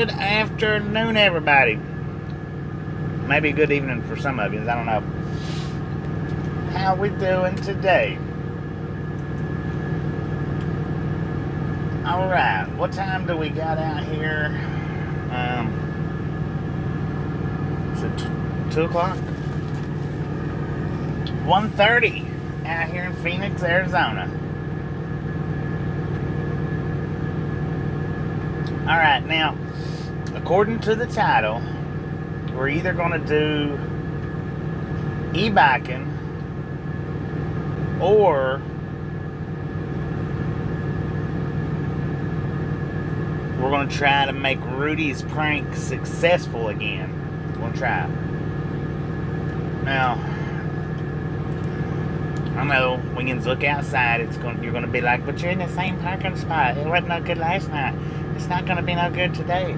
Good afternoon, everybody. Maybe a good evening for some of you. I don't know. How we doing today? All right. What time do we got out here? Is it 2 o'clock? 1:30 out here in Phoenix, Arizona. All right, now, according to the title, we're either going to do e-biking or we're going to try to make Rudy's prank successful again. We're going to try. Now, I know when you look outside, you're going to be like, but you're in the same parking spot. It wasn't no good last night. It's not going to be no good today.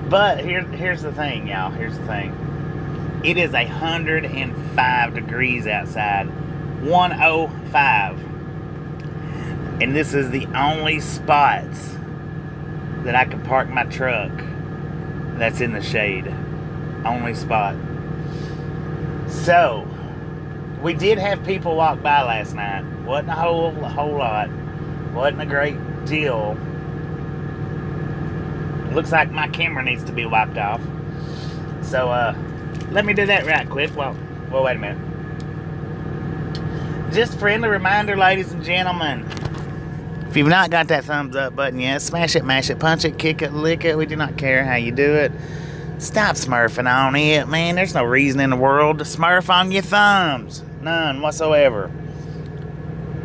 But here's the thing, y'all. Here's the thing. It is 105 degrees outside. 105. And this is the only spots that I can park my truck that's in the shade. Only spot. So, we did have people walk by last night. Wasn't a whole lot. Wasn't a great deal. Looks like my camera needs to be wiped off. So, let me do that right quick. Well, wait a minute. Just a friendly reminder, ladies and gentlemen. If you've not got that thumbs up button yet, smash it, mash it, punch it, kick it, lick it. We do not care how you do it. Stop smurfing on it, man. There's no reason in the world to smurf on your thumbs. None whatsoever.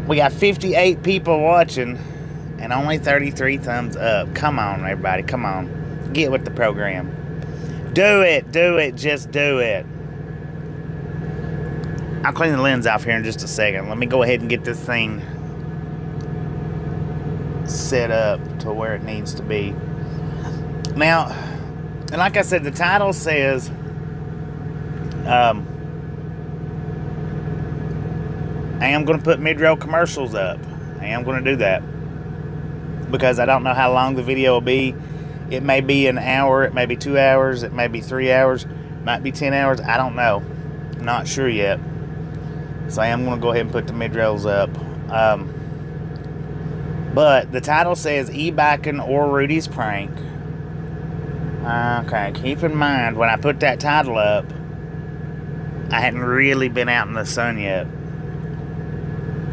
We got 58 people watching and only 33 thumbs up. Come on, everybody. Come on. Get with the program. Do it. Just do it. I'll clean the lens off here in just a second. Let me go ahead and get this thing set up to where it needs to be. Now, and like I said, the title says I am going to put mid-roll commercials up. I am going to do that because I don't know how long the video will be. It may be an hour, it may be 2 hours, it may be 3 hours, it might be 10 hours. I don't know. I'm not sure yet. So I am going to go ahead and put the mid-rolls up. But the title says e-biking or Rudy's prank. Okay, keep in mind, when I put that title up, I hadn't really been out in the sun yet.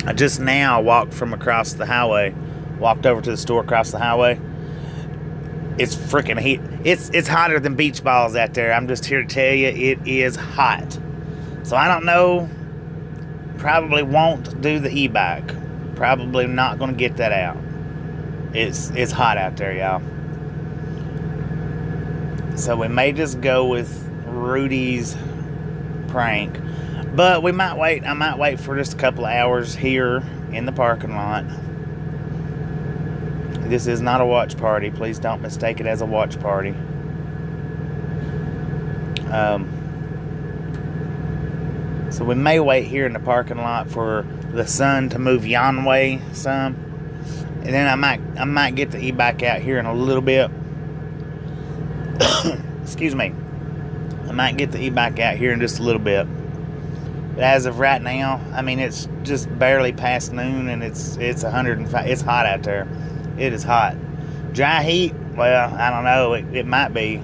I just now walked from across the highway, walked over to the store across the highway. It's freaking heat. It's hotter than beach balls out there. I'm just here to tell you, it is hot. So I don't know, probably won't do the e-bike. Probably not going to get that out. It's hot out there, y'all. So we may just go with Rudy's prank. But we might wait. I might wait for just a couple of hours here in the parking lot. This is not a watch party. Please don't mistake it as a watch party. So we may wait here in the parking lot for the sun to move yon way some. And then I might get the e-bike out here in a little bit. Excuse me. I might get the e-bike out here in just a little bit. But as of right now, I mean, it's just barely past noon and it's 105. It's hot out there. It is hot. Dry heat? Well, I don't know. It might be.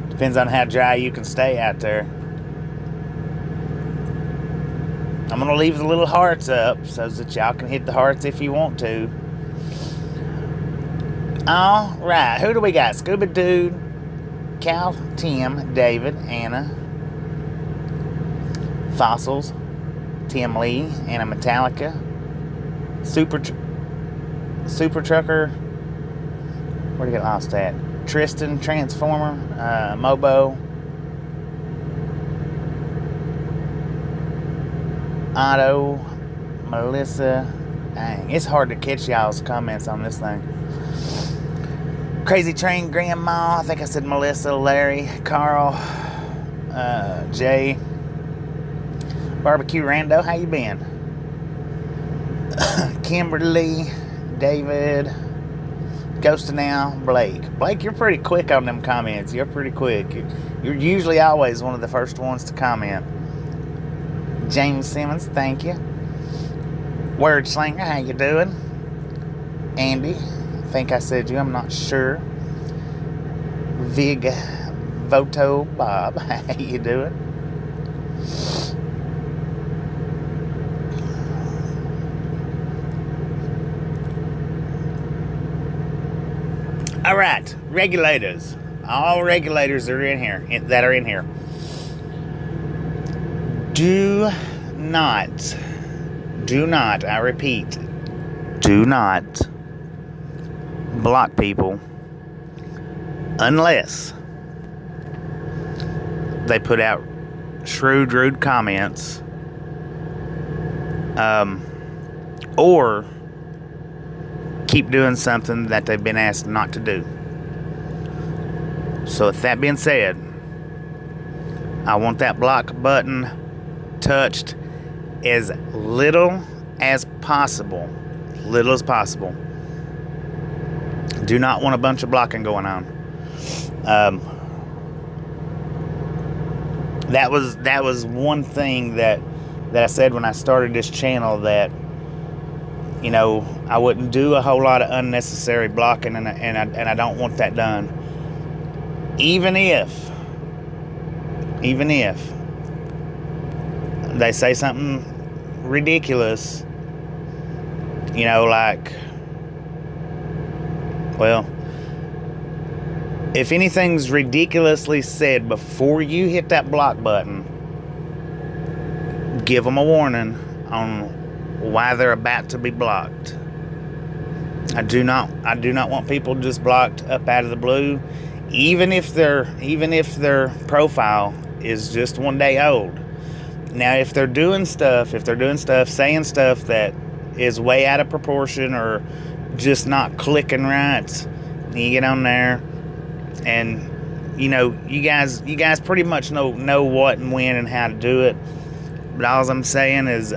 Depends on how dry you can stay out there. I'm going to leave the little hearts up so that y'all can hit the hearts if you want to. All right, who do we got? Scuba Dude, Cal, Tim, David, Anna, Fossils, Tim Lee, Anna Metallica, Super Trucker, where'd he get lost at? Tristan, Transformer, Mobo, Otto, Melissa. Dang, it's hard to catch y'all's comments on this thing. Crazy Train Grandma, I think I said Melissa, Larry, Carl, Jay, Barbecue Rando, how you been? Kimberly, David, Ghost Now, Blake. Blake, you're pretty quick on them comments. You're pretty quick. You're usually always one of the first ones to comment. James Simmons, thank you. Word Slinger, how you doing? Andy, I think I said you, I'm not sure. Vig Voto Bob, how you doing? All right, regulators. All regulators are in here. That are in here. Do not. I repeat, do not block people unless they put out shrewd, rude comments, or keep doing something that they've been asked not to do. So with that being said, I want that block button touched as little as possible. Little as possible. Do not want a bunch of blocking going on. That was one thing that I said when I started this channel, that I wouldn't do a whole lot of unnecessary blocking, and I don't want that done. Even if they say something ridiculous, like, well, if anything's ridiculously said before you hit that block button, give them a warning on why they're about to be blocked. I do not want people just blocked up out of the blue, even if their profile is just 1 day old. Now, if they're doing stuff, saying stuff that is way out of proportion or just not clicking right, you get on there, and you guys pretty much know what and when and how to do it. But all I'm saying is,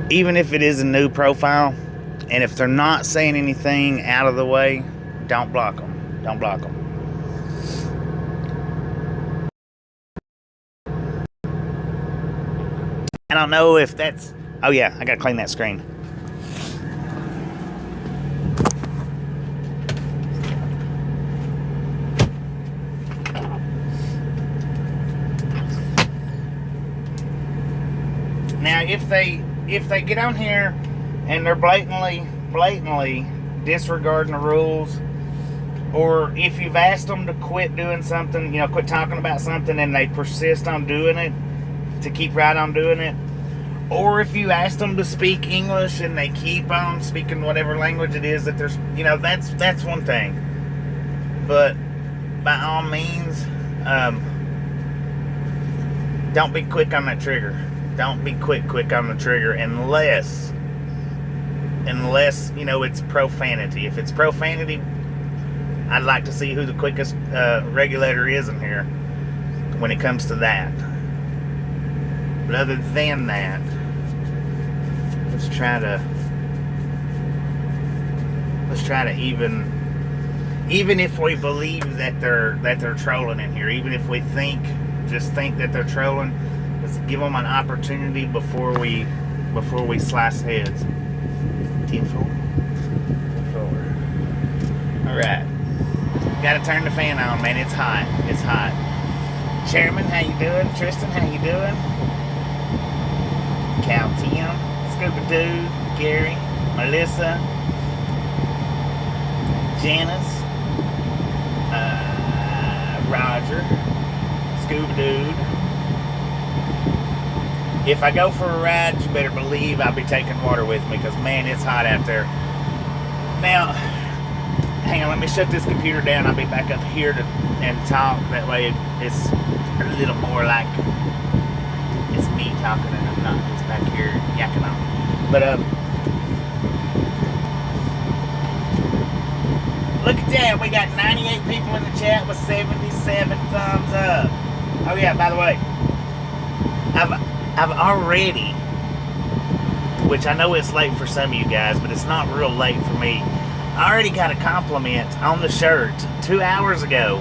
even if it is a new profile, and if they're not saying anything out of the way, don't block them. Don't block them. I don't know if that's... Oh yeah, I gotta clean that screen. Now, if they get on here and they're blatantly disregarding the rules, or if you've asked them to quit doing something, quit talking about something, and they persist on doing it, to keep right on doing it, or if you ask them to speak English and they keep on speaking whatever language it is that there's, that's one thing. But by all means, don't be quick on that trigger. Don't be quick on the trigger unless it's profanity. If it's profanity, I'd like to see who the quickest regulator is in here when it comes to that. But other than that, let's try to even if we believe that they're trolling in here, even if we think that they're trolling, let's give them an opportunity before we slice heads. 10-4. All right, gotta turn the fan on, man. It's hot. It's hot. Chairman, how you doing? Tristan, how you doing? Cal Tim, Scuba Dude, Gary, Melissa, Janice, Roger, Scuba Dude. If I go for a ride, you better believe I'll be taking water with me, because man, it's hot out there. Now, hang on, let me shut this computer down. I'll be back up here and talk. That way it's a little more like it's me talking and I'm not just back here yakking on. But look at that, we got 98 people in the chat with 77 thumbs up. Oh yeah, by the way, I've already, which I know it's late for some of you guys, but it's not real late for me. I already got a compliment on the shirt 2 hours ago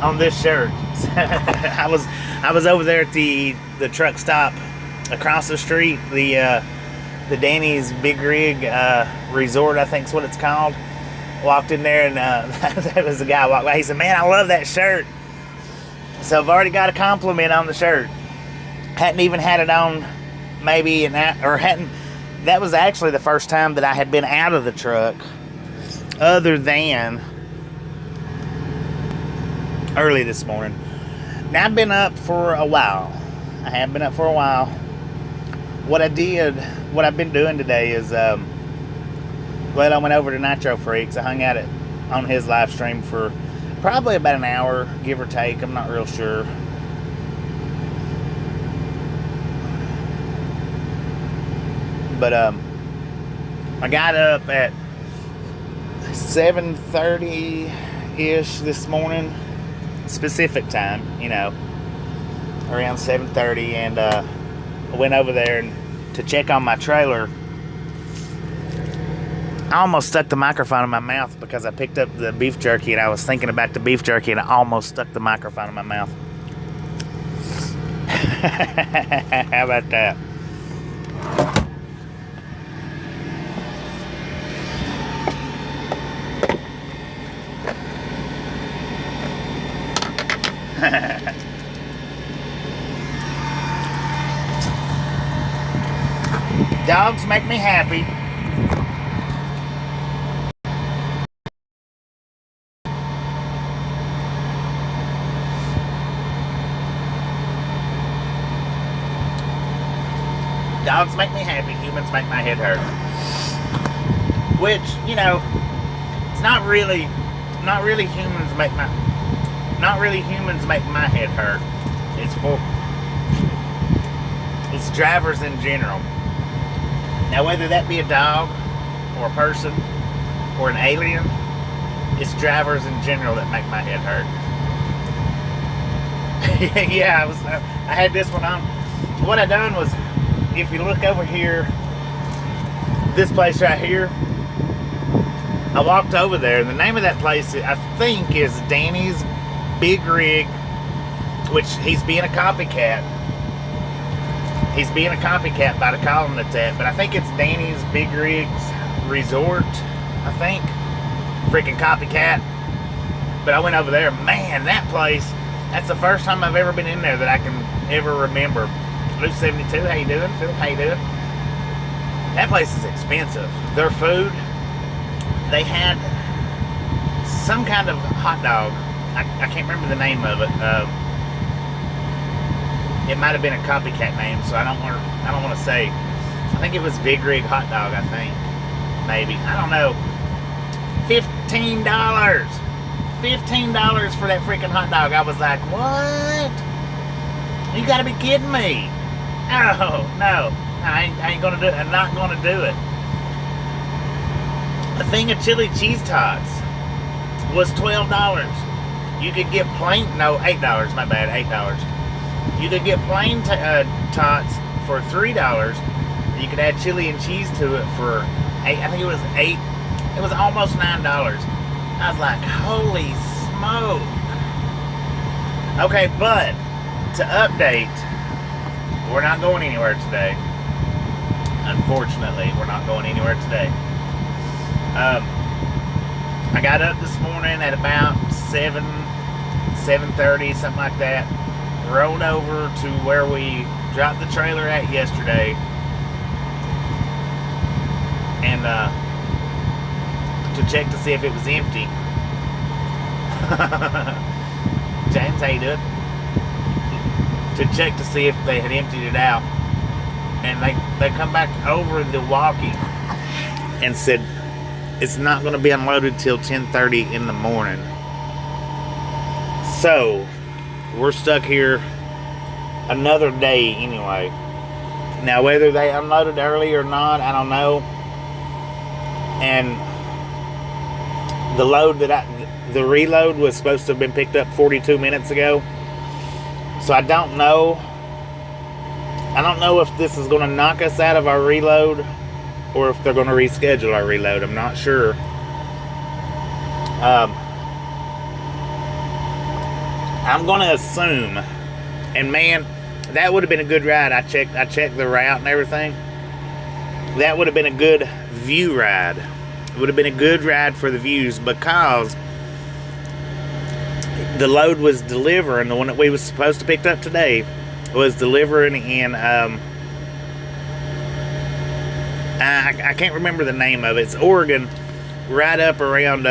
on this shirt. I was over there at the truck stop across the street, the Danny's Big Rig Resort, I think is what it's called. Walked in there and there was a guy walked by. He said, "Man, I love that shirt." So I've already got a compliment on the shirt. Hadn't even had it on maybe that was actually the first time that I had been out of the truck other than early this morning. Now I've been up for a while. I have been up for a while. What I've been doing today is, I went over to Nitro Freaks. I hung out on his live stream for probably about an hour, give or take. I'm not real sure. But I got up at 7:30-ish this morning, specific time, around 7:30, and I went over there to check on my trailer. I almost stuck the microphone in my mouth because I picked up the beef jerky and I was thinking about the beef jerky and I almost stuck the microphone in my mouth. How about that? Dogs make me happy. Dogs make me happy. Humans make my head hurt. Which, it's not really humans make my head hurt. It's drivers in general. Now, whether that be a dog or a person or an alien, it's drivers in general that make my head hurt. Yeah, I had this one on. What I done was, if you look over here, this place right here, I walked over there, and the name of that place, I think, is Danny's Big Rig, which he's being a copycat. He's being a copycat by calling it that, but I think it's Danny's Big Rigs Resort, I think. Freaking copycat. But I went over there, man, that place, that's the first time I've ever been in there that I can ever remember. Blue 72, how you doing? Phil, how you doing? That place is expensive. Their food, they had some kind of hot dog. I can't remember the name of it. It might have been a copycat name, so I don't want to say. I think it was Big Rig Hot Dog, I think. Maybe. I don't know. $15. $15 for that freaking hot dog. I was like, what? You gotta be kidding me. No. I ain't gonna do it. I'm not gonna do it. A thing of chili cheese tots was $12. You could get plain, no, $8, my bad, $8. You could get plain tots for $3. You could add chili and cheese to it for $8. I think it was $8. It was almost $9. I was like, holy smoke. Okay, but to update, we're not going anywhere today. Unfortunately, we're not going anywhere today. I got up this morning at about 7:30, something like that. Rolled over to where we dropped the trailer at yesterday, and to check to see if it was empty. James, how you doing? To check to see if they had emptied it out, and they come back over the walkie and said it's not going to be unloaded till 10:30 in the morning. So we're stuck here another day anyway. Now, whether they unloaded early or not, I don't know. And the reload was supposed to have been picked up 42 minutes ago. So I don't know I don't know if this is going to knock us out of our reload or if they're going to reschedule our reload. I'm not sure. I'm going to assume, and man, that would have been a good ride. I checked the route and everything. That would have been a good view ride. It would have been a good ride for the views because the load was delivering, the one that we was supposed to pick up today was delivering in, I can't remember the name of it. It's Oregon, right up around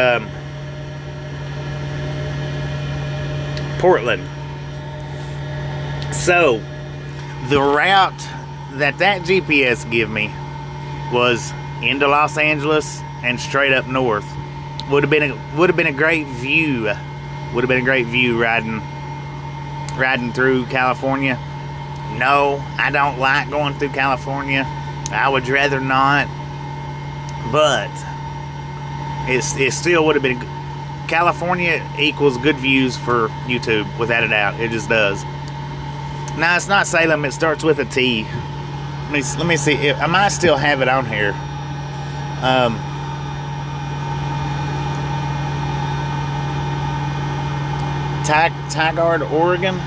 Portland. So, the route that GPS give me was into Los Angeles and straight up north. Would have been a great view. Would have been a great view riding through California. No, I don't like going through California. I would rather not. But it still would have been. California equals good views for YouTube, without a doubt. It just does. Now, it's not Salem. It starts with a T. Let me see. I might still have it on here. Tigard, Oregon.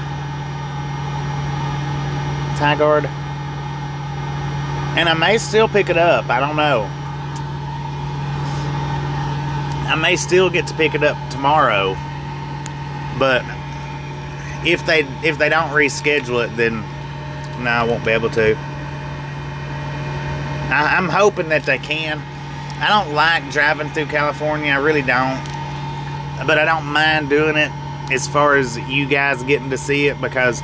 Tigard. And I may still pick it up. I don't know. I may still get to pick it up tomorrow. But if they don't reschedule it, then no, I won't be able to. I'm hoping that they can. I don't like driving through California. I really don't. But I don't mind doing it as far as you guys getting to see it because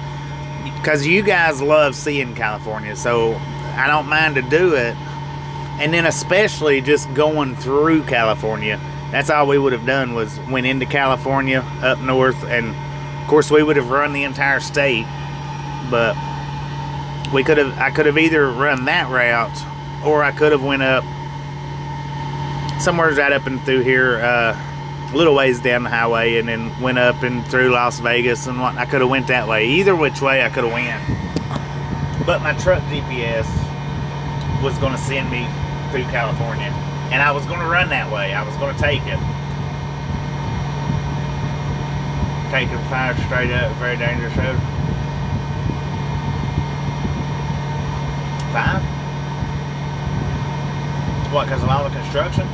you guys love seeing California. So I don't mind to do it. And then especially just going through California. That's all we would have done was went into California up north, and of course we would have run the entire state. But I could have either run that route, or I could have went up somewhere right up and through here, a little ways down the highway, and then went up and through Las Vegas and what. I could have went that way. Either which way I could have went. But my truck GPS was going to send me through California. And I was going to run that way. I was going to take it. Taking fire straight up. Very dangerous road. 5? What, because of all the construction?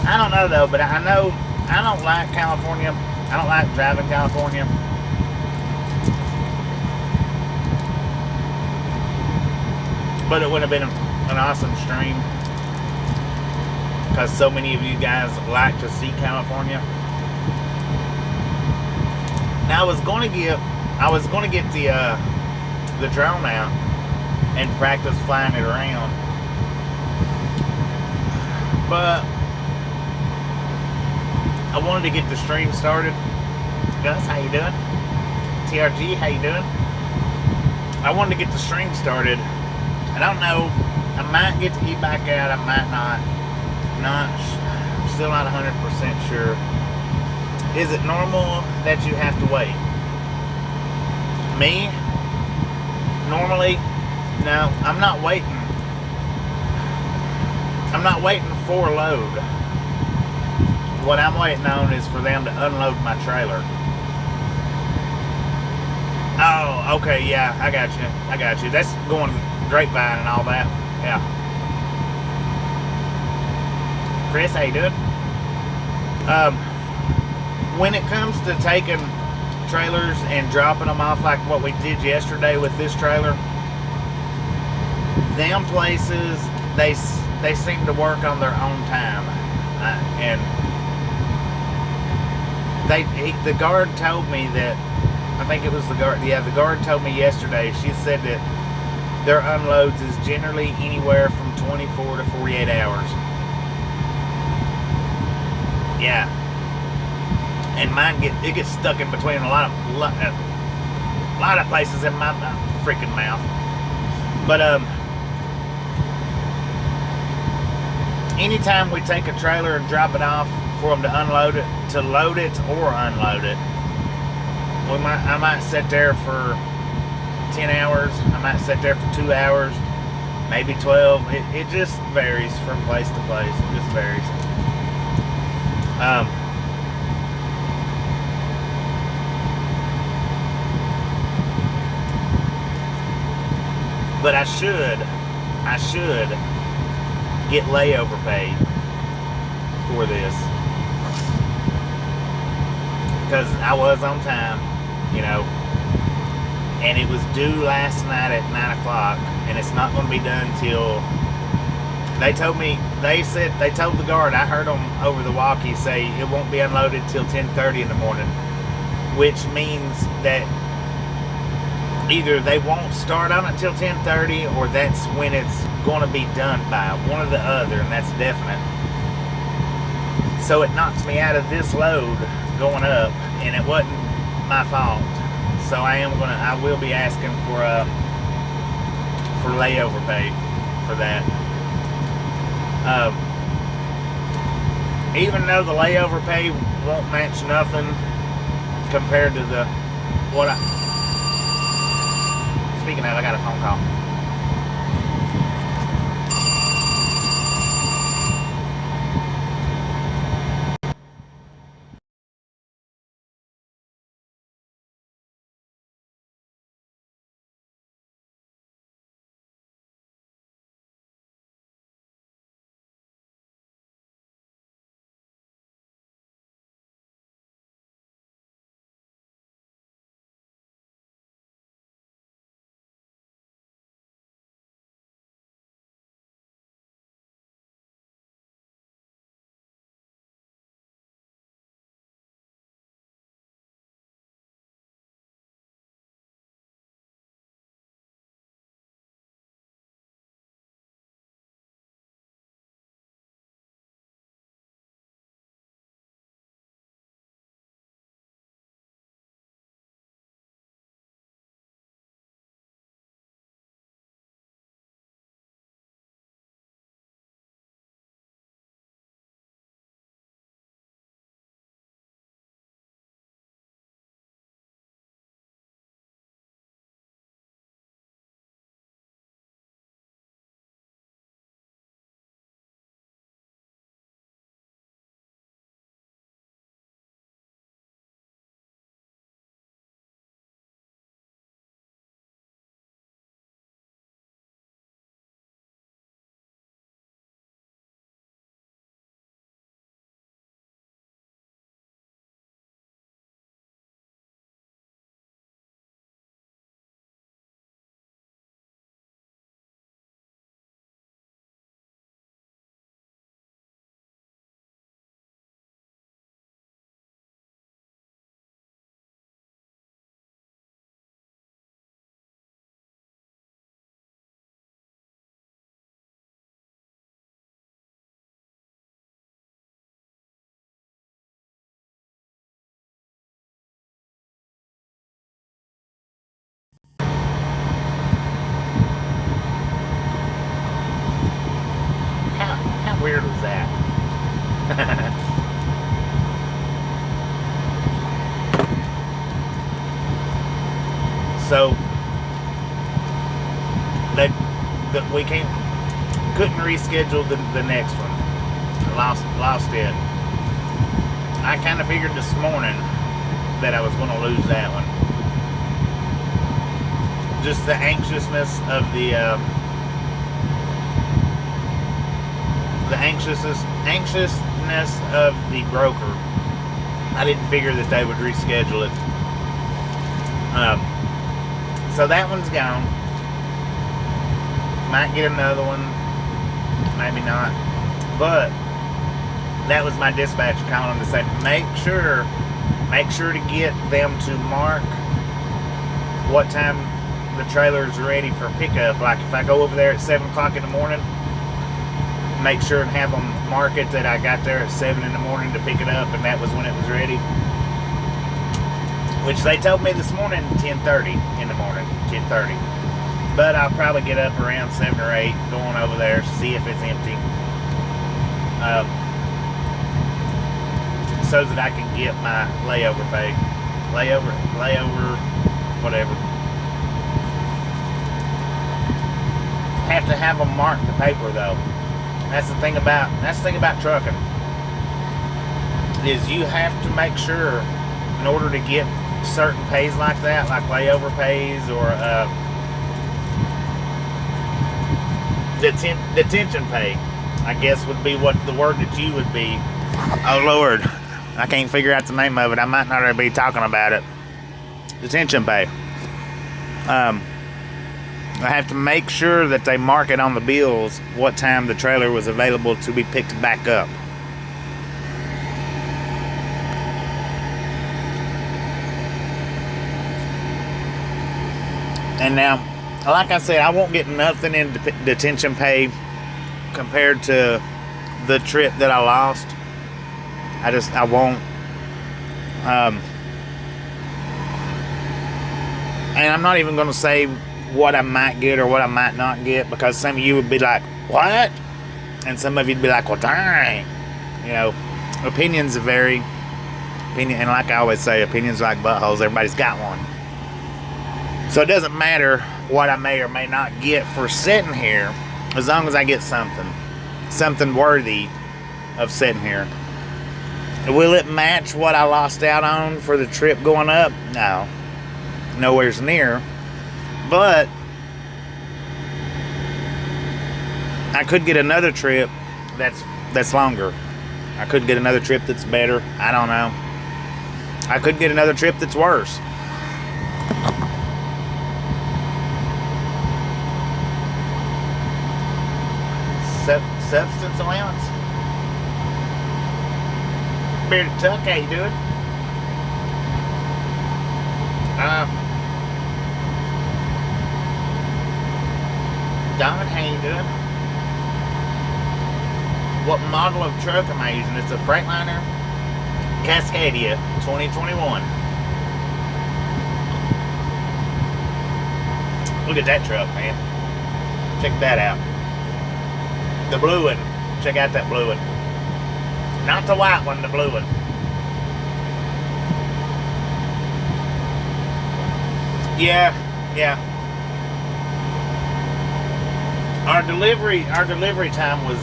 I don't know, though. But I know I don't like California. I don't like driving California. But it would have been an awesome stream. Because so many of you guys like to see California. Now I was going to get the drone out and practice flying it around. But I wanted to get the stream started. Gus, how you doing? TRG, how you doing? I wanted to get the stream started. I don't know. I might get to eat back out. I might not. I'm still not 100% sure. Is it normal that you have to wait? Me? Normally, no, I'm not waiting. I'm not waiting for a load. What I'm waiting on is for them to unload my trailer. Oh, okay, yeah, I got you. That's going grapevine and all that. Yeah. Chris, how you doing? When it comes to taking trailers and dropping them off like what we did yesterday with this trailer, them places, they seem to work on their own time. And the guard told me that, I think it was the guard, yeah, the guard told me yesterday, she said that their unloads is generally anywhere from 24 to 48 hours. Yeah, and mine gets stuck in between a lot of places in my freaking mouth. But anytime we take a trailer and drop it off for them to unload it, to load it or unload it, I might sit there for 10 hours. I might sit there for 2 hours, maybe 12. It just varies from place to place. It just varies. But I should get layover pay for this, because I was on time, you know, and it was due last night at 9 o'clock, and it's not going to be done till, they told the guard, I heard them over the walkie say it won't be unloaded till 10:30 in the morning, which means that either they won't start on it till 10:30, or that's when it's going to be done by, one or the other, and that's definite. So it knocks me out of this load going up, and it wasn't my fault. So I will be asking for layover pay for that. Even though the layover pay won't match nothing compared to speaking of, I got a phone call. How weird was that? So we couldn't reschedule the next one. I lost it. I kind of figured this morning that I was going to lose that one. Just the anxiousness of the anxiousness of the broker. I didn't figure that they would reschedule it. So that one's gone. Might get another one, maybe not. But that was my dispatcher calling to say, make sure to get them to mark what time the trailer is ready for pickup. Like if I go over there at 7 o'clock in the morning, make sure and have them mark it that I got there at 7 in the morning to pick it up, and that was when it was ready. Which they told me this morning, 10:30 in the morning, 10:30. But I'll probably get up around 7 or 8, going over there, see if it's empty, so that I can get my layover pay, layover, whatever. have to have them mark the paper though. That's the thing about trucking. Is you have to make sure, in order to get certain pays like that, like layover pays or detention pay, I guess would be what the word that you would be. Oh Lord, I can't figure out the name of it. I might not be talking about it. Detention pay. I have to make sure that they mark it on the bills what time the trailer was available to be picked back up. And now, like I said, I won't get nothing in detention pay compared to the trip that I lost. I won't. And I'm not even going to say what I might get or what I might not get, because some of you would be like, what? And some of you'd be like, well, dang. You know, opinions vary. And like I always say, opinions are like buttholes. Everybody's got one. So it doesn't matter what I may or may not get for sitting here, as long as I get something worthy of sitting here. Will it match what I lost out on for the trip going up? No, nowhere's near. But I could get another trip that's longer. I could get another trip that's better. I don't know. I could get another trip that's worse. Substance allowance. Bearded Tuck, how you doing? Don, how you doing? What model of truck am I using? It's a Freightliner Cascadia 2021. Look at that truck, man. Check that out. The blue one. Check out that blue one. Not the white one, the blue one. Yeah. Our delivery time was,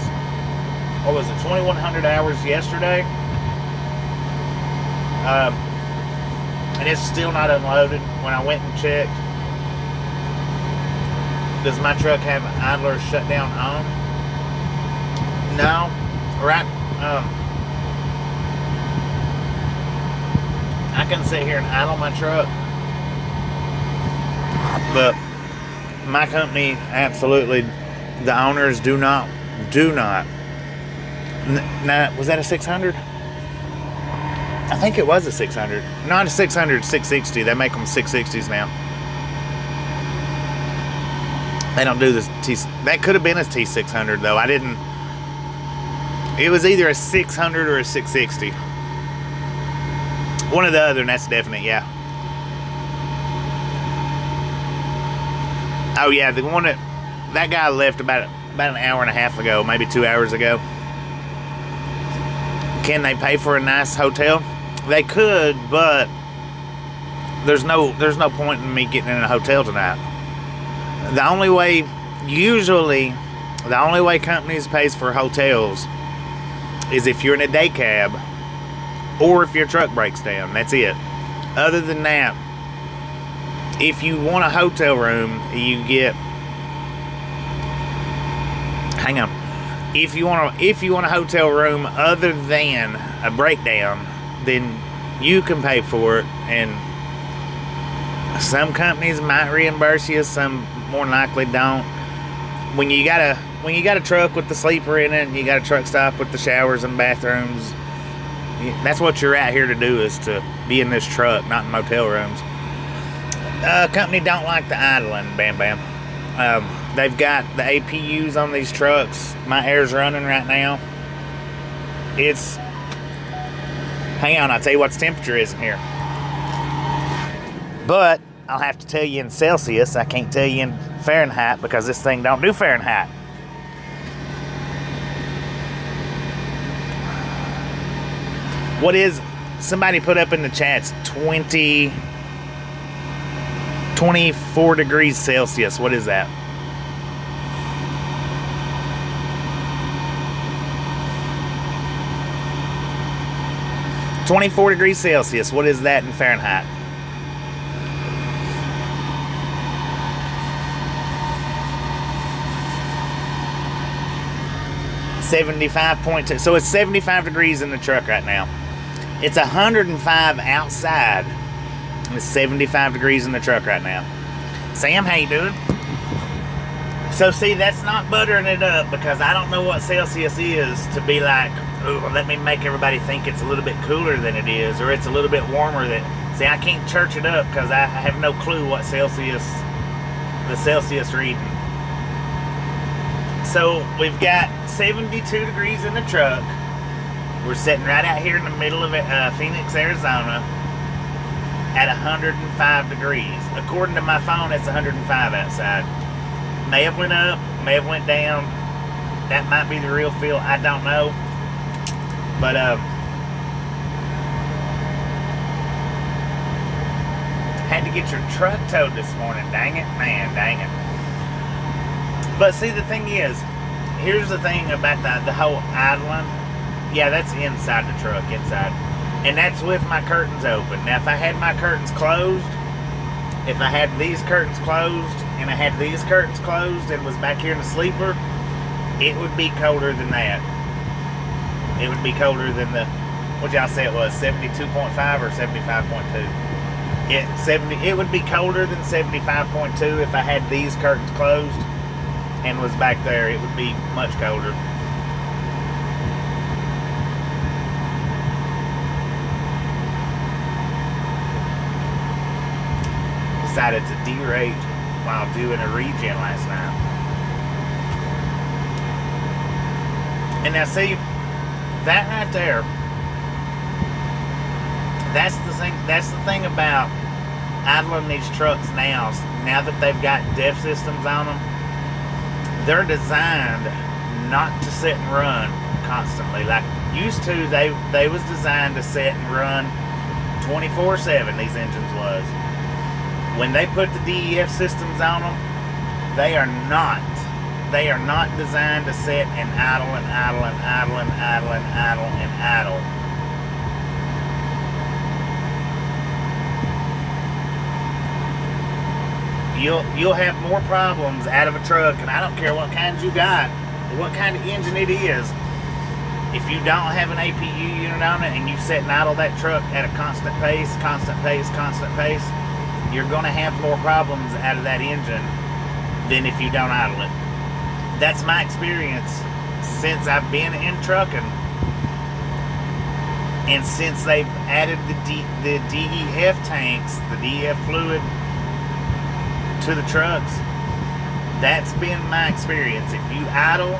what was it, 2,100 hours yesterday? And it's still not unloaded. When I went and checked, does my truck have idler shut down on? No. Right. I can sit here and idle my truck, but my company absolutely, the owners do not. Now, was that a 600? I think it was a 600. Not a 600, 660. They make them 660s now. They don't do this T. That could have been a T600 though. I didn't. It was either a 600 or a 660. One or the other, and that's definite, yeah. Oh yeah, the one that guy left about an hour and a half ago, maybe 2 hours ago. Can they pay for a nice hotel? They could, but there's no point in me getting in a hotel tonight. The only way companies pays for hotels is if you're in a day cab or if your truck breaks down. That's it. Other than that, if you want a hotel room, you get. Hang on. If you want a hotel room other than a breakdown, then you can pay for it, and some companies might reimburse you, some more than likely don't. When you got a truck with the sleeper in it, and you got a truck stop with the showers and bathrooms, that's what you're out here to do, is to be in this truck, not in motel rooms. Company don't like the idling, bam. They've got the APUs on these trucks. My air's running right now. Hang on, I'll tell you what the temperature is in here. But I'll have to tell you in Celsius. I can't tell you in Fahrenheit because this thing don't do Fahrenheit. What is, somebody put up in the chats, 24 degrees Celsius. What is that? 24 degrees Celsius. What is that in Fahrenheit? .2. So it's 75 degrees in the truck right now. It's 105 outside. And it's 75 degrees in the truck right now. Sam, how you doing? So see, that's not buttering it up, because I don't know what Celsius is to be like, ooh, let me make everybody think it's a little bit cooler than it is, or it's a little bit warmer than. See, I can't church it up because I have no clue what the Celsius reading. So we've got 72 degrees in the truck. We're sitting right out here in the middle of Phoenix, Arizona, at 105 degrees. According to my phone, it's 105 outside. May have went up, may have went down. That might be the real feel. I don't know. But had to get your truck towed this morning. Dang it, man, dang it. But see, the thing is, here's the thing about the whole idling. Yeah, that's inside the truck, inside. And that's with my curtains open. Now, if I had my curtains closed, if I had these curtains closed, and I had these curtains closed, and was back here in the sleeper, it would be colder than that. It would be colder than the, what y'all say it was, 72.5 or 75.2? It would be colder than 75.2 if I had these curtains closed and was back there. It would be much colder. Decided to derate while doing a regen last night. And now see, that right there, that's the thing about idling these trucks now that they've got DEF systems on them. They're designed not to sit and run constantly. Like used to, they was designed to sit and run 24/7, these engines was. When they put the DEF systems on them, they are not designed to sit and idle and idle and idle and idle and idle and idle. You'll have more problems out of a truck, and I don't care what kinds you got, what kind of engine it is. If you don't have an APU unit on it and you sit and idle that truck at a constant pace, you're going to have more problems out of that engine than if you don't idle it. That's my experience since I've been in trucking, and since they've added the DEF tanks, the DEF fluid to the trucks. That's been my experience. If you idle,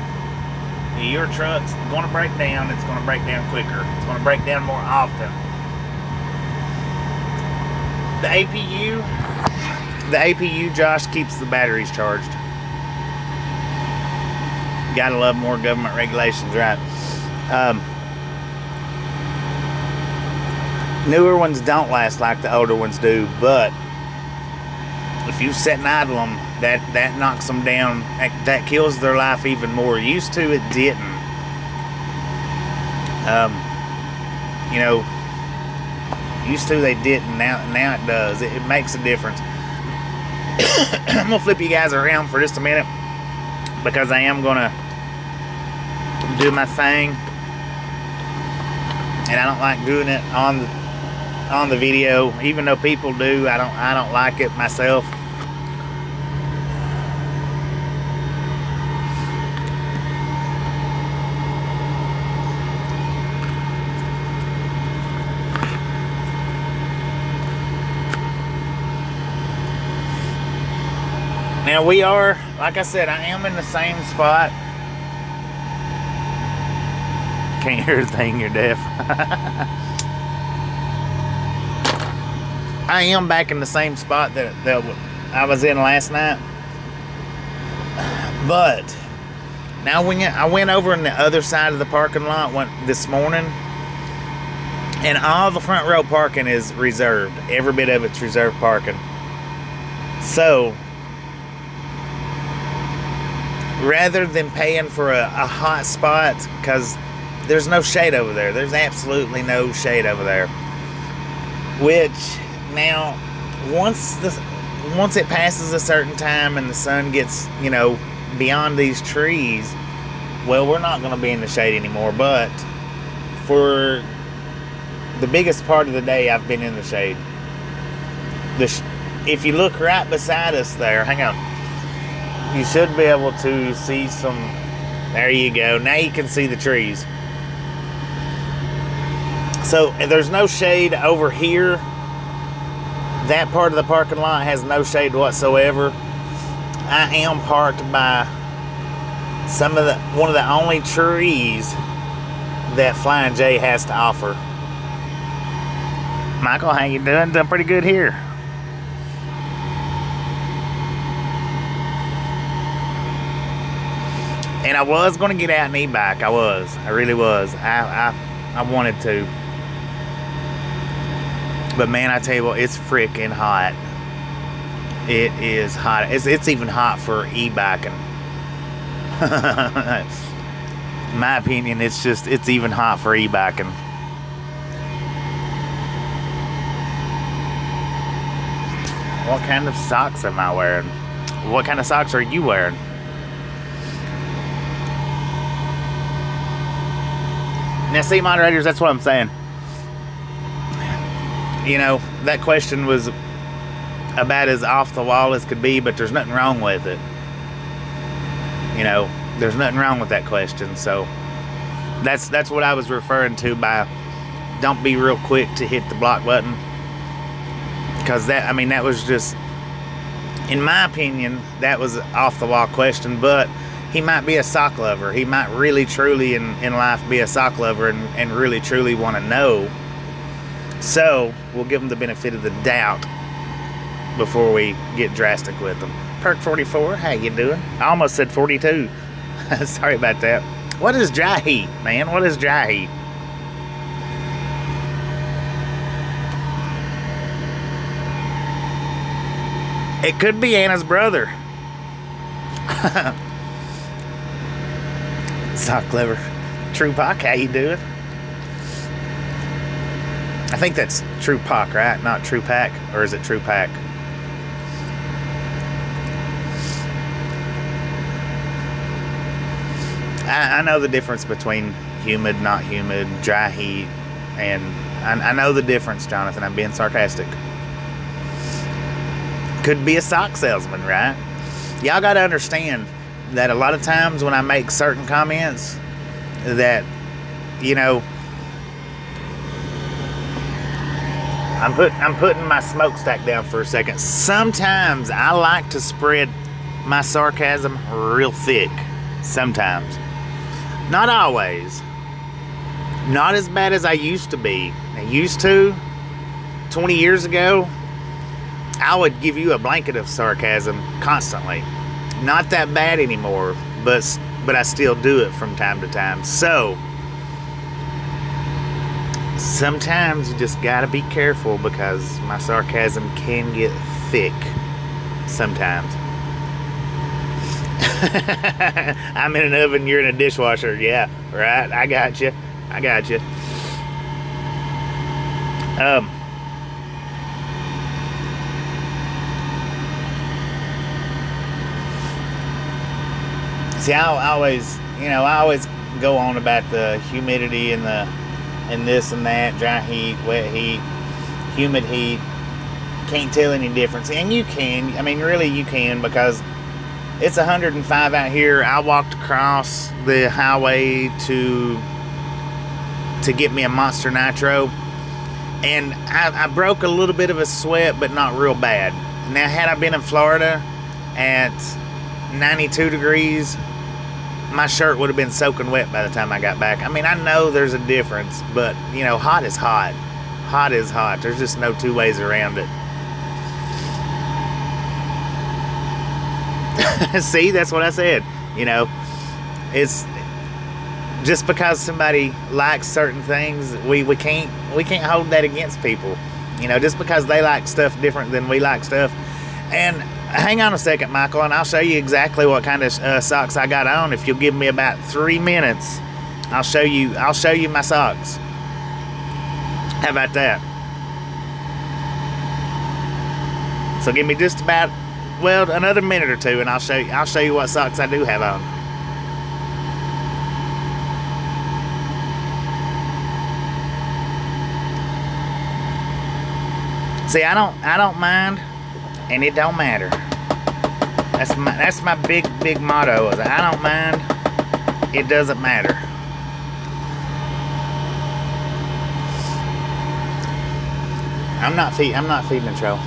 your truck's going to break down. It's going to break down quicker. It's going to break down more often. The APU, Josh, keeps the batteries charged. Gotta love more government regulations, right? Newer ones don't last like the older ones do, but if you sit and idle them, that knocks them down. That kills their life even more. Used to, it didn't. Used to they didn't. Now it does. It makes a difference. I'm gonna flip you guys around for just a minute because I am gonna do my thing, and I don't like doing it on the video, even though people do. I don't like it myself. Now we are, like I said, I am in the same spot. Can't hear a thing, you're deaf. I am back in the same spot that I was in last night. But now I went over on the other side of the parking lot this morning, and all the front row parking is reserved. Every bit of it's reserved parking. So rather than paying for a hot spot, because there's no shade over there. There's absolutely no shade over there. Which, now, once it passes a certain time and the sun gets, you know, beyond these trees, well, we're not going to be in the shade anymore. But for the biggest part of the day, I've been in the shade. If you look right beside us there, hang on, you should be able to see some. There you go. Now you can see the trees. So there's no shade over here. That part of the parking lot has no shade whatsoever. I am parked by one of the only trees that Flying J has to offer. Michael, how you doing? Doing pretty good here. And I was going to get out and e-bike. I really was. I wanted to. But man, I tell you what, it's freaking hot. It is hot. It's even hot for e-biking. In my opinion, it's even hot for e-biking. What kind of socks am I wearing? What kind of socks are you wearing? Now, see, moderators, that's what I'm saying. You know, that question was about as off the wall as could be, but there's nothing wrong with it. You know, there's nothing wrong with that question. So that's what I was referring to by don't be real quick to hit the block button. Because that was just, in my opinion, that was an off the wall question, but he might be a sock lover. He might really, truly in life be a sock lover and really, truly want to know. So, we'll give him the benefit of the doubt before we get drastic with him. Perk 44, how you doing? I almost said 42. Sorry about that. What is dry heat, man? What is dry heat? It could be Anna's brother. So clever. True Pac, how you doing? I think that's True Pac, right? Not True Pac, or is it True Pac? I know the difference between humid, not humid, dry heat, and I know the difference, Jonathan. I'm being sarcastic. Could be a sock salesman, right? Y'all got to understand that a lot of times when I make certain comments that, you know, I'm putting my smokestack down for a second. Sometimes I like to spread my sarcasm real thick. Sometimes. Not always. Not as bad as I used to be. I used to, 20 years ago, I would give you a blanket of sarcasm constantly. Not that bad anymore, but I still do it from time to time. So, sometimes you just gotta be careful because my sarcasm can get thick sometimes. I'm in an oven, you're in a dishwasher. Yeah, right, I got you. See, I always go on about the humidity and this and that, dry heat, wet heat, humid heat. Can't tell any difference. And you can, really you can, because it's 105 out here. I walked across the highway to get me a Monster Nitro, and I broke a little bit of a sweat, but not real bad. Now, had I been in Florida at 92 degrees, my shirt would have been soaking wet by the time I got back. I know there's a difference, but, hot is hot. Hot is hot. There's just no two ways around it. See, that's what I said. It's just because somebody likes certain things, we can't hold that against people. Just because they like stuff different than we like stuff. And hang on a second, Michael, and I'll show you exactly what kind of socks I got on if you'll give me about 3 minutes. I'll show you my socks. How about that? So give me just about, well, another minute or two, and I'll show you what socks I do have on. See, I don't mind, and it don't matter. That's my big motto. Is I don't mind, it doesn't matter. I'm not feeding the troll.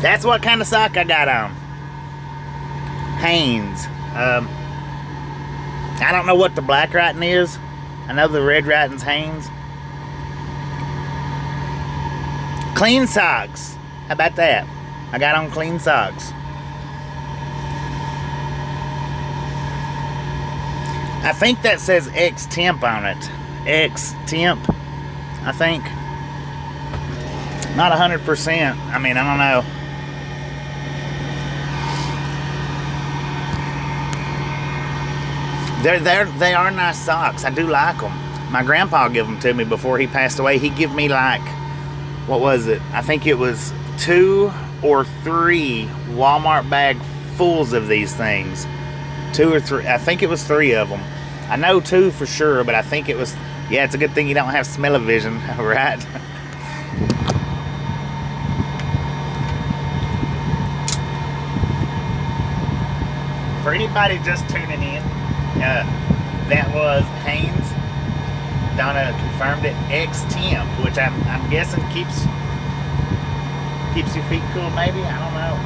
That's what kind of sock I got on. Hanes. I don't know what the black writing is. I know the red writing's Hanes. Clean socks. How about that? I got on clean socks. I think that says X-Temp on it. X-Temp, I think. Not 100%. I mean, I don't know. They are nice socks. I do like them. My grandpa gave them to me before he passed away. He gave me like, what was it? I think it was 2 or 3 Walmart bag fulls of these things. 2 or 3. I think it was 3 of them. I know 2 for sure, but I think it was. Yeah, it's a good thing you don't have smell-o-vision, right? For anybody just tuning in, that was Hanes. Donna confirmed it. X-Temp, which I'm guessing keeps your feet cool, maybe. I don't know,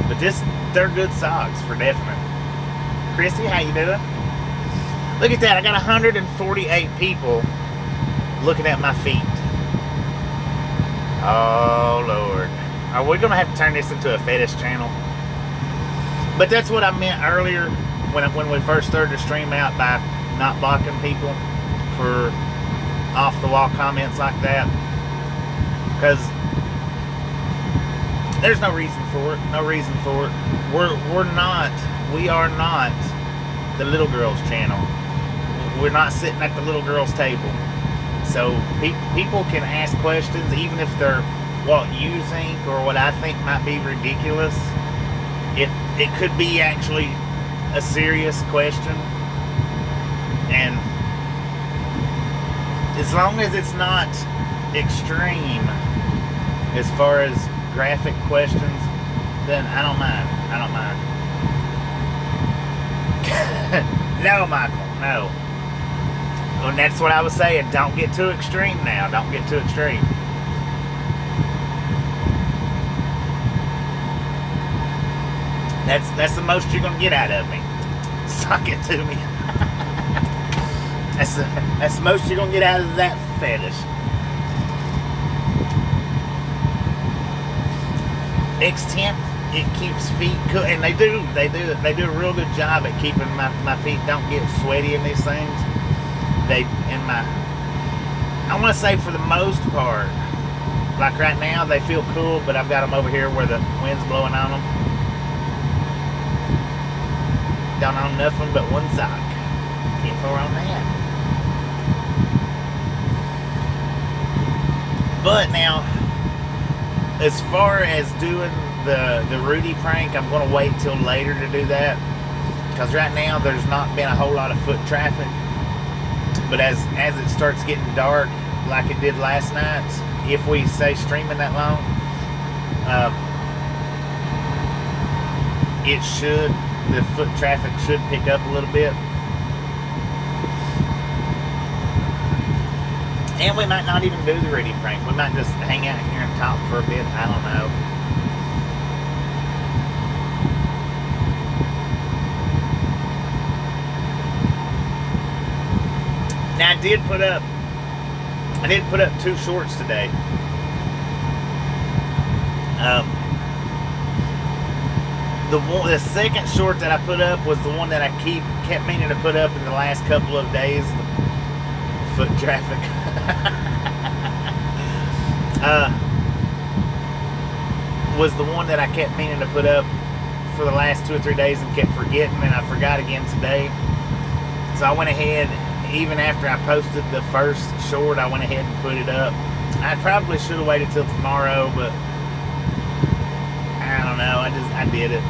but they're good socks for definite. Chrissy, how you doing? Look at that! I got 148 people looking at my feet. Oh Lord, are we gonna have to turn this into a fetish channel? But that's what I meant earlier when we first started to stream out, by not blocking people for off-the-wall comments like that, because there's no reason for it. No reason for it. We are not the little girls channel. We're not sitting at the little girls table. So people can ask questions, even if they're what you think or what I think might be ridiculous. It could be actually a serious question, and as long as it's not extreme as far as graphic questions, then I don't mind. I don't mind. No, Michael, no. And that's what I was saying. Don't get too extreme now. Don't get too extreme. That's the most you're gonna get out of me. Suck it to me. That's the most you're gonna get out of that fetish. X-Temp, it keeps feet cool, and they do a real good job at keeping my feet don't get sweaty in these things. I want to say for the most part, like right now they feel cool, but I've got them over here where the wind's blowing on them. Don't own nothing but one sock. Info on that. But now, as far as doing the Rudy prank, I'm going to wait till later to do that, because right now there's not been a whole lot of foot traffic. But as it starts getting dark, like it did last night, if we stay streaming that long, the foot traffic should pick up a little bit. And we might not even do the Rudy prank. We might just hang out here and talk for a bit. I don't know. Now I did put up 2 shorts today. The second short that I put up was the one that I kept meaning to put up in the last couple of days. Foot traffic. Was the one that I kept meaning to put up for the last 2 or 3 days and kept forgetting, and I forgot again today. So I went ahead, even after I posted the first short, I went ahead and put it up. I probably should have waited till tomorrow, but I don't know. I did it.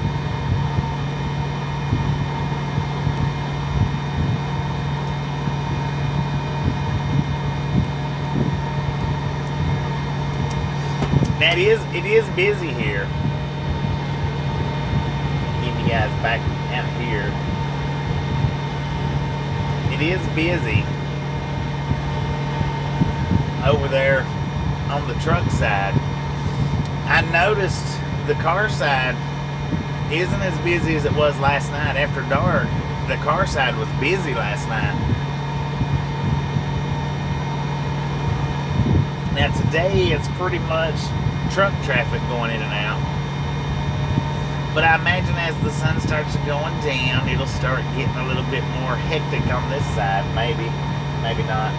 Now it is busy here. Get you guys back out here. It is busy over there on the truck side. I noticed the car side isn't as busy as it was last night. After dark, the car side was busy last night. Now today it's pretty much truck traffic going in and out. But I imagine as the sun starts going down, it'll start getting a little bit more hectic on this side. Maybe, maybe not.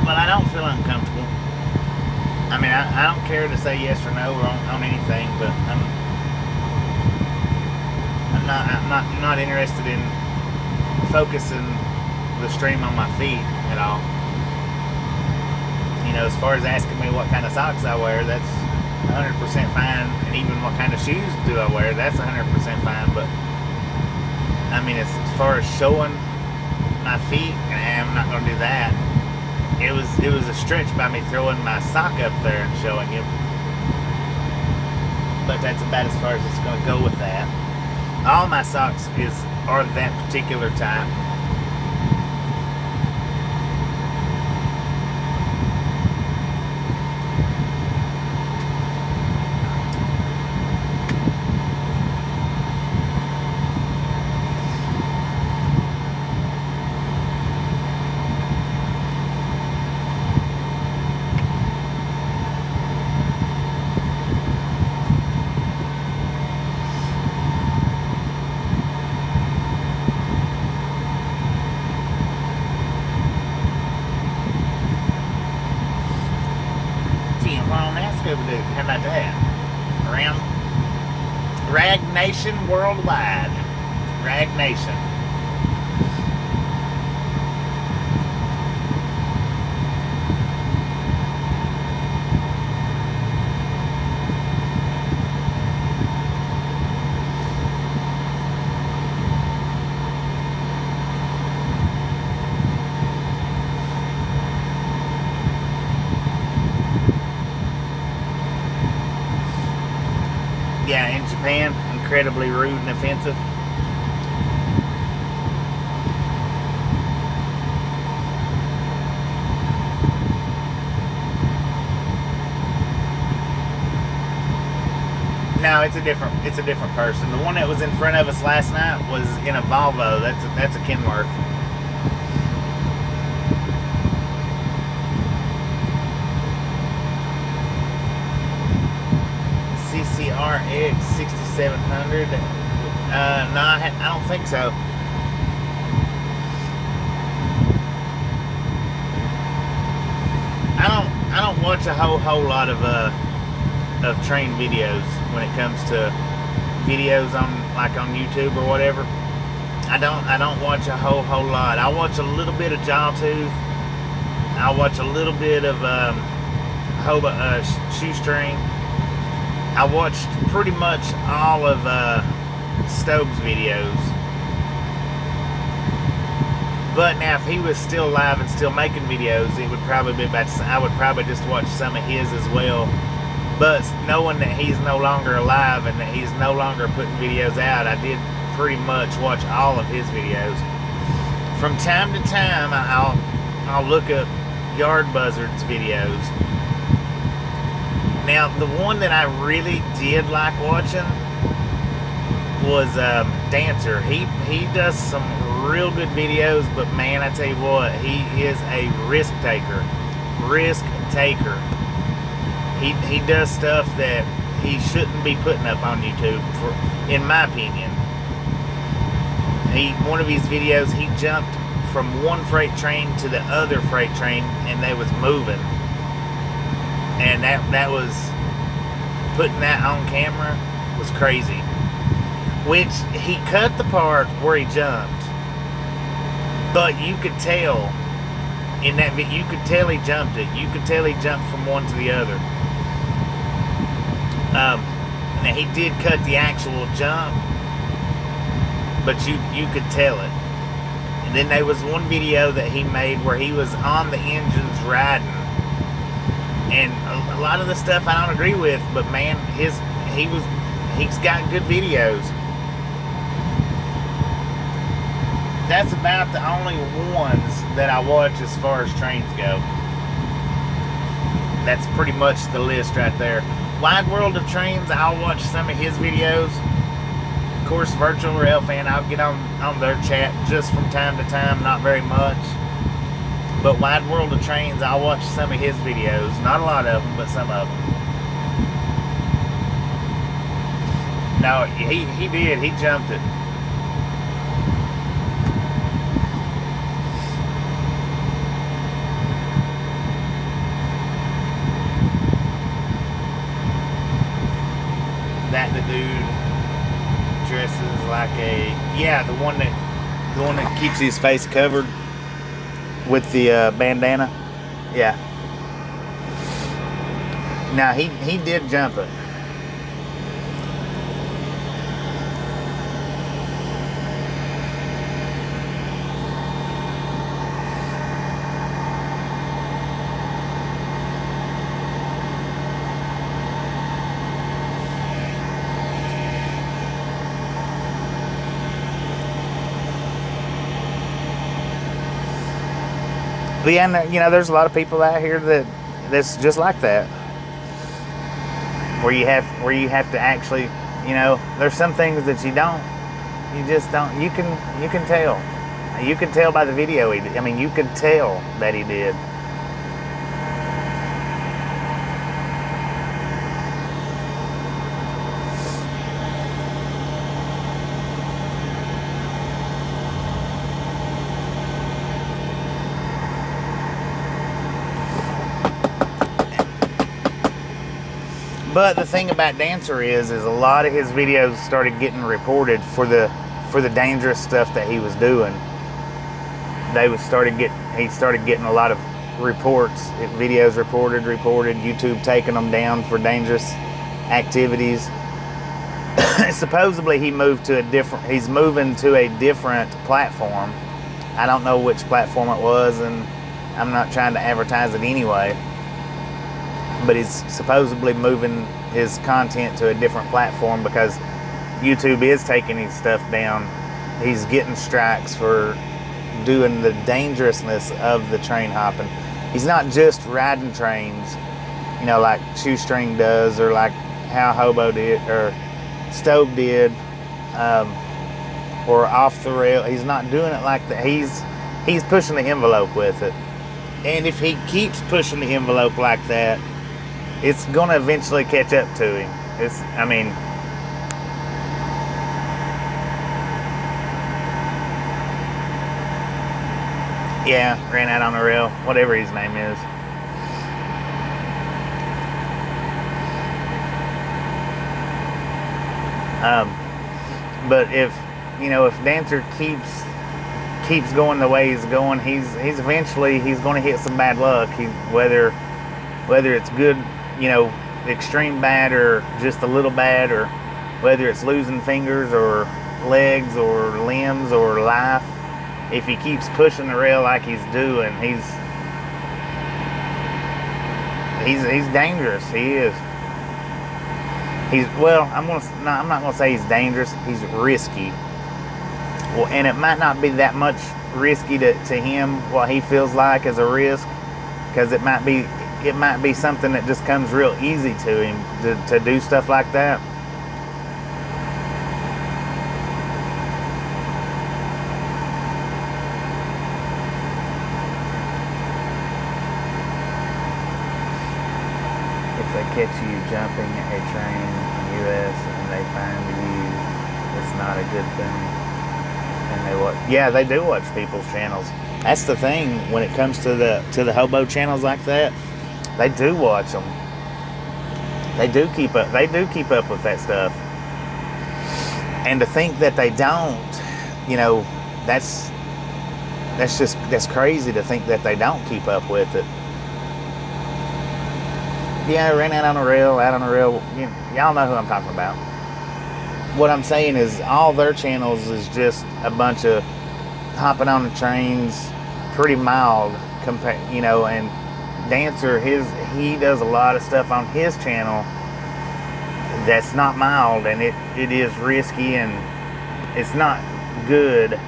Well, I don't feel uncomfortable. I mean, I don't care to say yes or no on anything, but I'm not interested in focusing the stream on my feet at all. You know, as far as asking me what kind of socks I wear, that's 100% fine, and even what kind of shoes do I wear, that's 100% fine. But I mean, as far as showing my feet, I'm not going to do that. It was a stretch by me throwing my sock up there and showing you. But that's about as far as it's going to go with that. All my socks are that particular type. How about that? Around Rag Nation worldwide. Rag Nation. Yeah, in Japan, incredibly rude and offensive. No, it's a different person. The one that was in front of us last night was in a Volvo. That's a Kenworth. CCRX 6700. No, I don't think so. I don't watch a whole lot of train videos when it comes to videos on YouTube or whatever. I don't watch a whole lot. I watch a little bit of Jawtooth. I watch a little bit of Shoestring. I watched pretty much all of Stove's videos. But now, if he was still alive and still making videos, it would probably be I would probably just watch some of his as well. But knowing that he's no longer alive and that he's no longer putting videos out, I did pretty much watch all of his videos. From time to time, I'll look up Yard Buzzard's videos. Now, the one that I really did like watching was Dancer. He does some real good videos, but man, I tell you what, he is a risk taker. He does stuff that he shouldn't be putting up on YouTube, in my opinion. One of his videos, he jumped from one freight train to the other freight train, and they was moving. And that was, putting that on camera was crazy. Which, he cut the part where he jumped, but you could tell in that video, you could tell he jumped it. You could tell he jumped from one to the other. Now he did cut the actual jump, but you could tell it. And then there was one video that he made where he was on the engines riding, and a lot of the stuff I don't agree with, but man, he's got good videos. That's about the only ones that I watch as far as trains go. That's pretty much the list right there. Wide World of Trains, I'll watch some of his videos. Of course, Virtual Rail Fan, I'll get on their chat just from time to time, not very much. But Wide World of Trains, I'll watch some of his videos. Not a lot of them, but some of them. No, he did. He jumped it. That the dude dresses like a, yeah, the one that keeps his face covered with the bandana. Yeah. Now he did jump it. But yeah, you know, there's a lot of people out here that's just like that, where you have to actually, you know, there's some things that you just don't. You can tell by the video. You could tell that he did. But the thing about Dancer is a lot of his videos started getting reported for the dangerous stuff that he was doing. He started getting a lot of reports, videos reported, YouTube taking them down for dangerous activities. Supposedly he's moving to a different platform. I don't know which platform it was, and I'm not trying to advertise it anyway. But he's supposedly moving his content to a different platform because YouTube is taking his stuff down. He's getting strikes for doing the dangerousness of the train hopping. He's not just riding trains, you know, like Shoestring does, or like how Hobo did, or Stove did, or off the rail. He's not doing it like that. He's pushing the envelope with it. And if he keeps pushing the envelope like that, it's gonna eventually catch up to him. Yeah, ran out on the rail, whatever his name is. But if Dancer keeps going the way he's going, he's eventually going to hit some bad luck. Whether it's good, extreme bad, or just a little bad, or whether it's losing fingers or legs or limbs or life. If he keeps pushing the rail like he's doing, he's dangerous. He is. I'm not gonna say he's dangerous. He's risky. Well, and it might not be that much risky to him what he feels like as a risk, because it might be something that just comes real easy to him to do stuff like that. If they catch you jumping a train in the U.S. and they find you, it's not a good thing. And they do watch people's channels. That's the thing when it comes to the hobo channels like that. They do watch them. They do keep up with that stuff. And to think that they don't, that's crazy to think that they don't keep up with it. Yeah, I ran out on a rail. Y'all know who I'm talking about. What I'm saying is all their channels is just a bunch of hopping on the trains, pretty mild, and Dancer, he does a lot of stuff on his channel that's not mild, and it is risky and it's not good.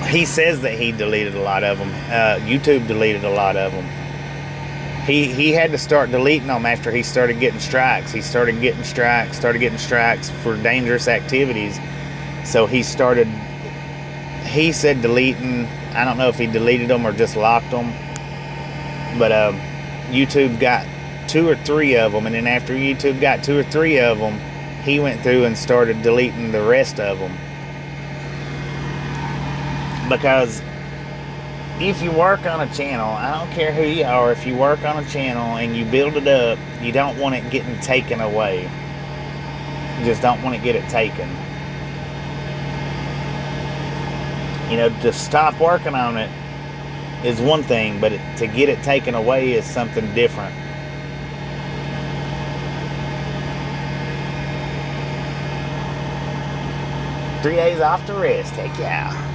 He says that he deleted a lot of them. YouTube deleted a lot of them. He had to start deleting them after he started getting strikes. He started getting strikes for dangerous activities. So he said deleting. I don't know if he deleted them or just locked them. But YouTube got 2 or 3 of them. And then after YouTube got 2 or 3 of them, he went through and started deleting the rest of them. Because if you work on a channel, I don't care who you are, if you work on a channel and you build it up, you don't want it getting taken away. You just don't want to get it taken. To stop working on it is one thing, but to get it taken away is something different. Three days off to rest, heck yeah.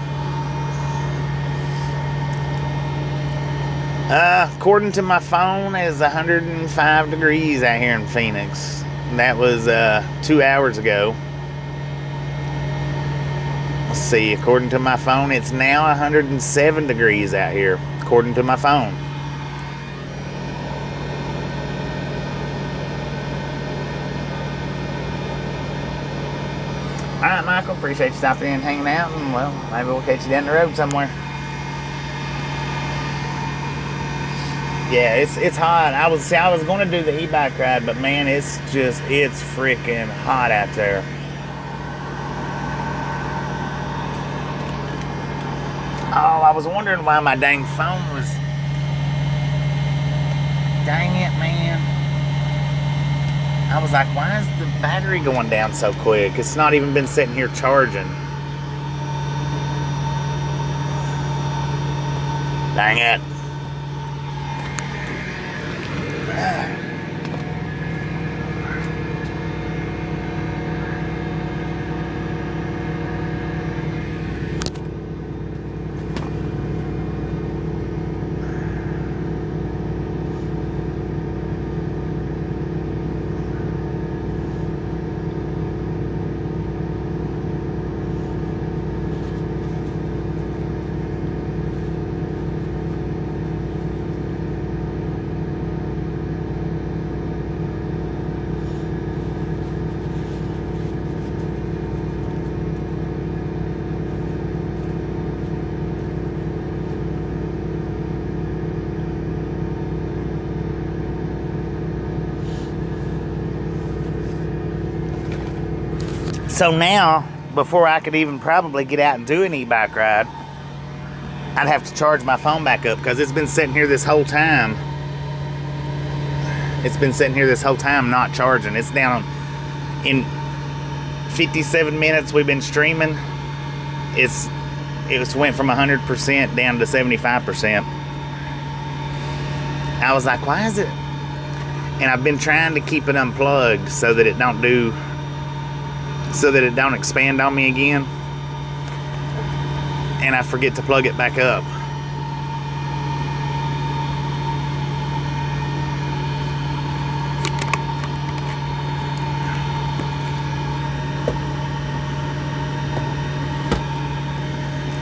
According to my phone, it's 105 degrees out here in Phoenix. That was 2 hours ago. Let's see, according to my phone, it's now 107 degrees out here, according to my phone. Alright, Michael, appreciate you stopping in and hanging out, and well, maybe we'll catch you down the road somewhere. Yeah, it's hot. I was going to do the e-bike ride, but man, it's freaking hot out there. Oh, I was wondering why my dang phone was... Dang it, man. I was like, why is the battery going down so quick? It's not even been sitting here charging. Dang it. So now, before I could even probably get out and do an e-bike ride, I'd have to charge my phone back up because it's been sitting here this whole time. It's been sitting here this whole time not charging. It's down in 57 minutes we've been streaming. It went from 100% down to 75%. I was like, why is it? And I've been trying to keep it unplugged so that it don't expand on me again. and I forget to plug it back up.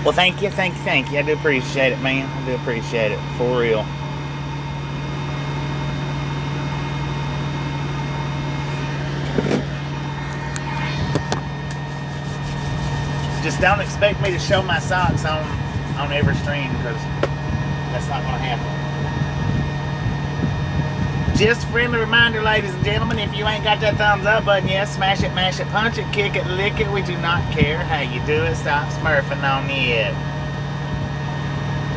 Well, thank you. I do appreciate it, man. I do appreciate it, for real. Just don't expect me to show my socks on every stream, because that's not going to happen. Just a friendly reminder, ladies and gentlemen, if you ain't got that thumbs up button yet, smash it, mash it, punch it, kick it, lick it. We do not care how you do it. Stop smurfing on it.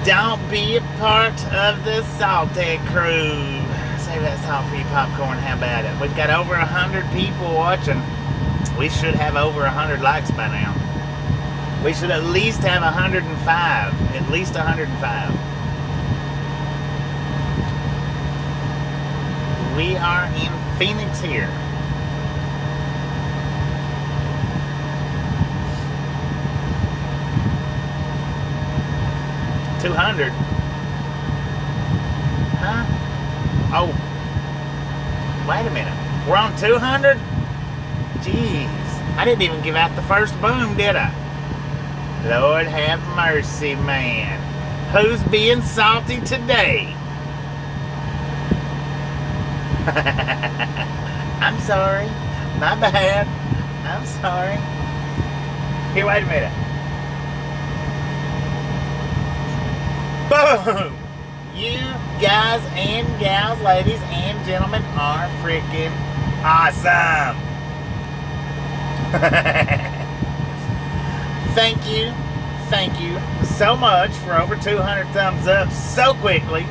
Don't be a part of the salty crew. Save that salt for your popcorn. How about it? We've got over 100 people watching. We should have over 100 likes by now. We should at least have 105. At least 105. We are in Phoenix here. $200. Huh? Oh. Wait a minute. We're on 200? Jeez. I didn't even give out the first boom, did I? Lord have mercy, man. Who's being salty today? I'm sorry. My bad. I'm sorry. Here, wait a minute. Boom! You guys and gals, ladies and gentlemen, are freaking awesome. Thank you so much for over 200 thumbs up so quickly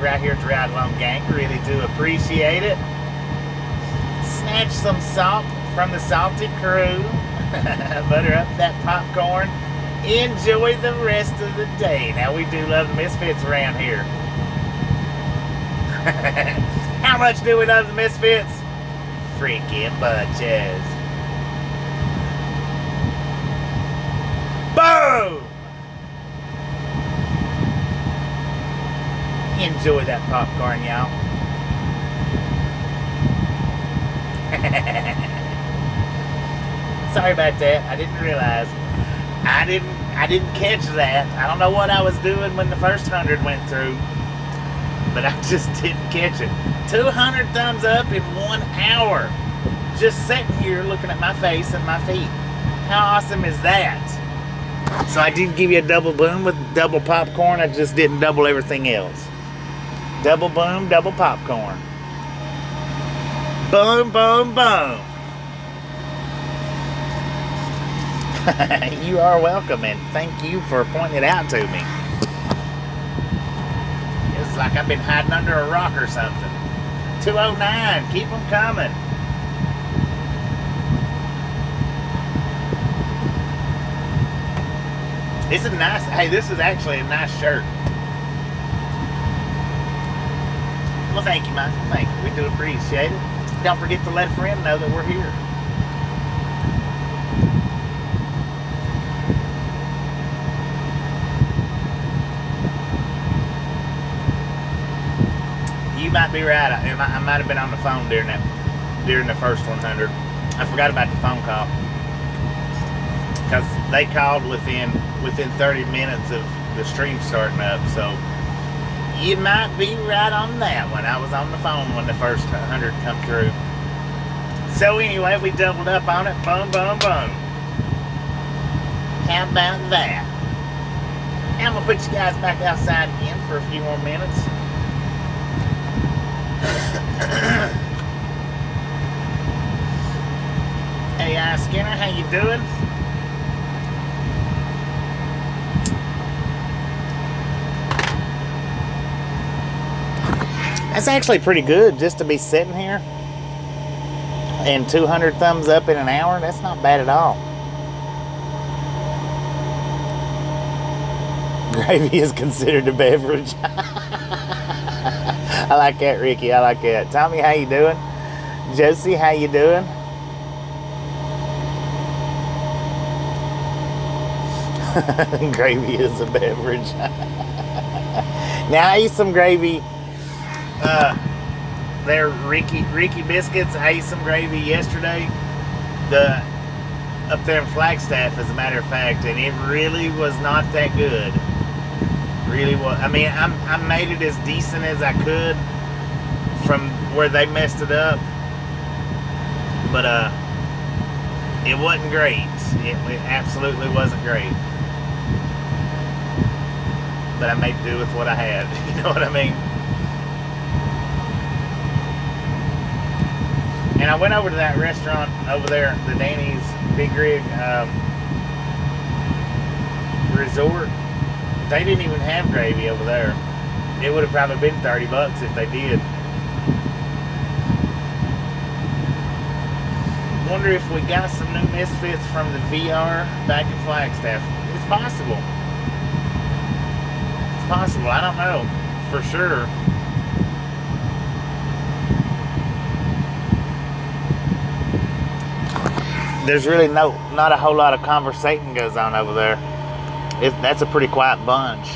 right here at the Ride Along Gang. Really do appreciate it. Snatch some salt from the salty crew. Butter up that popcorn. Enjoy the rest of the day. Now, we do love the Misfits around here. How much do we love the Misfits? Freaking bunches. Boom! Enjoy that popcorn, y'all. Sorry about that. I didn't realize. I didn't catch that. I don't know what I was doing when the first 100 went through, but I just didn't catch it. 200 thumbs up in 1 hour. Just sitting here looking at my face and my feet. How awesome is that? So I did give you a double boom with double popcorn. I just didn't double everything else. Double boom, double popcorn. Boom, boom, boom. You are welcome, and thank you for pointing it out to me. It's like I've been hiding under a rock or something. 209, keep them coming. It's a nice, hey, this is actually a nice shirt. Well, thank you, Michael. Thank you. We do appreciate it. Don't forget to let a friend know that we're here. You might be right. I might have been on the phone during the first 100. I forgot about the phone call because they called within 30 minutes of the stream starting up. So you might be right on that one. I was on the phone when the first 100 come through. So anyway, we doubled up on it. Boom, boom, boom. How about that? I'm gonna put you guys back outside again for a few more minutes. Hey, Skinner, how you doing? That's actually pretty good just to be sitting here and 200 thumbs up in an hour. That's not bad at all. Gravy is considered a beverage. I like that, Ricky. I like that. Tommy, how you doing? Josie, how you doing? Gravy is a beverage. Now I ate some gravy. They're Ricky biscuits. I ate some gravy yesterday. Up there in Flagstaff, as a matter of fact, and it really was not that good. Really was. I mean, I made it as decent as I could from where they messed it up, but it wasn't great. It absolutely wasn't great. But I made do with what I had. You know what I mean? And I went over to that restaurant over there, the Danny's Big Rig Resort. They didn't even have gravy over there. It would have probably been $30 if they did. Wonder if we got some new misfits from the VR back in Flagstaff. It's possible. It's possible. I don't know for sure. There's really not a whole lot of conversation goes on over there. That's a pretty quiet bunch.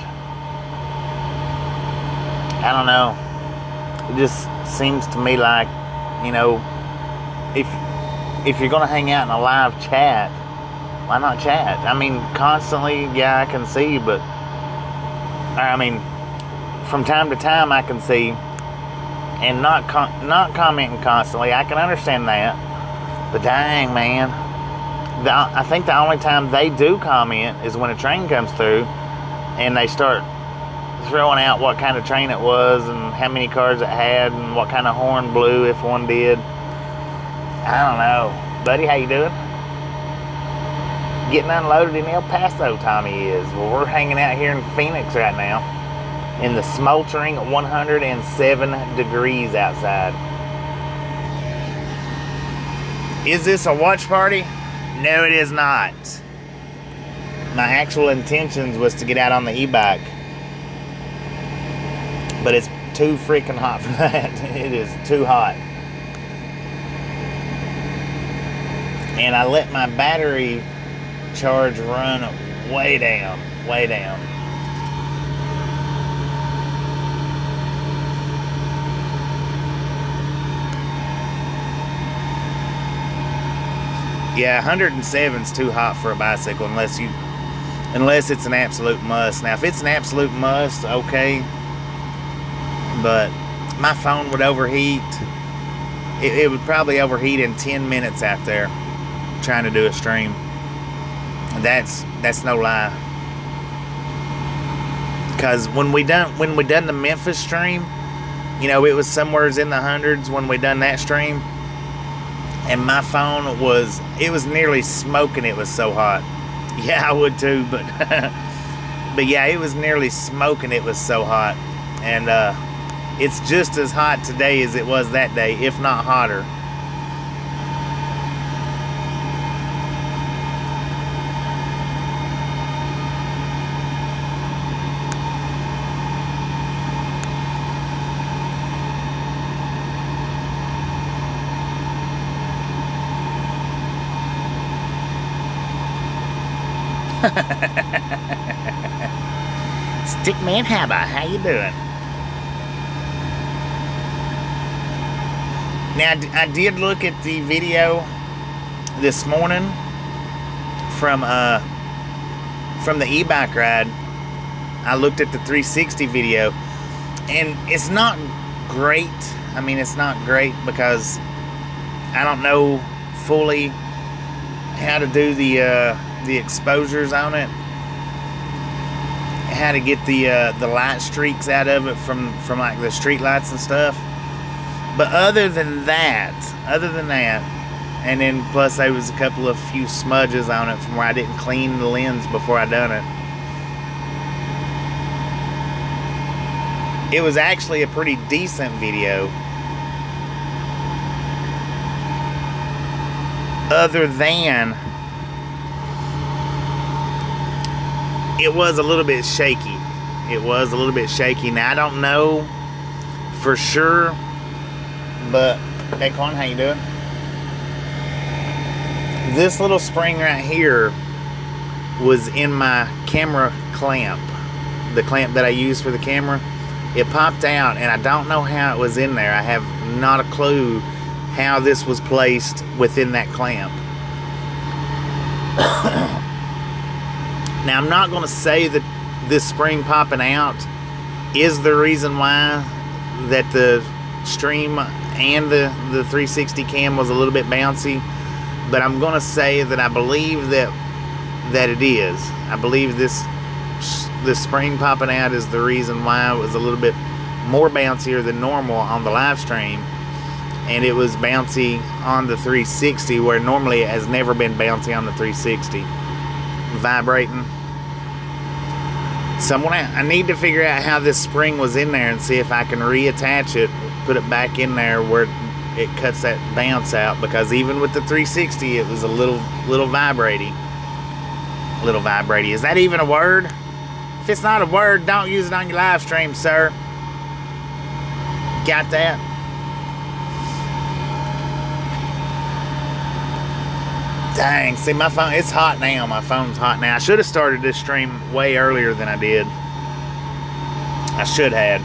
I don't know. It just seems to me like, you know, if you're gonna hang out in a live chat, why not chat? I mean, constantly, yeah, I can see, but I mean, from time to time I can see, and not commenting constantly. I can understand that. But dang, man, I think the only time they do comment is when a train comes through and they start throwing out what kind of train it was and how many cars it had and what kind of horn blew if one did. I don't know. Buddy, how you doing? Getting unloaded in El Paso, Tommy is. Well, we're hanging out here in Phoenix right now in the smoldering 107 degrees outside. Is this a watch party? No, it is not. My actual intentions was to get out on the e-bike, but it's too freaking hot for that. It is too hot. And I let my battery charge run way down, way down. Yeah, 107's too hot for a bicycle unless it's an absolute must. Now, if it's an absolute must, okay. But my phone would overheat. It would probably overheat in 10 minutes out there trying to do a stream. That's no lie. Because when we done the Memphis stream, you know, it was somewhere in the hundreds when we done that stream. And my phone was nearly smoking. It was so hot. Yeah, I would too, but but yeah, it was nearly smoking. It was so hot. And it's just as hot today as it was that day, if not hotter. Stickman Haber, how you doing? Now, I did look at the video this morning from the e-bike ride. I looked at the 360 video, and it's not great. I mean, it's not great because I don't know fully how to do the exposures on it, how to get the light streaks out of it from like the street lights and stuff. But other than that, and then plus there was a few smudges on it from where I didn't clean the lens before I done it. It was actually a pretty decent video. Other than it was a little bit shaky. It was a little bit shaky. Now, I don't know for sure, but hey, Con, how you doing? This little spring right here was in my camera clamp, the clamp that I use for the camera. It popped out, and I don't know how it was in there. I have not a clue how this was placed within that clamp. Now, I'm not going to say that this spring popping out is the reason why that the stream and the 360 cam was a little bit bouncy, but I'm going to say that I believe that it is. I believe this spring popping out is the reason why it was a little bit more bouncier than normal on the live stream, and it was bouncy on the 360 where normally it has never been bouncy on the 360. Vibrating. So I need to figure out how this spring was in there and see if I can reattach it, put it back in there where it cuts that bounce out, because even with the 360 it was a little vibrating. Little vibrating. Is that even a word? If it's not a word, don't use it on your live stream, sir. Got that? Dang, see my phone, it's hot now. My phone's hot now. I should have started this stream way earlier than I did. I should have.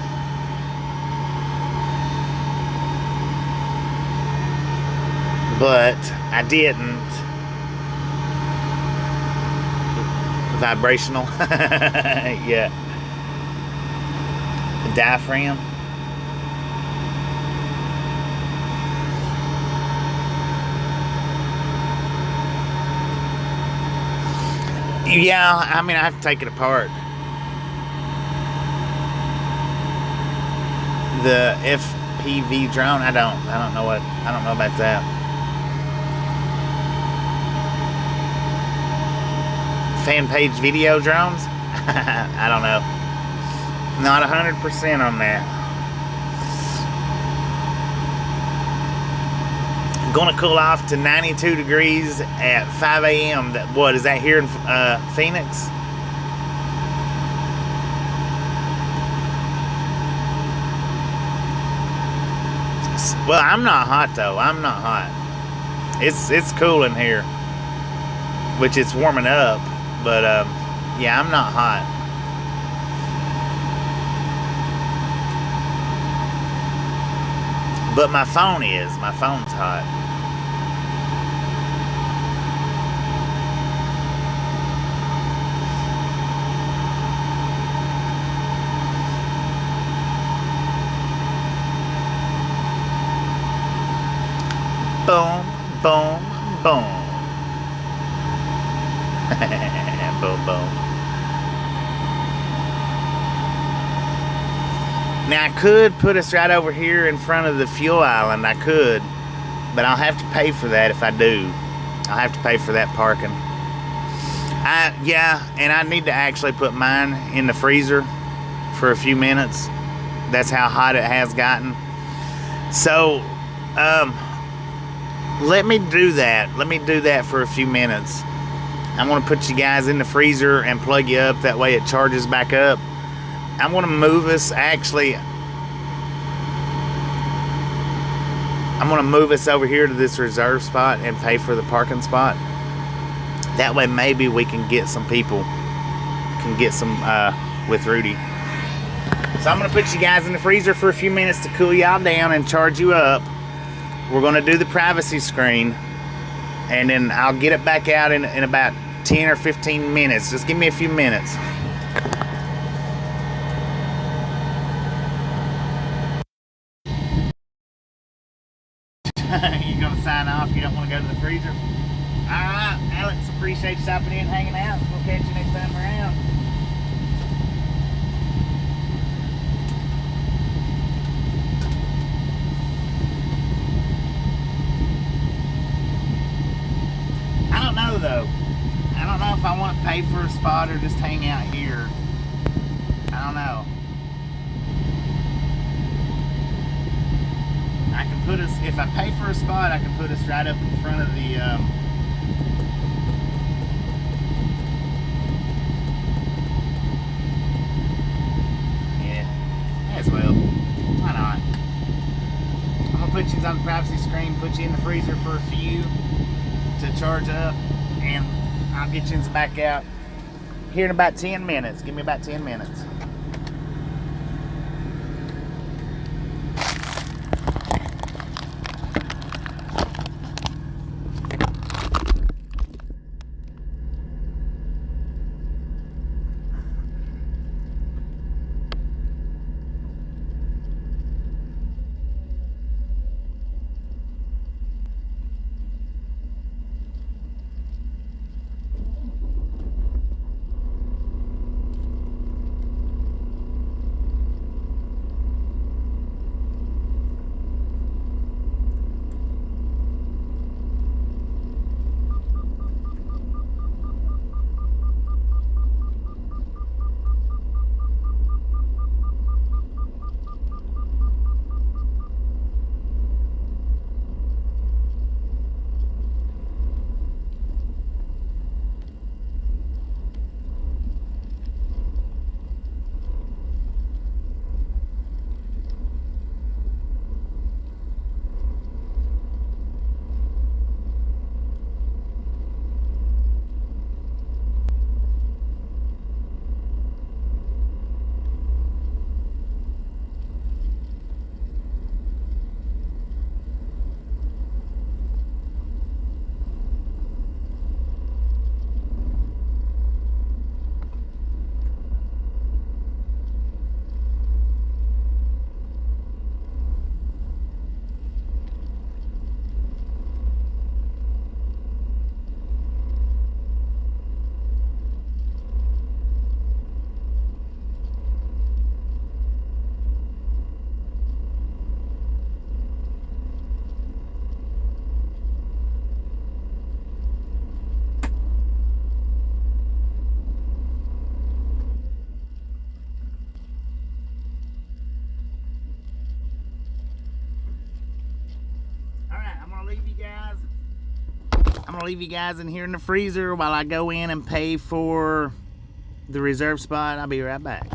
But I didn't. Vibrational. Yeah. The diaphragm. Yeah, I mean, I have to take it apart. The FPV drone, I don't know about that. Fan page video drones? I don't know. Not 100% on that. Gonna cool off to 92 degrees at 5 a.m. What is that here in Phoenix? Well, I'm not hot though. I'm not hot. It's cool in here, which it's warming up. But yeah, I'm not hot. But my phone is. My phone's hot. Boom, boom, boom. Boom, boom. Now, I could put us right over here in front of the fuel island. I could. But I'll have to pay for that if I do. I'll have to pay for that parking. Yeah, and I need to actually put mine in the freezer for a few minutes. That's how hot it has gotten. So, let me do that. Let me do that for a few minutes. I'm going to put you guys in the freezer and plug you up. That way it charges back up. I'm going to move us, actually. I'm going to move us over here to this reserve spot and pay for the parking spot. That way maybe we can get some people. Can get some with Rudy. So I'm going to put you guys in the freezer for a few minutes to cool y'all down and charge you up. We're going to do the privacy screen, and then I'll get it back out in about 10 or 15 minutes. Just give me a few minutes. You're going to sign off? You don't want to go to the freezer? Alright, Alex, appreciate you stopping in and hanging out. We'll catch you next time around. Though I don't know if I want to pay for a spot or just hang out here. I don't know. I can put us, if I pay for a spot, I can put us right up in front of the yeah, as well. Why not? I'm gonna put you on the privacy screen, put you in the freezer for a few to charge up, and I'll get you back out here in about 10 minutes. Give me about 10 minutes. I'm gonna leave you guys in here in the freezer while I go in and pay for the reserve spot. I'll be right back.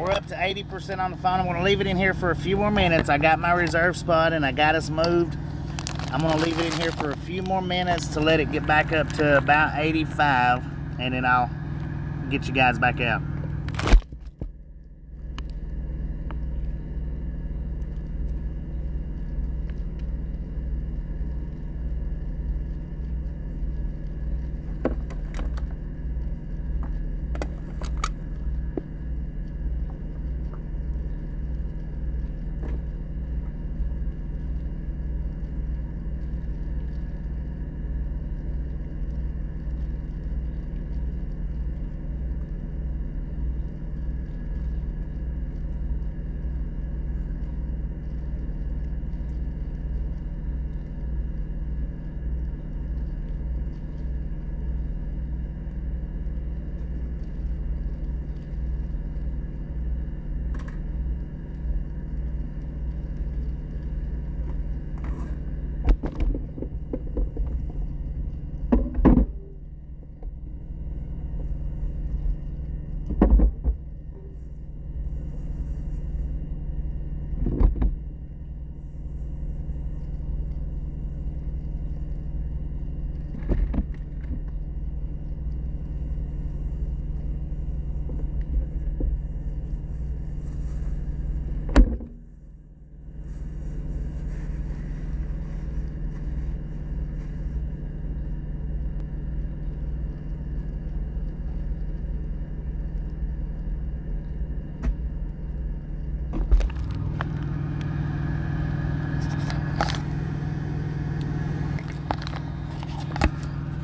we're up to 80% on the phone. I'm going to leave it in here for a few more minutes. I got my reserve spot and I got us moved. I'm going to leave it in here for a few more minutes to let it get back up to about 85, and then I'll get you guys back out.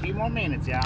Few more minutes, y'all.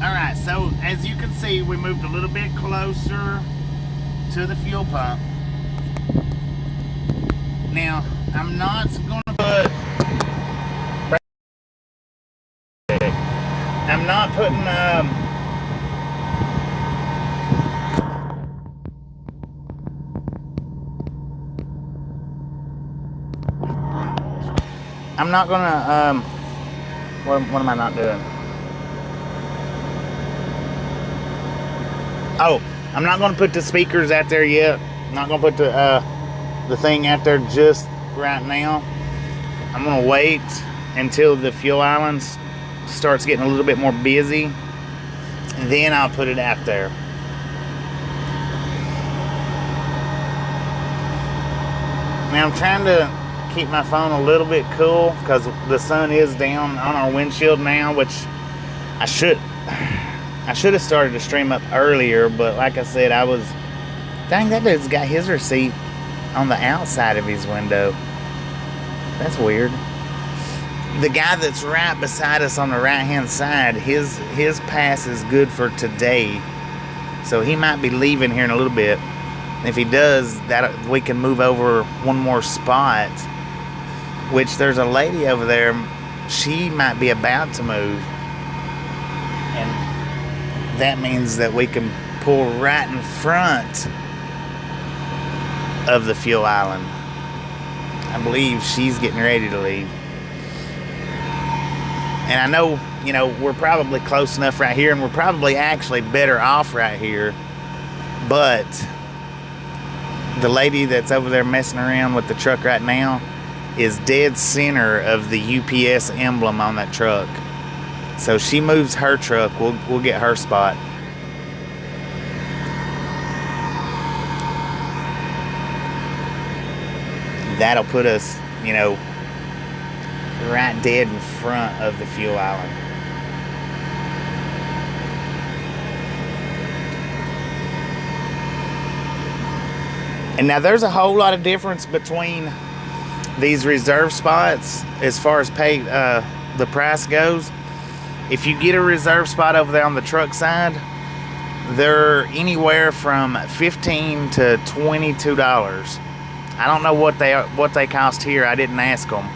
Alright, so as you can see, we moved a little bit closer to the fuel pump. Now, I'm not going to put... I'm not putting... I'm not going to... What am I not doing? Oh, I'm not going to put the speakers out there yet. I'm not going to put the thing out there just right now. I'm going to wait until the fuel island starts getting a little bit more busy. And then I'll put it out there. Now I'm trying to keep my phone a little bit cool because the sun is down on our windshield now, which I should have started to stream up earlier, but like I said, dang, that dude's got his receipt on the outside of his window. That's weird. The guy that's right beside us on the right-hand side, his pass is good for today. So he might be leaving here in a little bit. If he does, that we can move over one more spot. Which there's a lady over there. She might be about to move. And that means that we can pull right in front of the fuel island. I believe she's getting ready to leave. And I know, we're probably close enough right here, and we're probably actually better off right here. But the lady that's over there messing around with the truck right now is dead center of the UPS emblem on that truck. So she moves her truck, we'll get her spot. That'll put us, right dead in front of the fuel island. And now there's a whole lot of difference between these reserve spots as far as the price goes. If you get a reserve spot over there on the truck side, they're anywhere from $15 to $22. I don't know what they cost here. I didn't ask them.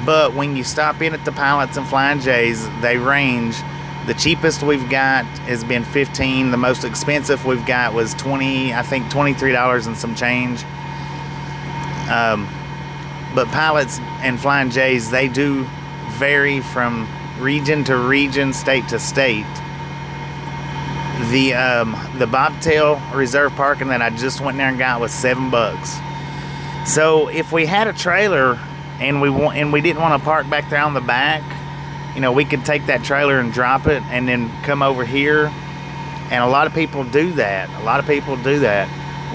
But when you stop in at the Pilots and Flying J's, they range. The cheapest we've got has been $15. The most expensive we've got was $23 and some change. But Pilots and Flying J's, they do vary from region to region, state to state. The Bobtail Reserve parking that I just went there and got was $7. So if we had a trailer and we didn't want to park back there on the back, we could take that trailer and drop it and then come over here. And a lot of people do that.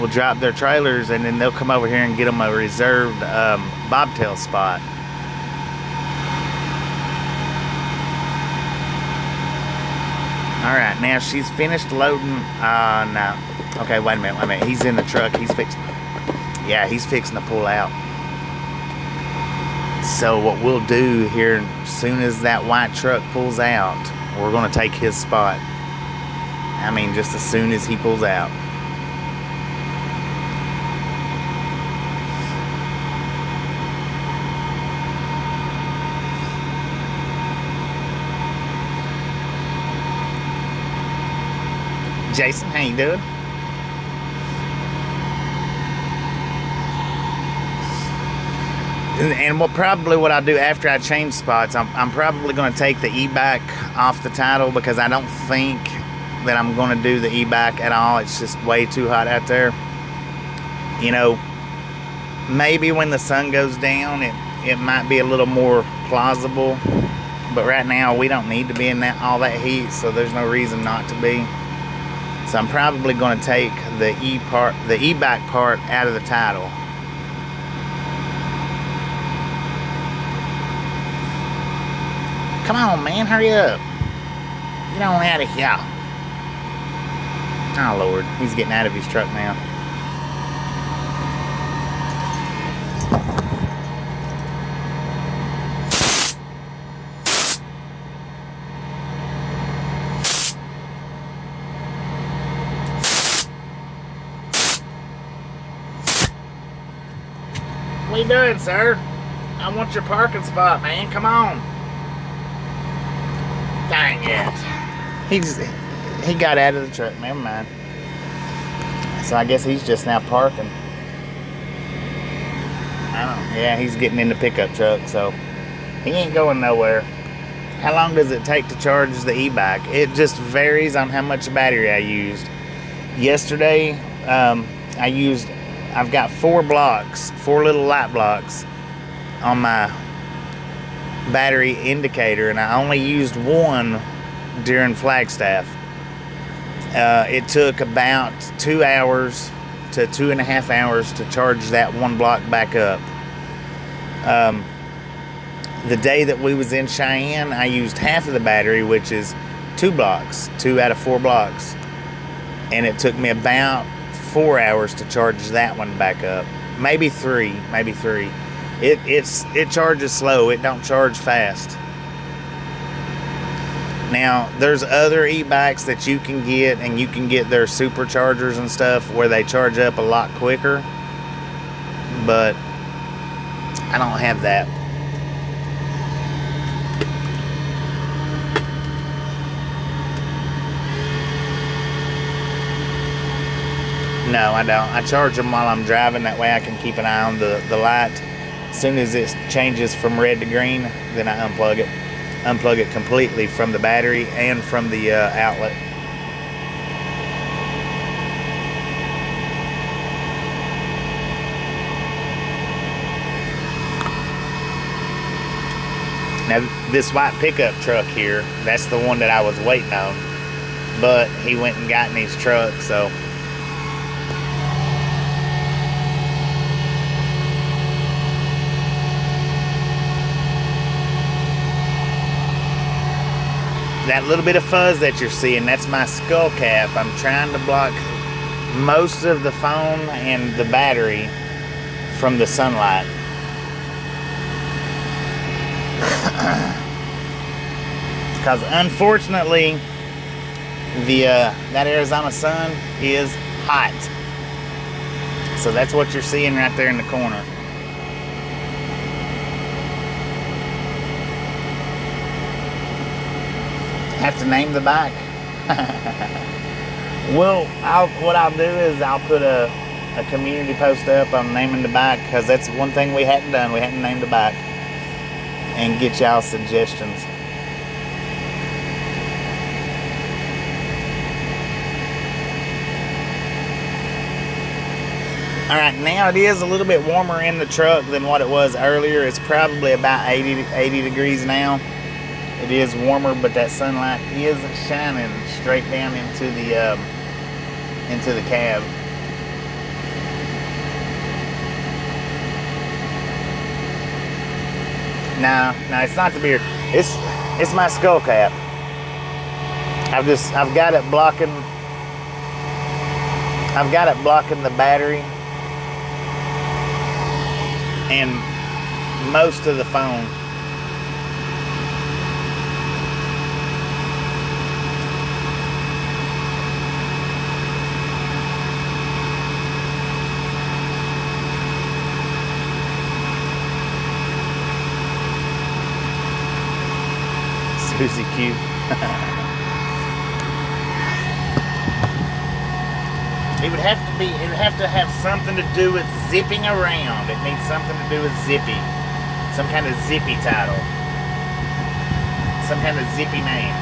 Will drop their trailers and then they'll come over here and get them a reserved bobtail spot. All right, now she's finished loading. No. Okay, wait a minute. He's in the truck. He's fixing to pull out. So what we'll do here, as soon as that white truck pulls out, we're going to take his spot. Just as soon as he pulls out. Jason, how you doing? And what I'll do after I change spots, I'm probably going to take the e-bike off the title because I don't think that I'm going to do the e-bike at all. It's just way too hot out there. Maybe when the sun goes down, it might be a little more plausible. But right now, we don't need to be in all that heat, so there's no reason not to be. So I'm probably going to take the e-bike part out of the title. Come on, man, hurry up. Get on out of here. Oh, Lord. He's getting out of his truck now. What are you doing, sir? I want your parking spot, man. Come on. Dang it. He got out of the truck. Never mind. So I guess he's just now parking. Yeah, he's getting in the pickup truck, so he ain't going nowhere. How long does it take to charge the e-bike? It just varies on how much battery I used. Yesterday, I've got 4 little light blocks on my battery indicator, and I only used one during Flagstaff. It took about 2 hours to 2.5 hours to charge that one block back up. The day that we was in Cheyenne, I used half of the battery, which is 2 blocks, 2 out of 4 blocks. And it took me about 4 hours to charge that one back up. Maybe 3. It charges slow, it don't charge fast. Now, there's other e-bikes that you can get, and you can get their superchargers and stuff where they charge up a lot quicker. But I don't have that. No, I don't. I charge them while I'm driving. That way I can keep an eye on the light. As soon as it changes from red to green, then I unplug it. Unplug it completely from the battery and from the outlet. Now, this white pickup truck here, that's the one that I was waiting on. But he went and got in his truck, so... That little bit of fuzz that you're seeing, that's my skull cap. I'm trying to block most of the phone and the battery from the sunlight. Because unfortunately, that Arizona sun is hot. So that's what you're seeing right there in the corner. Have to name the bike. Well, what I'll do is I'll put a community post up on naming the bike, because that's one thing we hadn't done. We hadn't named the bike, and get y'all suggestions. All right, now it is a little bit warmer in the truck than what it was earlier. It's probably about 80 degrees now. It is warmer, but that sunlight is shining straight down into the cab. No, it's not the beard. It's my skull cap. I've got it blocking. I've got it blocking the battery and most of the phone. Susie Q. It would have to have something to do with zipping around. It needs something to do with zippy. Some kind of zippy title. Some kind of zippy name.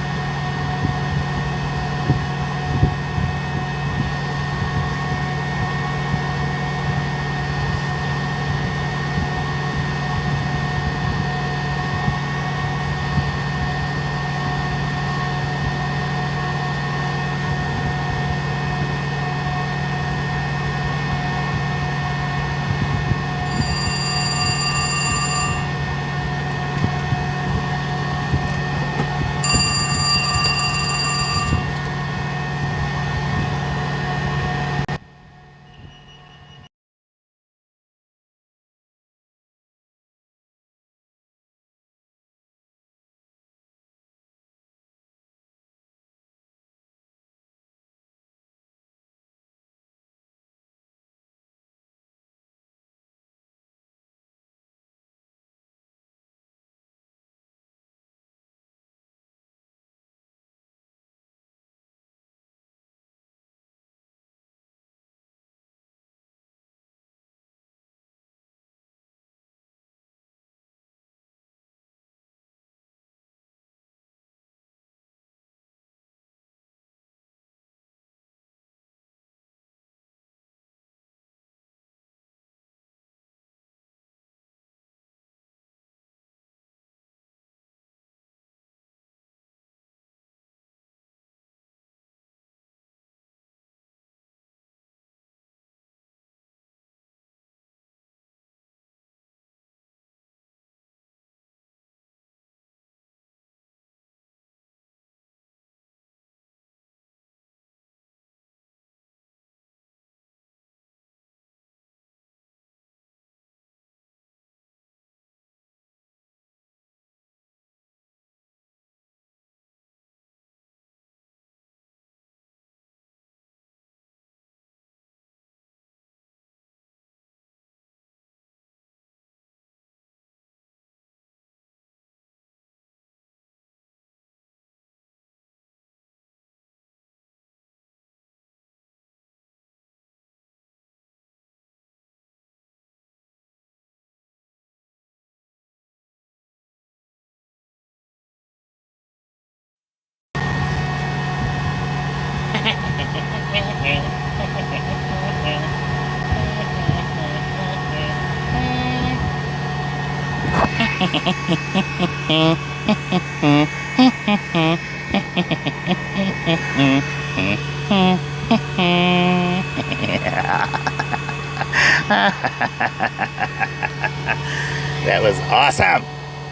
That was awesome.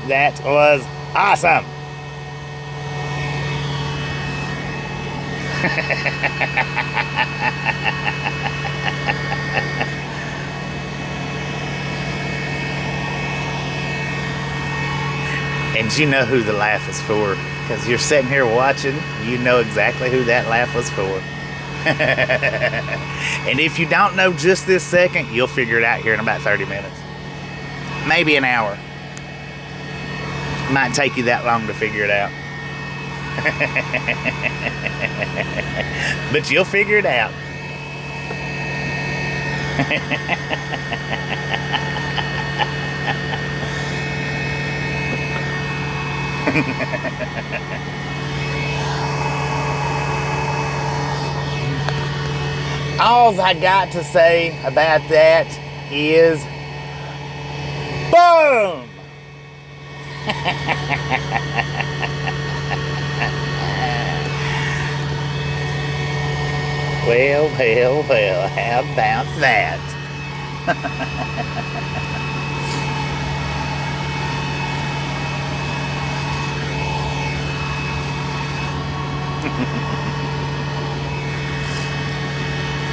That was awesome. And you know who the laugh is for, because you're sitting here watching. You know exactly who that laugh was for. And if you don't know just this second, you'll figure it out here in about 30 minutes. Maybe an hour. Might take you that long to figure it out. But you'll figure it out. All I got to say about that is boom. Well, how about that?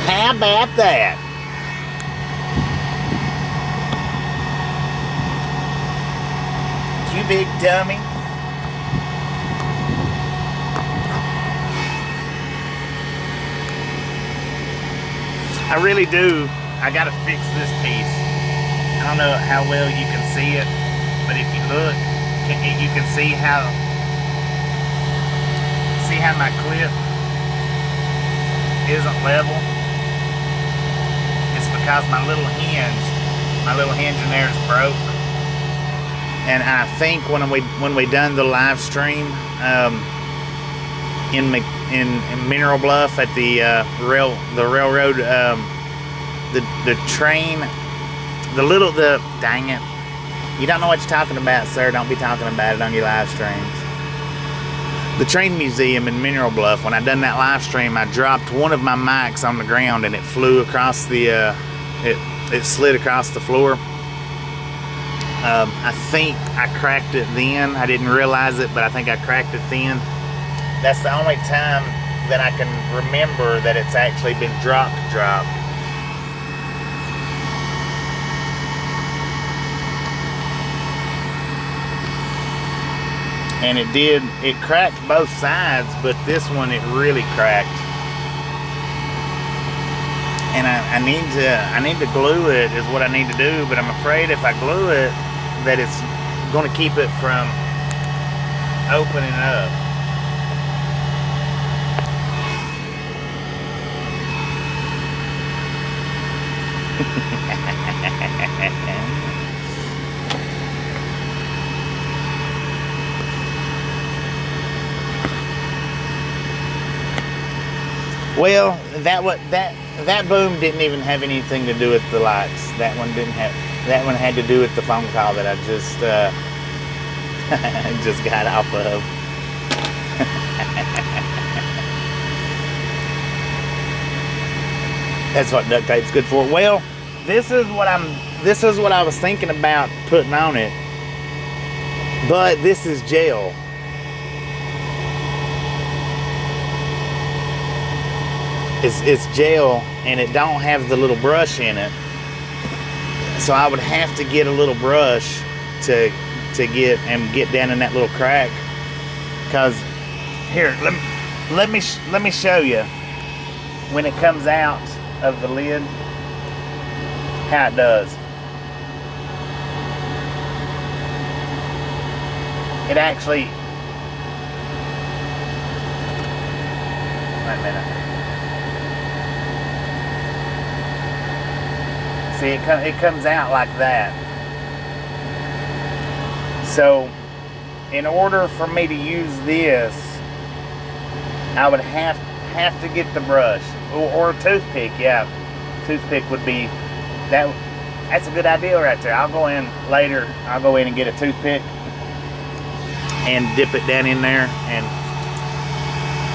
How about that? You big dummy. I really do. I gotta fix this piece. I don't know how well you can see it, but if you look, you can see how my clip isn't level. It's because my little hinge in there is broke. And I think when we done the live stream in Mineral Bluff at the railroad, the train, dang it, you don't know what you're talking about, sir. Don't be talking about it on your live streams. The train museum in Mineral Bluff, when I done that live stream, I dropped one of my mics on the ground and it flew across the it slid across the floor. I think I cracked it then. I didn't realize it, but I think I cracked it then. That's the only time that I can remember that it's actually been dropped. And it cracked both sides, but this one it really cracked. And I need to glue it is what I need to do, but I'm afraid if I glue it that it's going to keep it from opening up. Well, that boom didn't even have anything to do with the lights. That one had to do with the phone call that I just just got off of. That's what duct tape's good for. Well, this is what I was thinking about putting on it. But this is gel. It's gel, and it don't have the little brush in it. So I would have to get a little brush to get down in that little crack. Cause here, let me show you when it comes out of the lid how it does. It actually, wait a minute. See, it comes out like that. So, in order for me to use this, I would have have to get the brush or a toothpick. Yeah, toothpick would be that. That's a good idea right there. I'll go in later. I'll go in and get a toothpick and dip it down in there, and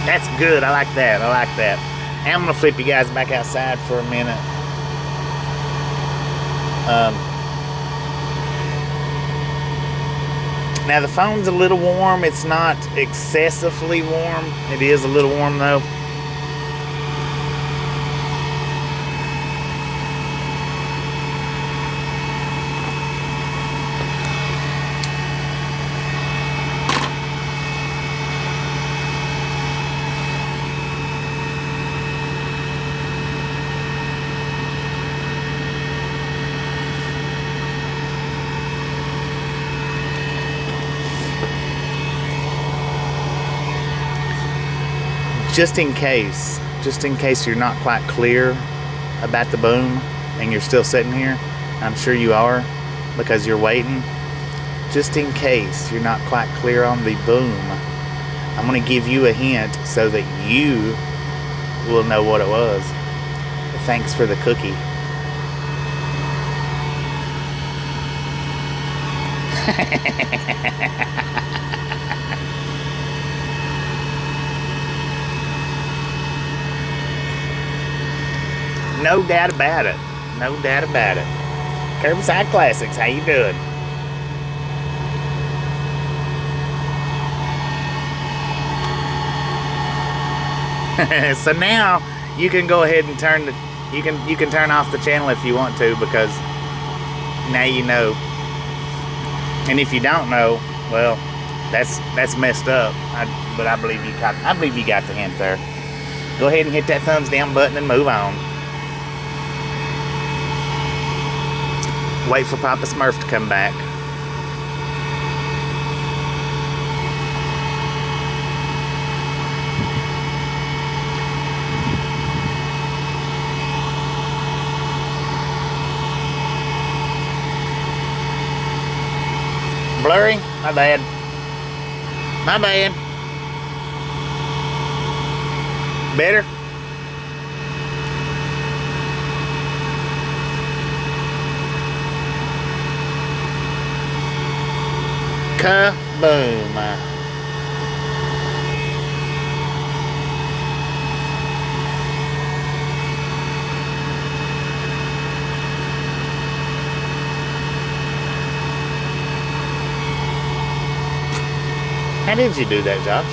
that's good. I like that. I like that. And I'm gonna flip you guys back outside for a minute. Now the phone's a little warm. It's not excessively warm. It is a little warm though. Just in case you're not quite clear about the boom and you're still sitting here, I'm sure you are because you're waiting. Just in case you're not quite clear on the boom, I'm going to give you a hint so that you will know what it was. Thanks for the cookie. No doubt about it. No doubt about it. Curbside Classics, how you doing? So now you can go ahead and turn the you can turn off the channel if you want to, because now you know. And if you don't know, well, that's messed up. But I believe you got the hint there. Go ahead and hit that thumbs down button and move on. Wait for Papa Smurf to come back. Blurry? My bad. My bad. Better? Kaboom. How did you do that, Josh?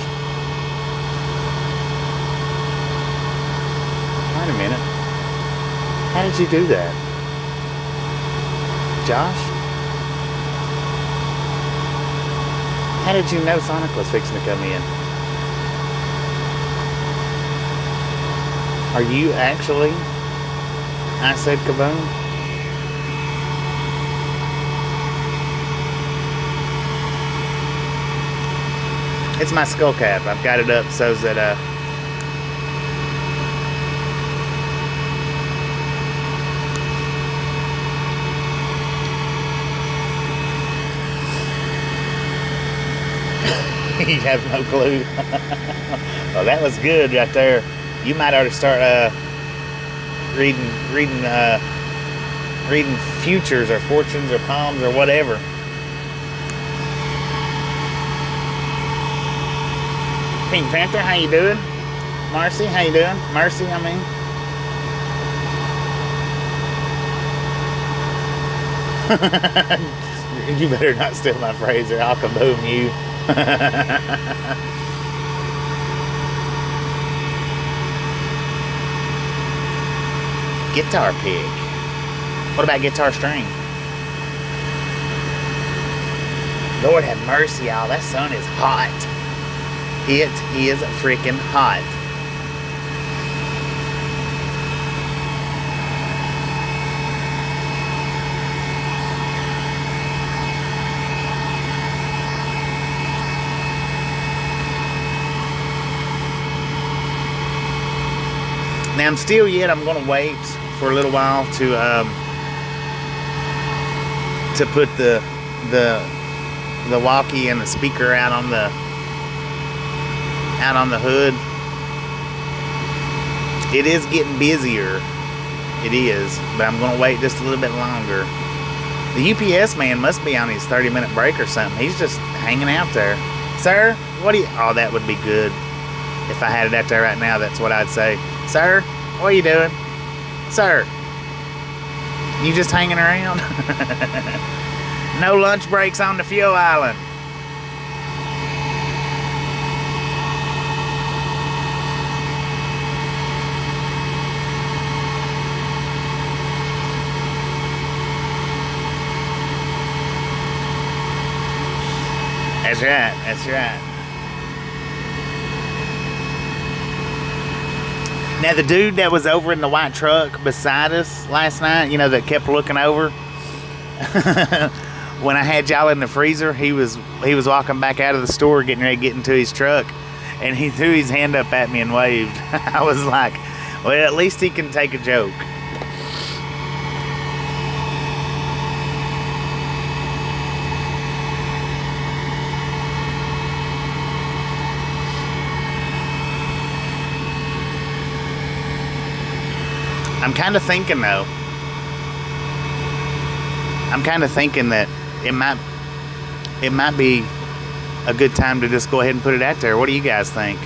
Wait a minute. How did you do that? Josh? How did you know Sonic was fixing to come in? Are you actually? I said kaboom. It's my skull cap. I've got it up so that you have no clue. Well, that was good right there. You might ought to start reading futures or fortunes or palms or whatever. Pink Panther, how you doing? Marcy, how you doing? Mercy, I mean. You better not steal my phrase or I'll kaboom you. Guitar pick. What about guitar string? Lord have mercy, y'all. That sun is hot. It is freaking hot. Now I'm still yet. I'm going to wait for a little while to put the walkie and the speaker out on the hood. It is getting busier. It is, but I'm going to wait just a little bit longer. The UPS man must be on his 30-minute break or something. He's just hanging out there. Sir, what do you... Oh, that would be good. If I had it out there right now, that's what I'd say. Sir, what are you doing? Sir, you just hanging around? No lunch breaks on the fuel island. That's right, that's right. Now the dude that was over in the white truck beside us last night, you know, that kept looking over, when I had y'all in the freezer, he was walking back out of the store getting ready to get into his truck, and he threw his hand up at me and waved. I was like, well, at least he can take a joke. I'm kind of thinking though. I'm kind of thinking that it might be a good time to just go ahead and put it out there. What do you guys think?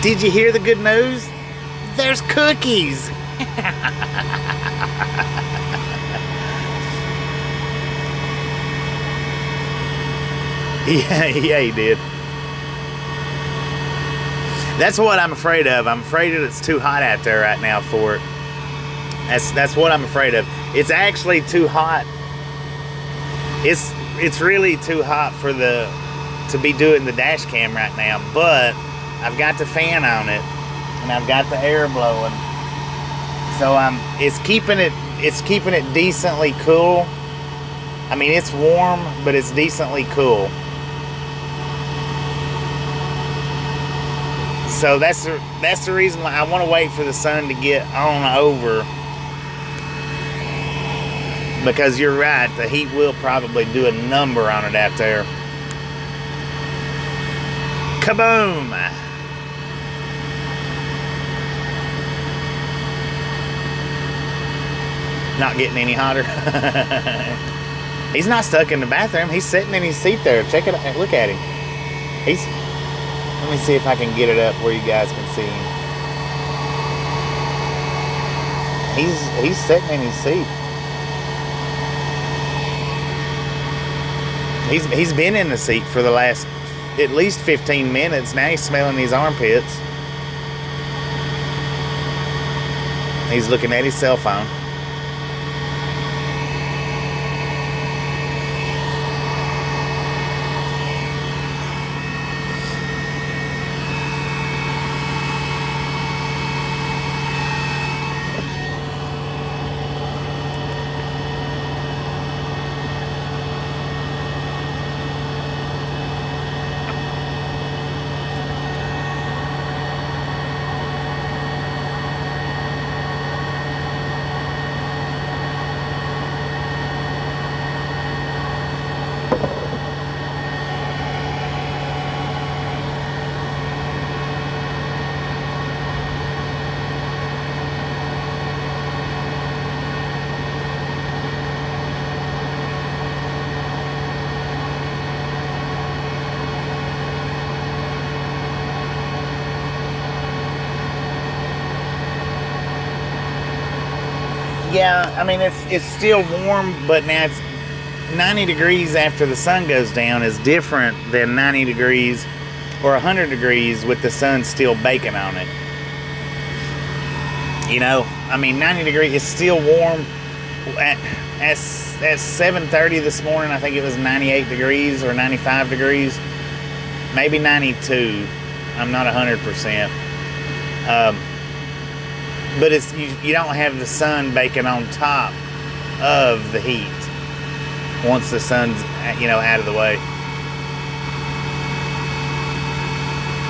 Did you hear the good news? There's cookies. Yeah, he did. That's what I'm afraid of. I'm afraid that it's too hot out there right now for it. That's what I'm afraid of. It's actually too hot. It's really too hot for to be doing the dash cam right now, but I've got the fan on it, and I've got the air blowing, so it's keeping it decently cool. I mean, it's warm, but it's decently cool. So that's the reason why I want to wait for the sun to get on over, because you're right, the heat will probably do a number on it out there. Kaboom! Not getting any hotter. He's not stuck in the bathroom. He's sitting in his seat there. Check it out. Look at him. Let me see if I can get it up where you guys can see him. He's sitting in his seat. He's been in the seat for the last at least 15 minutes. Now he's smelling his armpits. He's looking at his cell phone. Yeah, I mean, it's still warm, but now it's 90 degrees after the sun goes down is different than 90 degrees or 100 degrees with the sun still baking on it. You know, I mean, 90 degrees is still warm. At 7:30 this morning, I think it was 98 degrees or 95 degrees, maybe 92. I'm not 100%. but it's you don't have the sun baking on top of the heat once the sun's out of the way.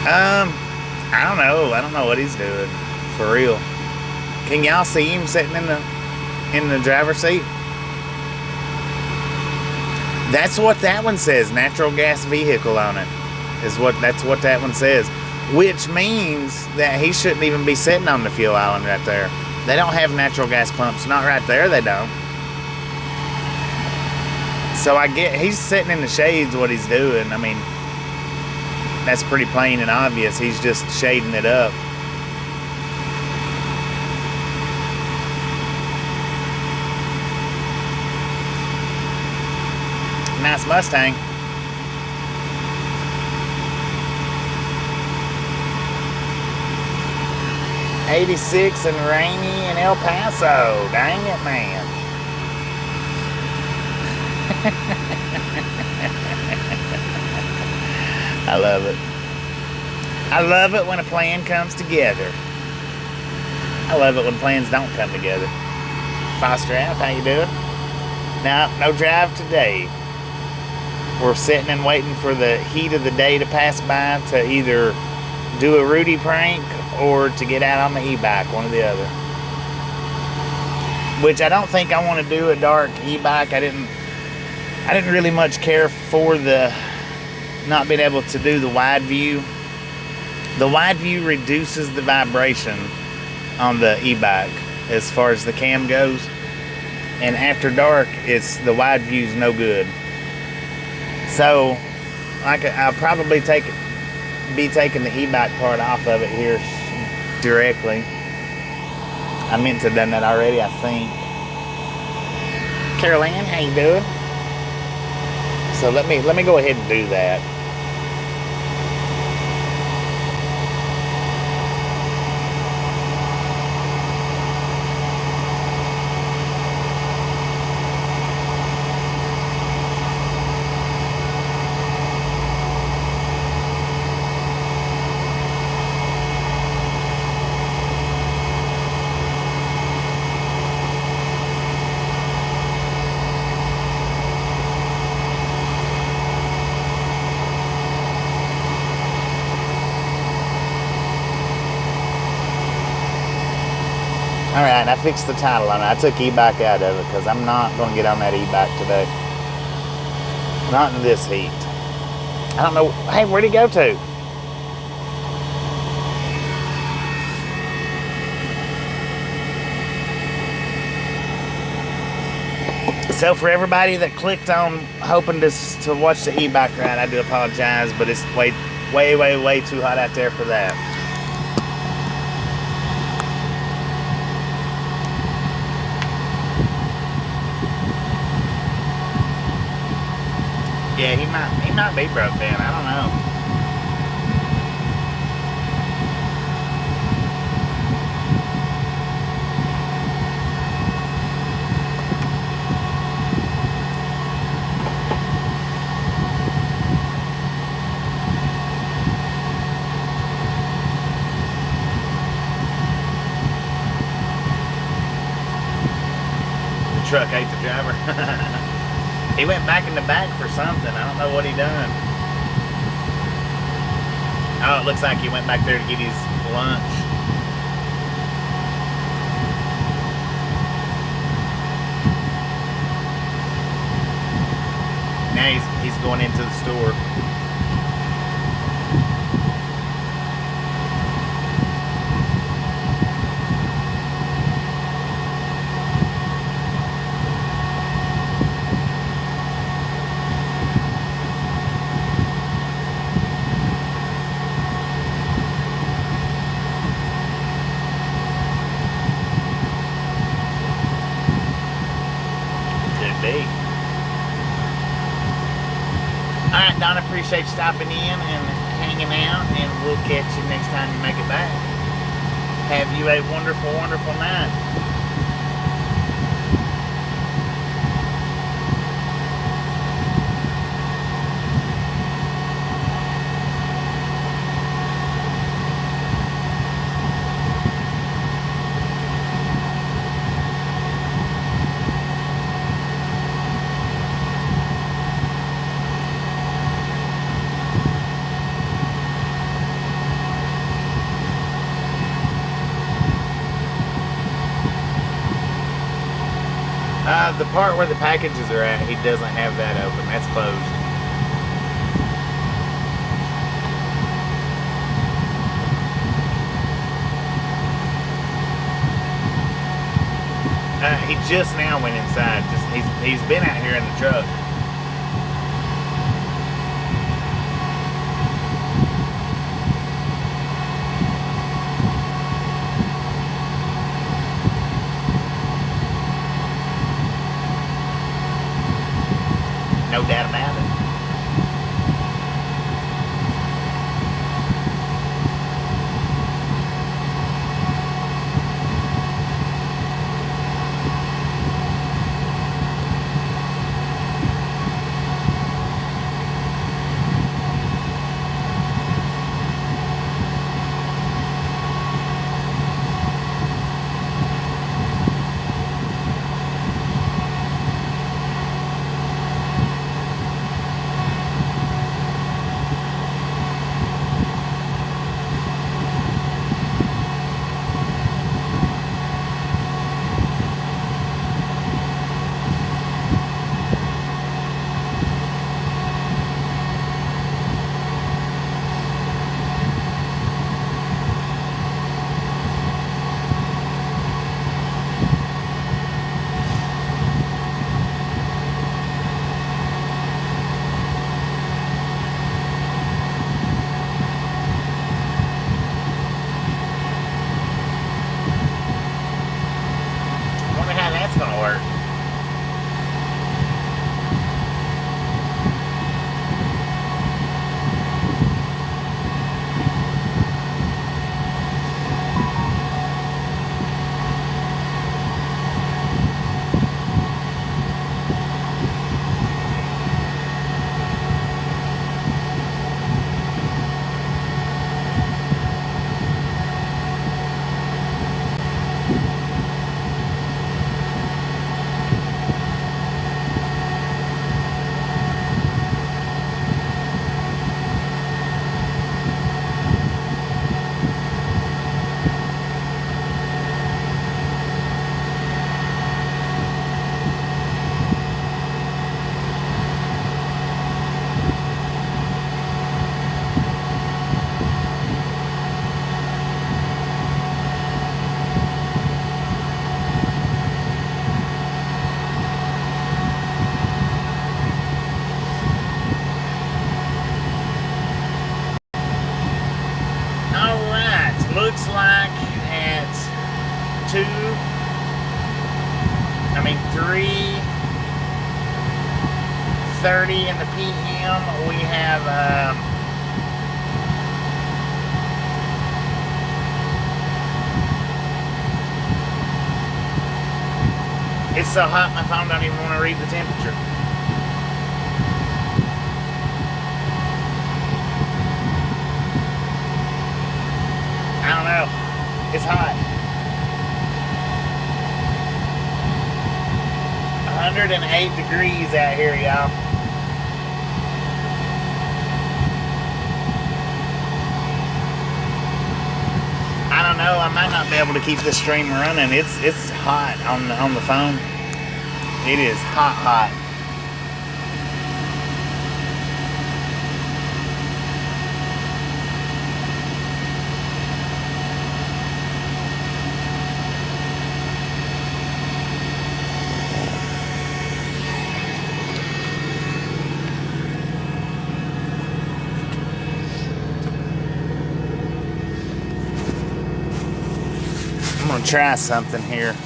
I don't know what he's doing for real. Can y'all see him sitting in the driver's seat? That's what that one says. Natural gas vehicle on it that's what that one says, which means that he shouldn't even be sitting on the fuel island right there. They don't have natural gas pumps. Not right there, they don't. So I get he's sitting in the shades. What he's doing, I mean, that's pretty plain and obvious. He's just shading it up. Nice Mustang. '86 and rainy in El Paso. Dang it, man. I love it. I love it when a plan comes together. I love it when plans don't come together. Foster Ave, how you doing? No drive today. We're sitting and waiting for the heat of the day to pass by to either do a Rudy prank or to get out on the e-bike, one or the other. Which I don't think I want to do a dark e-bike. I didn't really much care for the not being able to do the wide view. The wide view reduces the vibration on the e-bike as far as the cam goes. And after dark, the wide view's no good. So I'll probably be taking the e-bike part off of it here directly. I meant to have done that already, I think. Carol Ann, how you doing? So let me go ahead and do that. Alright, I fixed the title on it. I took e-bike out of it because I'm not going to get on that e-bike today. Not in this heat. I don't know. Hey, where'd he go to? So for everybody that clicked on hoping to watch the e-bike ride, I do apologize, but it's way too hot out there for that. Yeah, he might be broke down. I don't know. The truck ate the driver. He went back in the back for something. I don't know what he done. Oh, it looks like he went back there to get his lunch. Now he's going into the store. Alright, Don, appreciate stopping in and hanging out, and we'll catch you next time you make it back. Have you a wonderful, wonderful night. The part where the packages are at, he doesn't have that open. That's closed. He just now went inside. He's been out here in the truck. No doubt about it. Looks like at 3:30 in the PM, we have it's so hot my phone don't even want to read the temperature. I don't know. It's hot. 108 degrees out here, y'all. I don't know. I might not be able to keep this stream running. It's hot on the phone. It is hot. I'm gonna try something here.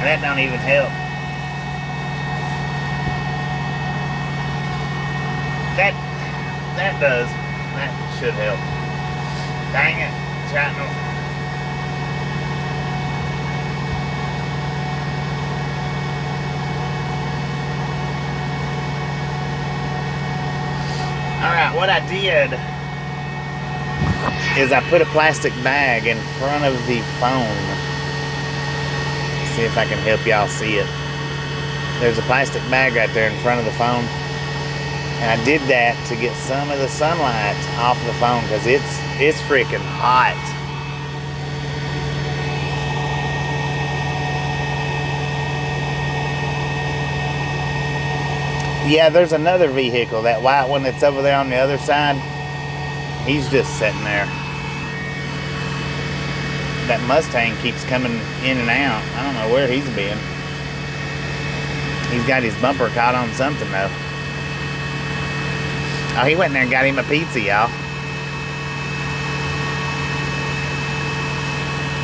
That don't even help. That does. That should help. Dang it. Trying to... Alright, what I did is I put a plastic bag in front of the phone See if I can help y'all see it. There's a plastic bag right there in front of the phone. And I did that to get some of the sunlight off the phone because it's freaking hot. Yeah, there's another vehicle, that white one that's over there on the other side. He's just sitting there. That Mustang keeps coming in and out. I don't know where he's been. He's got his bumper caught on something though. Oh, he went in there and got him a pizza, y'all.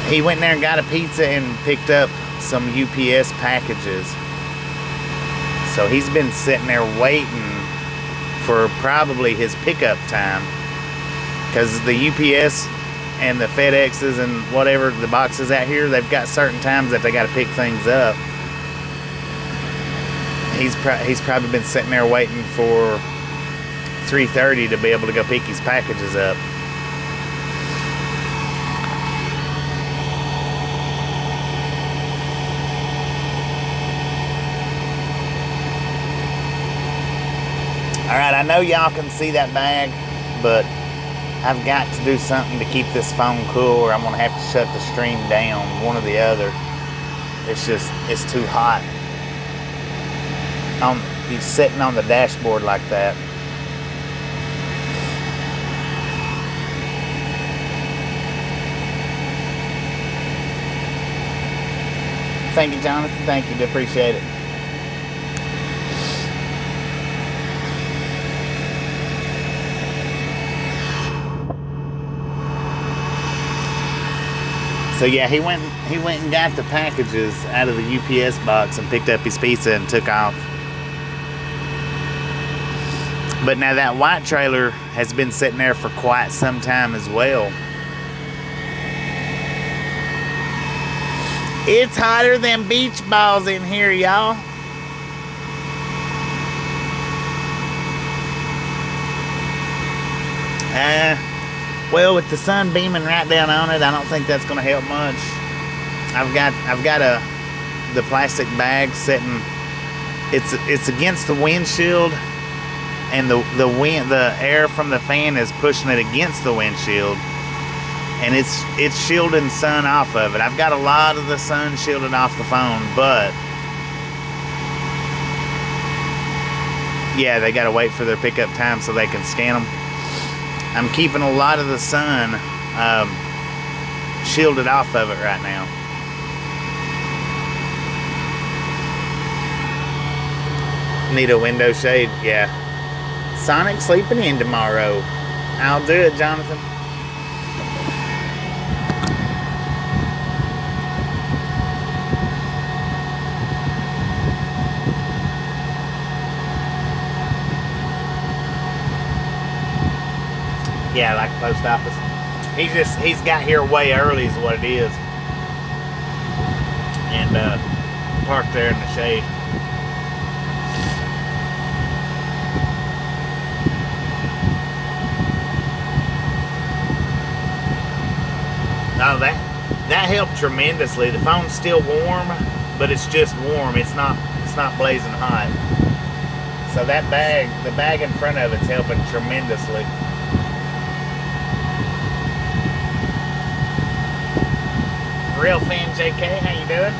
He went in there and got a pizza and picked up some UPS packages. So he's been sitting there waiting for probably his pickup time. Because the UPS and the FedExes and whatever, the boxes out here, they've got certain times that they got to pick things up. He's probably been sitting there waiting for 3:30 to be able to go pick his packages up. Alright, I know y'all can see that bag, but I've got to do something to keep this phone cool or I'm going to have to shut the stream down, one or the other. It's too hot. He's sitting on the dashboard like that. Thank you, Jonathan. Thank you. Appreciate it. So yeah, he went and got the packages out of the UPS box and picked up his pizza and took off. But now that white trailer has been sitting there for quite some time as well. It's hotter than beach balls in here, y'all. Well, with the sun beaming right down on it, I don't think that's going to help much. I've got the plastic bag sitting. It's against the windshield, and the air from the fan is pushing it against the windshield, and it's shielding sun off of it. I've got a lot of the sun shielded off the phone, but yeah, they got to wait for their pickup time so they can scan them. I'm keeping a lot of the sun shielded off of it right now. Need a window shade? Yeah. Sonic sleeping in tomorrow. I'll do it, Jonathan. Yeah, like the post office. He's got here way early is what it is. And parked there in the shade. Oh, that helped tremendously. The phone's still warm, but it's just warm. It's not blazing hot. So the bag in front of it's helping tremendously. Real fan JK, how you doing?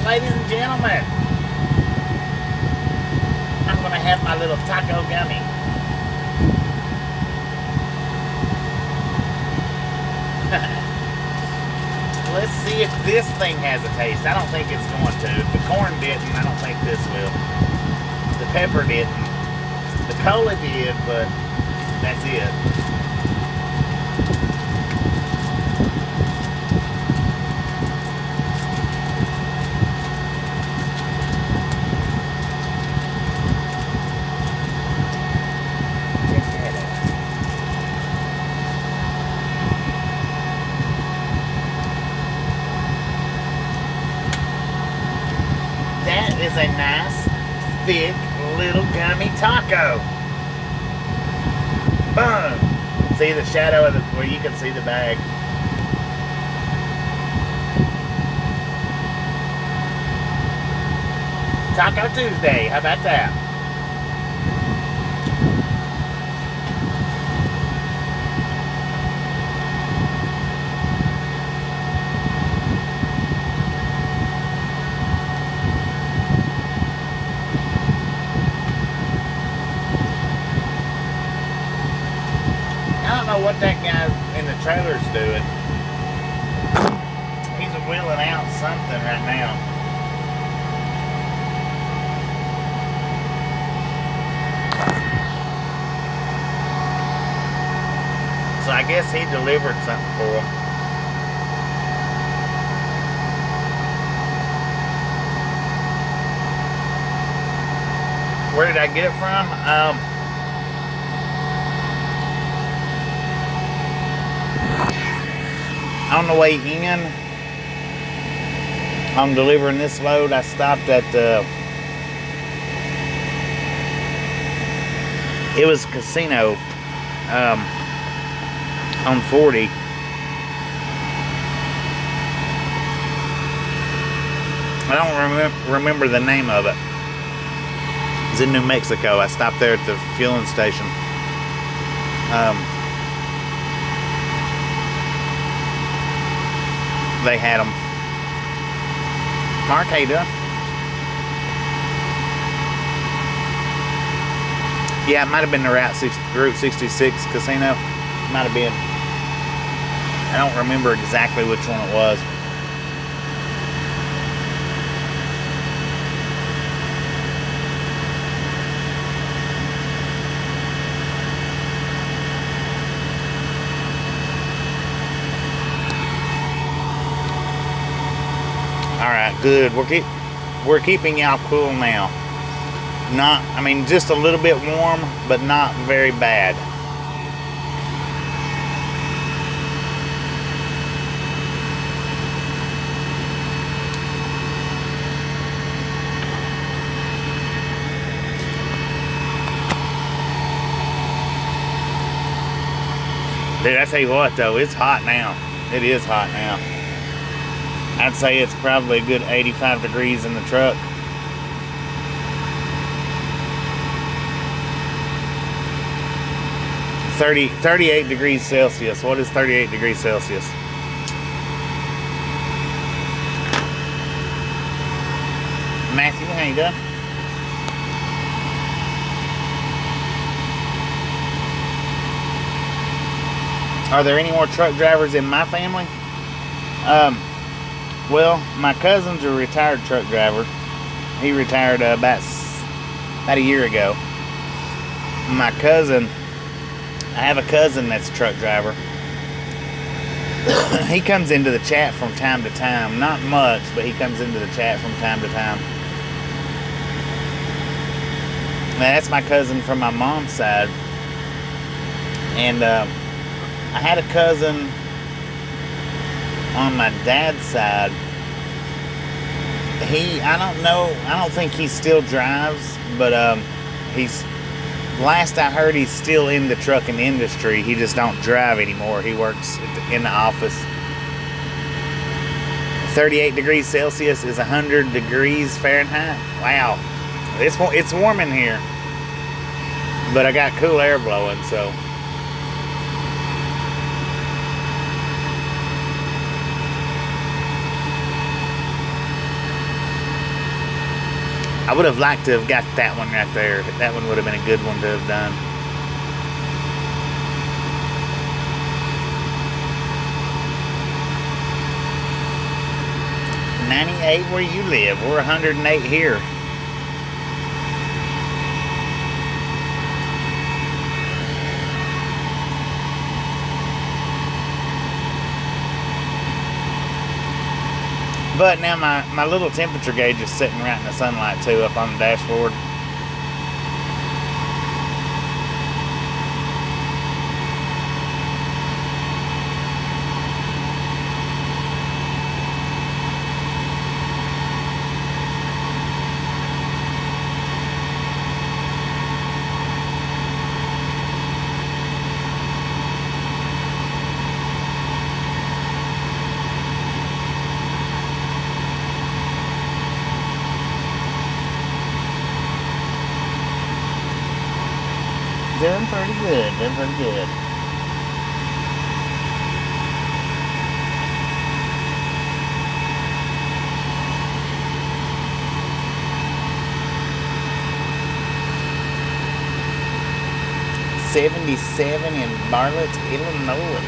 Ladies and gentlemen, I'm gonna have my little taco gummy. see if this thing has a taste. I don't think it's going to. If the corn didn't, I don't think this will. The pepper didn't. The cola did, but that's it. That is a nice, thick, little gummy taco. Boom! See the shadow of where you can see the bag. Taco Tuesday, how about that? I don't know what that guy in the trailer's doing. He's wheeling out something right now. So I guess he delivered something for him. Where did I get it from? On the way in, I'm delivering this load. I stopped at it was a casino on 40. I don't remember the name of it. It's in New Mexico. I stopped there at the fueling station. They had them. Mark, how you doing? Yeah, it might have been the Route 66 casino. Might have been. I don't remember exactly which one it was. Alright, good. We're keeping y'all cool now. Just a little bit warm, but not very bad. Dude, I tell you what though, it's hot now. It is hot now. I'd say it's probably a good 85 degrees in the truck. – 38 degrees Celsius. What is 38 degrees Celsius? Matthew, how you doing? Are there any more truck drivers in my family? Well, my cousin's a retired truck driver. He retired about a year ago. My cousin, I have a cousin that's a truck driver. He comes into the chat from time to time. Not much, but he comes into the chat from time to time. Now, that's my cousin from my mom's side. And I had a cousin on my dad's side. I don't think he still drives, but last I heard, he's still in the trucking industry. He just don't drive anymore. He works in the office. 38 degrees Celsius is 100 degrees Fahrenheit. Wow. It's warm in here, but I got cool air blowing, so. I would have liked to have got that one right there. That one would have been a good one to have done. 98 where you live. We're 108 here. But now my little temperature gauge is sitting right in the sunlight too, up on the dashboard. Doing pretty good, doing pretty good. $77 in Bartlett, Illinois.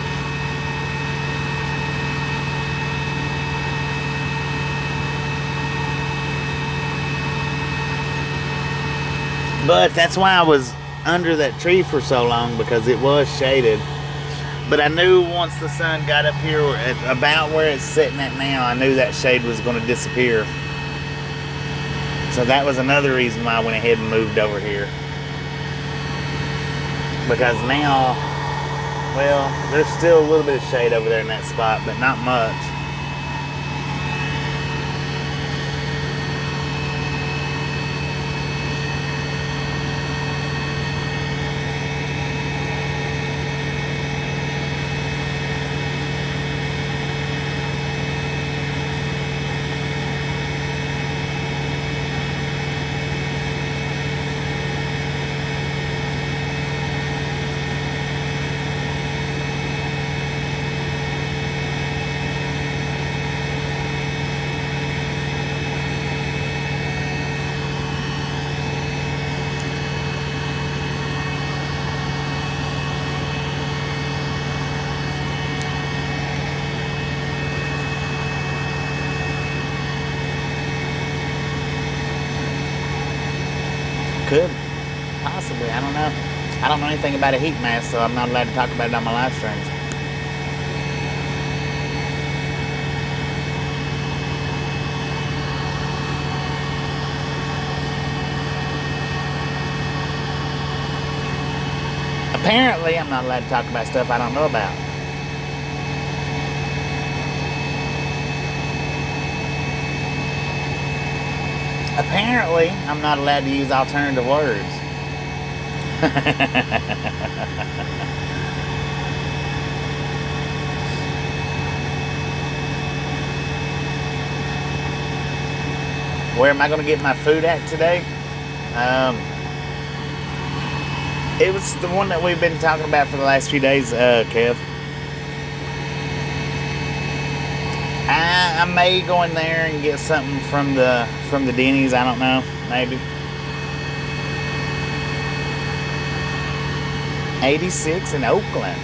But that's why I was under that tree for so long, because it was shaded. But I knew once the sun got up here at about where it's sitting at now, I knew that shade was going to disappear. So that was another reason why I went ahead and moved over here. Because now, well, there's still a little bit of shade over there in that spot, but not much. Could. Possibly. I don't know. I don't know anything about a heat mask, so I'm not allowed to talk about it on my live streams. Apparently, I'm not allowed to talk about stuff I don't know about. Apparently, I'm not allowed to use alternative words. Where am I going to get my food at today? It was the one that we've been talking about for the last few days, Kev. I may go in there and get something from the Denny's. I don't know, maybe. 86 in Oakland.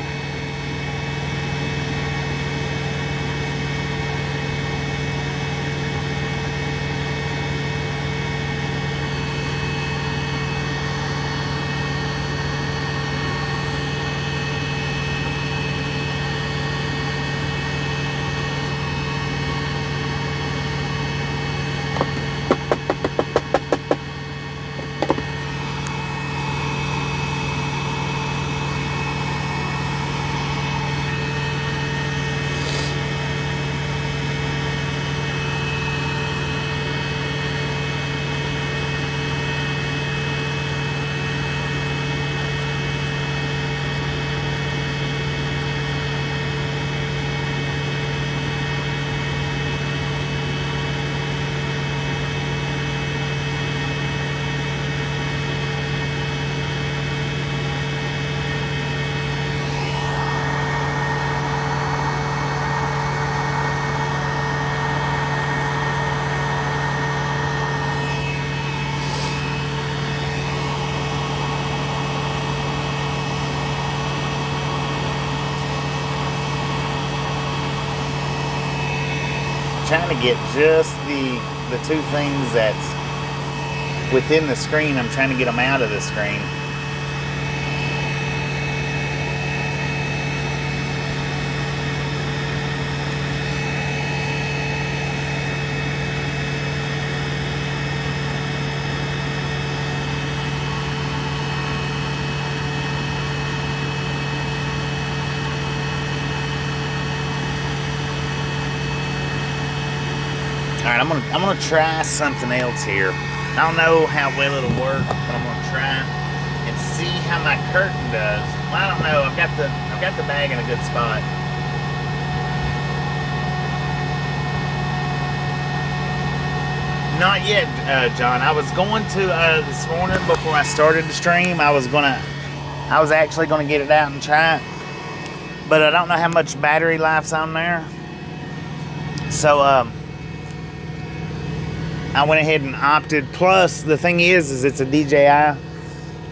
trying to get just the two things that's within the screen. I'm trying to get them out of the screen. Alright, I'm gonna try something else here. I don't know how well it'll work, but I'm gonna try and see how my curtain does. Well, I don't know. I've got the bag in a good spot. Not yet, John. I was going to this morning before I started the stream. I was actually gonna get it out and try it, but I don't know how much battery life's on there. So I went ahead and opted. Plus, the thing is it's a DJI,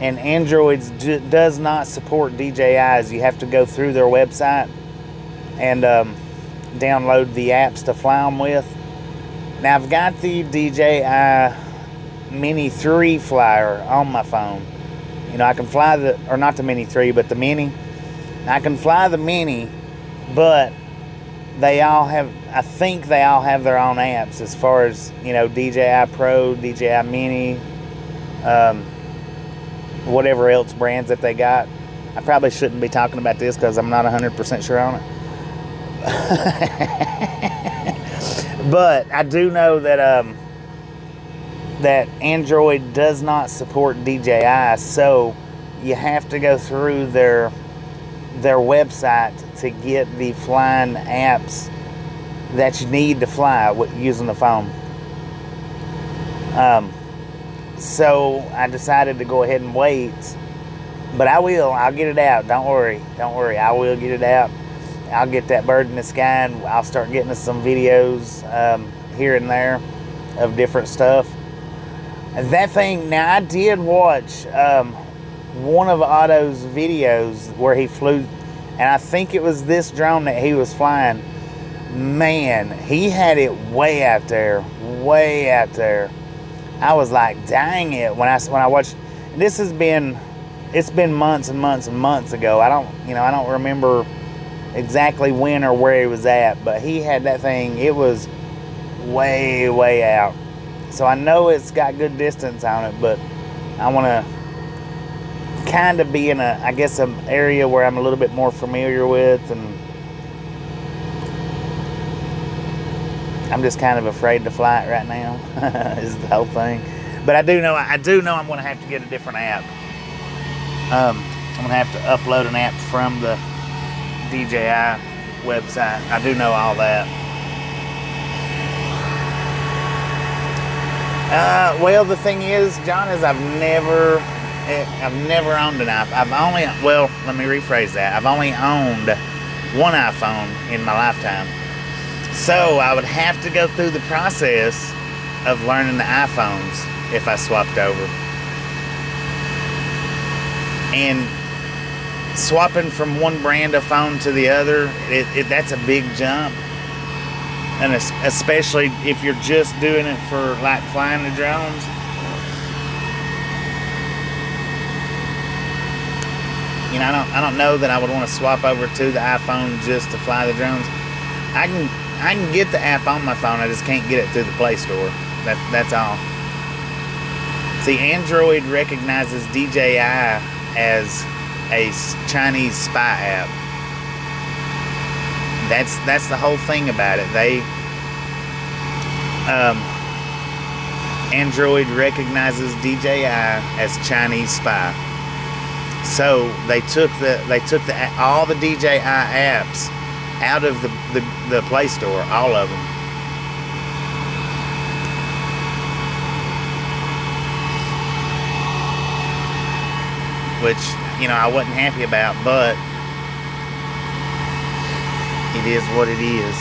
and Android does not support DJIs. You have to go through their website and download the apps to fly them with. Now, I've got the DJI Mini 3 flyer on my phone. You know, I can fly or not the Mini 3, but the Mini. I can fly the Mini, but I think they all have their own apps as far as, you know, DJI Pro, DJI Mini, whatever else brands that they got. I probably shouldn't be talking about this because I'm not 100% sure on it. But I do know that that Android does not support DJI, so you have to go through their website to get the flying apps that you need to fly using the phone. So I decided to go ahead and wait, but I'll get it out. Don't worry, I will get it out. I'll get that bird in the sky, and I'll start getting us some videos here and there of different stuff. And that thing, now I did watch one of Otto's videos where he flew, and I think it was this drone that he was flying. Man, he had it way out there. I was like, dang it, when I watched. It's been months and months and months ago. I don't remember exactly when or where he was at, but he had that thing. It was way out. So I know it's got good distance on it, but I want to kind of be in an area where I'm a little bit more familiar with, and I'm just kind of afraid to fly it right now. Is the whole thing. But I do know I'm going to have to get a different app. I'm going to have to upload an app from the DJI website. I do know all that. Well, the thing is, John, is I've never owned an iPhone. Let me rephrase that. I've only owned one iPhone in my lifetime. So I would have to go through the process of learning the iPhones if I swapped over. And swapping from one brand of phone to the other, that's a big jump. And especially if you're just doing it for like flying the drones. You know, I don't know that I would want to swap over to the iPhone just to fly the drones. I can get the app on my phone. I just can't get it through the Play Store. That's all. See, Android recognizes DJI as a Chinese spy app. That's the whole thing about it. Android recognizes DJI as Chinese spy. So they took all the DJI apps out of the Play Store, all of them. Which, you know, I wasn't happy about, but it is what it is.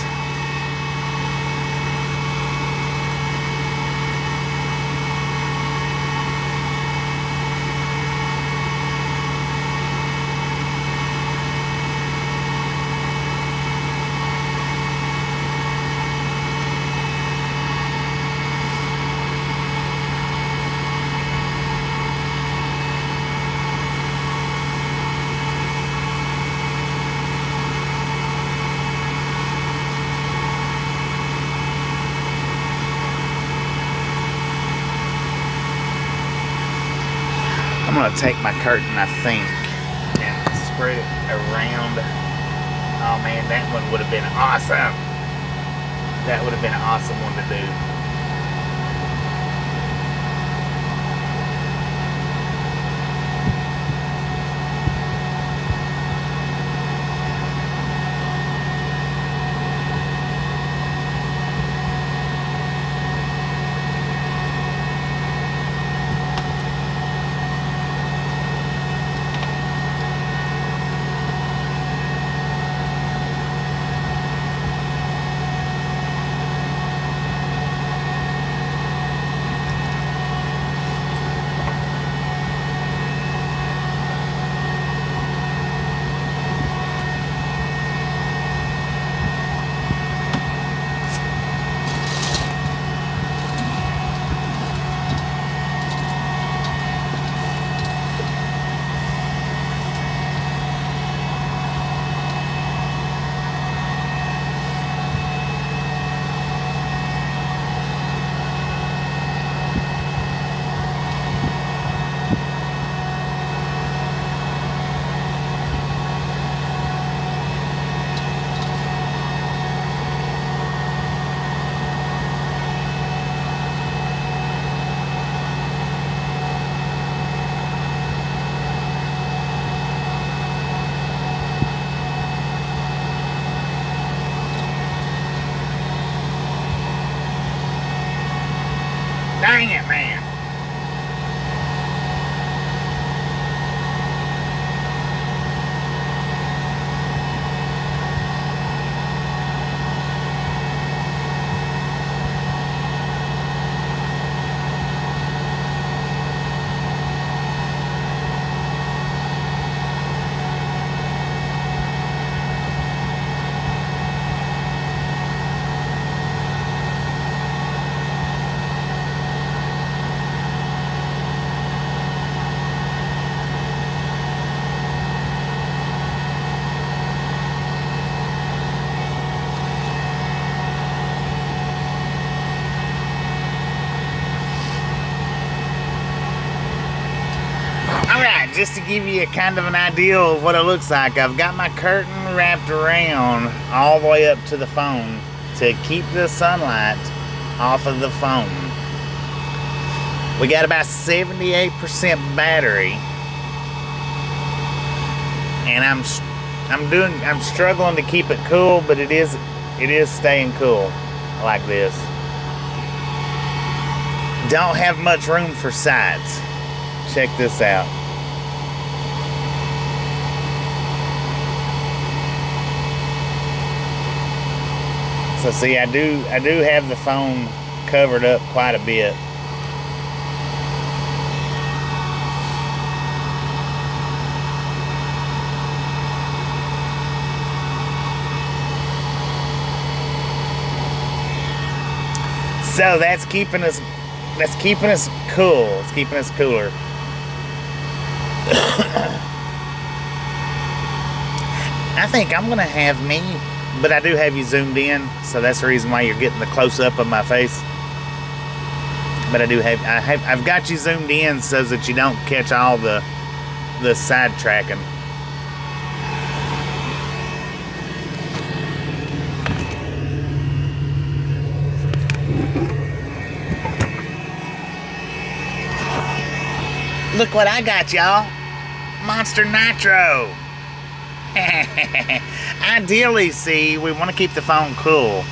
gonna take my curtain, I think, and spread it around. Oh man, that one would have been awesome. That would have been an awesome one to do. Dang it, man. Alright, just to give you a kind of an idea of what it looks like, I've got my curtain wrapped around all the way up to the phone to keep the sunlight off of the phone. We got about 78% battery, and I'm struggling to keep it cool, but it is staying cool like this. Don't have much room for sides. Check this out. So see, I do have the phone covered up quite a bit. So that's keeping us cool. It's keeping us cooler. I think I'm gonna have me, but I do have you zoomed in, so that's the reason why you're getting the close-up of my face. But I've got you zoomed in so that you don't catch all the sidetracking. Look what I got, y'all. Monster Nitro. Ideally, see, we want to keep the phone cool.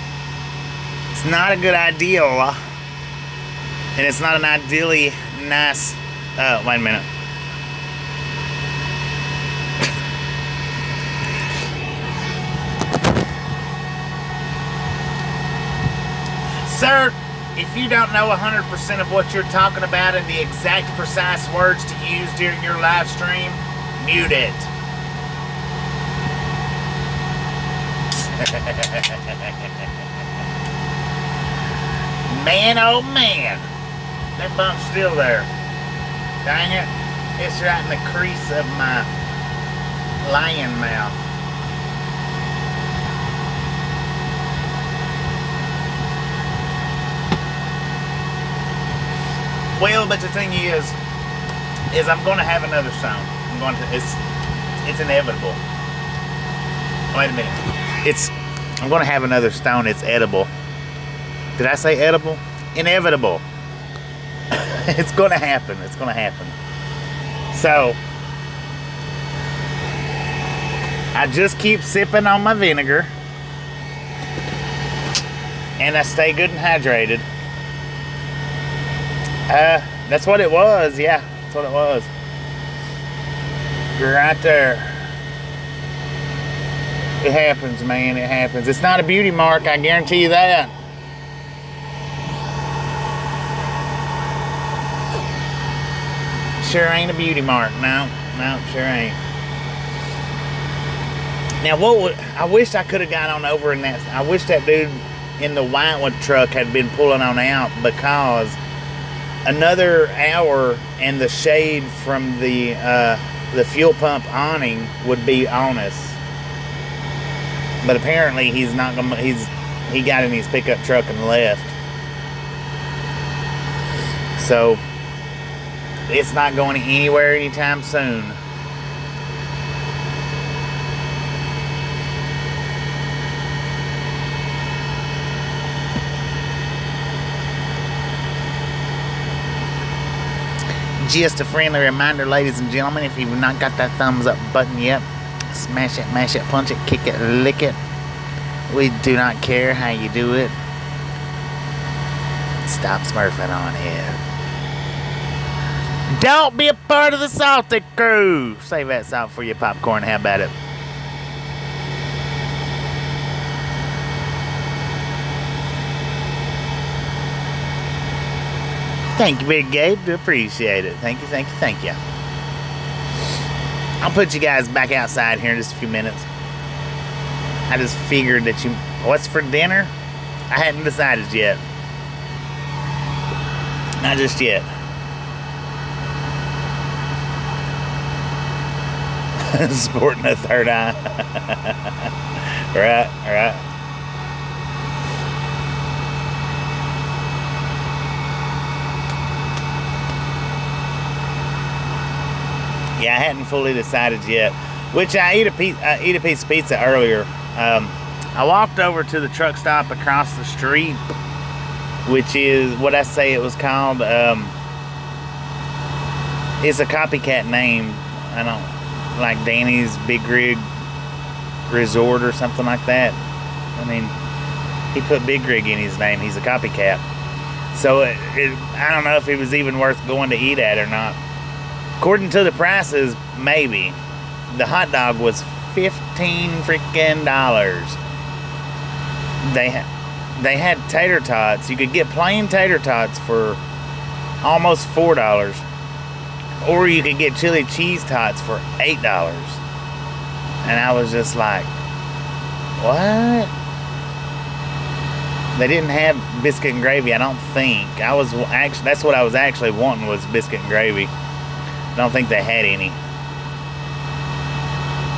It's not a good ideal, and it's not an ideally nice. Wait a minute. Sir, if you don't know 100% of what you're talking about and the exact precise words to use during your live stream, mute it. Man, oh man, that bump's still there. Dang it, it's right in the crease of my lion mouth. Well, but the thing is, is I'm going to have another stone. It's inevitable. Wait a minute. I'm going to have another stone. It's edible. Did I say edible? Inevitable. It's going to happen. It's going to happen. So, I just keep sipping on my vinegar. And I stay good and hydrated. That's what it was. Yeah, that's what it was. Right there. It happens, man. It happens. It's not a beauty mark. I guarantee you that. Sure ain't a beauty mark. No, sure ain't. Now, I wish I could have got on over in that. I wish that dude in the white truck had been pulling on out, because another hour and the shade from the fuel pump awning would be on us. But apparently he's not gonna. He got in his pickup truck and left. So it's not going anywhere anytime soon. Just a friendly reminder, ladies and gentlemen, if you've not got that thumbs up button yet, smash it, mash it, punch it, kick it, lick it. We do not care how you do it. Stop smurfing on here. Don't be a part of the salty crew. Save that salt for your popcorn. How about it? Thank you, Big Gabe. Do appreciate it. Thank you, thank you, thank you. I'll put you guys back outside here in just a few minutes. I just figured that what's for dinner? I hadn't decided yet. Not just yet. Sporting a third eye. Right. Yeah, I hadn't fully decided yet. Which I eat a piece of pizza earlier. I walked over to the truck stop across the street, which is what I say it was called. It's a copycat name. I don't like Danny's Big Rig Resort or something like that. I mean, he put Big Rig in his name. He's a copycat. So I don't know if it was even worth going to eat at or not. According to the prices, maybe. The hot dog was $15 freaking. They had tater tots. You could get plain tater tots for almost $4. Or you could get chili cheese tots for $8. And I was just like, what? They didn't have biscuit and gravy, I don't think. That's what I was actually wanting, was biscuit and gravy. I don't think they had any.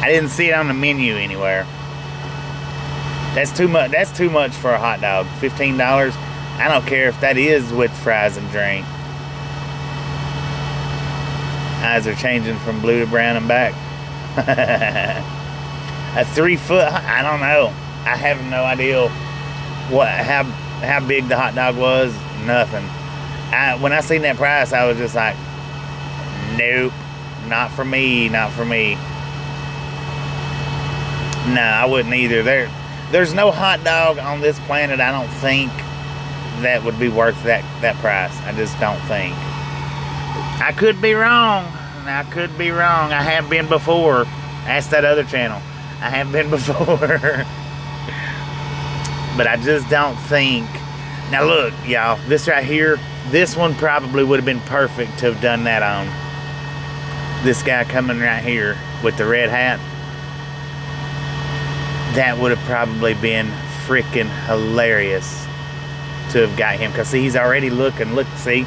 I didn't see it on the menu anywhere. That's too much. That's too much for a hot dog. $15. I don't care if that is with fries and drink. Eyes are changing from blue to brown and back. A 3 foot. I don't know. I have no idea how big the hot dog was. Nothing. When I seen that price, I was just like, nope, not for me, not for me. No, I wouldn't either. There's no hot dog on this planet, I don't think, that would be worth that price. I just don't think. I could be wrong. I could be wrong. I have been before. Ask that other channel. I have been before. But I just don't think. Now look, y'all, this right here, this one probably would have been perfect to have done that on. This guy coming right here with the red hat. That would have probably been freaking hilarious to have got him. Because see, he's already looking. Look, see?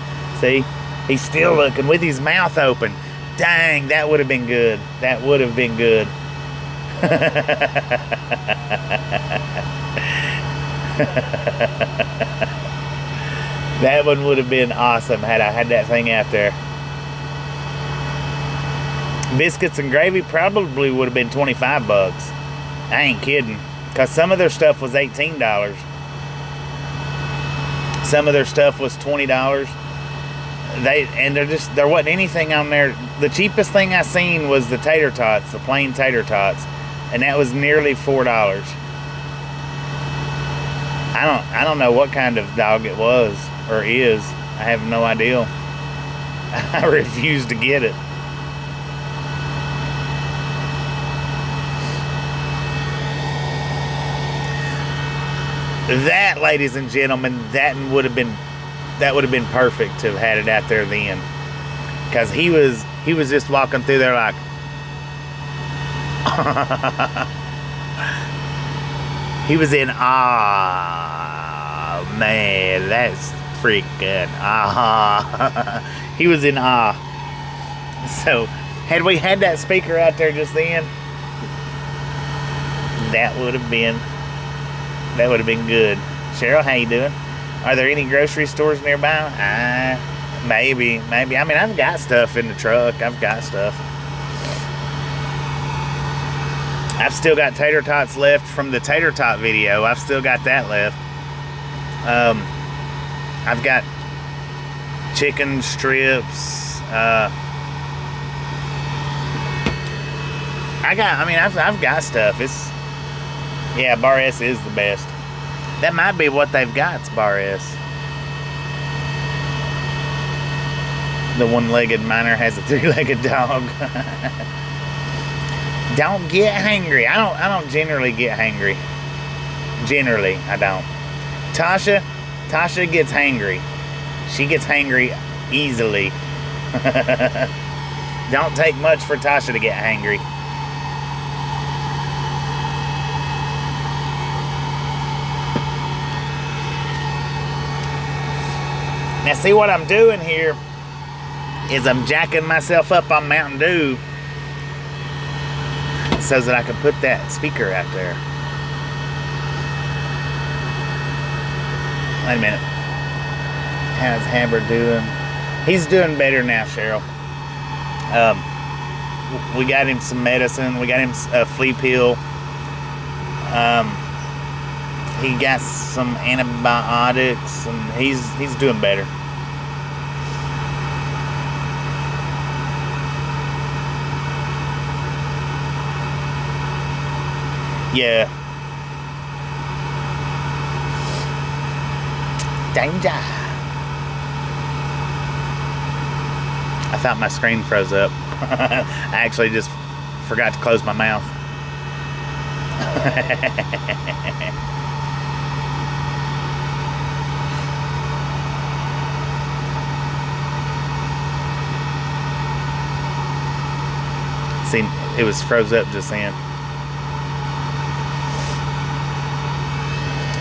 He's still looking with his mouth open. Dang, that would have been good. That would have been good. That one would have been awesome had I had that thing out there. Biscuits and gravy probably would have been 25 bucks. I ain't kidding. Because some of their stuff was $18. Some of their stuff was $20. There wasn't anything on there. The cheapest thing I seen was the tater tots, the plain tater tots, and that was nearly $4. I don't know what kind of dog it was or is. I have no idea. I refuse to get it. That, ladies and gentlemen, that would have been perfect to have had it out there then, because he was just walking through there like, he was in awe. Man, that's freaking awe. He was in awe. So, had we had that speaker out there just then, that would have been good. Cheryl, how you doing? Are there any grocery stores nearby? Maybe. I mean, I've got stuff in the truck. I've got stuff. I've still got tater tots left from the tater tot video. I've still got that left. I've got chicken strips. I've got stuff. Yeah, Bar S is the best. That might be what they've got, it's Bar S. The one-legged miner has a three-legged dog. Don't get hangry. I don't generally get hangry. Generally, I don't. Tasha gets hangry. She gets hangry easily. Don't take much for Tasha to get hangry. Now, see what I'm doing here is I'm jacking myself up on Mountain Dew so that I can put that speaker out there. Wait a minute. How's Haber doing? He's doing better now, Cheryl. We got him some medicine. We got him a flea pill. He got some antibiotics, and he's doing better. Yeah. Danger. I thought my screen froze up. I actually just forgot to close my mouth. See, it was froze up just then.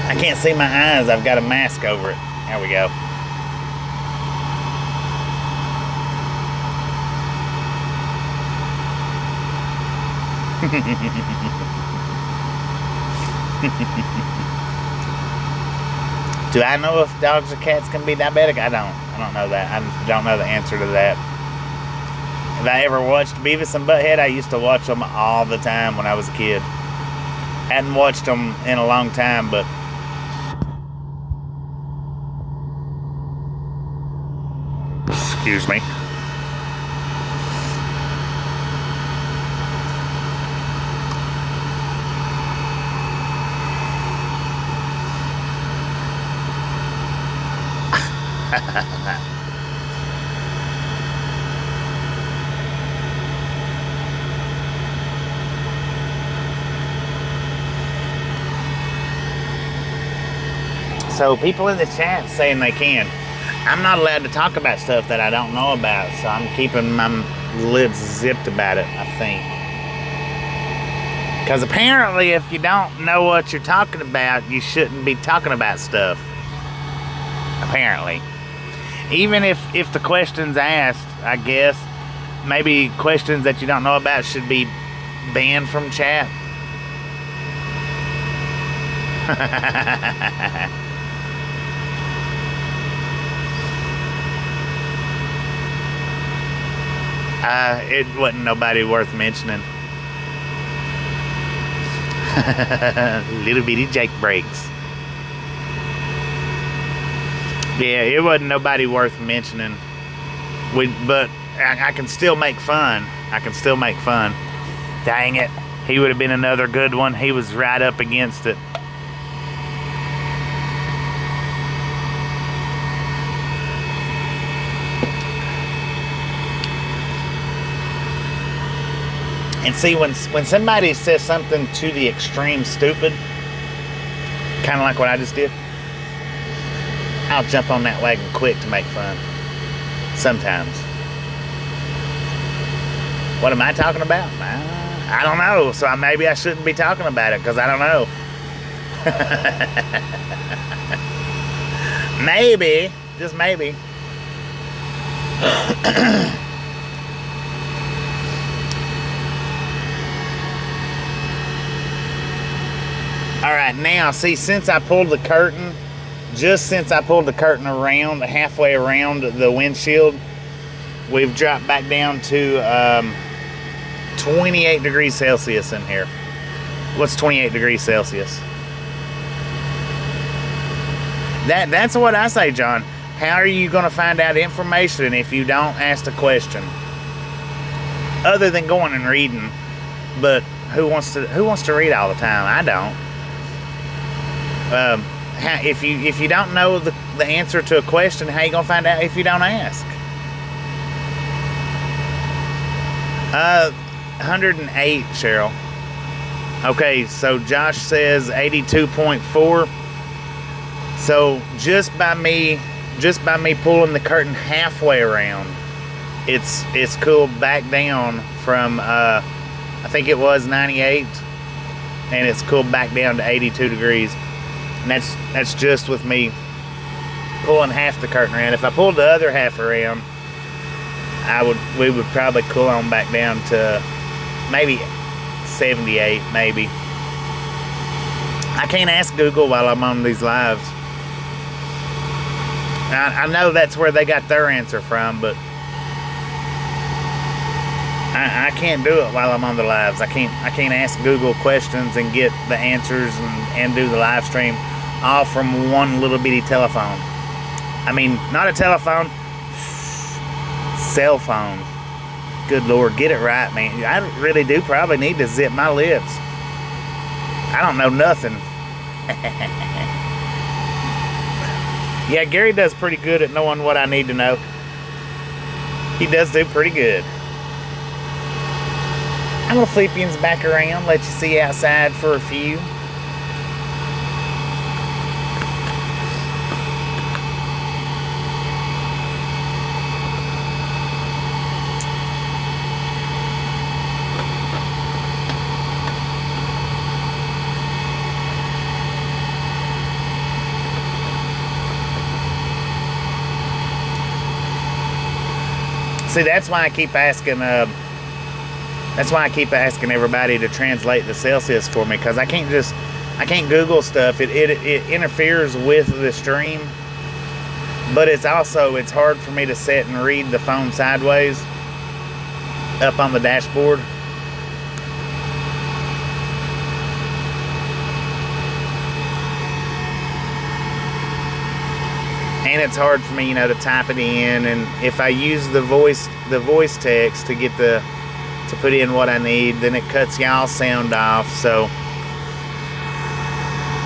I can't see my eyes. I've got a mask over it. There we go. Do I know if dogs or cats can be diabetic? I don't know that. I don't know the answer to that. Have I ever watched Beavis and Butthead? I used to watch them all the time when I was a kid. Hadn't watched them in a long time, but excuse me. So people in the chat saying they can. I'm not allowed to talk about stuff that I don't know about, so I'm keeping my lips zipped about it, I think. Because apparently if you don't know what you're talking about, you shouldn't be talking about stuff. Apparently. Even if the question's asked, I guess, maybe questions that you don't know about should be banned from chat. It wasn't nobody worth mentioning. Little bitty Jake breaks. Yeah, it wasn't nobody worth mentioning. But I can still make fun. I can still make fun. Dang it. He would have been another good one. He was right up against it. And see, when somebody says something to the extreme stupid, kind of like what I just did, I'll jump on that wagon quick to make fun. Sometimes. What am I talking about? I don't know. So maybe I shouldn't be talking about it because I don't know. Maybe. Just maybe. Alright, now, see, since I pulled the curtain, just since I pulled the curtain around, halfway around the windshield, we've dropped back down to 28 degrees Celsius in here. What's 28 degrees Celsius? That's what I say, John. How are you going to find out information if you don't ask the question? Other than going and reading. But who wants to read all the time? I don't. If you don't know the answer to a question, how you gonna find out if you don't ask? 108, Cheryl. Okay, so Josh says 82.4. So just by me pulling the curtain halfway around, it's cooled back down from I think it was 98, and it's cooled back down to 82 degrees. And that's just with me pulling half the curtain around. If I pulled the other half around, we would probably cool on back down to maybe 78, maybe. I can't ask Google while I'm on these lives. I know that's where they got their answer from, but I can't do it while I'm on the lives. I can't ask Google questions and get the answers and do the live stream all from one little bitty telephone. I mean, not a telephone, cell phone. Good Lord, get it right, man. I really do probably need to zip my lips. I don't know nothing. Yeah, Gary does pretty good at knowing what I need to know. He does do pretty good. I'm gonna flip you back around, let you see outside for a few. See, that's why I keep asking. That's why I keep asking everybody to translate the Celsius for me, because I can't Google stuff. It interferes with the stream, but it's hard for me to sit and read the phone sideways up on the dashboard. And it's hard for me, to type it in, and if I use the voice text to get to put in what I need, then it cuts y'all sound off. So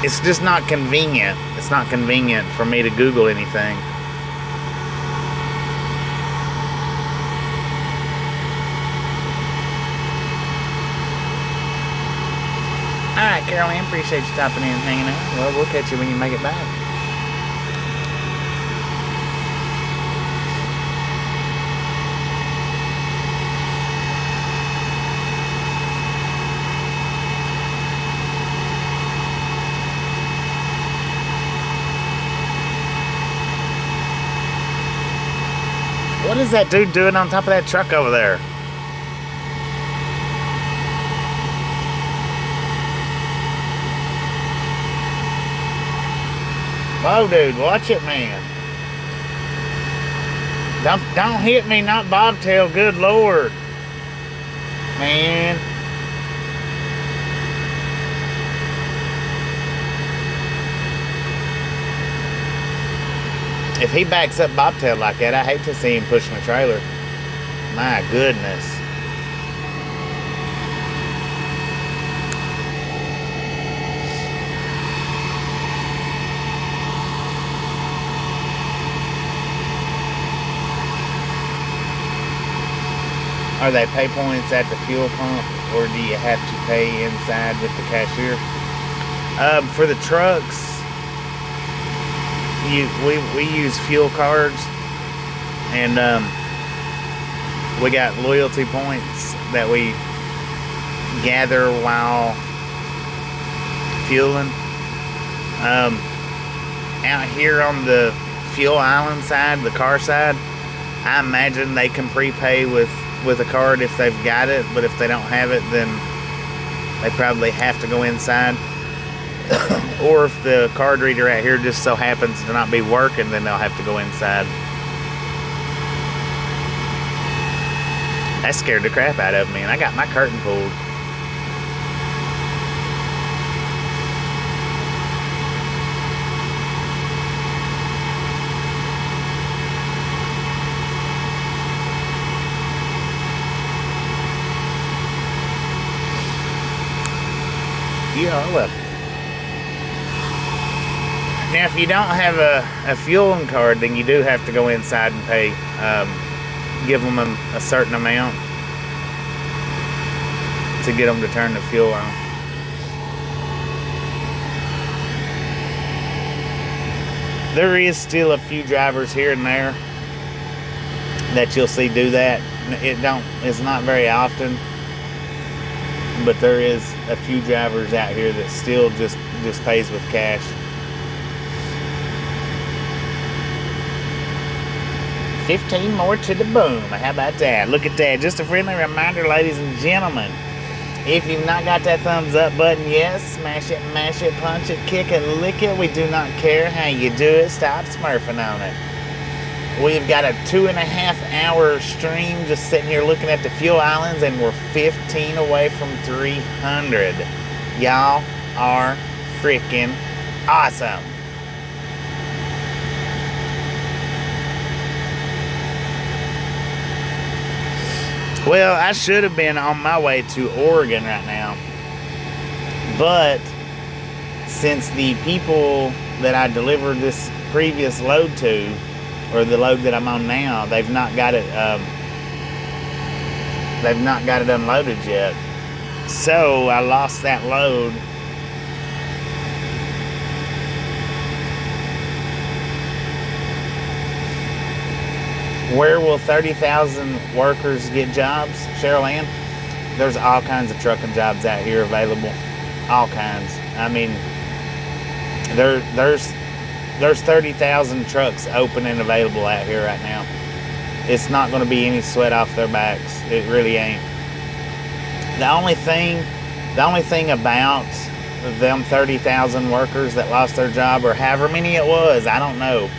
it's just not convenient. It's not convenient for me to Google anything. All right, Caroline, appreciate you stopping in and hanging out. Well, we'll catch you when you make it back. What is that dude doing on top of that truck over there? Whoa, dude, watch it, man. Don't hit me, not bobtail, good Lord. Man. If he backs up bobtail like that, I hate to see him pushing a trailer. My goodness. Are they pay points at the fuel pump, or do you have to pay inside with the cashier? For the trucks, we use fuel cards, and we got loyalty points that we gather while fueling. Out here on the fuel island side, the car side, I imagine they can prepay with a card if they've got it, but if they don't have it, then they probably have to go inside. Or if the card reader out here just so happens to not be working, then they'll have to go inside. That scared the crap out of me, and I got my curtain pulled. You are welcome. Now, if you don't have a fueling card, then you do have to go inside and pay. Give them a certain amount to get them to turn the fuel on. There is still a few drivers here and there that you'll see do that. It's not very often, but there is a few drivers out here that still just pays with cash. $15 more to the boom. How about that? Look at that. Just a friendly reminder, ladies and gentlemen. If you've not got that thumbs up button yet, smash it, mash it, punch it, kick it, lick it. We do not care how you do it. Stop smurfing on it. We've got a 2.5 hour stream just sitting here looking at the fuel islands, and we're 15 away from 300. Y'all are freaking awesome. Well, I should have been on my way to Oregon right now, but since the people that I delivered this previous load to, or the load that I'm on now, they've not got it unloaded yet, so I lost that load. Where will 30,000 workers get jobs, Cheryl Ann? There's all kinds of trucking jobs out here available. All kinds. I mean, there's 30,000 trucks open and available out here right now. It's not going to be any sweat off their backs. It really ain't. The only thing about them 30,000 workers that lost their job, or however many it was, I don't know.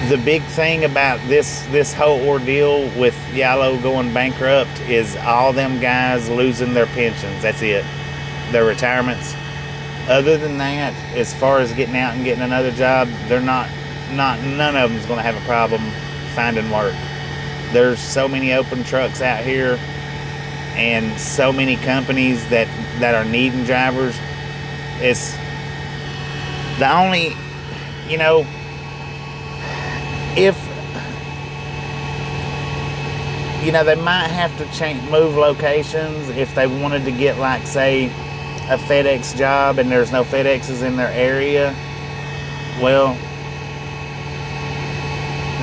The big thing about this whole ordeal with Yellow going bankrupt is all them guys losing their pensions. That's it. Their retirements. Other than that, as far as getting out and getting another job, none of them's going to have a problem finding work. There's so many open trucks out here, and so many companies that are needing drivers. It's the only, if they might have to move locations if they wanted to get, like, say, a FedEx job and there's no FedExes in their area. Well,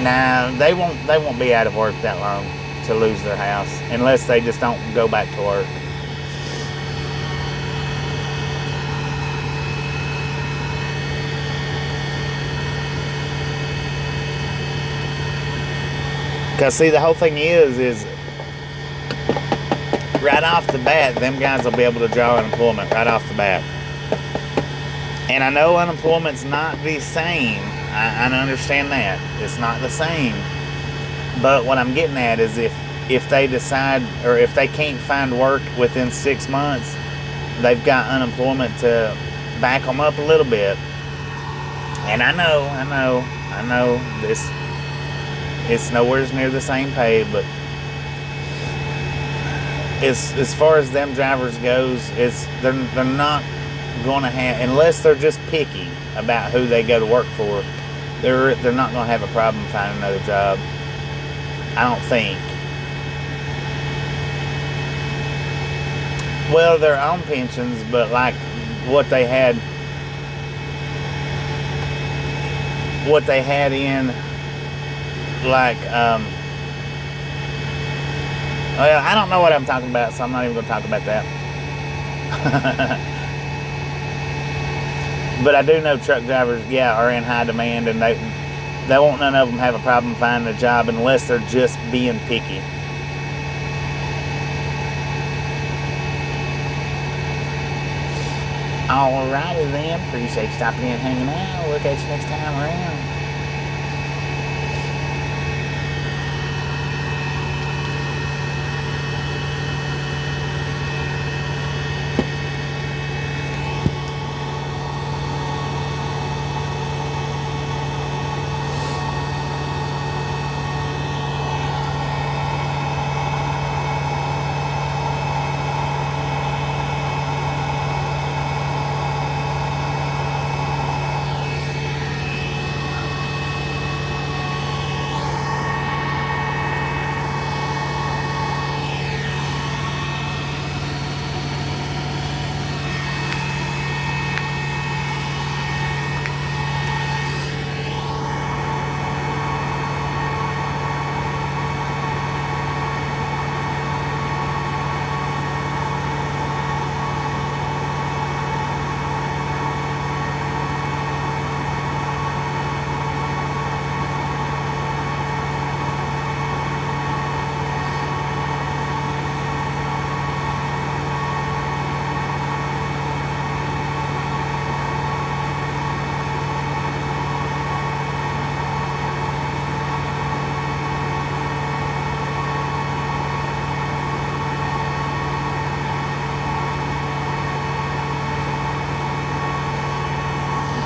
nah, they won't be out of work that long to lose their house, unless they just don't go back to work. Because, see, the whole thing is right off the bat, them guys will be able to draw unemployment right off the bat. And I know unemployment's not the same I understand that. It's not the same. But what I'm getting at is if they decide, or if they can't find work within 6 months, they've got unemployment to back them up a little bit. And I know this, it's nowhere near the same pay, but as far as them drivers goes, they're not going to have, unless they're just picky about who they go to work for, they're not going to have a problem finding another job. I don't think. Well, they're on pensions, but like what they had in, like, well, I don't know what I'm talking about, so I'm not even going to talk about that. But I do know truck drivers, are in high demand, and they won't none of them have a problem finding a job unless they're just being picky. Alrighty then, appreciate you stopping in and hanging out. Look at you next time around.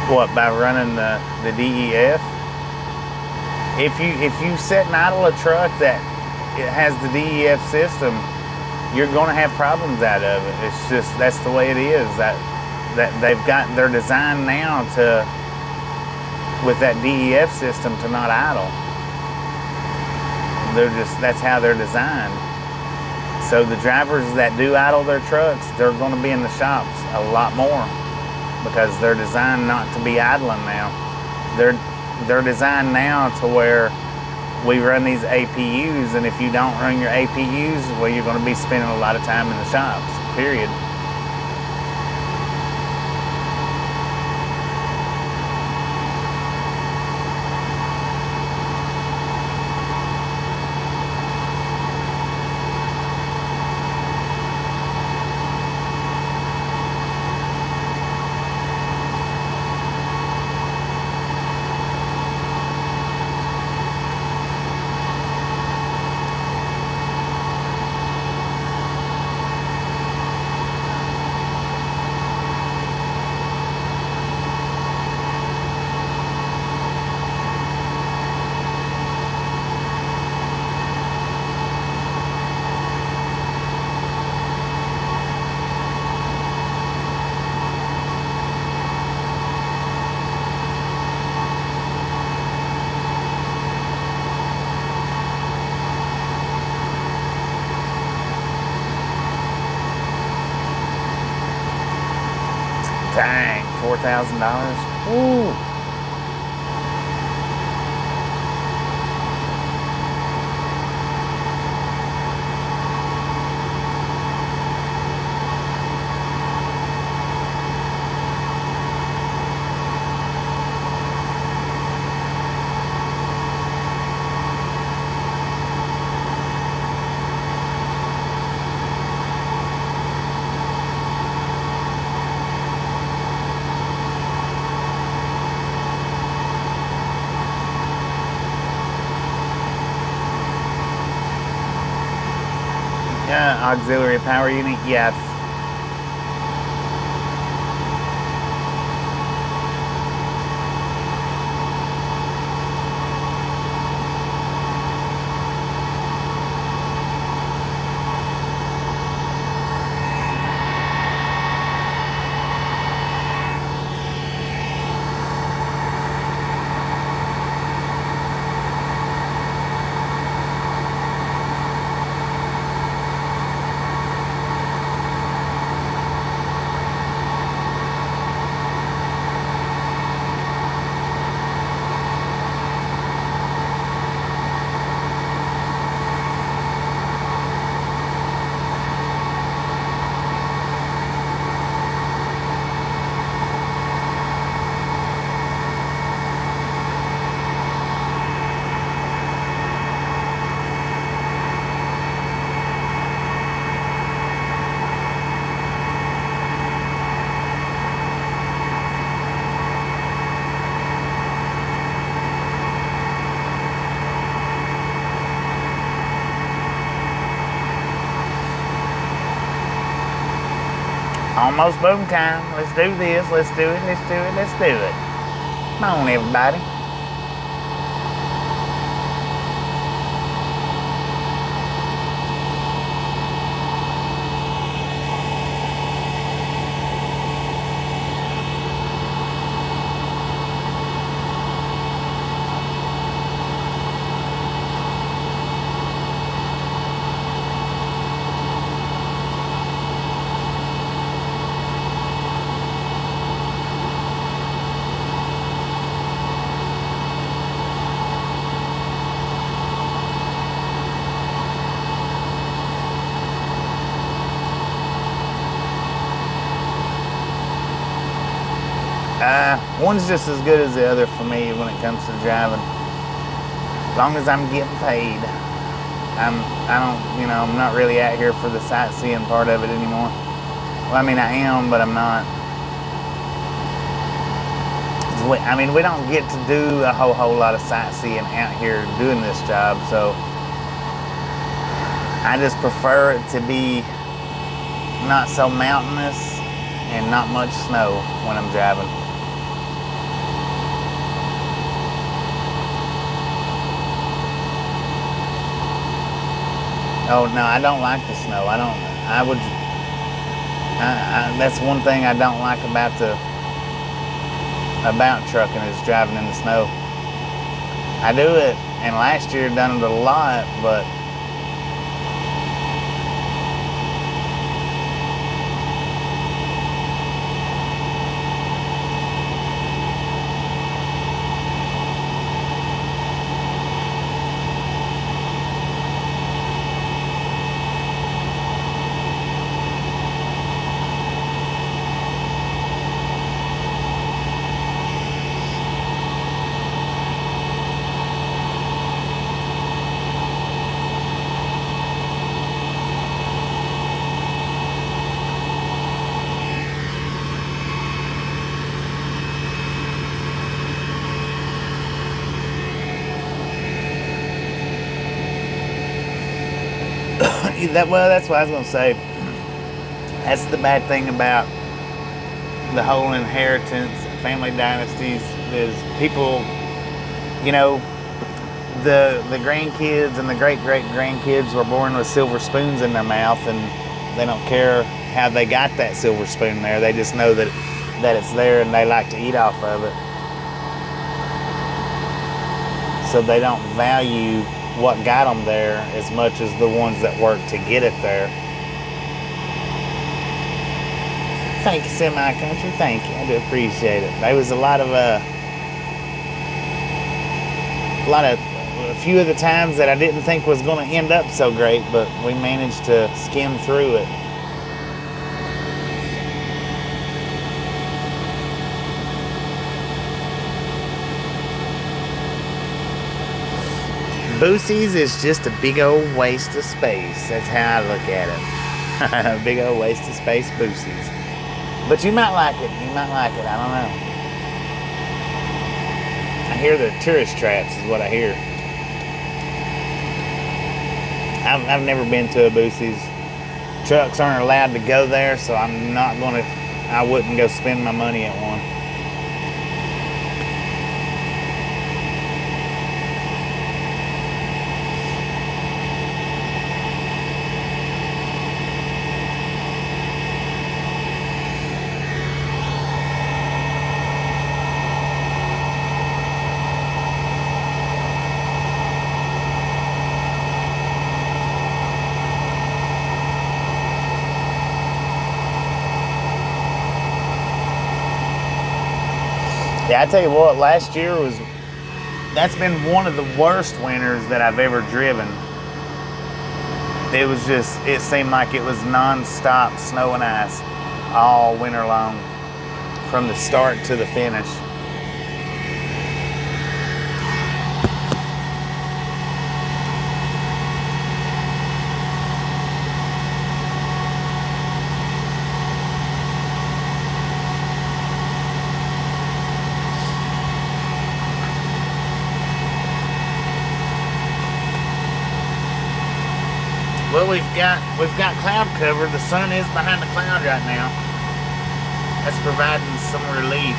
What, by running the DEF? If you sit and idle a truck that it has the DEF system, you're going to have problems out of it. It's just, that's the way it is. That they're designed now to, with that DEF system, to not idle. That's how they're designed. So the drivers that do idle their trucks, they're going to be in the shops a lot more, because they're designed not to be idling now. They're designed now to where we run these APUs, and if you don't run your APUs, well, you're going to be spending a lot of time in the shops, period. Dang, $4,000. Ooh. Auxiliary power unit, yeah. Almost boom time. Let's do this. Let's do it. Let's do it. Let's do it. Come on, everybody. One's just as good as the other for me when it comes to driving. As long as I'm getting paid. I'm not really out here for the sightseeing part of it anymore. Well, I mean, I am, but I'm not. We don't get to do a whole lot of sightseeing out here doing this job, so I just prefer it to be not so mountainous and not much snow when I'm driving. Oh no, I don't like the snow. That's one thing I don't like about trucking is driving in the snow. I do it, and last year done it a lot, but that's what I was gonna say. That's the bad thing about the whole inheritance, family dynasties, is people, the grandkids and the great-great-grandkids were born with silver spoons in their mouth, and they don't care how they got that silver spoon there. They just know that it's there, and they like to eat off of it. So they don't value what got them there as much as the ones that worked to get it there. Thank you, Semi-Country. Thank you. I do appreciate it. There was a few of the times that I didn't think was going to end up so great, but we managed to skim through it. Boosie's is just a big old waste of space. That's how I look at it. A big old waste of space, Boosie's. But you might like it. I don't know. I hear the tourist traps is what I hear. I've never been to a Boosie's. Trucks aren't allowed to go there, so I wouldn't go spend my money at one. Yeah, I tell you what, last year that's been one of the worst winters that I've ever driven. It seemed like it was non-stop snow and ice all winter long, from the start to the finish. Well, we've got cloud cover. The sun is behind the cloud right now. That's providing some relief.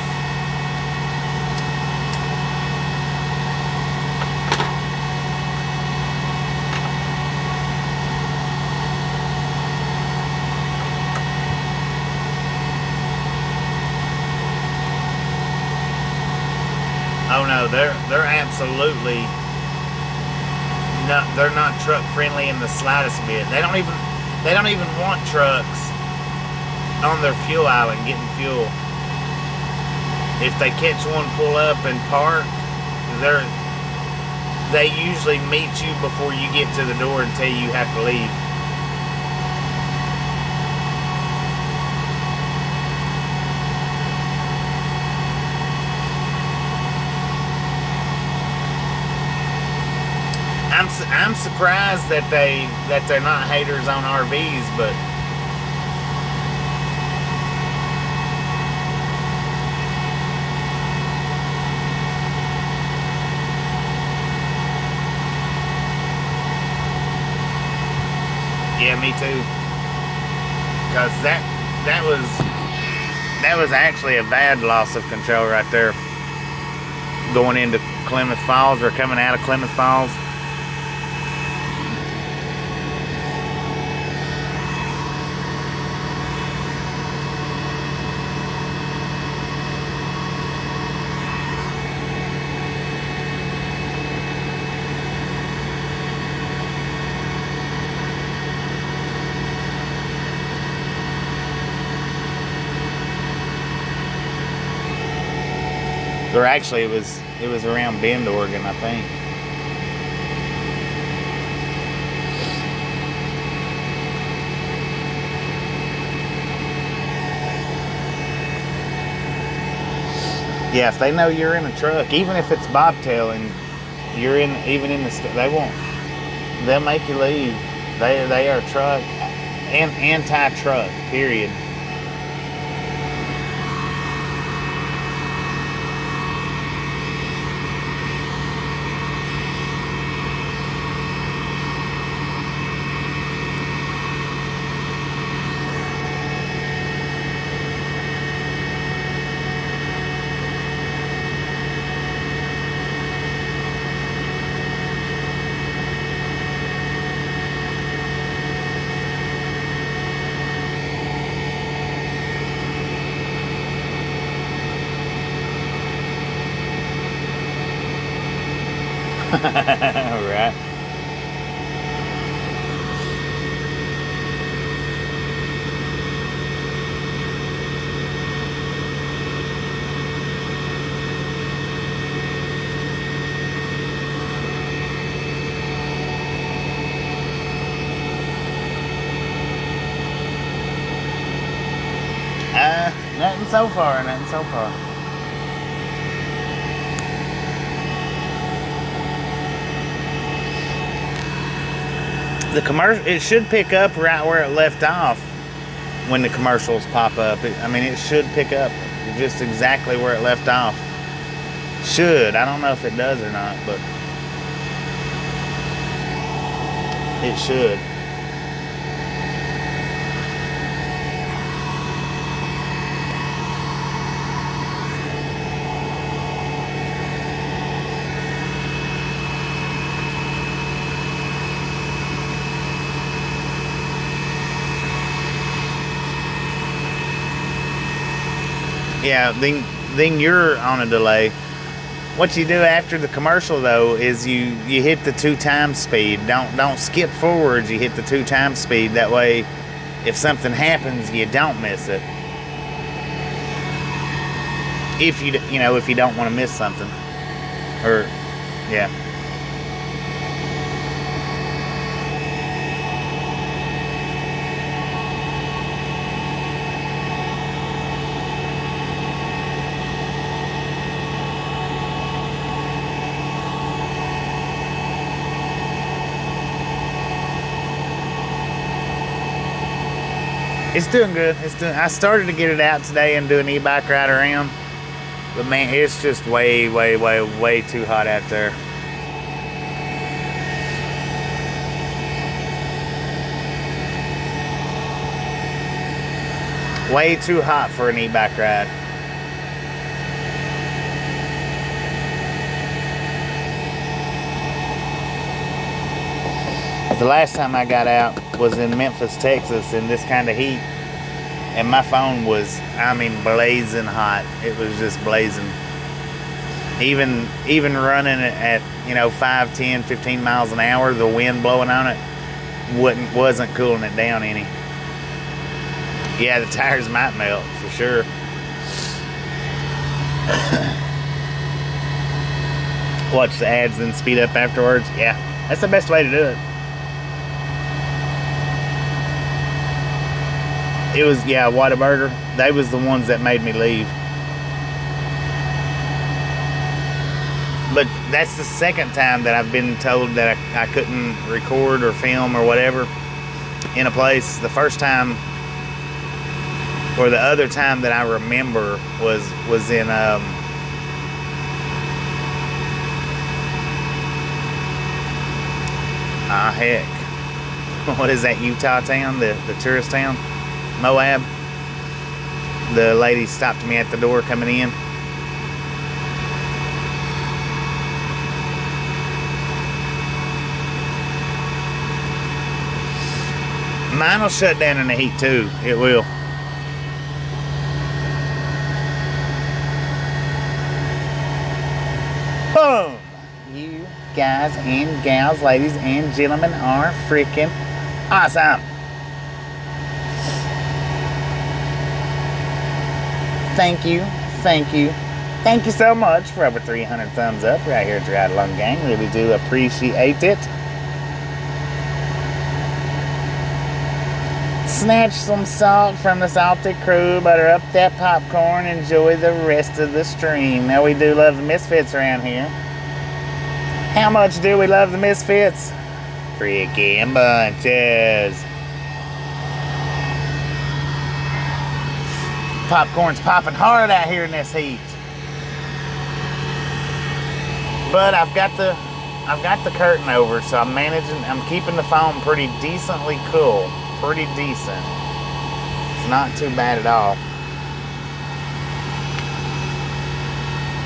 Oh no, they're absolutely no, they're not truck friendly in the slightest bit. They don't even want trucks on their fuel island getting fuel. If they catch one pull up and park, they usually meet you before you get to the door and tell you have to leave. I'm surprised that they're not haters on RVs, but yeah, me too. Because that was actually a bad loss of control right there. Going into Klamath Falls or coming out of Klamath Falls. Or actually, it was around Bend, Oregon, I think. Yeah, if they know you're in a truck, even if it's bobtail and you're even in the, they'll make you leave. They are truck and anti-truck, period. Right. Nothing so far, nothing so far. The commercial, it should pick up right where it left off when the commercials pop up. It should pick up just exactly where it left off. Should. I don't know if it does or not, but it should. Yeah, then you're on a delay. What you do after the commercial though is you hit the 2x speed. Don't skip forwards. You hit the 2x speed. That way, if something happens, you don't miss it. If you don't want to miss something, or yeah. It's doing good. I started to get it out today and do an e-bike ride around. But man, it's just way, way, way, way too hot out there. Way too hot for an e-bike ride. The last time I got out was in Memphis, Texas, in this kind of heat, and my phone was, blazing hot. It was just blazing. Even running it at 5, 10, 15 miles an hour, the wind blowing on it wasn't cooling it down any. Yeah, the tires might melt for sure. Watch the ads, then speed up afterwards. Yeah, that's the best way to do it. It was, Whataburger. They was the ones that made me leave. But that's the second time that I've been told that I couldn't record or film or whatever in a place. The first time, or the other time that I remember was in heck. What is that, Utah town? The tourist town? Moab. The lady stopped me at the door coming in. Mine will shut down in the heat too. It will. Boom! You guys and gals, ladies and gentlemen, are freaking awesome. Thank you, thank you, thank you so much for over 300 thumbs up right here at the Ride Along Gang. Really do appreciate it. Snatch some salt from the salty crew, butter up that popcorn, enjoy the rest of the stream. Now, we do love the Misfits around here. How much do we love the Misfits? Freaking bunches. Popcorn's popping hard out here in this heat. But I've got the curtain over, so I'm keeping the phone pretty decently cool. Pretty decent. It's not too bad at all.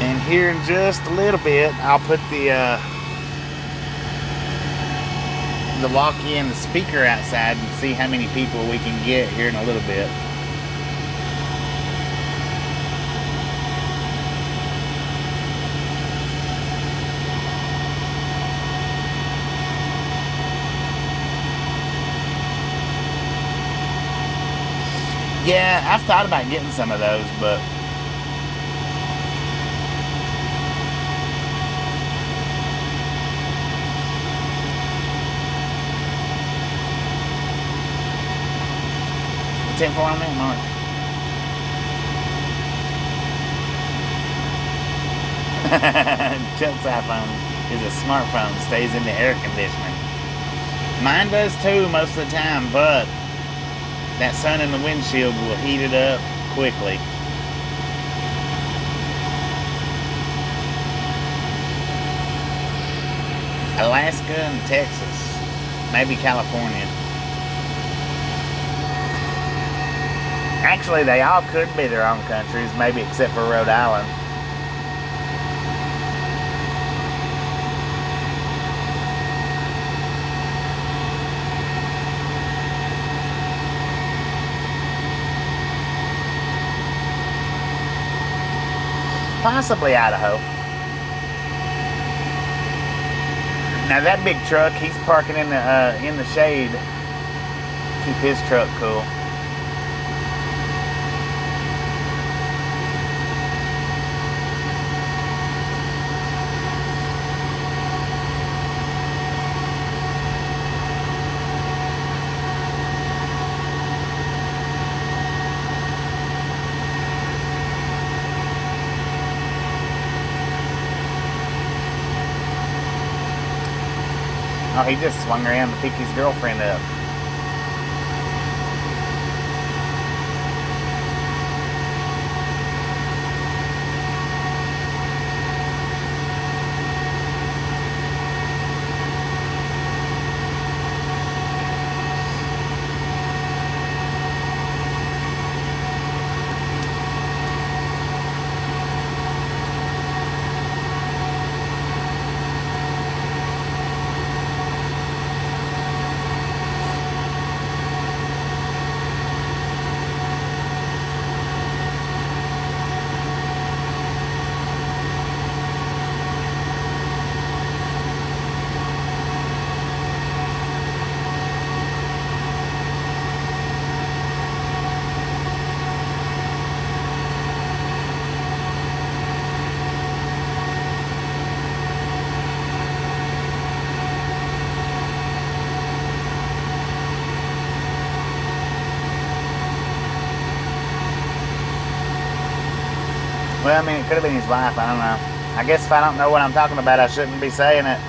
And here in just a little bit, I'll put the walkie and the speaker outside and see how many people we can get here in a little bit. Yeah, I've thought about getting some of those, but what's info on that, Mark? Chuck's iPhone is a smartphone, stays in the air conditioner. Mine does too most of the time, but that sun in the windshield will heat it up quickly. Alaska and Texas, maybe California. Actually, they all could be their own countries, maybe except for Rhode Island. Possibly Idaho. Now that big truck, he's parking in the shade. Keep his truck cool. Oh, he just swung around to pick his girlfriend up. Well, I mean, it could have been his wife. I don't know. I guess if I don't know what I'm talking about, I shouldn't be saying it.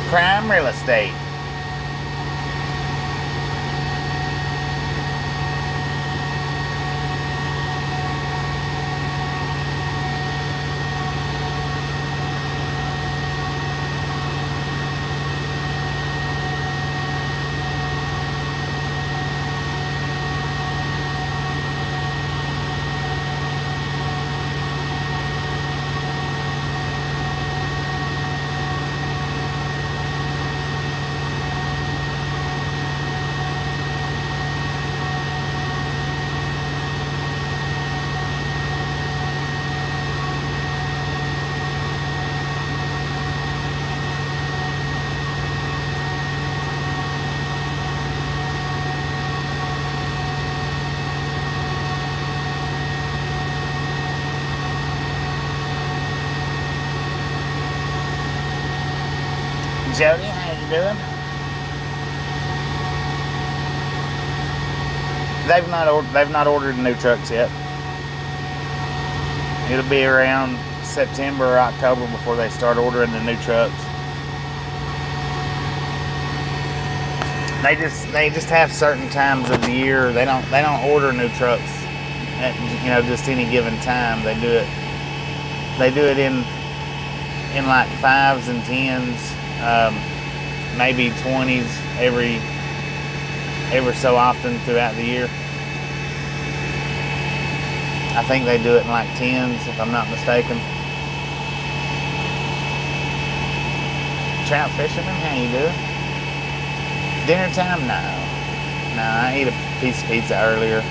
Prime real estate. Jody, how you doing? They've not ordered new trucks yet. It'll be around September or October before they start ordering the new trucks. They just have certain times of the year. They don't order new trucks at just any given time. They do it in like 5s and 10s. Maybe 20s every so often throughout the year. I think they do it in like 10s, if I'm not mistaken. Trout fisherman, how you doing? Dinner time? No, I ate a piece of pizza earlier.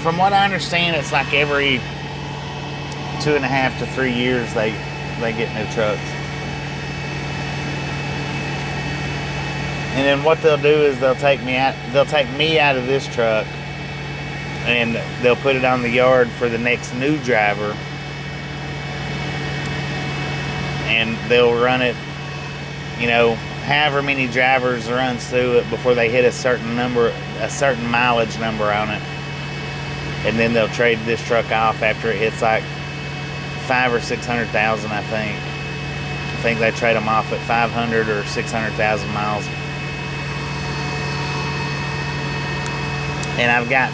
From what I understand, it's like every 2.5 to 3 years they get new trucks. And then what they'll do is they'll take me out of this truck and they'll put it on the yard for the next new driver, and they'll run it, however many drivers runs through it before they hit a certain mileage number on it. And then they'll trade this truck off after it hits like 5 or 600,000, I think. I think they trade them off at 500 or 600,000 miles. And I've got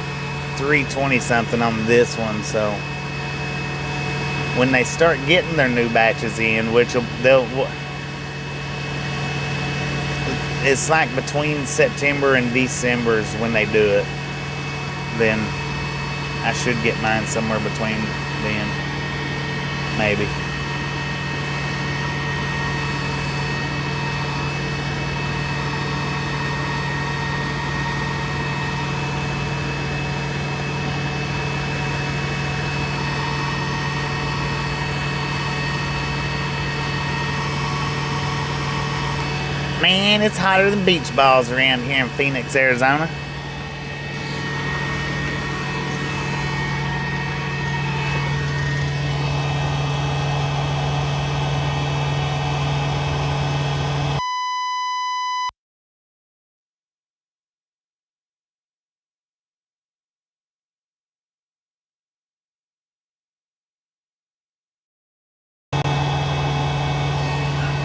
320 something on this one, so when they start getting their new batches in, it's like between September and December is when they do it. Then I should get mine somewhere between then, maybe. Man, it's hotter than beach balls around here in Phoenix, Arizona.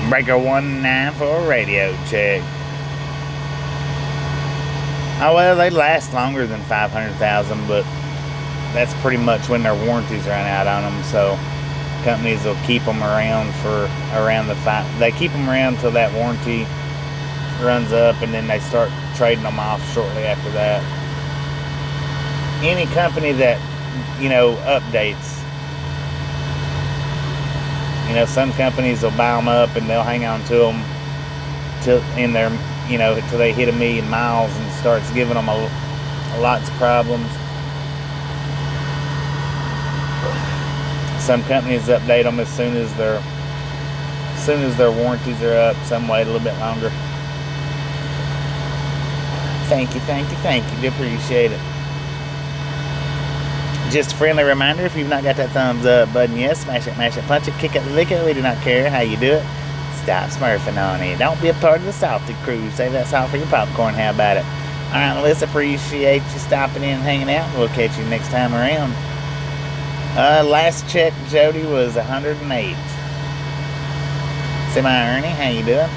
Breaker 19 for a radio check. Oh, well, they last longer than 500,000, but that's pretty much when their warranties run out on them. So companies will keep them around for around they keep them around till that warranty runs up, and then they start trading them off shortly after that. Any company that, updates. Some companies will buy them up and they'll hang on to them till they hit 1 million miles and starts giving them lots of problems. Some companies update them as soon as their warranties are up. Some wait a little bit longer. Thank you. Do appreciate it. Just a friendly reminder, if you've not got that thumbs up button yet, smash it, mash it, punch it, kick it, lick it. We do not care how you do it. Stop smurfing on it. Don't be a part of the salty crew. Save that salt for your popcorn. How about it? All right, Melissa, appreciate you stopping in and hanging out. We'll catch you next time around. Last check, Jody, was 108. Semi-Ernie, how you doing?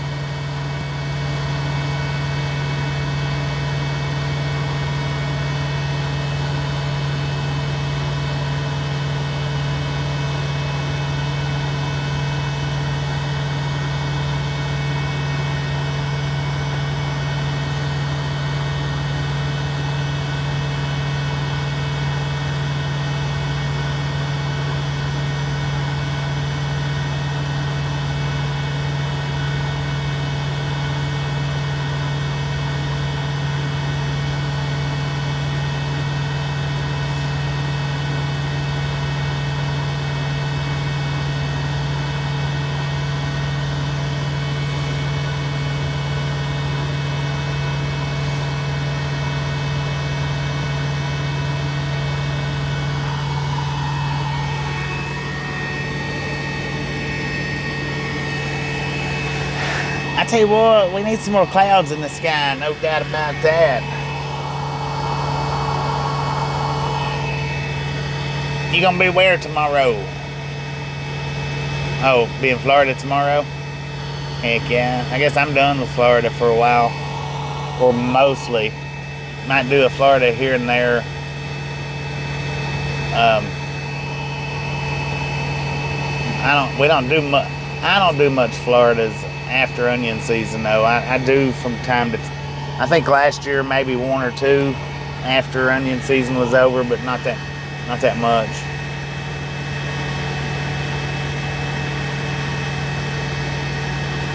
I tell you what, we need some more clouds in the sky, no doubt about that. You gonna be where tomorrow? Oh, be in Florida tomorrow? Heck yeah. I guess I'm done with Florida for a while. Or mostly. Might do a Florida here and there. I don't do much Florida's after onion season though. I do from time to I think last year maybe 1 or 2 after onion season was over, but not that much.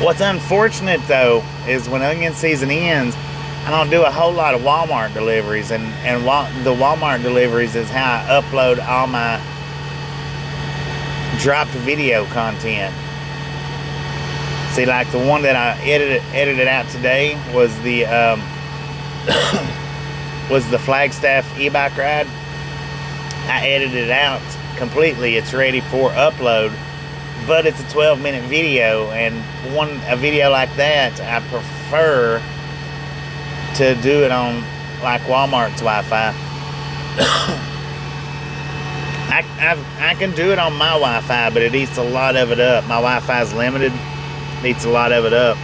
What's unfortunate though is when onion season ends, I don't do a whole lot of Walmart deliveries, and the Walmart deliveries is how I upload all my dropped video content. See, like the one that I edited out today was the Flagstaff e-bike ride. I edited it out completely. It's ready for upload, but it's a 12-minute video, and a video like that, I prefer to do it on like Walmart's Wi-Fi. I can do it on my Wi-Fi, but it eats a lot of it up. My Wi-Fi is limited. It eats a lot of it up.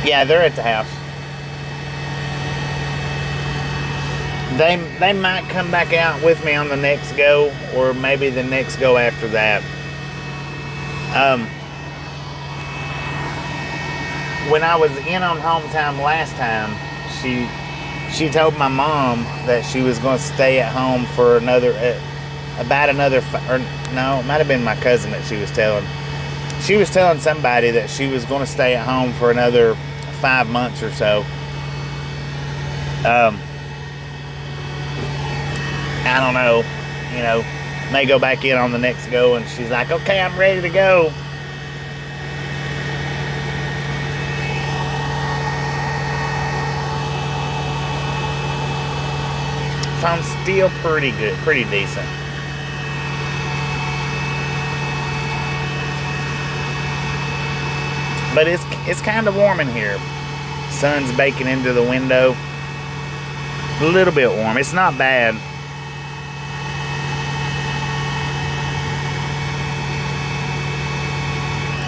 Yeah, they're at the house. They might come back out with me on the next go, or maybe the next go after that. When I was in on home time last time, she told my mom that she was going to stay at home for another, or no, it might have been my cousin that she was telling. She was telling somebody that she was going to stay at home for another 5 months or so. I don't know, may go back in on the next go, and she's like, okay, I'm ready to go. Phone's still pretty good, pretty decent. But it's kind of warm in here. Sun's baking into the window. A little bit warm. It's not bad.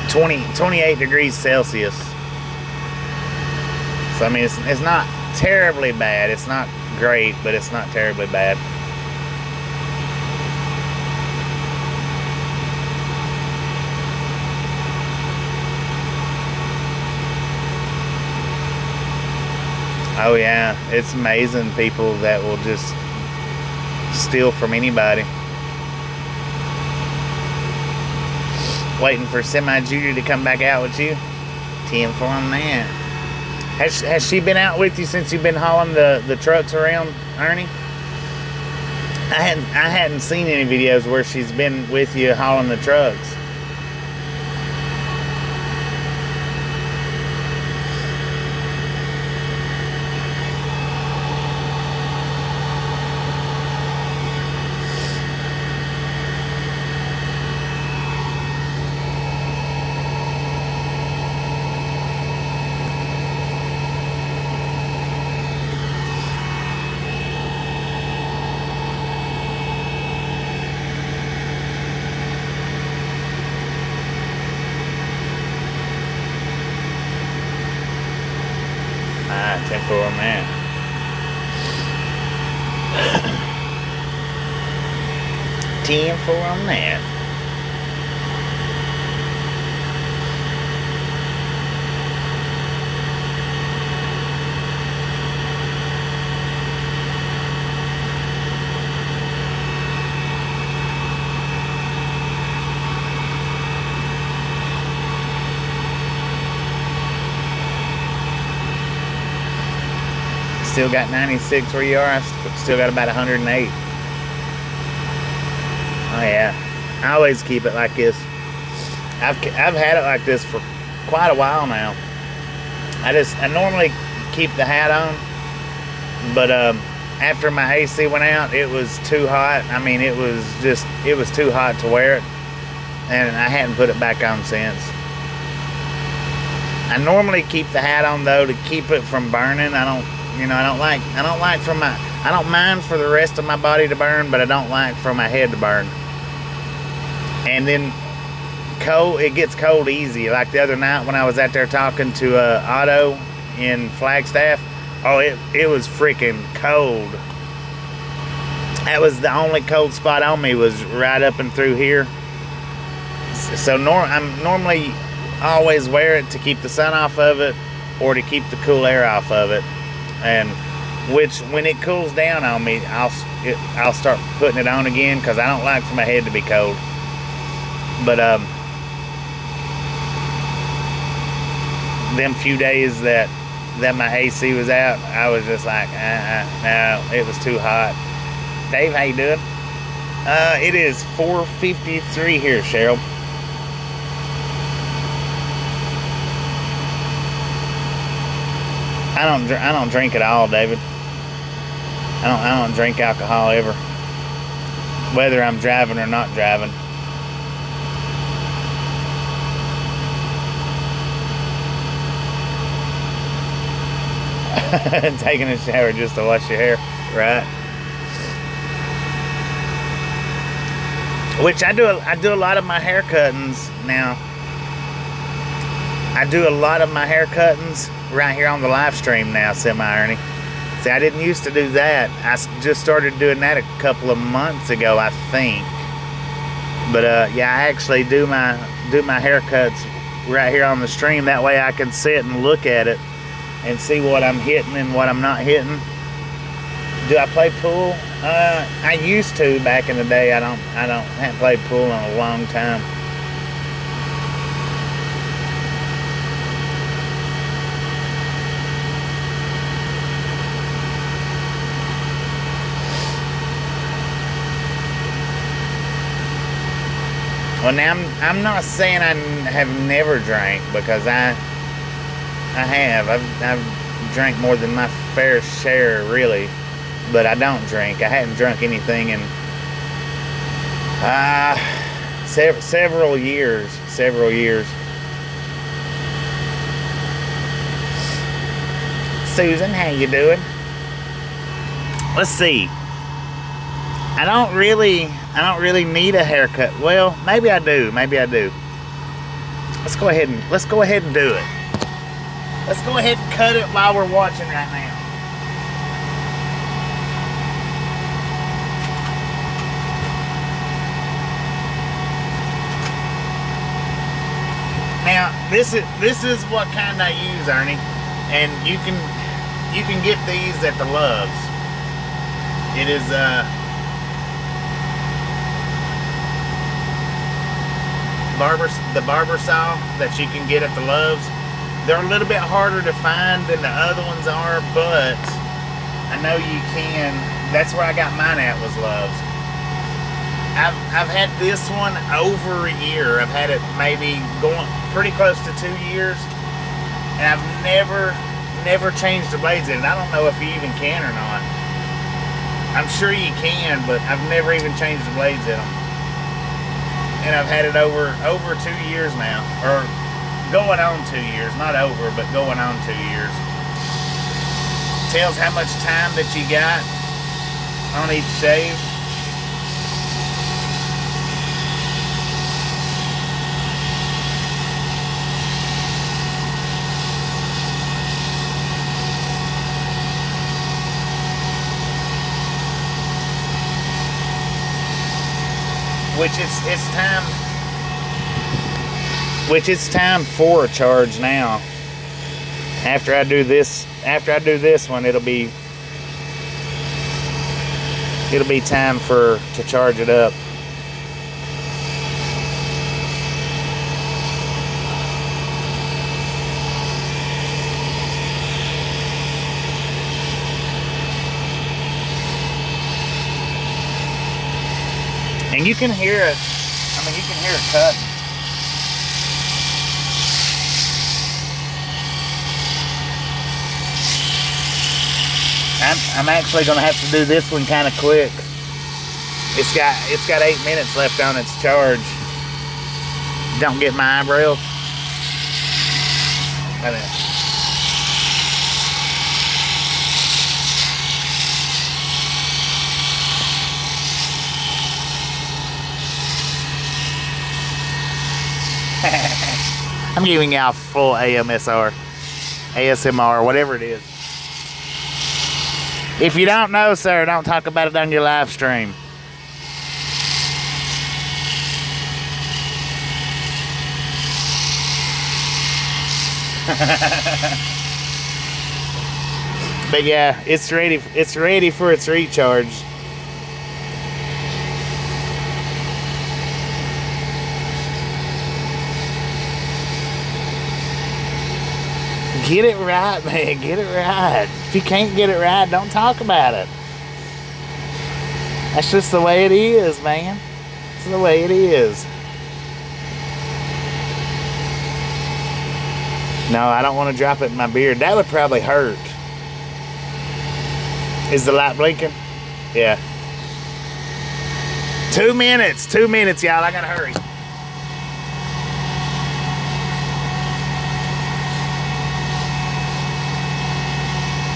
28 degrees Celsius. So I mean, it's not terribly bad. It's not great, but it's not terribly bad. Oh yeah, it's amazing people that will just steal from anybody. Waiting for Semi Judy to come back out with you. 10 for on that. Has she been out with you since you've been hauling the trucks around, Ernie? I hadn't seen any videos where she's been with you hauling the trucks. Ah, 10 for on that. Ten for on that. Still got 96 where you are. I still got about 108. Oh yeah, I always keep it like this. I've had it like this for quite a while now. I normally keep the hat on, but after my AC went out, it was too hot. I mean, it was too hot to wear it, and I hadn't put it back on since. I normally keep the hat on though to keep it from burning. I don't mind for the rest of my body to burn, but I don't like for my head to burn. And then it gets cold easy. Like the other night when I was out there talking to Otto in Flagstaff, oh, it was freaking cold. That was the only cold spot on me, was right up and through here. So I'm normally always wear it to keep the sun off of it, or to keep the cool air off of it. And which, when it cools down on me, I'll start putting it on again, because I don't like for my head to be cold. But them few days that my AC was out, I was just like, no, it was too hot. Dave, how you doing? It is 4:53 here, Cheryl. I don't drink at all, David. I don't drink alcohol ever, whether I'm driving or not driving. Taking a shower just to wash your hair, right? Which I do a lot of my hair cuttings now. I do a lot of my hair cuttings right here on the live stream now, Semi-Ernie. See, I didn't used to do that. I just started doing that a couple of months ago, I think. But yeah, I actually do my haircuts right here on the stream. That way I can sit and look at it and see what I'm hitting and what I'm not hitting. Do I play pool? I used to back in the day. I haven't played pool in a long time. Well, now I'm not saying I have never drank, because I have. I've drank more than my fair share, really. But I don't drink. I hadn't drunk anything in several years. Susan, how you doing? Let's see. I don't really need a haircut. Well, maybe I do. Let's go ahead and do it. Let's go ahead and cut it while we're watching right now. Now, this is what kind I use, Ernie, and you can get these at the Loves. It is the barber saw that you can get at the Loves. They're a little bit harder to find than the other ones are, but I know you can. That's where I got mine at, was Loves. I've had this one over a year. I've had it maybe going pretty close to 2 years, and I've never changed the blades in it. I don't know if you even can or not. I'm sure you can, but I've never even changed the blades in them. And I've had it over 2 years now, or going on 2 years, not over, but going on 2 years. Tells how much time that you got on each shave. Which it's time for a charge now. After I do this one, it'll be time to charge it up. And you can hear it. I mean, you can hear it cutting. I'm actually gonna have to do this one kind of quick. It's got 8 minutes left on its charge. Don't get my eyebrows. I'm giving y'all full ASMR, whatever it is. If you don't know, sir, don't talk about it on your live stream. But yeah, it's ready for its recharge. Get it right, man. Get it right. If you can't get it right, don't talk about it. That's just the way it is, man. It's the way it is. No, I don't want to drop it in my beard. That would probably hurt. Is the light blinking? Yeah. 2 minutes. 2 minutes, y'all. I gotta hurry.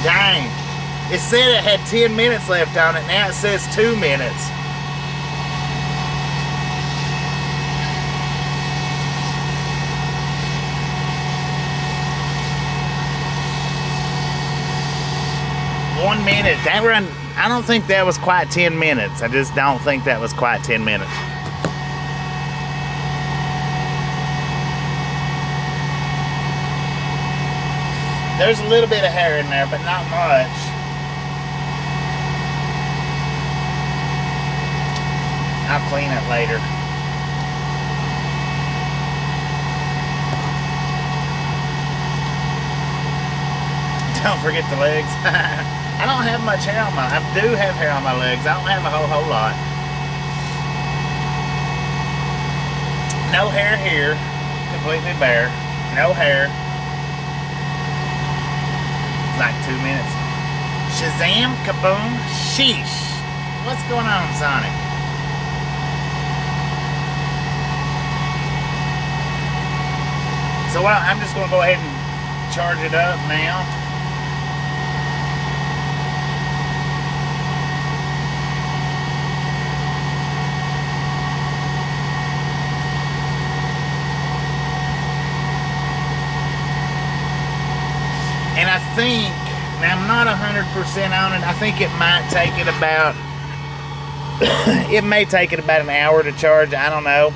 Dang. It said it had 10 minutes left on it. Now it says 2 minutes. One minute. That run, I don't think that was quite 10 minutes. I just don't think that was quite 10 minutes. There's a little bit of hair in there, but not much. I'll clean it later. Don't forget the legs. I don't have much hair on I do have hair on my legs. I don't have a whole lot. No hair here. Completely bare. No hair. Like 2 minutes. Shazam, kaboom, sheesh. What's going on, Sonic? So I'm just going to go ahead and charge it up now. And I think, now I'm not 100% on it, I think it might take it about, it may take it about an hour to charge, I don't know.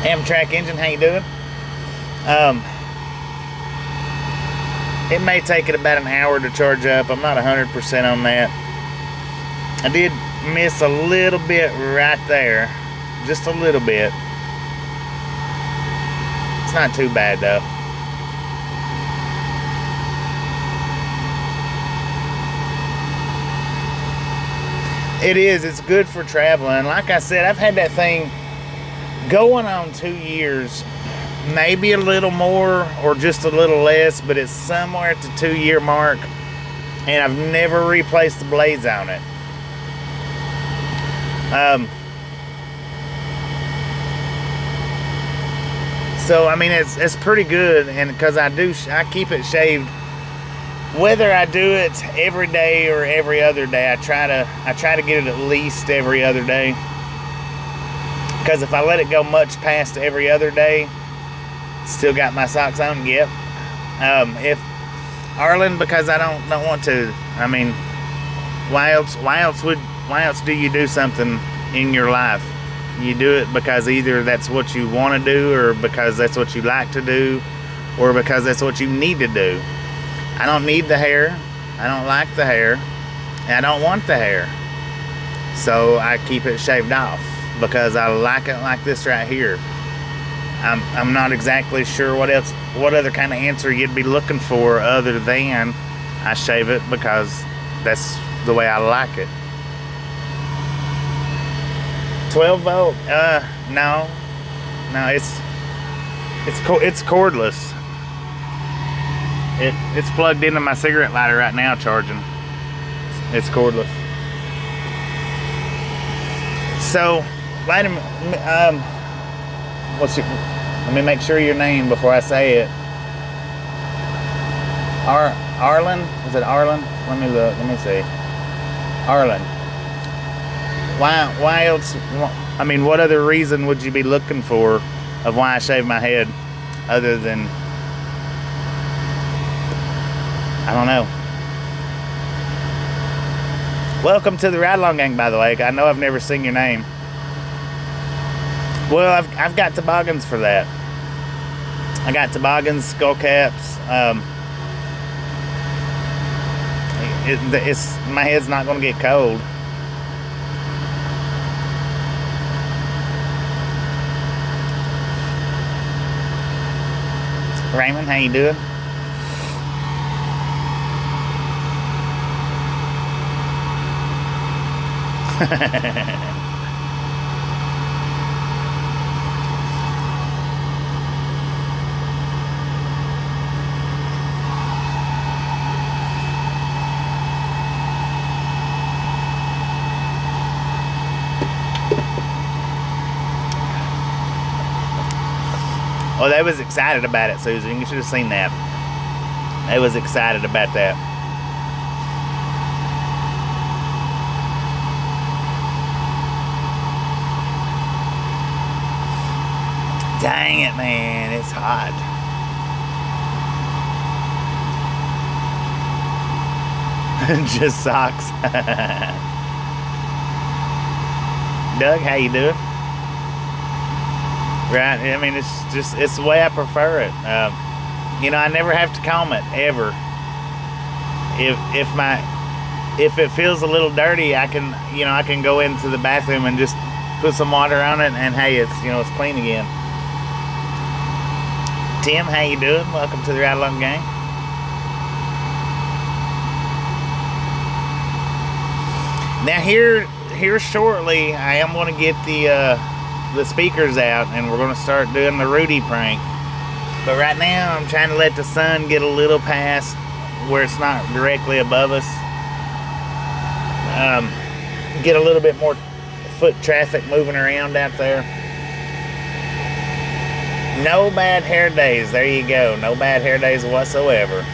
Amtrak engine, how you doing? It may take it about an hour to charge up, I'm not 100% on that. I did miss a little bit right there, just a little bit. It's not too bad though. It is. It's good for traveling. Like I said, I've had that thing going on 2 years. Maybe a little more or just a little less, but it's somewhere at the 2-year mark. And I've never replaced the blades on it. So, I mean, it's pretty good. And because I keep it shaved. Whether I do it every day or every other day, I try to get it at least every other day. Because if I let it go much past every other day, still got my socks on. Yep. If Arlen, because I don't want to. I mean, why else do you do something in your life? You do it because either that's what you want to do, or because that's what you like to do, or because that's what you need to do. I don't need the hair, I don't like the hair, and I don't want the hair. So I keep it shaved off because I like it like this right here. I'm not exactly sure what other kind of answer you'd be looking for other than I shave it because that's the way I like it. 12 volt? No, it's cordless. It's plugged into my cigarette lighter right now, charging. It's cordless. So, wait a minute. Let me make sure your name before I say it. Arlen? Is it Arlen? Let me look. Let me see. Arlen. Why else? I mean, what other reason would you be looking for of why I shave my head, other than? I don't know. Welcome to the Ride Along Gang, by the way. I know I've never seen your name. Well, I've got toboggans for that. I got toboggans, skull caps. My head's not going to get cold. Raymond, how you doing? Oh, they was excited about it, Susan. You should have seen that. They was excited about that. Dang it, man, it's hot. Just socks. Doug, how you doing? Right, I mean, it's the way I prefer it. You know, I never have to comb it, ever. If it feels a little dirty, I can go into the bathroom and just put some water on it, and hey, it's clean again. Tim, how you doing? Welcome to the Ride Along Gang. Now here shortly, I am going to get the speakers out, and we're going to start doing the Rudy prank. But right now, I'm trying to let the sun get a little past where it's not directly above us. Get a little bit more foot traffic moving around out there. No bad hair days. There you go. No bad hair days whatsoever.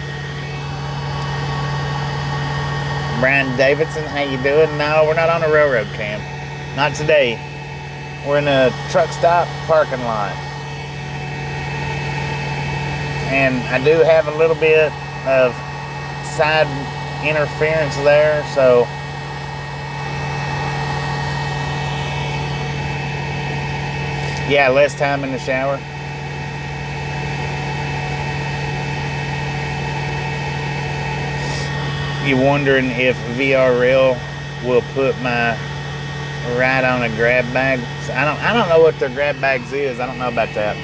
Brian Davidson, how you doing? No, we're not on a railroad cam. Not today. We're in a truck stop parking lot. And I do have a little bit of side interference there, so yeah, less time in the shower. You wondering if VRL will put my ride on a grab bag? I don't know what their grab bags is. I don't know about that.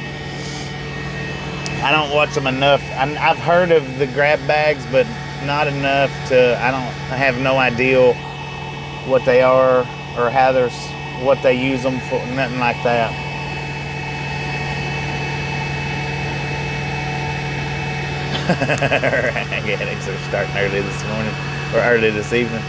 I don't watch them enough. I've heard of the grab bags, but not enough to. I have no idea what they are or what they use them for. Nothing like that. Organics are starting early this morning, or early this evening.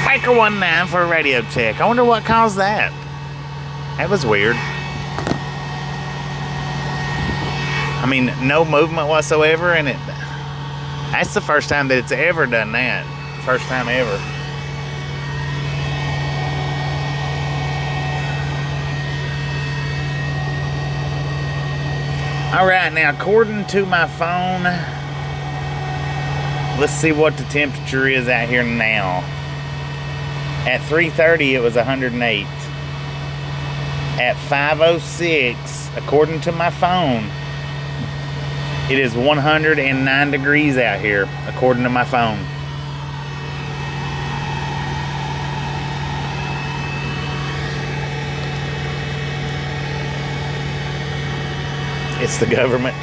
Hiker 19 for a radio check. I wonder what caused that. That was weird. I mean, no movement whatsoever, and that's the first time that it's ever done that. First time ever. Alright, now according to my phone, let's see what the temperature is out here now. At 3:30 it was 108. At 5:06, according to my phone, it is 109 degrees out here, according to my phone. It's the government.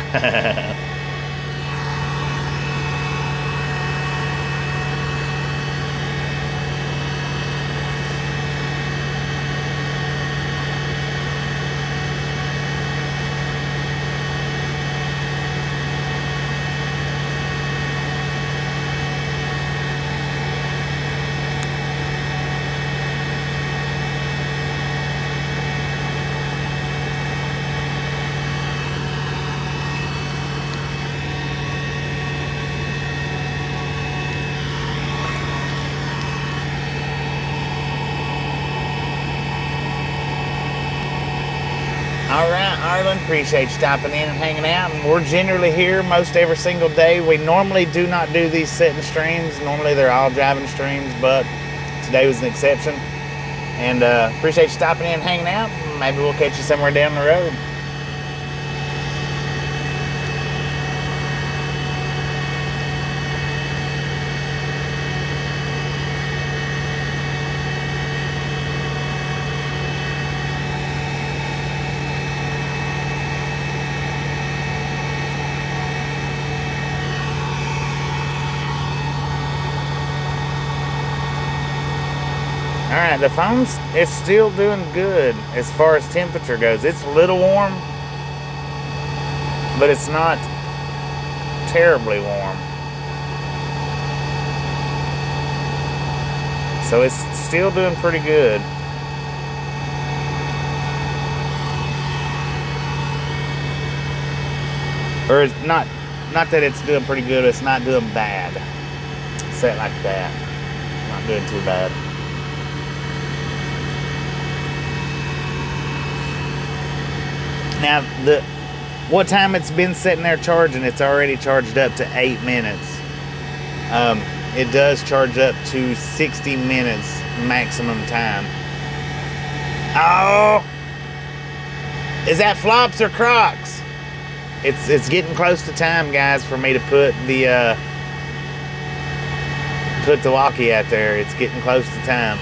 Alright, Arlen, appreciate you stopping in and hanging out. And we're generally here most every single day. We normally do not do these sitting streams. Normally they're all driving streams, but today was an exception. And appreciate you stopping in and hanging out. Maybe we'll catch you somewhere down the road. Yeah, the phone's it's still doing good as far as temperature goes. It's a little warm, but it's not terribly warm. So it's still doing pretty good. Or it's not that it's doing pretty good, it's not doing bad. Say it like that. Not doing too bad. Now, what time it's been sitting there charging, it's already charged up to 8 minutes. It does charge up to 60 minutes maximum time. Oh! Is that flops or Crocs? It's getting close to time, guys, for me to put the walkie out there. It's getting close to time.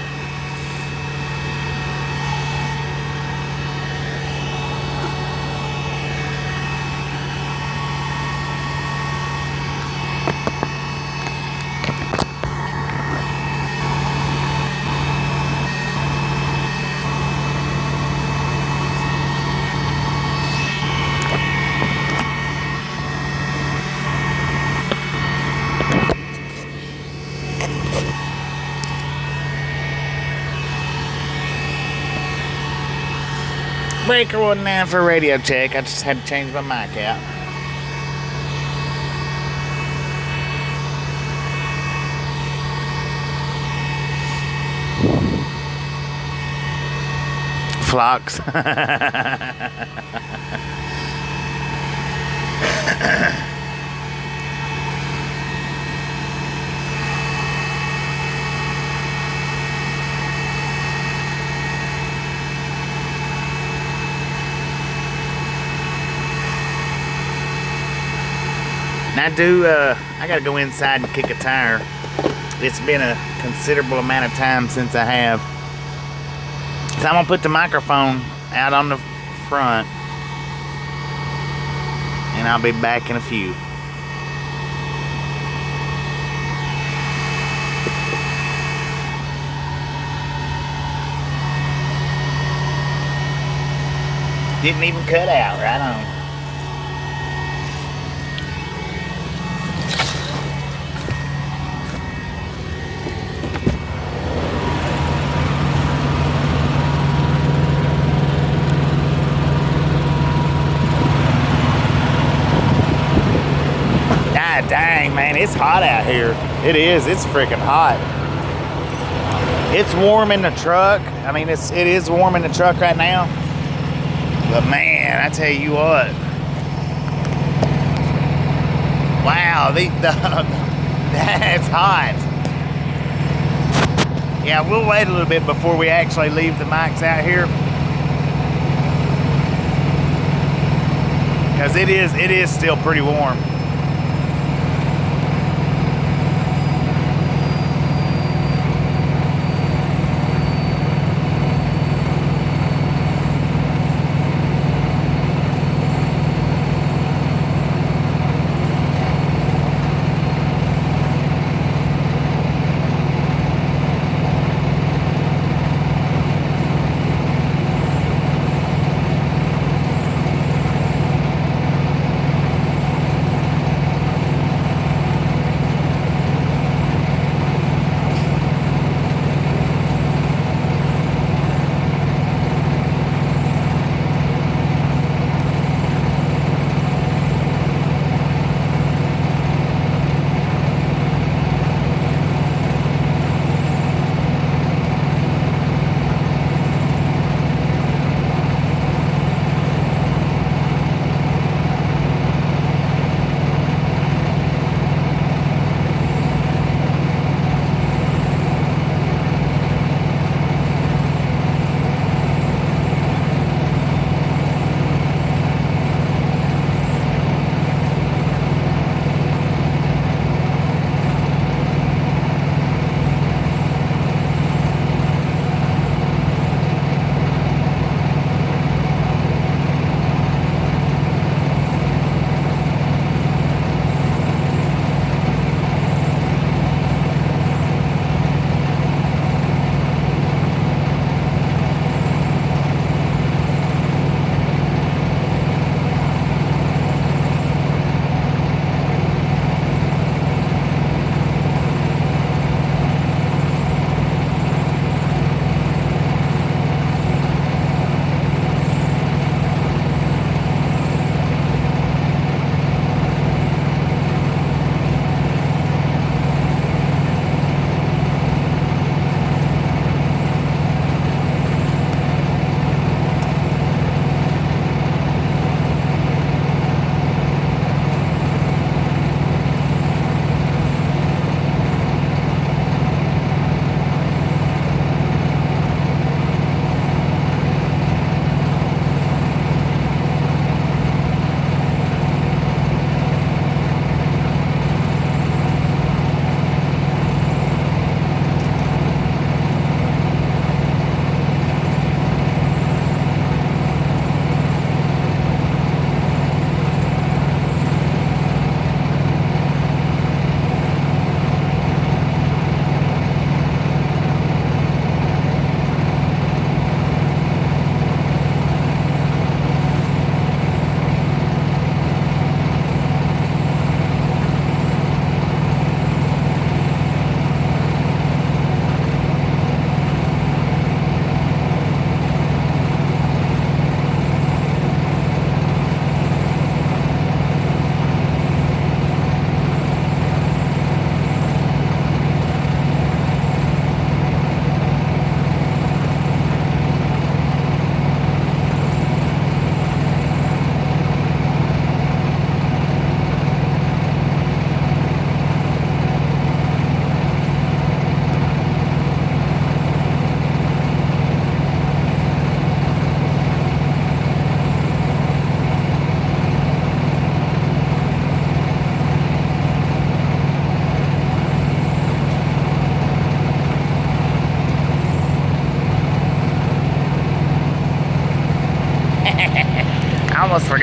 Breaker wasn't down for radio check. I just had to change my mic out. Flocks. I gotta go inside and kick a tire. It's been a considerable amount of time since I have. So I'm gonna put the microphone out on the front, and I'll be back in a few. Didn't even cut out, right on. Dang, man, it's hot out here. It is. It's freaking hot. It's warm in the truck. I mean, it is warm in the truck right now. But man, I tell you what. Wow, that's hot. Yeah, we'll wait a little bit before we actually leave the mics out here. Because it is still pretty warm.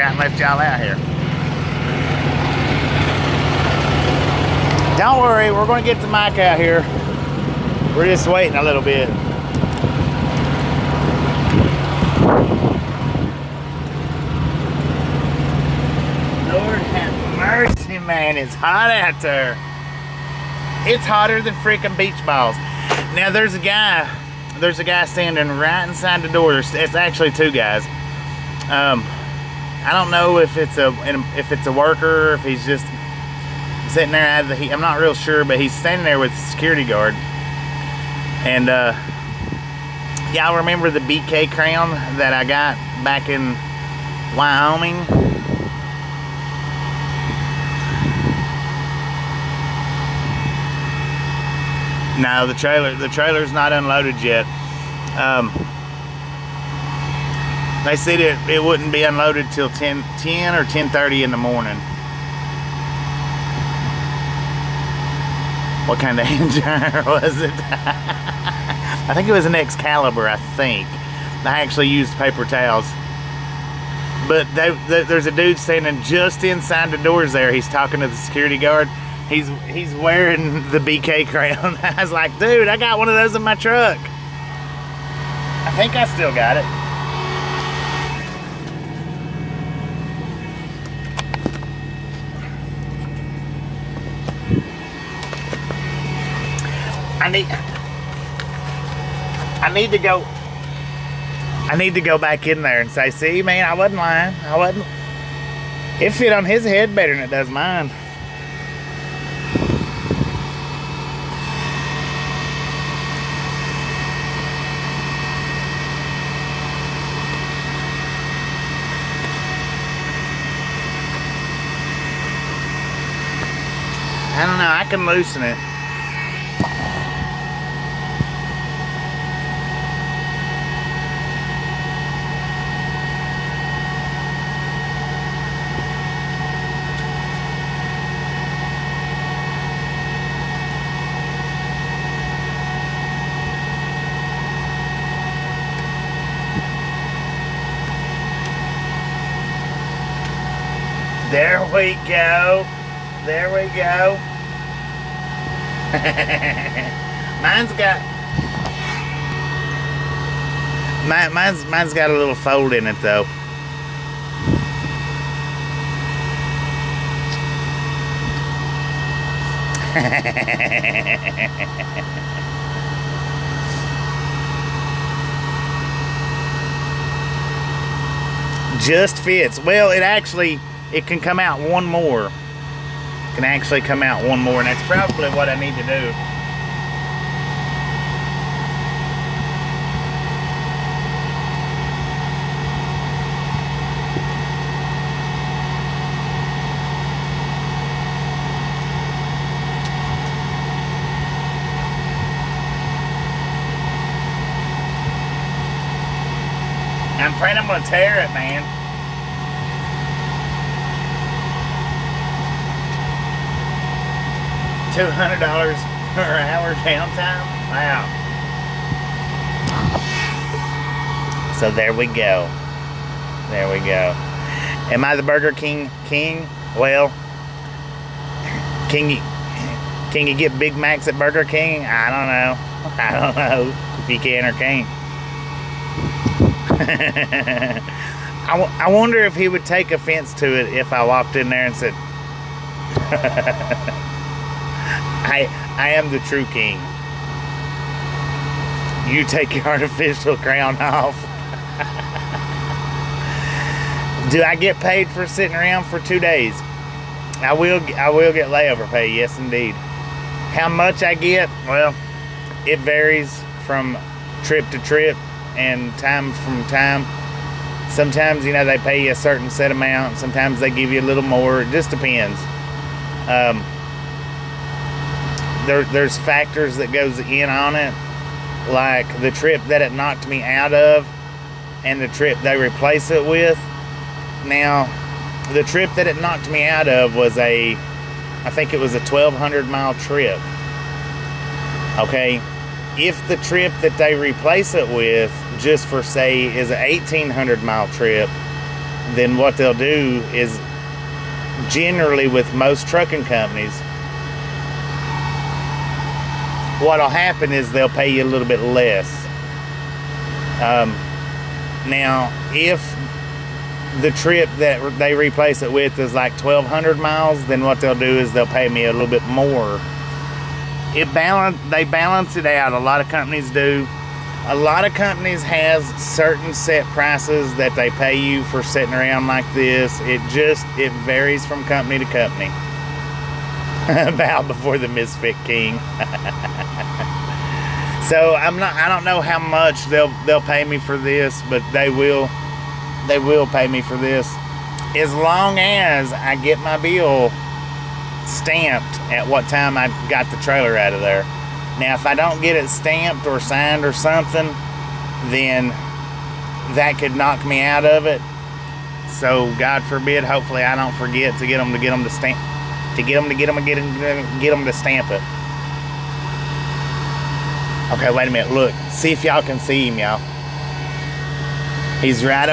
out and left y'all out here. Don't worry, we're going to get the mic out here. We're just waiting a little bit. Lord have mercy, man. It's hot out there. It's hotter than freaking beach balls. Now there's a guy standing right inside the door. It's actually two guys. I don't know if it's a worker, if he's just sitting there out of the heat. I'm not real sure, but he's standing there with the security guard. And y'all remember the BK crown that I got back in Wyoming? No, the trailer's not unloaded yet. They said it wouldn't be unloaded till 10 or 10:30 in the morning. What kind of engine was it? I think it was an Excalibur, I think. I actually used paper towels. But there's a dude standing just inside the doors there. He's talking to the security guard. He's wearing the BK crown. I was like, dude, I got one of those in my truck. I think I still got it. I need to go back in there and say, see, man, I wasn't lying. It fit on his head better than it does mine. I don't know, I can loosen it. There we go. There we go. Mine's got a little fold in it though. Just fits. Well, it can come out one more. It can actually come out one more, and that's probably what I need to do. I'm afraid I'm going to tear it, man. $200 per hour downtime? Wow. So there we go. There we go. Am I the Burger King king? Well, can you get Big Macs at Burger King? I don't know. I don't know if you can or can't. I wonder if he would take offense to it if I walked in there and said, I am the true king. You take your artificial crown off. Do I get paid for sitting around for 2 days? I will get layover pay, yes indeed. How much I get? Well, it varies from trip to trip and time from time. Sometimes, they pay you a certain set amount. Sometimes they give you a little more. It just depends. There's factors that goes in on it, like the trip that it knocked me out of and the trip they replace it with. Now, the trip that it knocked me out of was I think it was a 1,200 mile trip. Okay, if the trip that they replace it with, just for say, is an 1,800 mile trip, then what they'll do is, generally with most trucking companies, what'll happen is they'll pay you a little bit less. Now, if the trip that they replace it with is like 1,200 miles, then what they'll do is they'll pay me a little bit more. They balance it out. A lot of companies do. A lot of companies has certain set prices that they pay you for sitting around like this. It varies from company to company. Bow before the Misfit King. So I don't know how much they'll pay me for this, but they will pay me for this as long as I get my bill stamped at what time I got the trailer out of there. Now, if I don't get it stamped or signed or something, then that could knock me out of it. So God forbid, hopefully I don't forget to get them to stamp it. Okay, wait a minute. Look, see if y'all can see him, y'all. He's right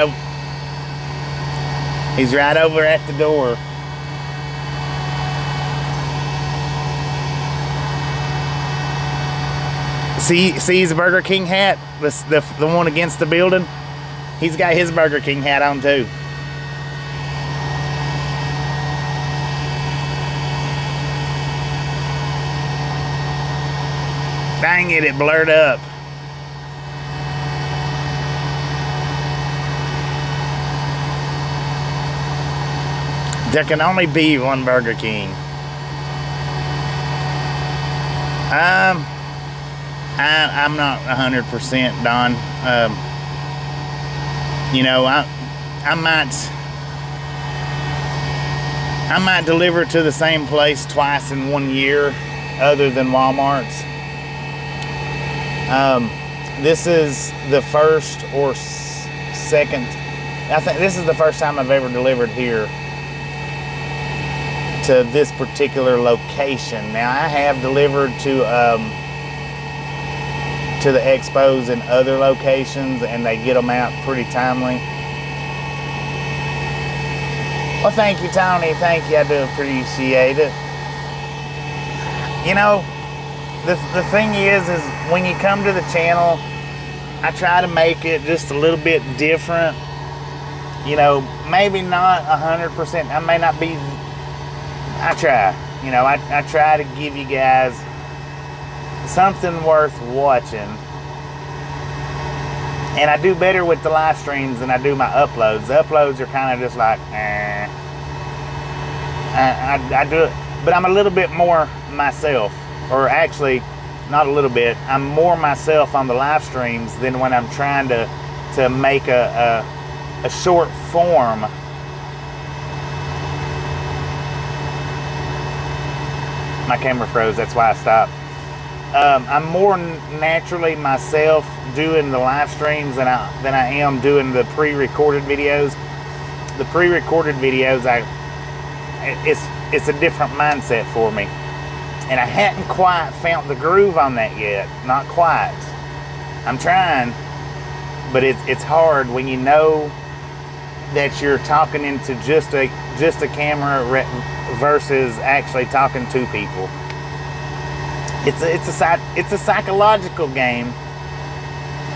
over at the door. See his Burger King hat? The one against the building? He's got his Burger King hat on too. Dang it, it blurred up. There can only be one Burger King. I'm not 100%, Don. You know, I might deliver to the same place twice in 1 year, other than Walmart's. This is the first or second. I think this is the first time I've ever delivered here to this particular location. Now, I have delivered to the expos in other locations, and they get them out pretty timely. Well, thank you, Tony. Thank you. I do appreciate it. You know, the thing is when you come to the channel, I try to make it just a little bit different. You know, maybe not 100%. I may not be. I try. You know, I try to give you guys something worth watching. And I do better with the live streams than I do my uploads. The uploads are kind of just like, I do it, but I'm a little bit more myself. Or actually, not a little bit. I'm more myself on the live streams than when I'm trying to make a short form. My camera froze, that's why I stopped. I'm more naturally myself doing the live streams than I am doing the pre-recorded videos. The pre-recorded videos, it's a different mindset for me. And I hadn't quite found the groove on that yet. Not quite. I'm trying, but it's hard when you know that you're talking into just a camera versus actually talking to people. It's a psychological game,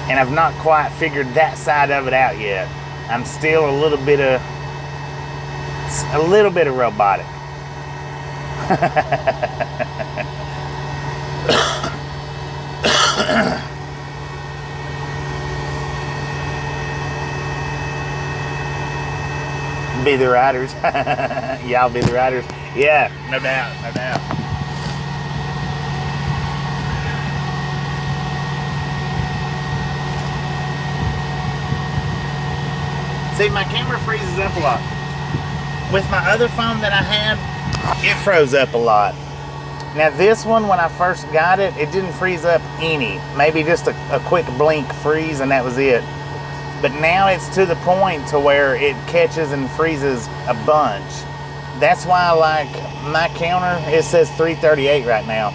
and I've not quite figured that side of it out yet. I'm still a little bit of robotic. Be the riders. Y'all be the riders. Yeah, no doubt, no doubt. See, my camera freezes up a lot. With my other phone that I had, it froze up a lot. Now this one, when I first got it, it didn't freeze up any. Maybe just a quick blink freeze and that was it. But now it's to the point to where it catches and freezes a bunch. That's why I like my counter. It says 338 right now.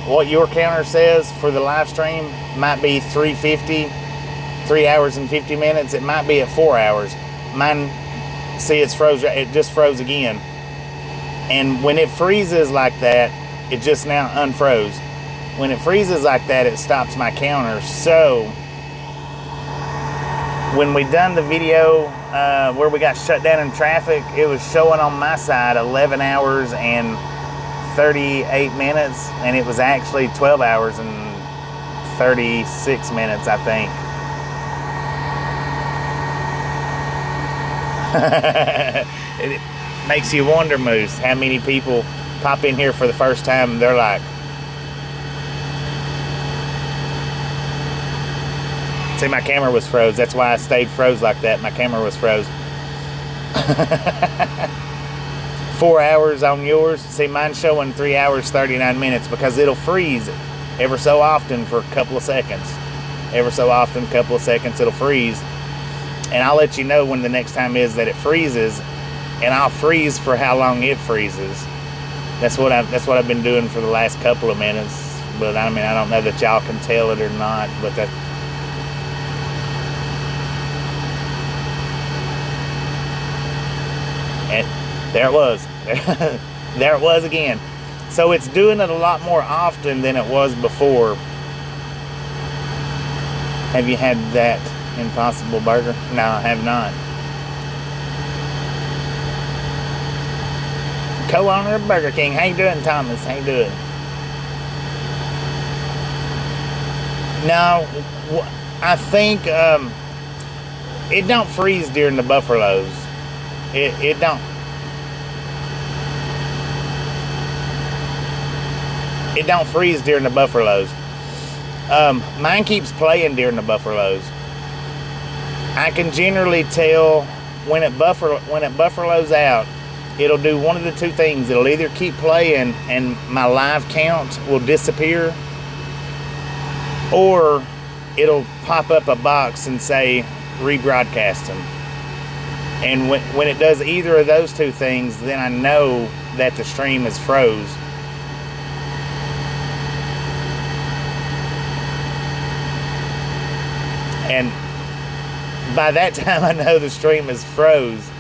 What your counter says for the live stream might be 350, 3 hours and 50 minutes. It might be at 4 hours. Mine See, it's froze. It just froze again. And when it freezes like that, it just now unfroze. When it freezes like that, it stops my counter. So when we done the video where we got shut down in traffic, it was showing on my side 11 hours and 38 minutes, and it was actually 12 hours and 36 minutes, I think. It makes you wonder, Moose, how many people pop in here for the first time and they're like, see, my camera was froze. That's why I stayed froze like that. My camera was froze. 4 hours on yours. See, mine's showing 3 hours, 39 minutes because it'll freeze ever so often for a couple of seconds. Every so often, couple of seconds, it'll freeze. And I'll let you know when the next time is that it freezes, and I'll freeze for how long it freezes. That's what I've been doing for the last couple of minutes. But I mean, I don't know that y'all can tell it or not, but that. And there it was. There it was again. So it's doing it a lot more often than it was before. Have you had that Impossible Burger? No, I have not. Co-owner of Burger King. How you doing, Thomas? How you doing? No, I think it don't freeze during the buffaloes. It don't. It don't freeze during the buffaloes. Mine keeps playing during the buffaloes. I can generally tell when it buffaloes out, it'll do one of the two things. It'll either keep playing and my live count will disappear, or it'll pop up a box and say rebroadcasting. And when it does either of those two things, then I know that the stream is froze. And by that time, I know the stream is froze.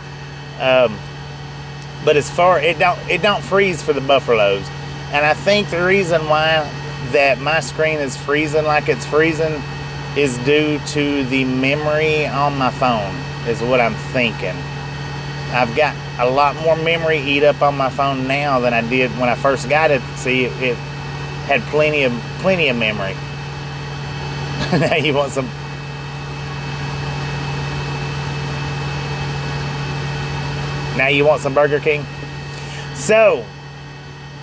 But as far it don't freeze for the buffaloes, and I think the reason why that my screen is freezing like it's freezing is due to the memory on my phone. Is what I'm thinking. I've got a lot more memory eat up on my phone now than I did when I first got it. See, it had plenty of memory. Now you want some. Now you want some Burger King? So,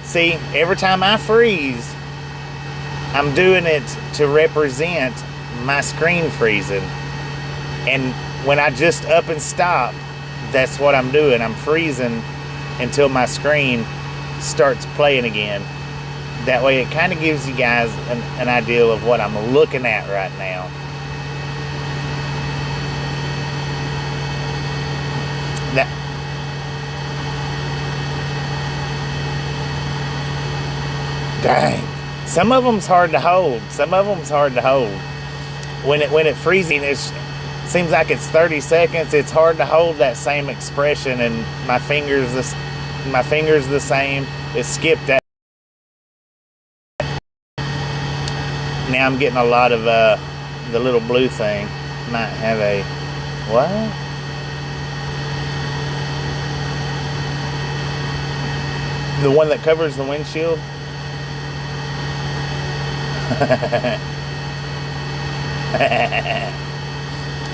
see, every time I freeze, I'm doing it to represent my screen freezing. And when I just up and stop, that's what I'm doing. I'm freezing until my screen starts playing again. That way it kind of gives you guys an idea of what I'm looking at right now. Dang. Some of them's hard to hold. When it freezing, it seems like it's 30 seconds. It's hard to hold that same expression, and my fingers the same. It skipped that. Now I'm getting a lot of the little blue thing. Might have a what? The one that covers the windshield?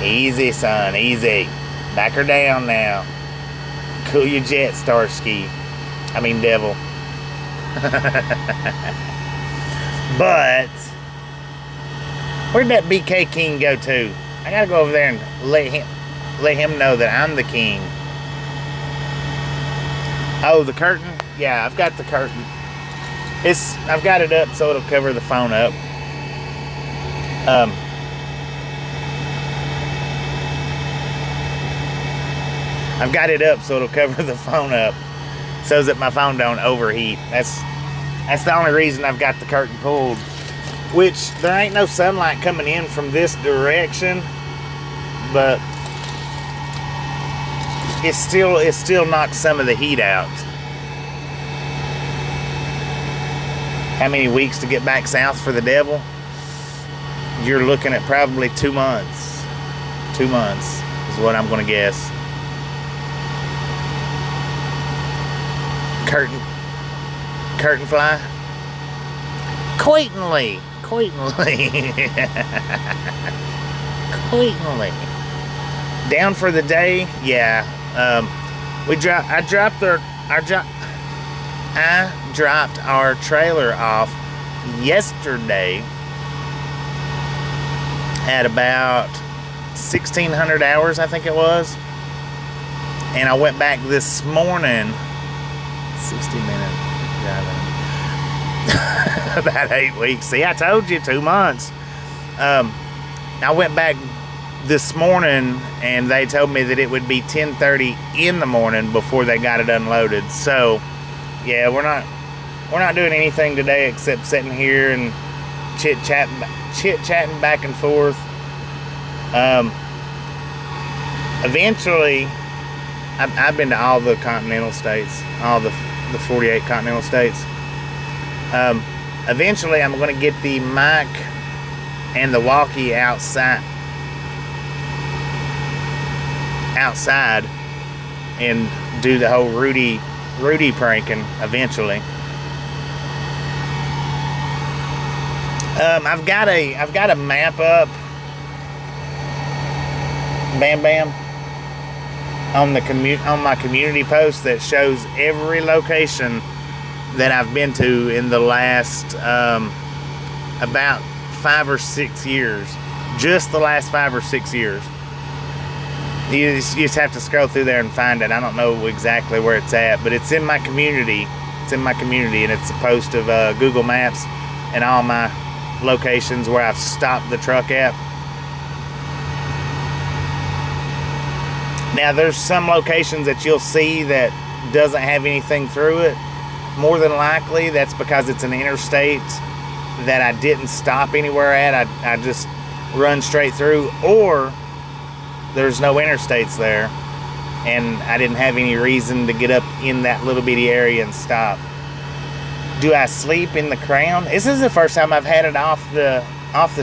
Easy, son, easy. Back her down now. Cool your jet, Starsky. I mean, devil. But where'd that BK King go to? I gotta go over there and let him know that I'm the king. Oh, the curtain? Yeah, I've got the curtain. I've got it up so it'll cover the phone up. I've got it up so it'll cover the phone up so that my phone don't overheat. That's the only reason I've got the curtain pulled. Which there ain't no sunlight coming in from this direction, but it still knocks some of the heat out. How many weeks to get back south for the devil? You're looking at probably 2 months. 2 months is what I'm going to guess. Curtain fly. Coitly. Down for the day. Yeah. I dropped our trailer off yesterday at about 1,600 hours, I think it was. And I went back this morning. 60 minutes driving. About 8 weeks. See, I told you 2 months. I went back this morning and they told me that it would be 10:30 in the morning before they got it unloaded. So yeah, we're not doing anything today except sitting here and chit-chatting back and forth. Eventually, I've been to all the continental states, all the 48 continental states. Eventually, I'm going to get the mic and the walkie outside and do the whole Rudy pranking eventually. I've got a map up, Bam, on my community post that shows every location that I've been to in the last about 5 or 6 years. Just the last 5 or 6 years. You just have to scroll through there and find it. I don't know exactly where it's at, but it's in my community. It's in my community, and it's a post of Google Maps and all my locations where I've stopped the truck at. Now, there's some locations that you'll see that doesn't have anything through it. More than likely, that's because it's an interstate that I didn't stop anywhere at. I just run straight through, or there's no interstates there, and I didn't have any reason to get up in that little bitty area and stop. Do I sleep in the Crown? This is the first time I've had it off the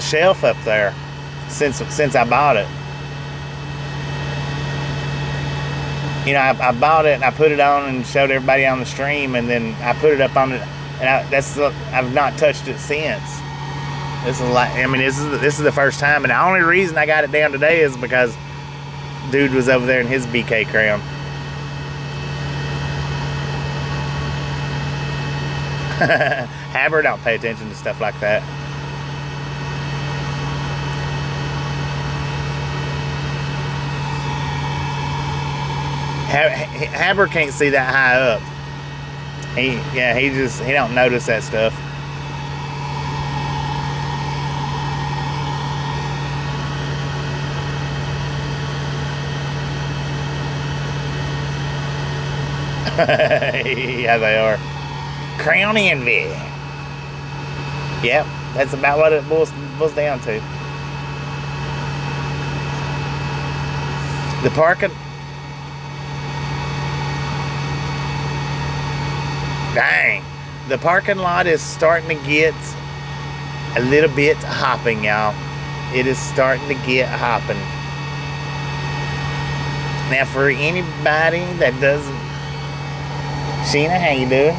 shelf up there since I bought it. You know, I bought it and I put it on and showed everybody on the stream, and then I put it up on it, and I've not touched it since. This is the first time, and the only reason I got it down today is because dude was over there in his BK Crown. Haber don't pay attention to stuff like that. Haber can't see that high up. He don't notice that stuff. Yeah, they are. Crown envy. Yep, that's about what it boils down to. The parking. Dang, the parking lot is starting to get a little bit hopping, y'all. It is starting to get hopping. Now, for anybody that doesn't, Sheena, how you doing?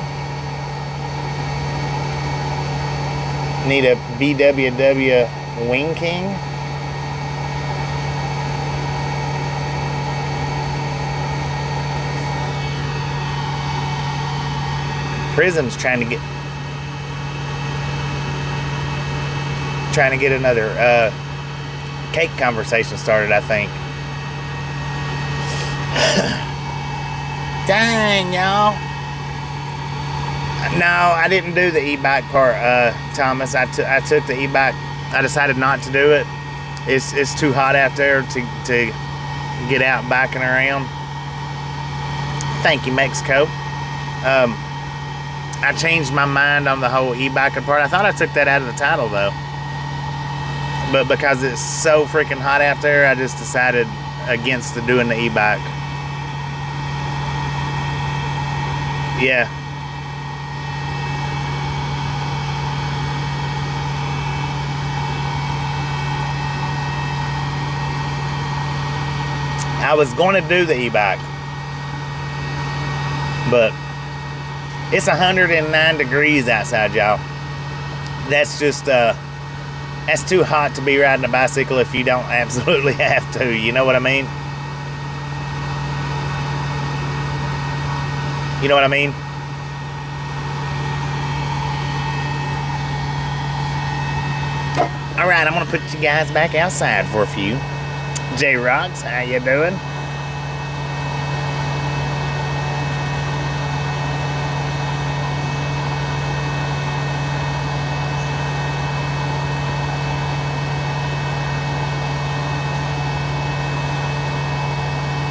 Need a BWW Wing King? Prism's trying to get another cake conversation started, I think. Dang, y'all. No, I didn't do the e-bike part, Thomas. I took the e-bike. I decided not to do it. It's too hot out there to get out biking around. Thank you, Mexico. I changed my mind on the whole e-biking part. I thought I took that out of the title, though. But because it's so freaking hot out there, I just decided against doing the e-bike. Yeah. I was going to do the e-bike, but it's 109 degrees outside, y'all. That's just, that's too hot to be riding a bicycle if you don't absolutely have to. You know what I mean? You know what I mean? All right, I'm gonna put you guys back outside for a few. J-Rocks, how you doing?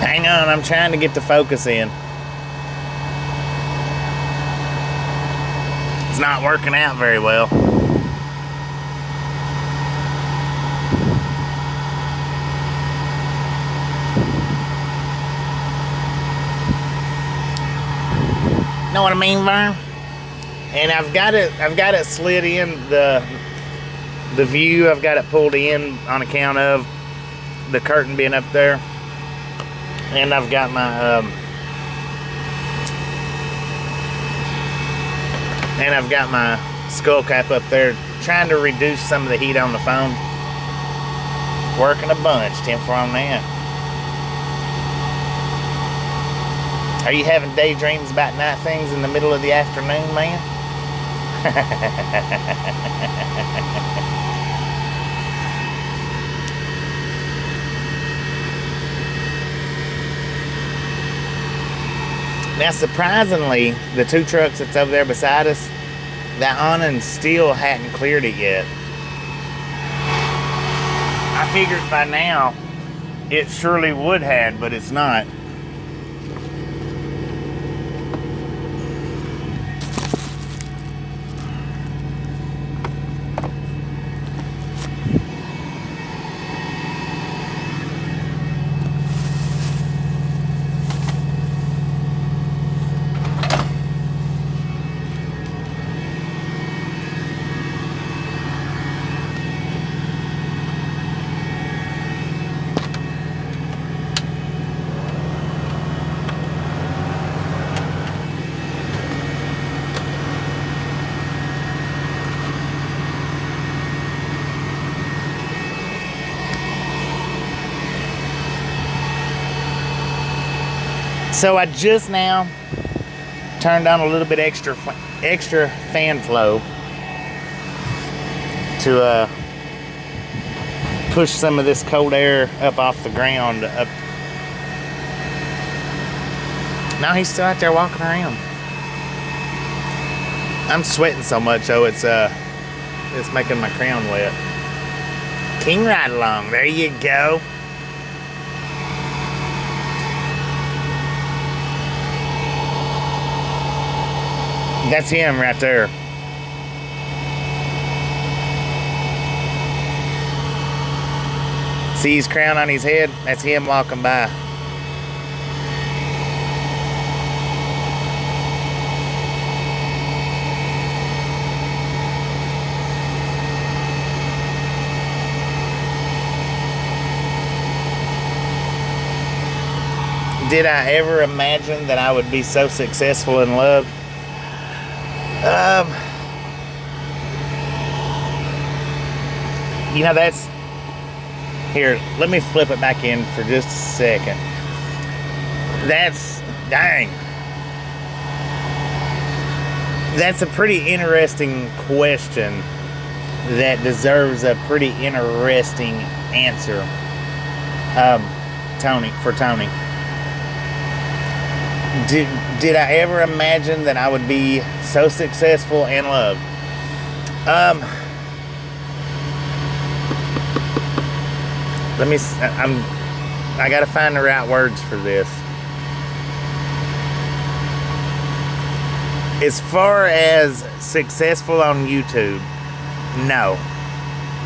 Hang on, I'm trying to get the focus in. It's not working out very well. Know what I mean, Vern? And I've got it slid in the view. I've got it pulled in on account of the curtain being up there. And I've got my skull cap up there, trying to reduce some of the heat on the phone. Working a bunch, 10 for on that. Are you having daydreams about night things in the middle of the afternoon, man? Now, surprisingly, the two trucks that's over there beside us, that awning still hadn't cleared it yet. I figured by now it surely would have, but it's not. So I just now turned on a little bit extra fan flow to push some of this cold air up off the ground. Up. Now he's still out there walking around. I'm sweating so much, though, it's making my crown wet. King Ride Along, there you go. That's him right there. See his crown on his head? That's him walking by. Did I ever imagine that I would be so successful in love? You know, that's... Here, let me flip it back in for just a second. That's... Dang. That's a pretty interesting question that deserves a pretty interesting answer. Tony. Did I ever imagine that I would be so successful in love? I gotta find the right words for this. As far as successful on YouTube, no.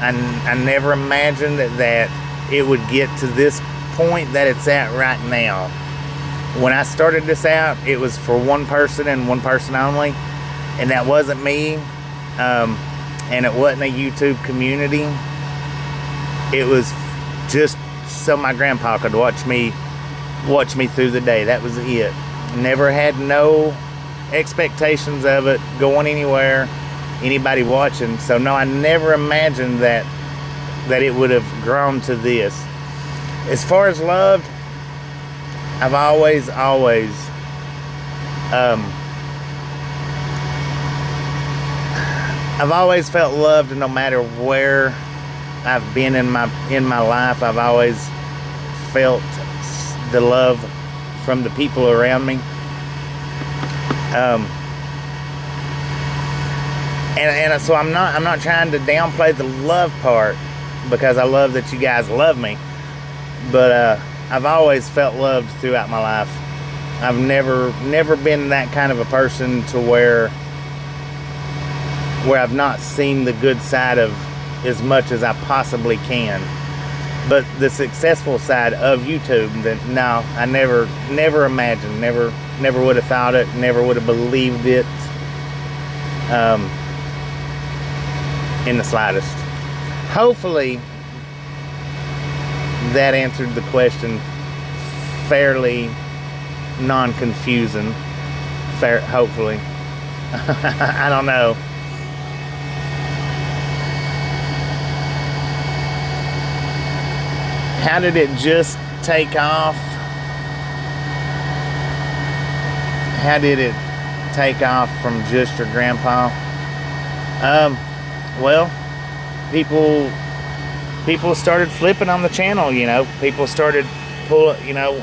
I never imagined that it would get to this point that it's at right now. When I started this out, it was for one person and one person only, and that wasn't me, and it wasn't a YouTube community. It was just so my grandpa could watch me through the day. That was it. Never had no expectations of it going anywhere, anybody watching. So no, I never imagined that it would have grown to this. As far as loved, I've always felt loved, no matter where I've been in my life. I've always felt the love from the people around me. And so I'm not trying to downplay the love part, because I love that you guys love me. But I've always felt loved throughout my life. I've never been that kind of a person to where I've not seen the good side of as much as I possibly can. But the successful side of YouTube, that no, I never imagined, never would have thought it, never would have believed it, in the slightest. Hopefully that answered the question fairly non-confusing. Hopefully. I don't know. How did it just take off? How did it take off from just your grandpa? Well, people started flipping on the channel, you know. People started pulling, you know,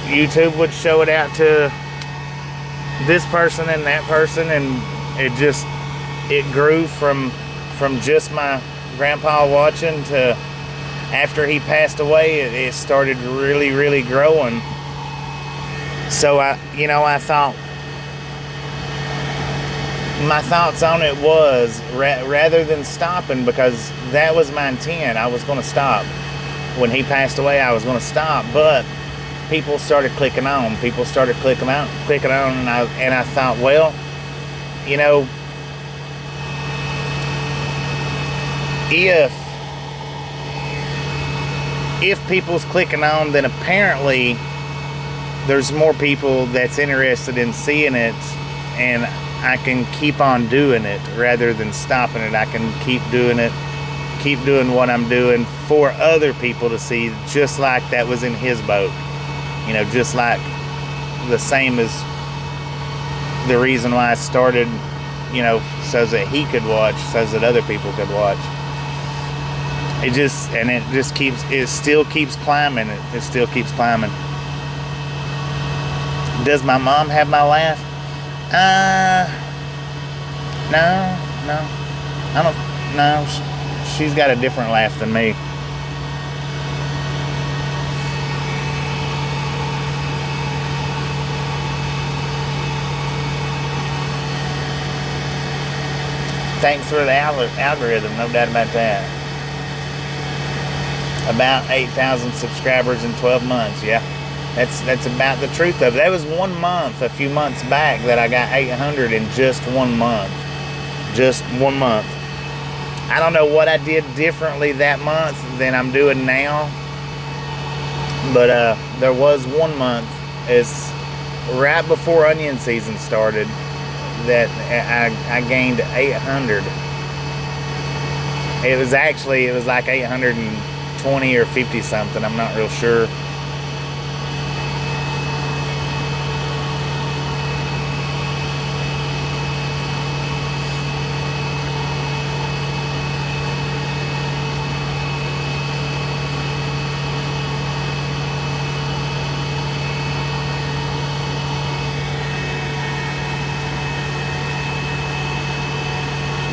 YouTube would show it out to this person and that person, and it grew from just my grandpa watching to after he passed away. It started really growing. So I thought, my thoughts on it was, rather than stopping, because that was my intent, I was going to stop. When he passed away, I was going to stop, but people started clicking on. People started clicking on, and I thought, well, you know, if people's clicking on, then apparently there's more people that's interested in seeing it, and I can keep on doing it rather than stopping it. I can keep doing it, keep doing what I'm doing for other people to see, just like that was in his boat. You know, just like the same as the reason why I started, you know, so that he could watch, so that other people could watch. It still keeps climbing. It still keeps climbing. Does my mom have my laugh? No. I don't, no. She's got a different laugh than me. Thanks for the algorithm, no doubt about that. About 8,000 subscribers in 12 months, yeah. That's about the truth of it. That was 1 month, a few months back, that I got 800 in just 1 month. Just 1 month. I don't know what I did differently that month than I'm doing now. But there was 1 month, it's right before onion season started, that I gained 800. It was like 820 or 50 something, I'm not real sure.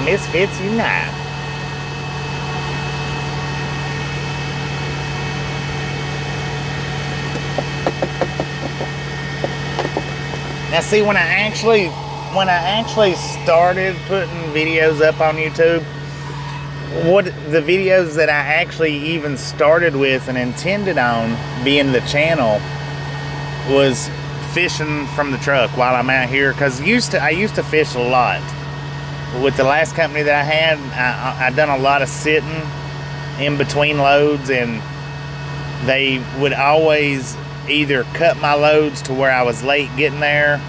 Misfits Unite. Now see, when I actually started putting videos up on YouTube, what the videos that I actually even started with and intended on being the channel was fishing from the truck while I'm out here, because I used to fish a lot. With the last company that I had, I done a lot of sitting in between loads, and they would always either cut my loads to where I was late getting there,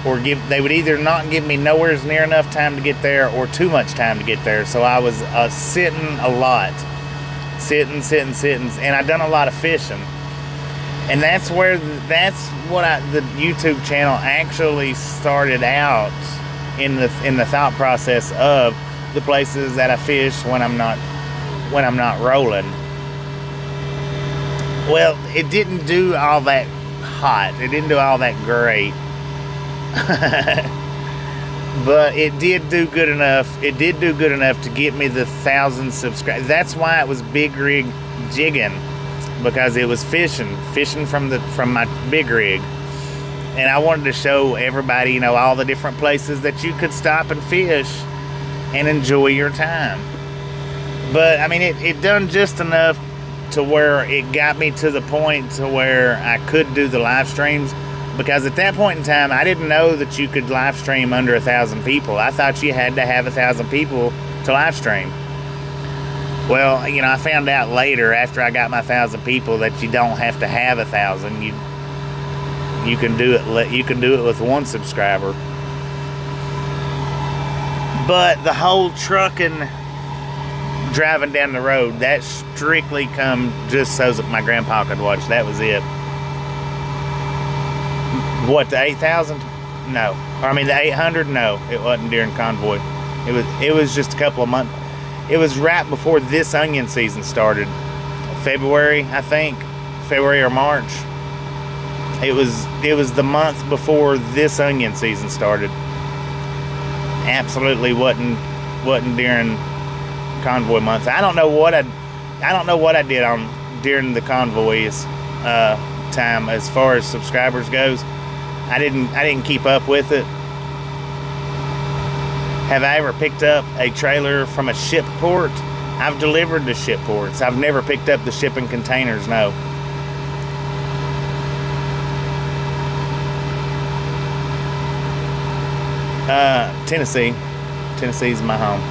or they would either not give me nowhere near enough time to get there or too much time to get there. So I was sitting a lot, sitting, and I done a lot of fishing. And that's what the YouTube channel actually started out in the thought process of the places that I fish when I'm not rolling. Well, it didn't do all that hot. It didn't do all that great. But it did do good enough. It did do good enough to get me the 1,000 subscribers. That's why it was big rig jigging, because it was fishing from my big rig. And I wanted to show everybody, all the different places that you could stop and fish and enjoy your time. But I mean, it done just enough to where it got me to the point to where I could do the live streams, because at that point in time, I didn't know that you could live stream under 1,000 people. I thought you had to have 1,000 people to live stream. Well, I found out later, after I got my 1,000 people, that you don't have to have 1,000. You can do it. You can do it with one subscriber. But the whole trucking, driving down the road, that strictly come just so that my grandpa could watch. That was it. What, the 8,000? No. I mean, the 800? No, it wasn't during convoy. It was just a couple of months. It was right before this onion season started. February, I think. February or March. It was the month before this onion season started. Absolutely wasn't during convoy months. I don't know what I did during the convoys time as far as subscribers goes. I didn't keep up with it. Have I ever picked up a trailer from a ship port? I've delivered to ship ports. I've never picked up the shipping containers, no. Tennessee. Tennessee's my home.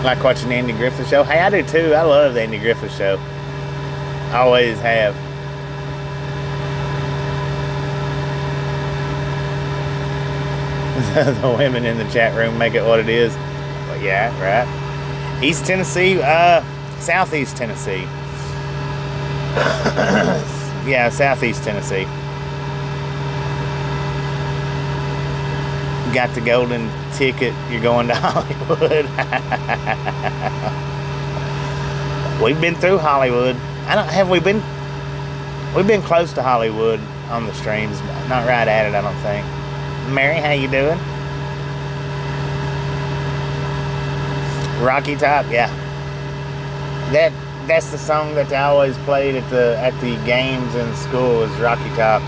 Like watching the Andy Griffith Show. Hey, I do too. I love the Andy Griffith Show. I always have. The women in the chat room make it what it is. But yeah, right. East Tennessee, Southeast Tennessee. Yeah, Southeast Tennessee. Got the golden ticket, you're going to Hollywood. We've been through Hollywood. We've been close to Hollywood on the streams, but not right at it, I don't think. Mary, how you doing? Rocky Top, yeah. That's the song that they always played at the games in school, was Rocky Top.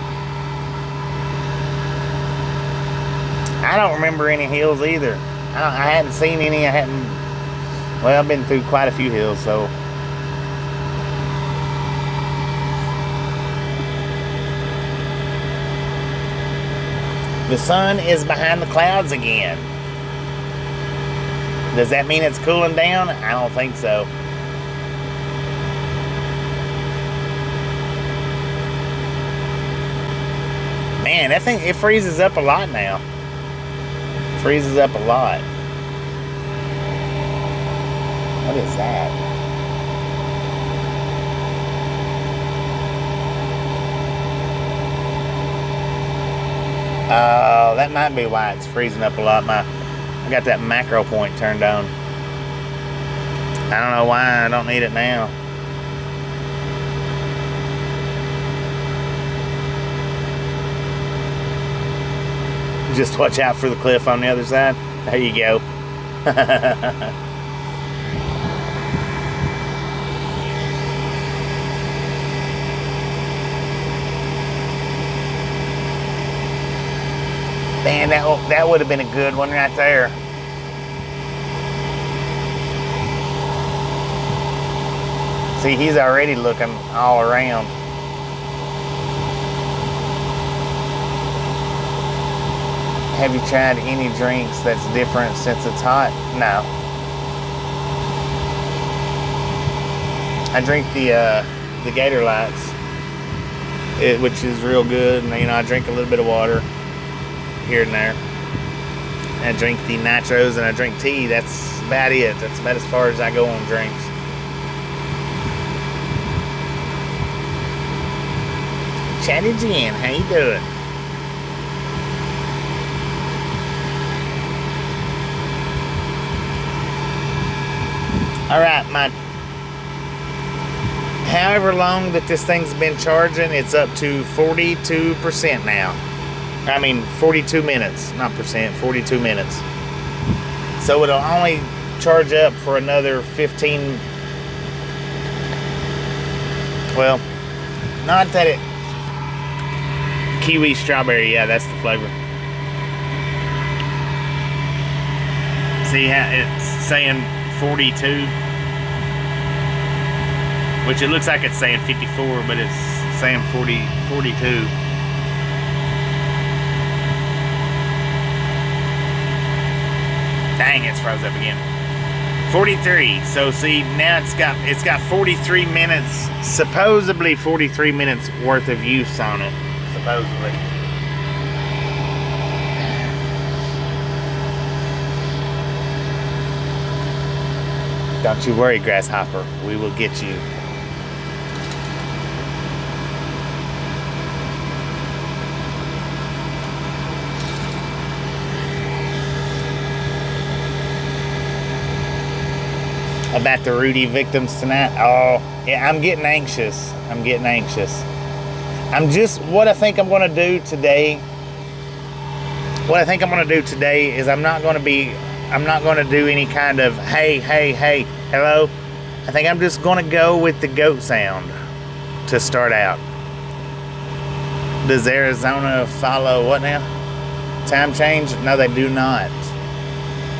I don't remember any hills either. I hadn't seen any. Well, I've been through quite a few hills, so. The sun is behind the clouds again. Does that mean it's cooling down? I don't think so. Man, that thing, it freezes up a lot now. Freezes up a lot. What is that? Oh, that might be why it's freezing up a lot. I got that macro point turned on. I don't know why I don't need it now. Just watch out for the cliff on the other side. There you go. Man, that would have been a good one right there. See, he's already looking all around. Have you tried any drinks that's different since it's hot? No. I drink the Gator Lights, which is real good, and I drink a little bit of water here and there. And I drink the nitros and I drink tea. That's about it. That's about as far as I go on drinks. Chatty Jen, how you doing? Alright, however long that this thing's been charging, it's up to 42% now. I mean, 42 minutes, not percent, 42 minutes. So it'll only charge up for another 15. Well, not that it. Kiwi strawberry, yeah, that's the flavor. See how it's saying 42, which it looks like it's saying 54, but it's saying 42. Dang, it's froze up again. 43. So see, now it's got 43 minutes, supposedly 43 minutes worth of use on it, supposedly. Don't you worry, Grasshopper. We will get you. About the Rudy victims tonight. Oh, yeah, I'm getting anxious. What I think I'm going to do today. What I think I'm going to do today is I'm not going to do any kind of hey, hello. I think I'm just going to go with the goat sound to start out. Does Arizona follow what now? Time change? No, they do not.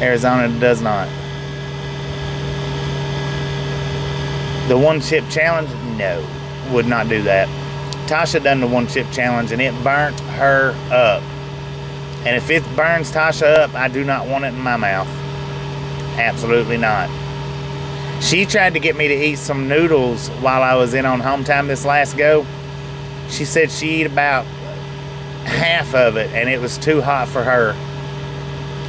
Arizona does not. The one chip challenge? No, would not do that. Tasha done the one chip challenge and it burnt her up. And if it burns Tasha up, I do not want it in my mouth. Absolutely not. She tried to get me to eat some noodles while I was in on home time this last go. She said she ate about half of it and it was too hot for her.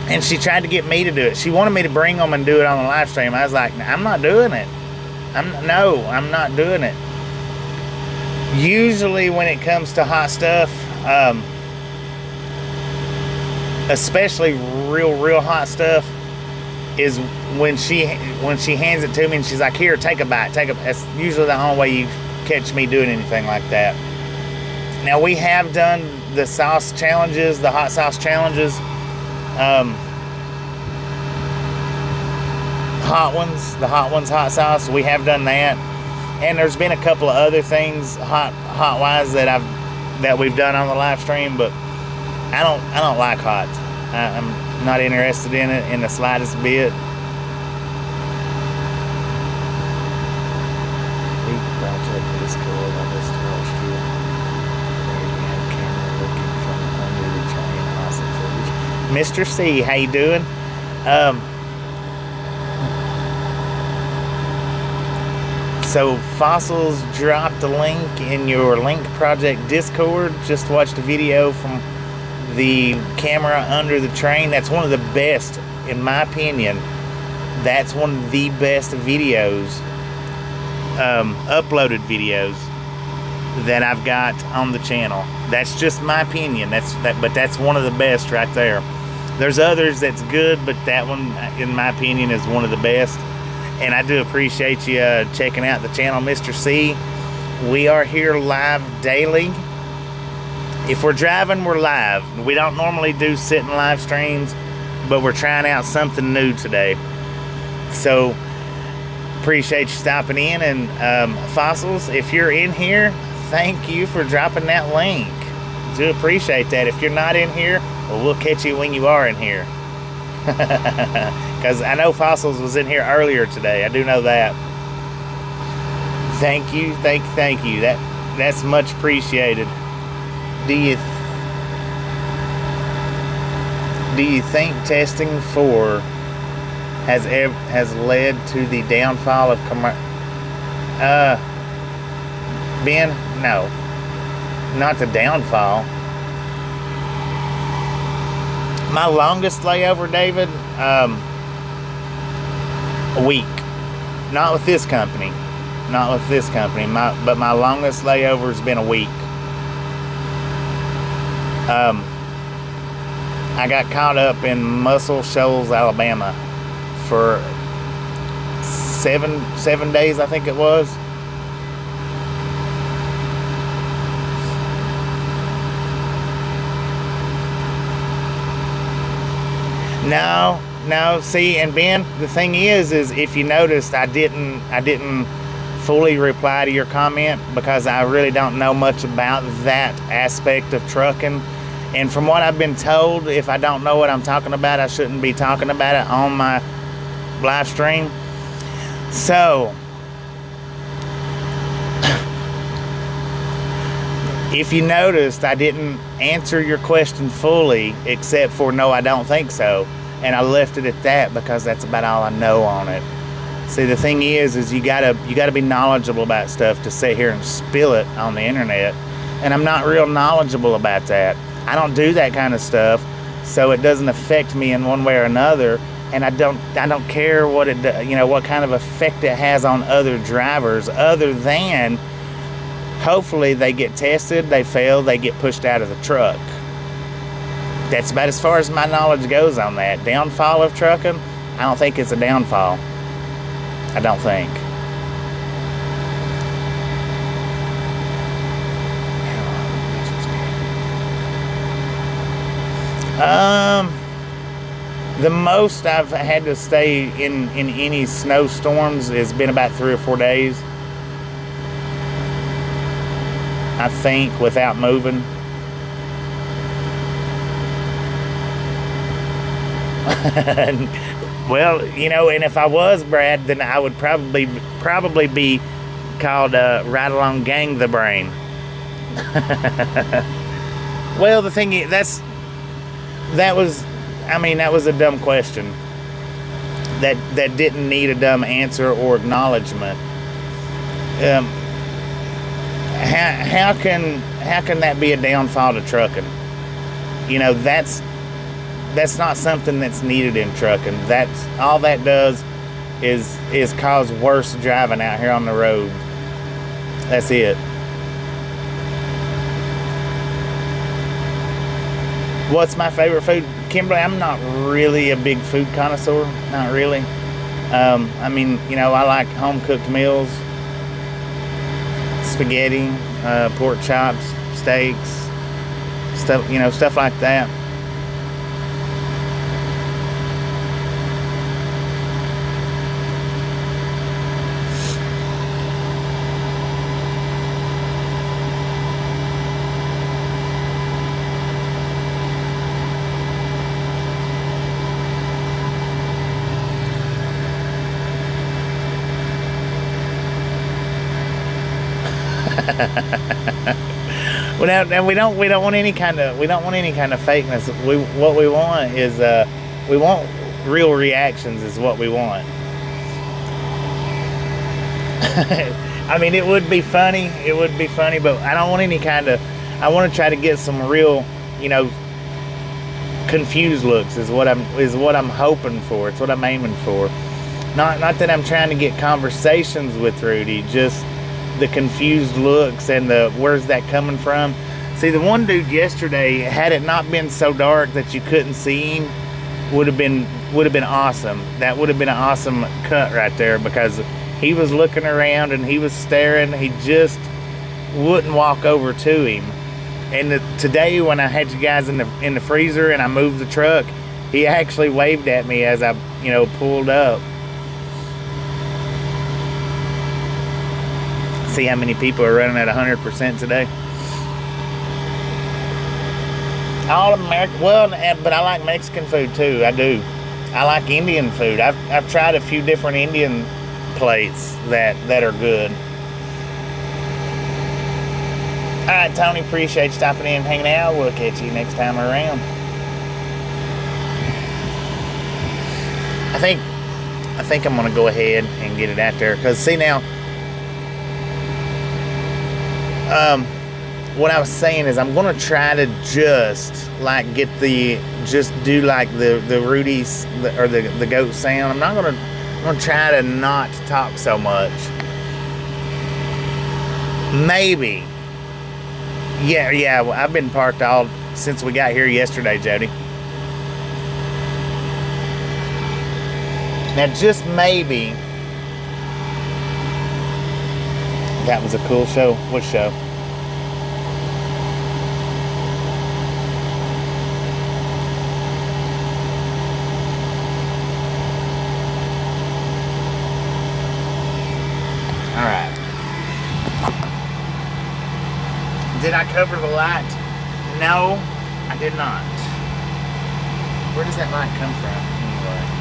And she tried to get me to do it. She wanted me to bring them and do it on the live stream. I was like, I'm not doing it. I'm not doing it. Usually when it comes to hot stuff, especially real hot stuff, is when she hands it to me and she's like, here, take a bite. That's usually the only way you catch me doing anything like that. Now we have done the sauce challenges, the hot sauce challenges, the hot ones, hot sauce. We have done that, and there's been a couple of other things hot wise that we've done on the live stream, but I don't like hot. I'm not interested in it in the slightest bit. Mr. C, how you doing? So Fossils dropped a link in your Link Project Discord. Just watched a video from the camera under the train. That's one of the best, in my opinion. That's one of the best videos, uploaded videos that I've got on the channel. That's just my opinion. But that's one of the best right there. There's others that's good, but that one, in my opinion, is one of the best. And I do appreciate you checking out the channel, Mr. C. We are here live daily If we're driving, we're live. We don't normally do sitting live streams, but we're trying out something new today. So, appreciate you stopping in. And Fossils, if you're in here, thank you for dropping that link. Do appreciate that. If you're not in here, well, we'll catch you when you are in here. Because I know Fossils was in here earlier today. I do know that. Thank you. That's much appreciated. Do you think testing 4 has led to the downfall of Ben? No, not the downfall. My longest layover, David, a week. Not with this company. But my longest layover has been a week. I got caught up in Muscle Shoals, Alabama for seven days, I think it was. No, see, and Ben, the thing is if you noticed, I didn't fully reply to your comment because I really don't know much about that aspect of trucking. And from what I've been told, if I don't know what I'm talking about, I shouldn't be talking about it on my live stream. So, if you noticed, I didn't answer your question fully, except for no, I don't think so. And I left it at that because that's about all I know on it. See, the thing is you gotta be knowledgeable about stuff to sit here and spill it on the internet. And I'm not real knowledgeable about that. I don't do that kind of stuff, so it doesn't affect me in one way or another. And I don't care what what kind of effect it has on other drivers, other than hopefully they get tested, they fail, they get pushed out of the truck. That's about as far as my knowledge goes on that. Downfall of trucking, I don't think it's a downfall. I don't think. The most I've had to stay in any snowstorms has been about 3 or 4 days. I think, without moving. Well, and if I was Brad, then I would probably be called Ride Along Gang the Brain. Well, the thing is, that was a dumb question. That didn't need a dumb answer or acknowledgement. How can that be a downfall to trucking? That's not something that's needed in trucking. That's all that does is cause worse driving out here on the road. That's it. What's my favorite food? Kimberly, I'm not really a big food connoisseur. Not really. I like home-cooked meals, spaghetti, pork chops, steaks, stuff like that. And we don't want any kind of fakeness. What we want is we want real reactions. Is what we want. It would be funny. But I don't want any kind of. I want to try to get some real, confused looks. Is what I'm hoping for. It's what I'm aiming for. Not that I'm trying to get conversations with Rudy. Just the confused looks and the where's that coming from. See, the one dude yesterday, had it not been so dark that you couldn't see him, would have been awesome. That would have been an awesome cut right there, because he was looking around and he was staring. He just wouldn't walk over to him. And today when I had you guys in the freezer and I moved the truck, he actually waved at me as I, pulled up. See how many people are running at 100% today. All American, well, but I like Mexican food too. I do. I like Indian food. I've tried a few different Indian plates that are good. All right, Tony, appreciate you stopping in and hanging out. We'll catch you next time around. I think I'm gonna go ahead and get it out there, because see now, what I was saying is I'm gonna try to just like do like the Rudy's or the goat sound. I'm gonna try to not talk so much. Maybe. Yeah. Well, I've been parked all since we got here yesterday, Jody. Now, just maybe. That was a cool show. What show? All right. Did I cover the light? No, I did not. Where does that light come from anyway?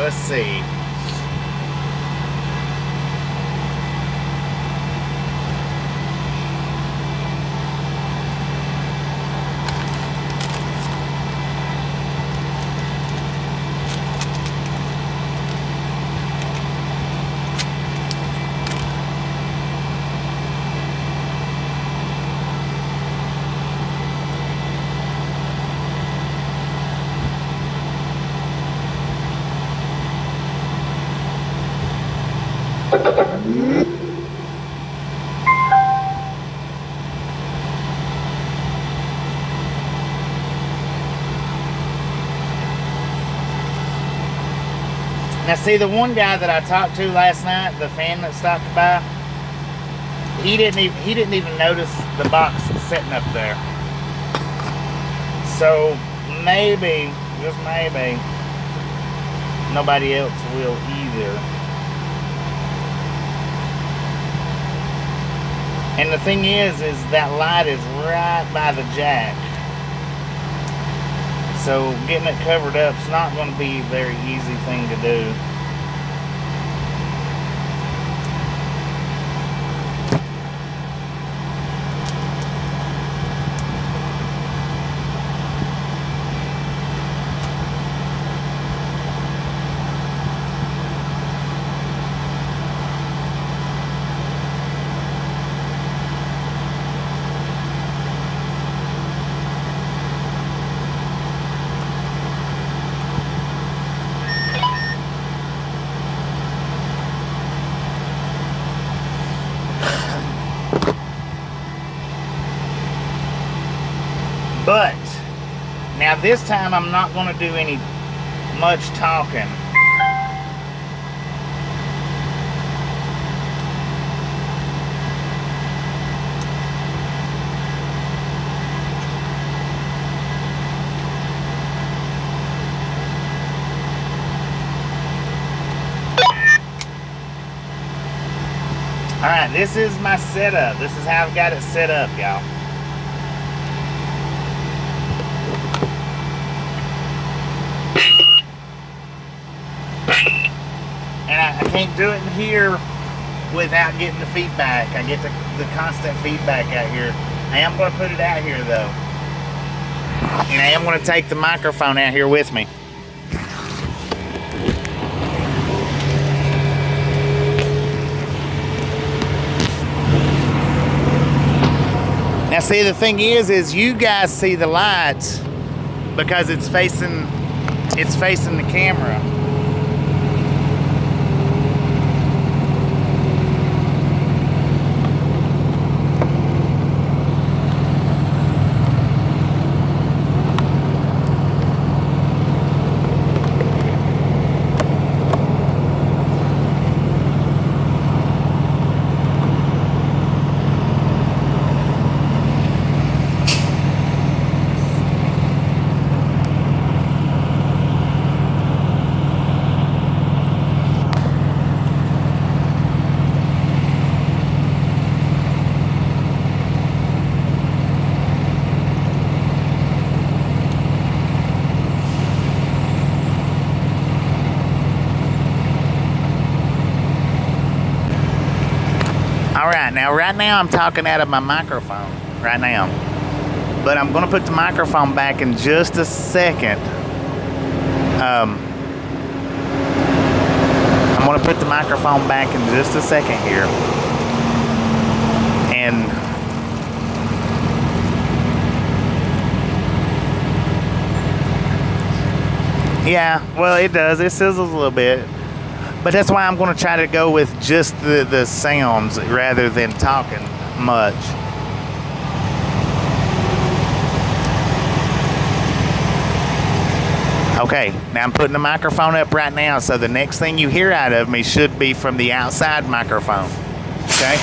Let's see. Now see, the one guy that I talked to last night, the fan that stopped by, he didn't even notice the box sitting up there. So maybe, just maybe, nobody else will either. And the thing is that light is right by the jack. So getting it covered up is not going to be a very easy thing to do. But now this time I'm not going to do any much talking. All right, this is my setup. This is how I've got it set up, y'all. And I can't do it in here without getting the feedback. I get the constant feedback out here. I am going to put it out here though. And I am going to take the microphone out here with me. Now see, the thing is you guys see the lights because it's facing the camera. All right, right now I'm talking out of my microphone right now. But I'm going to put the microphone back in just a second. I'm going to put the microphone back in just a second here. And yeah, well, it does. It sizzles a little bit. But that's why I'm going to try to go with just the sounds rather than talking much. Okay, now I'm putting the microphone up right now, so the next thing you hear out of me should be from the outside microphone. Okay?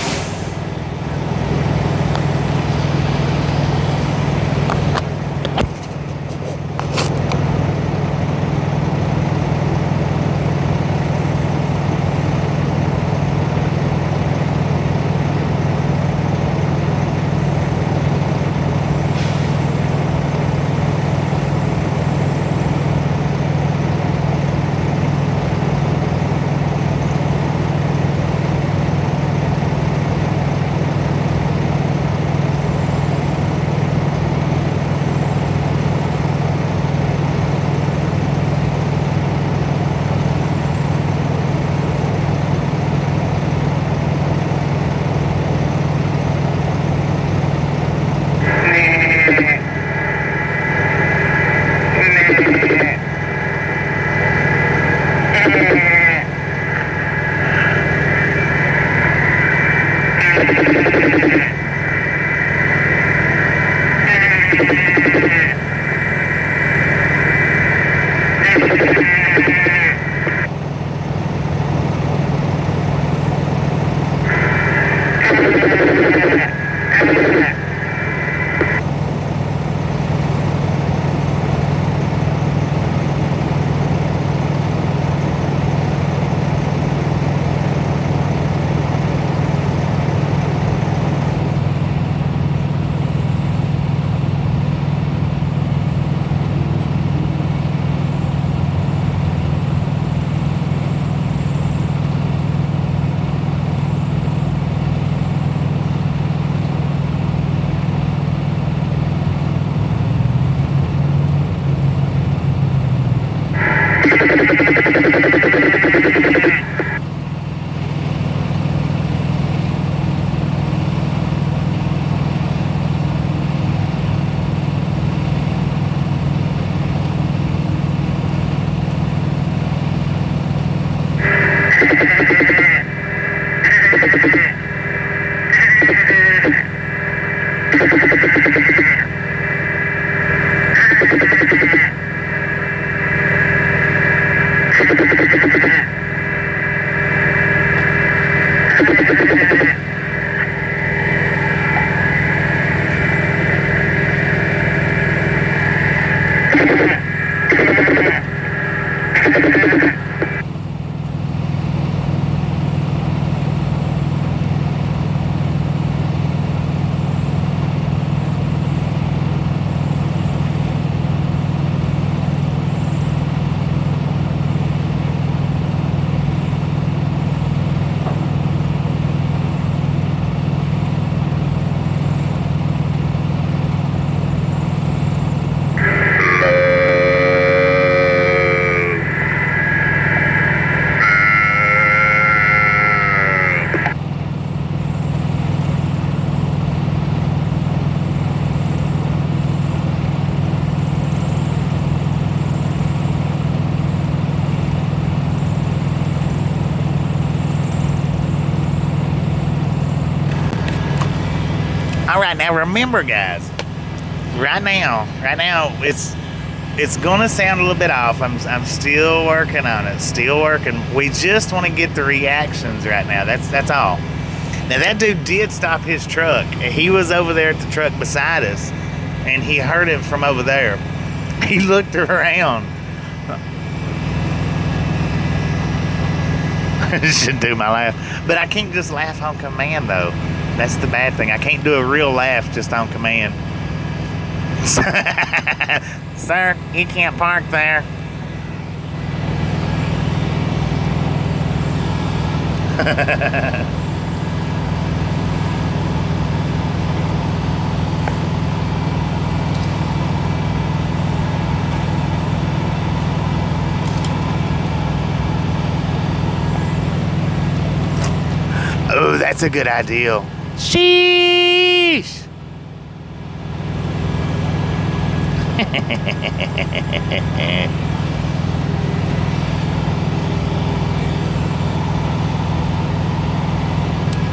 All right, now remember, guys, right now, it's gonna sound a little bit off. I'm still working on it, still working. We just want to get the reactions right now. That's all. Now that dude did stop his truck. He was over there at the truck beside us, and he heard it from over there. He looked around. Should do my laugh, but I can't just laugh on command though. That's the bad thing. I can't do a real laugh just on command. Sir, you can't park there. Oh, that's a good idea. Sheesh.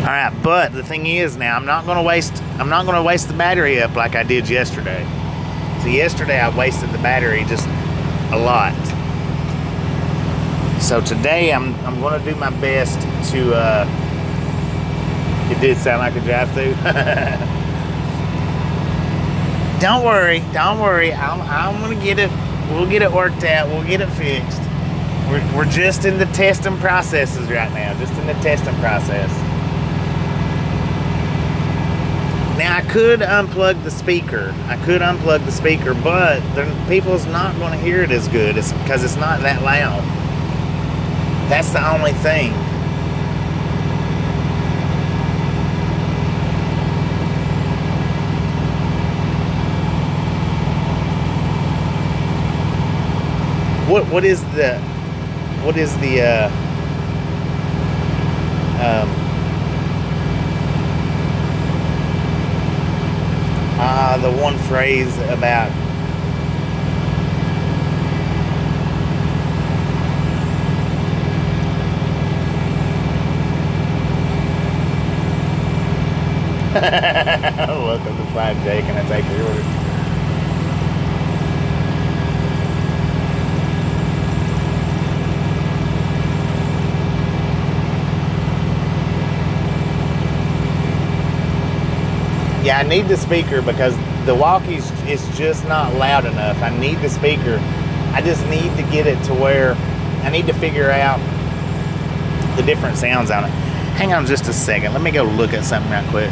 All right, but the thing is now I'm not going to waste the battery up like I did yesterday. So yesterday I wasted the battery just a lot. So today I'm going to do my best to it did sound like a drive-through. Don't worry. I'm going to get it. We'll get it worked out. We'll get it fixed. We're just in the testing processes right now. Just in the testing process. Now I could unplug the speaker. But people's not going to hear it as good because it's not that loud. That's the only thing. What is the one phrase about welcome to Flying Jake, and I take your order. Yeah, I need the speaker because the walkie's is just not loud enough. I need the speaker. I just need to get it to where I need to figure out the different sounds on it. Hang on just a second. Let me go look at something right quick.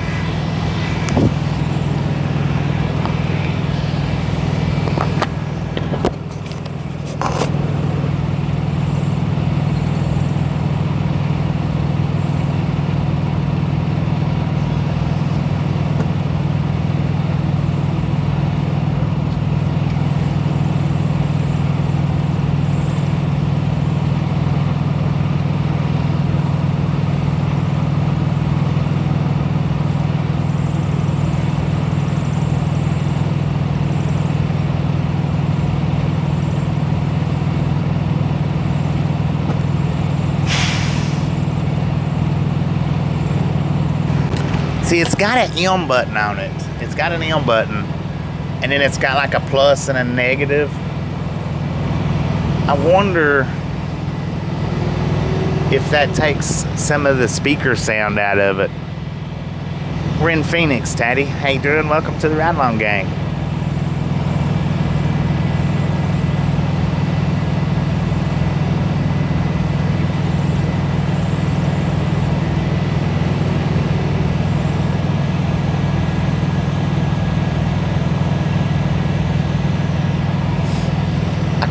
See, it's got an M button on it. It's got an M button. And then it's got like a plus and a negative. I wonder if that takes some of the speaker sound out of it. We're in Phoenix, Taddy. How you doing? Welcome to the Ride Along Gang.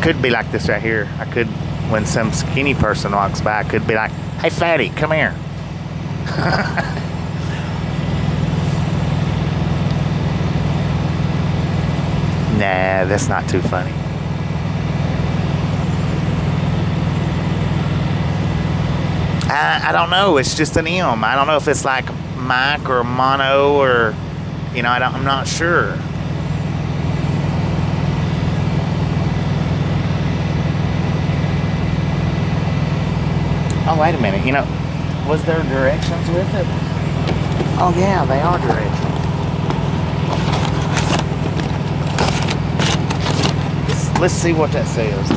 Could be like this right here. I could, when some skinny person walks by, I could be like, "Hey, fatty, come here." Nah, that's not too funny. I don't know. It's just an M. I don't know if it's like mic or mono or, I'm not sure. Oh, wait a minute. Was there directions with it? Oh, yeah, they are directions. Let's see what that says.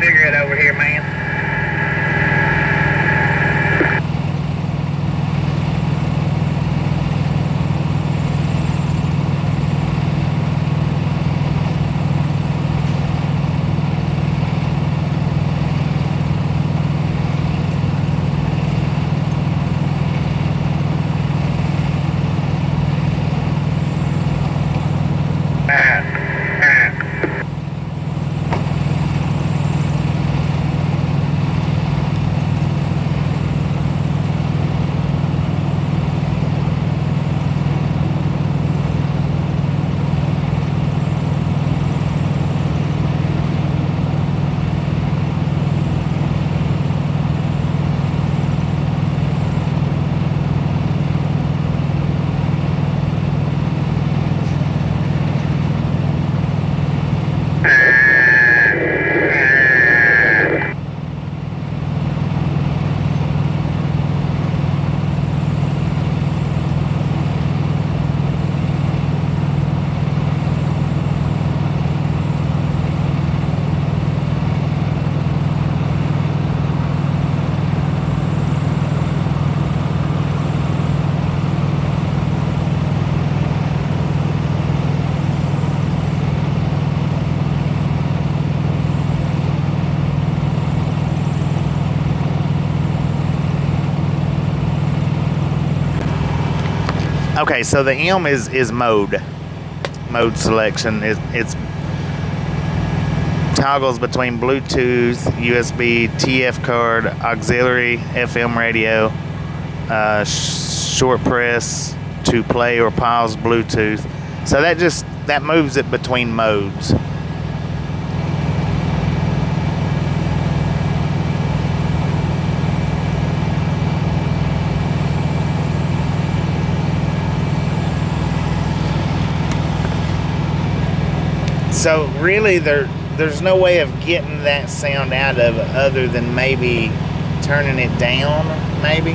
cigarette over here, man. Okay, so the M is mode selection. It's toggles between Bluetooth, USB, TF card, auxiliary, FM radio, short press to play or pause Bluetooth. So that moves it between modes. So really there's no way of getting that sound out of it other than maybe turning it down, maybe.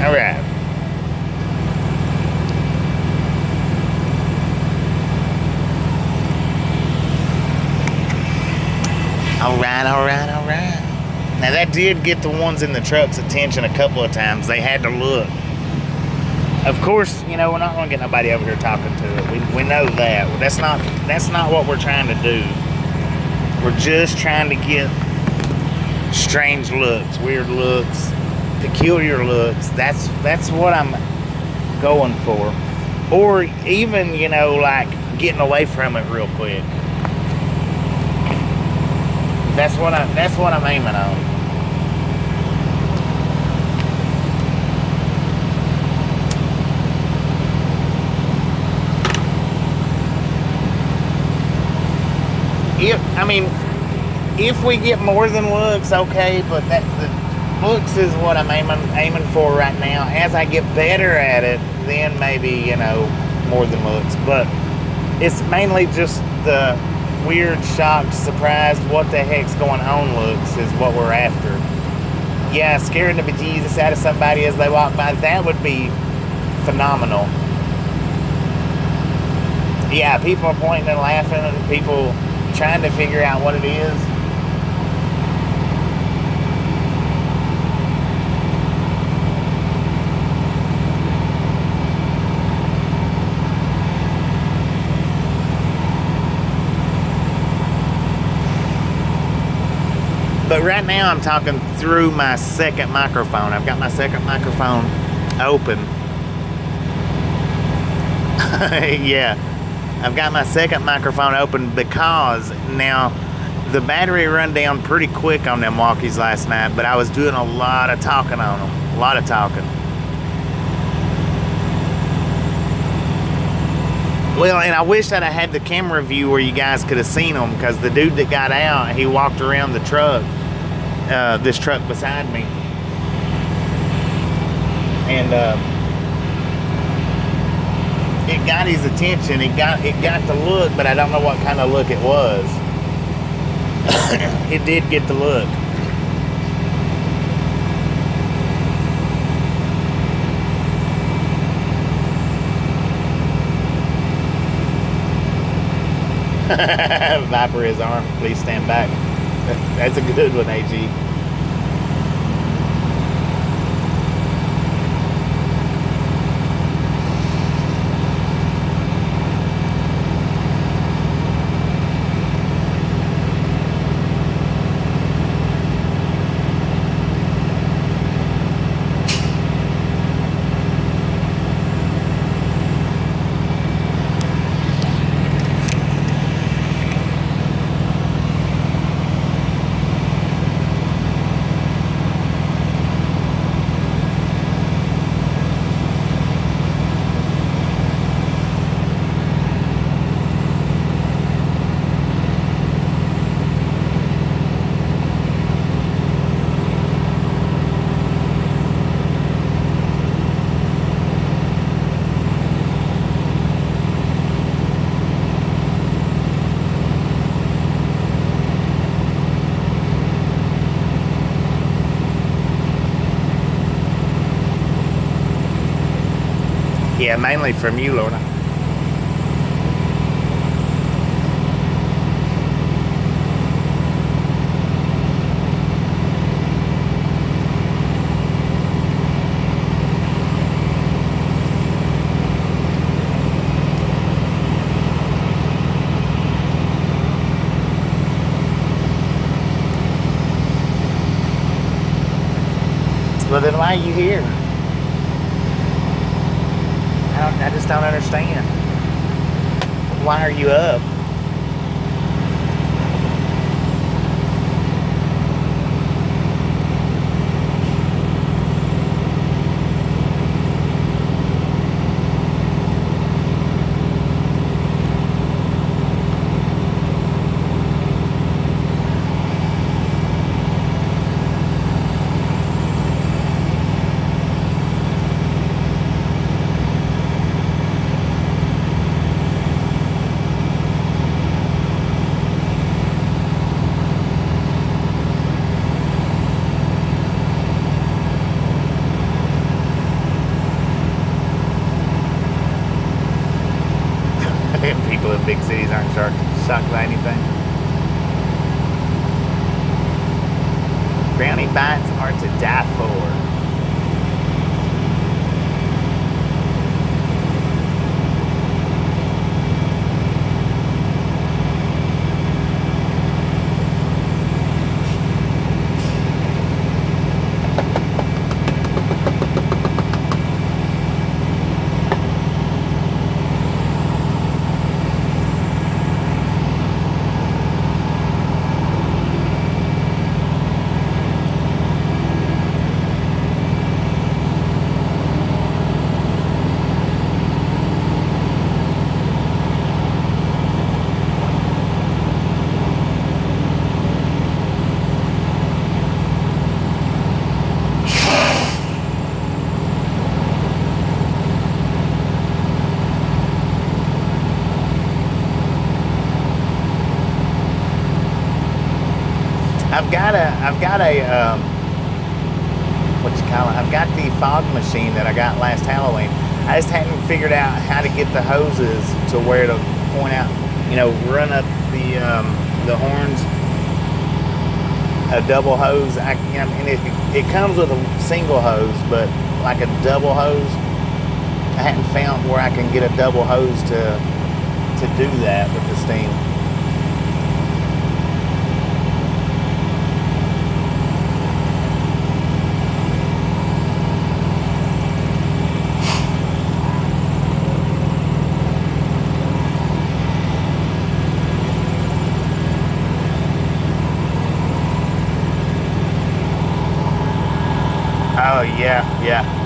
Alright. Now that did get the ones in the truck's attention a couple of times. They had to look. Of course, we're not going to get nobody over here talking to it. We know that. That's not what we're trying to do. We're just trying to get strange looks, weird looks, peculiar looks. That's what I'm going for. Or even, like getting away from it real quick. That's what I'm aiming on. If we get more than looks, okay, but the looks is what I'm aiming for right now. As I get better at it, then maybe, more than looks. But it's mainly just the weird, shocked, surprised, what the heck's going on looks is what we're after. Yeah, scaring the bejesus out of somebody as they walk by, that would be phenomenal. Yeah, people are pointing and laughing and people trying to figure out what it is. But right now I'm talking through my second microphone. I've got my second microphone open. Yeah, I've got my second microphone open because now The battery run down pretty quick on them walkies last night, but I was doing a lot of talking on them. A lot of talking. Well, and I wish that I had the camera view where you guys could have seen them, because the dude that got out, he walked around the truck, this truck beside me, and it got his attention. It got the look, but I don't know what kind of look it was. It did get the look. Viper is armed. Please stand back. That's a good one, AG. Yeah, mainly from you, Lorna. Well, then why are you here? I just don't understand. Why are you up? People in big cities aren't shocked by anything. Brownie bites are to die for. I've got a what you call it? I've got the fog machine that I got last Halloween. I just hadn't figured out how to get the hoses to where to point out, run up the horns. A double hose, and it comes with a single hose, but like a double hose, I hadn't found where I can get a double hose to do that with the steam. Oh, yeah, yeah.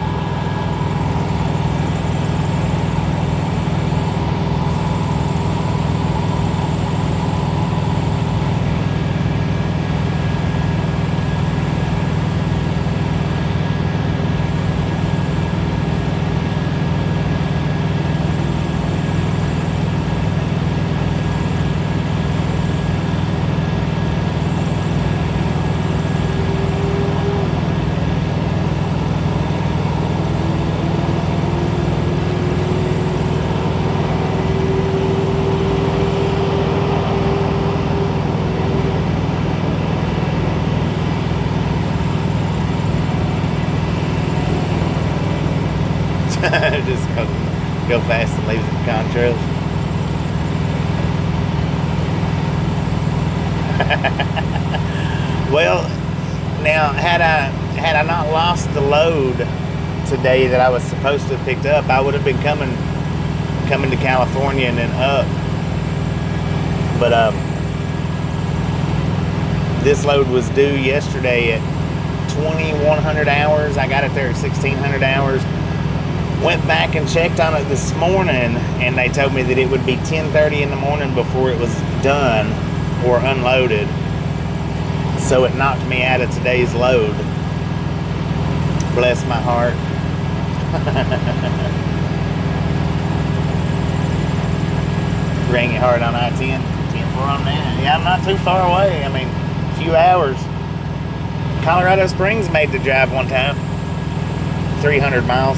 Just go fast and leave the contrails. Well, now had I not lost the load today that I was supposed to have picked up, I would have been coming to California and then up. But this load was due yesterday at 2100 hours. I got it there at 1600 hours. Went back and checked on it this morning, and they told me that it would be 10:30 in the morning before it was done or unloaded. So it knocked me out of today's load. Bless my heart. Rang it hard on I-10. 10-4 on that. Yeah, I'm not too far away. I mean, a few hours. Colorado Springs made the drive one time. 300 miles.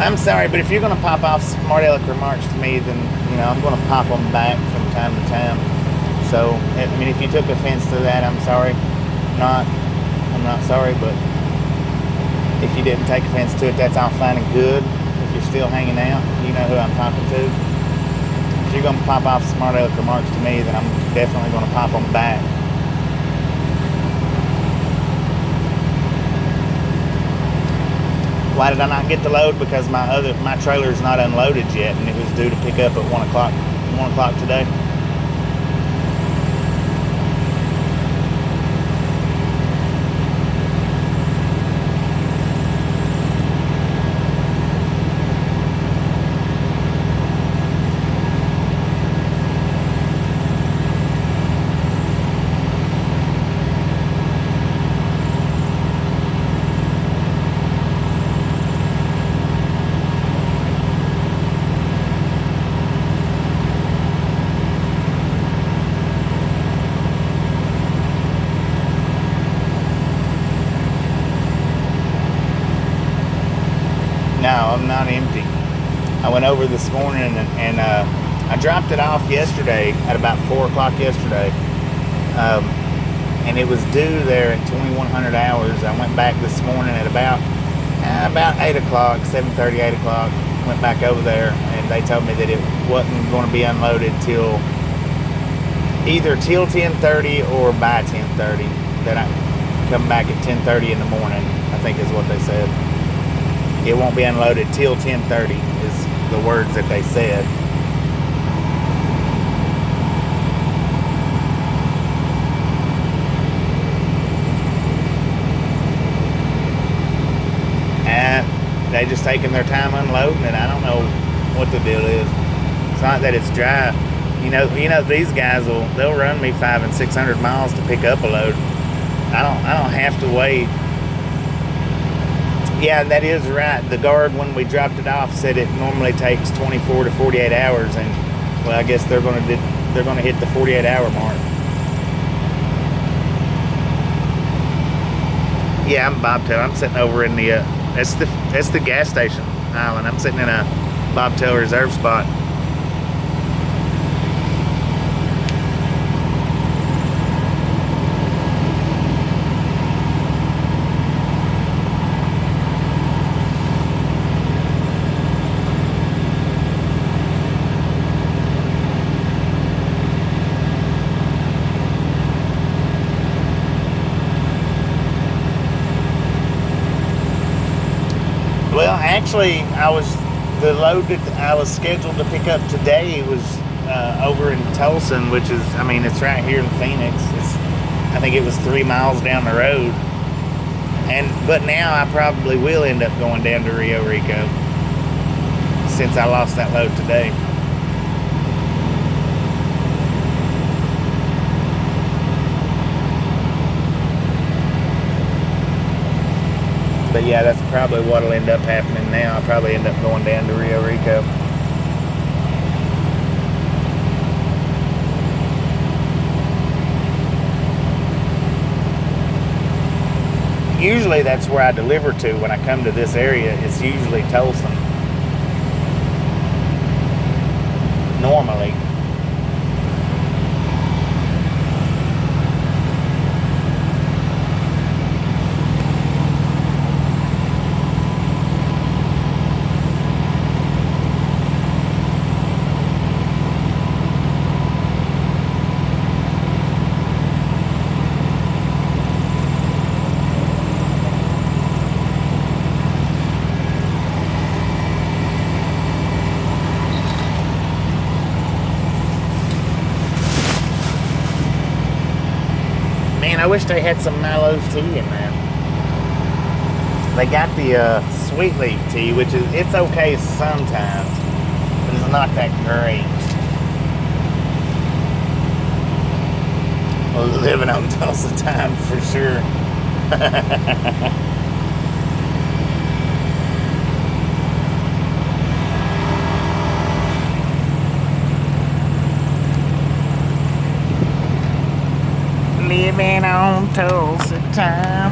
I'm sorry, but if you're going to pop off smart aleck remarks to me, then, you know, I'm going to pop them back from time to time. So, I mean, if you took offense to that, I'm sorry. I'm not sorry, but if you didn't take offense to it, that's all fine and good. If you're still hanging out, you know who I'm talking to. If you're going to pop off smart aleck remarks to me, then I'm definitely going to pop them back. Why did I not get the load? Because my trailer's not unloaded yet, and it was due to pick up at 1 o'clock today. No, I'm not empty. I went over this morning and I dropped it off yesterday at about 4 o'clock yesterday. And it was due there at 2100 hours. I went back this morning at about 8 o'clock, 7:30, 8 o'clock. Went back over there, and they told me that it wasn't going to be unloaded till either till 10:30 or by 10:30. That I come back at 10:30 in the morning, I think is what they said. It won't be unloaded till 10:30 is the words that they said. They just taking their time unloading it. I don't know what the deal is. It's not that it's dry. You know these guys they'll run me 500 and 600 miles to pick up a load. I don't have to wait. Yeah, that is right. The guard, when we dropped it off, said it normally takes 24 to 48 hours, and well, I guess they're going to hit the 48-hour mark. Yeah, I'm bobtail. I'm sitting over in the that's the gas station island. I'm sitting in a bobtail reserve spot. Well, actually, the load that I was scheduled to pick up today was over in Tulsa, which is, I mean, it's right here in Phoenix. I think it was 3 miles down the road. But now I probably will end up going down to Rio Rico since I lost that load today. But yeah, that's probably what'll end up happening now. I'll probably end up going down to Rio Rico. Usually that's where I deliver to when I come to this area. It's usually Tulsa. Normally. I wish they had some Milo's tea in there. They got the sweet leaf tea, which it's okay sometimes, but it's not that great. Well, living on Tulsa time for sure. Living on Tulsa time.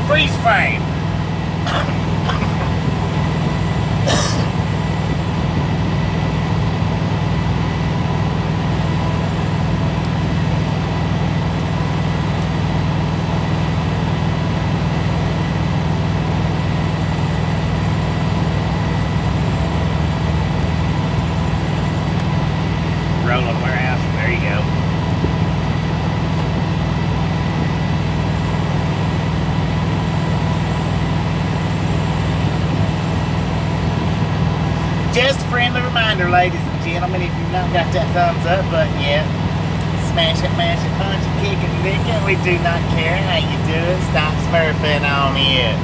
Freeze frame. Rolling warehouse. There you go. Just a friendly reminder, ladies and gentlemen, if you've not got that thumbs up button yet, smash it, mash it, punch it, kick it, lick it. We do not care how you do it. Stop smurfing on it.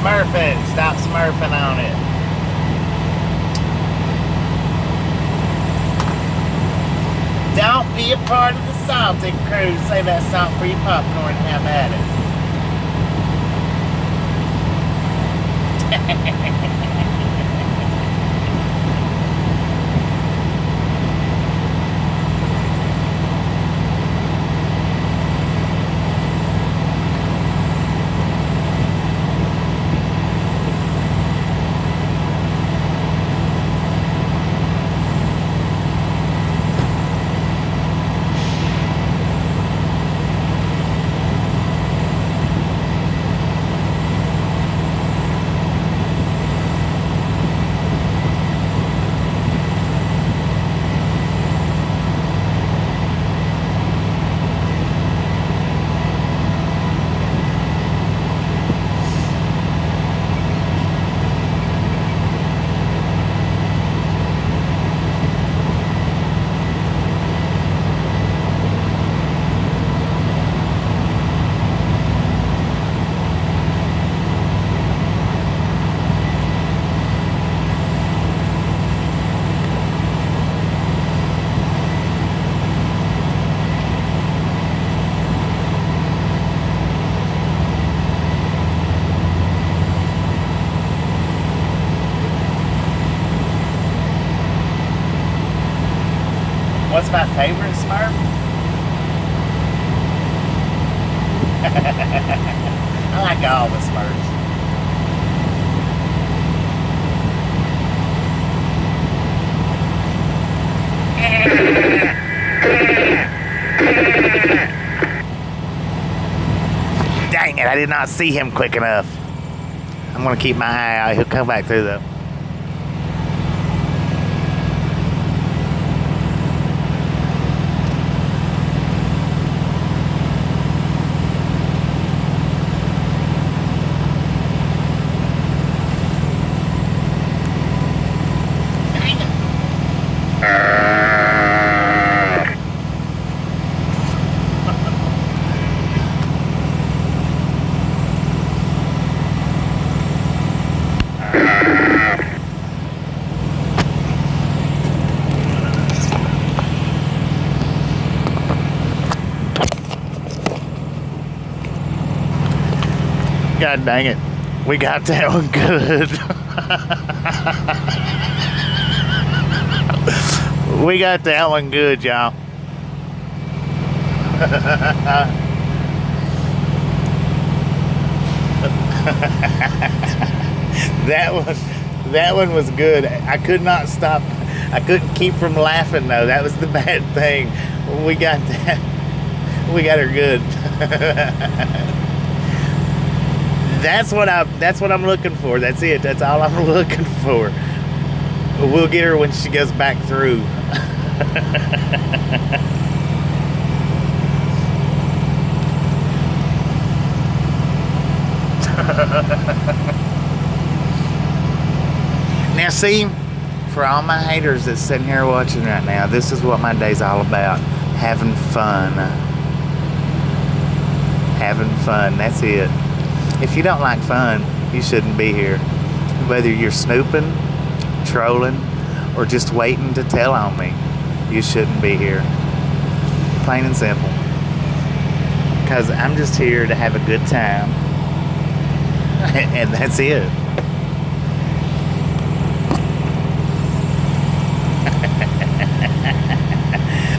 Smurfing. Stop smurfing on it. Don't be a part of the salty crew. Save that salt for your popcorn. How about it? favorite Smurf? I like all the Smurfs. Dang it, I did not see him quick enough. I'm gonna keep my eye out. He'll come back through though. God dang it. We got that one good. We got that one good, y'all. That one was good. I could not stop. I couldn't keep from laughing though. That was the bad thing. We got that. We got her good. That's what I'm looking for. That's it. That's all I'm looking for. We'll get her when she goes back through. Now see, for all my haters that's sitting here watching right now, this is what my day's all about. Having fun. Having fun. That's it. If you don't like fun, you shouldn't be here. Whether you're snooping, trolling, or just waiting to tell on me, you shouldn't be here. Plain and simple. Because I'm just here to have a good time. And that's it.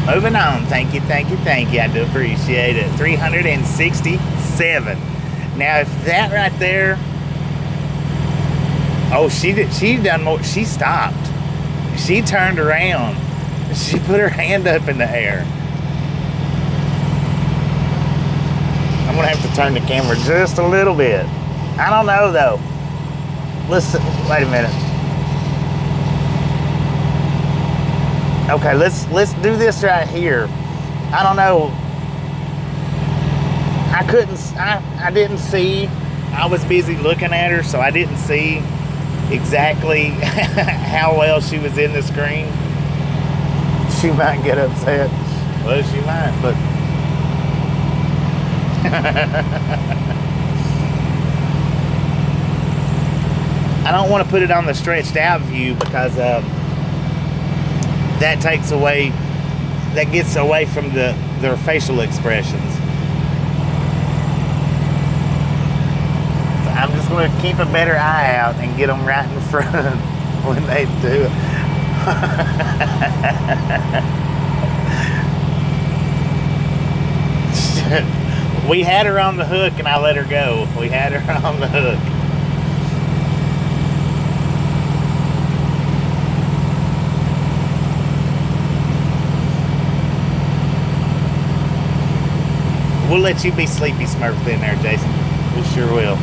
Moving on. Thank you, thank you, thank you. I do appreciate it. 367. Now, if that right there, oh, she done more. She stopped. She turned around. She put her hand up in the air. I'm gonna have to turn the camera just a little bit. I don't know though. Listen, wait a minute. Okay, let's do this right here. I don't know. I didn't see. I was busy looking at her, so I didn't see exactly how well she was in the screen. She might get upset. Well, she might, but I don't want to put it on the stretched out view because that takes away, that gets away from their facial expressions. I'm just going to keep a better eye out and get them right in front when they do it. We had her on the hook and I let her go. We had her on the hook. We'll let you be Sleepy Smurf in there, Jason. We sure will.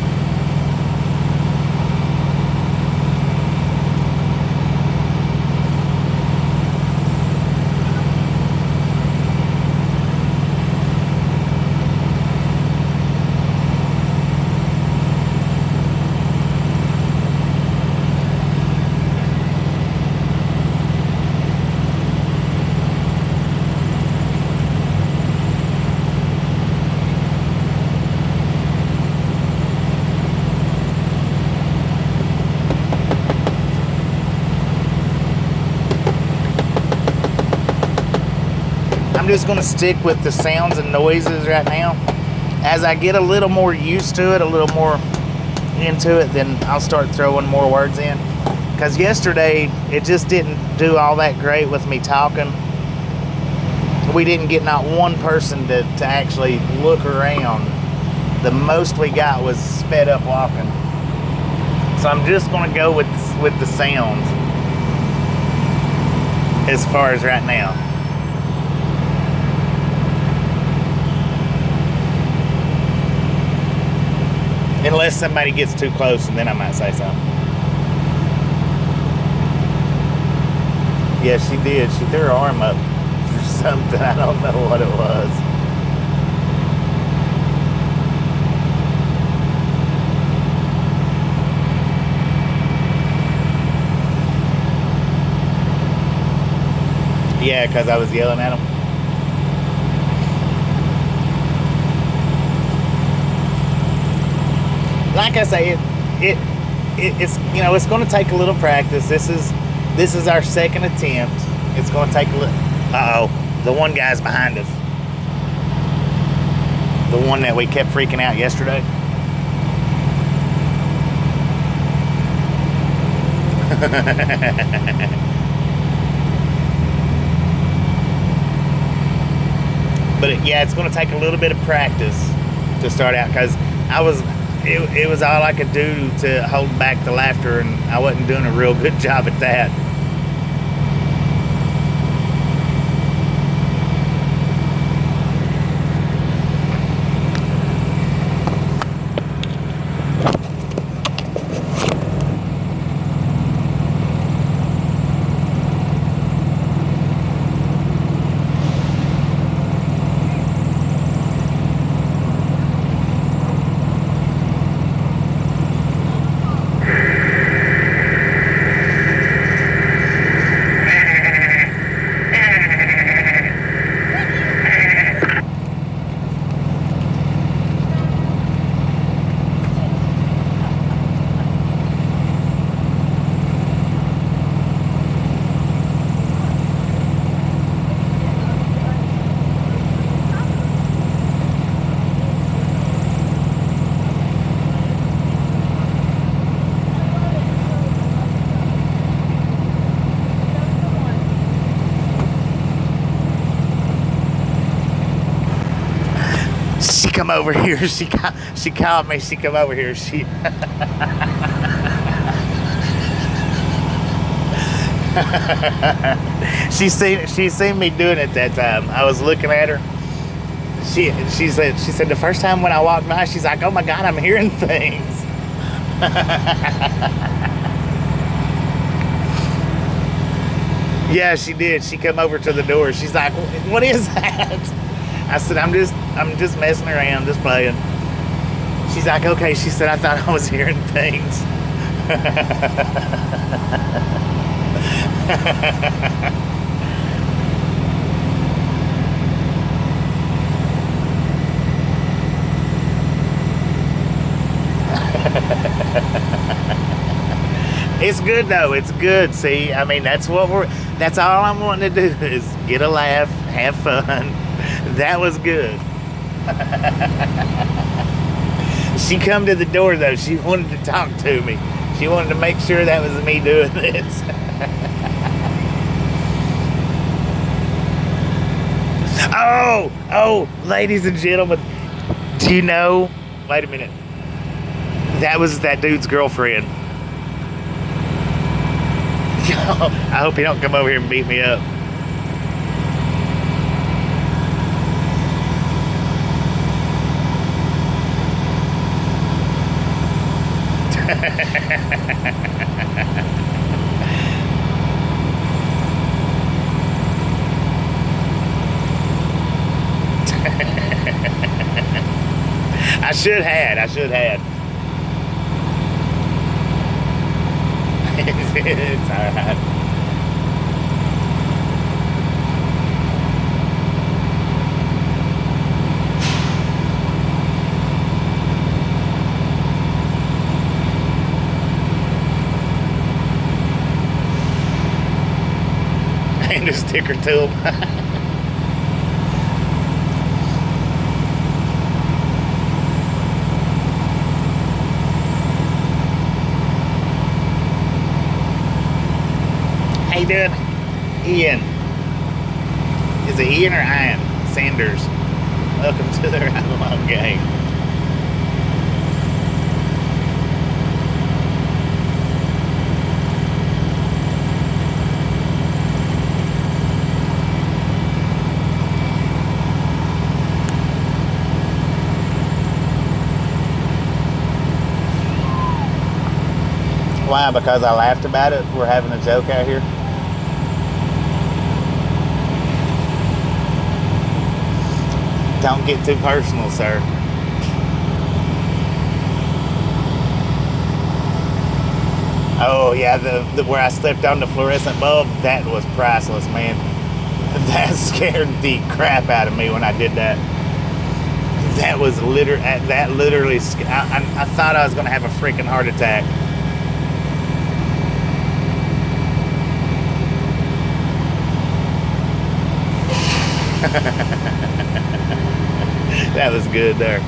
I'm just going to stick with the sounds and noises right now. As I get a little more used to it, a little more into it, then I'll start throwing more words in. Because yesterday, it just didn't do all that great with me talking. we didn't get not one person to actually look around. The most we got was sped up walking. So I'm just gonna go with the sounds as far as right now. Unless somebody gets too close, and then I might say something. Yeah, she did. She threw her arm up for something. I don't know what it was. Yeah, because I was yelling at him. Like I say, it's you know, it's going to take a little practice. This is our second attempt. It's going to take a little. Uh-oh, the one guy's behind us. The one that we kept freaking out yesterday. But yeah, it's going to take a little bit of practice to start out, because it was all I could do to hold back the laughter, and I wasn't doing a real good job at that. Come over here. She called me. She come over here. She she seen me doing it that time. I was looking at her. She said the first time when I walked by, she's like, "Oh my God, I'm hearing things." Yeah, she did. She come over to the door. She's like, "What is that?" I said, I'm just messing around, just playing. She's like, okay. She said, I thought I was hearing things. It's good though. It's good. See, I mean, that's all I'm wanting to do is get a laugh, have fun. That was good. She come to the door though. She wanted to talk to me. She wanted to make sure that was me doing this. Oh, ladies and gentlemen, do you know? Wait a minute. That was that dude's girlfriend. I hope he don't come over here and beat me up. I should have. It's alright. And a sticker to them. How you doing? Ian. Is it Ian or Ian Sanders? Welcome to the Ride Along Gang. Why? Because I laughed about it? We're having a joke out here? Don't get too personal, sir. Oh, yeah, the where I slipped on the fluorescent bulb, that was priceless, man. That scared the crap out of me when I did that. That was literally, I thought I was going to have a freaking heart attack. That was good there.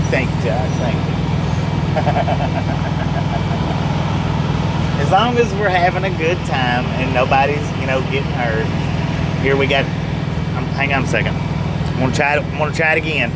Thank you, Josh. Thank you. As long as we're having a good time and nobody's, getting hurt. Here we got. Hang on a second. Want to try it again.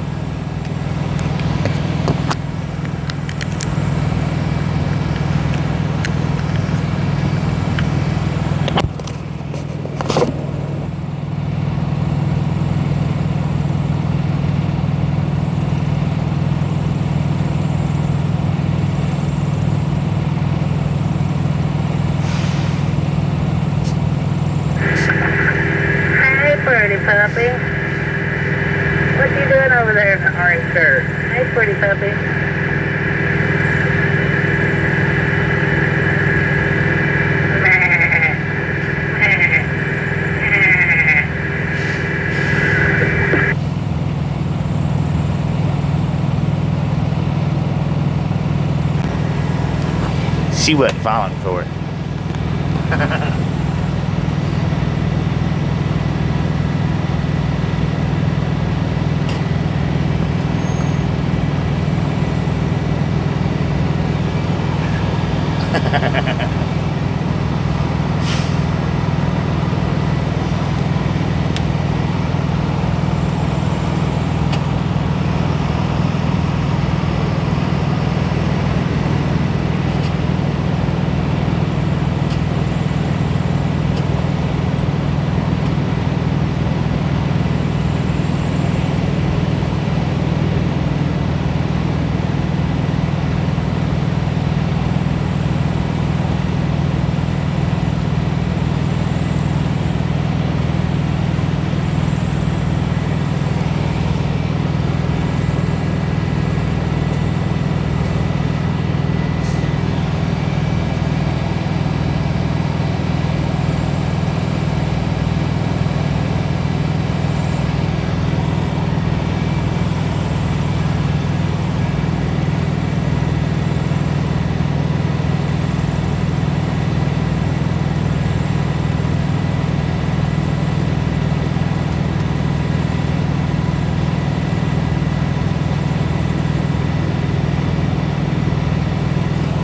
Puppy. What you doing over there in the orange shirt? Hey, pretty puppy. She wasn't falling for it.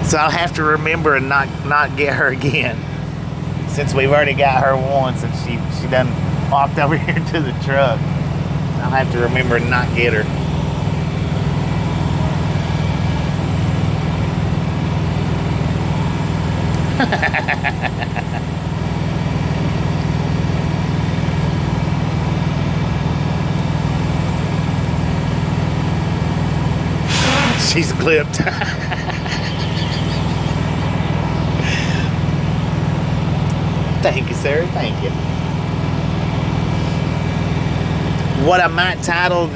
So I'll have to remember and not get her again. Since we've already got her once and she done walked over here to the truck. I'll have to remember and not get her. She's clipped. Thank you, sir. Thank you. What I might title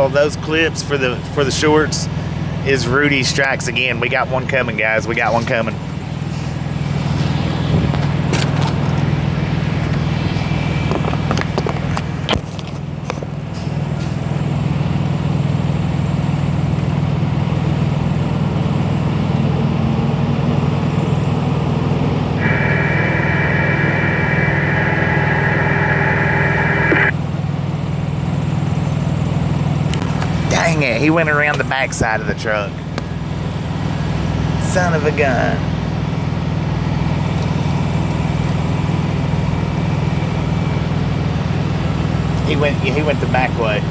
those clips for the shorts is Rudy Strikes Again. We got one coming, guys. We got one coming. he went around the back side of the truck. Son of a gun. He went the back way.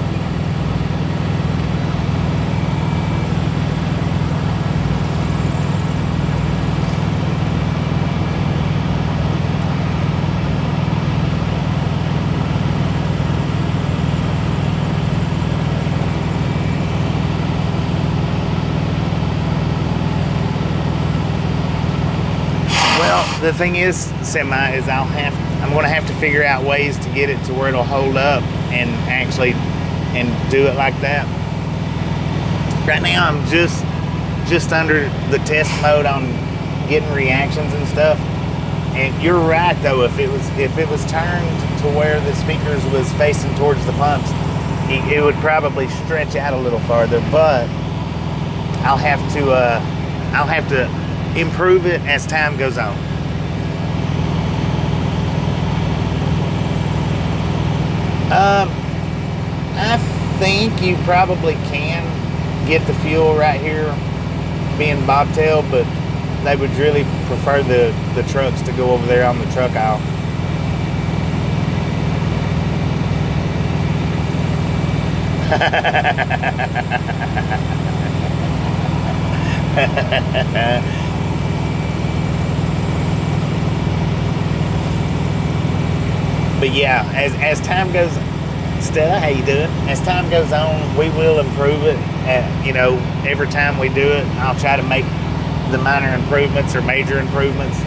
The thing is, Semi, is I'm going to have to figure out ways to get it to where it'll hold up and actually do it like that. Right now, I'm just under the test mode on getting reactions and stuff. And you're right though, if it was turned to where the speakers was facing towards the pumps, it would probably stretch out a little farther. But I'll have to improve it as time goes on. I think you probably can get the fuel right here being bobtail, but they would really prefer the trucks to go over there on the truck aisle. But yeah, as time goes, Stella, how you doing? As time goes on, we will improve it. Every time we do it, I'll try to make the minor improvements or major improvements.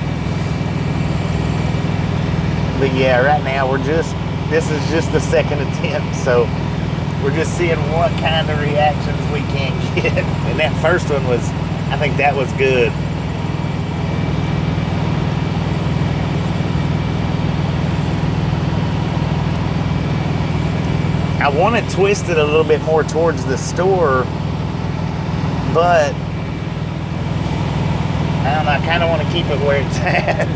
But yeah, right now this is just the second attempt, so we're just seeing what kind of reactions we can get. And that first one I think that was good. I want to twist it a little bit more towards the store, but I don't know, I kind of want to keep it where it's at.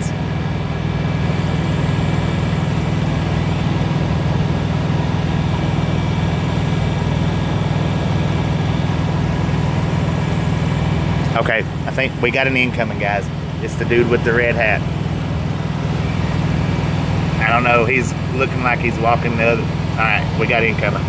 Okay, I think we got an incoming, guys. It's the dude with the red hat. I don't know, he's looking like he's walking the other. All right, we got incoming.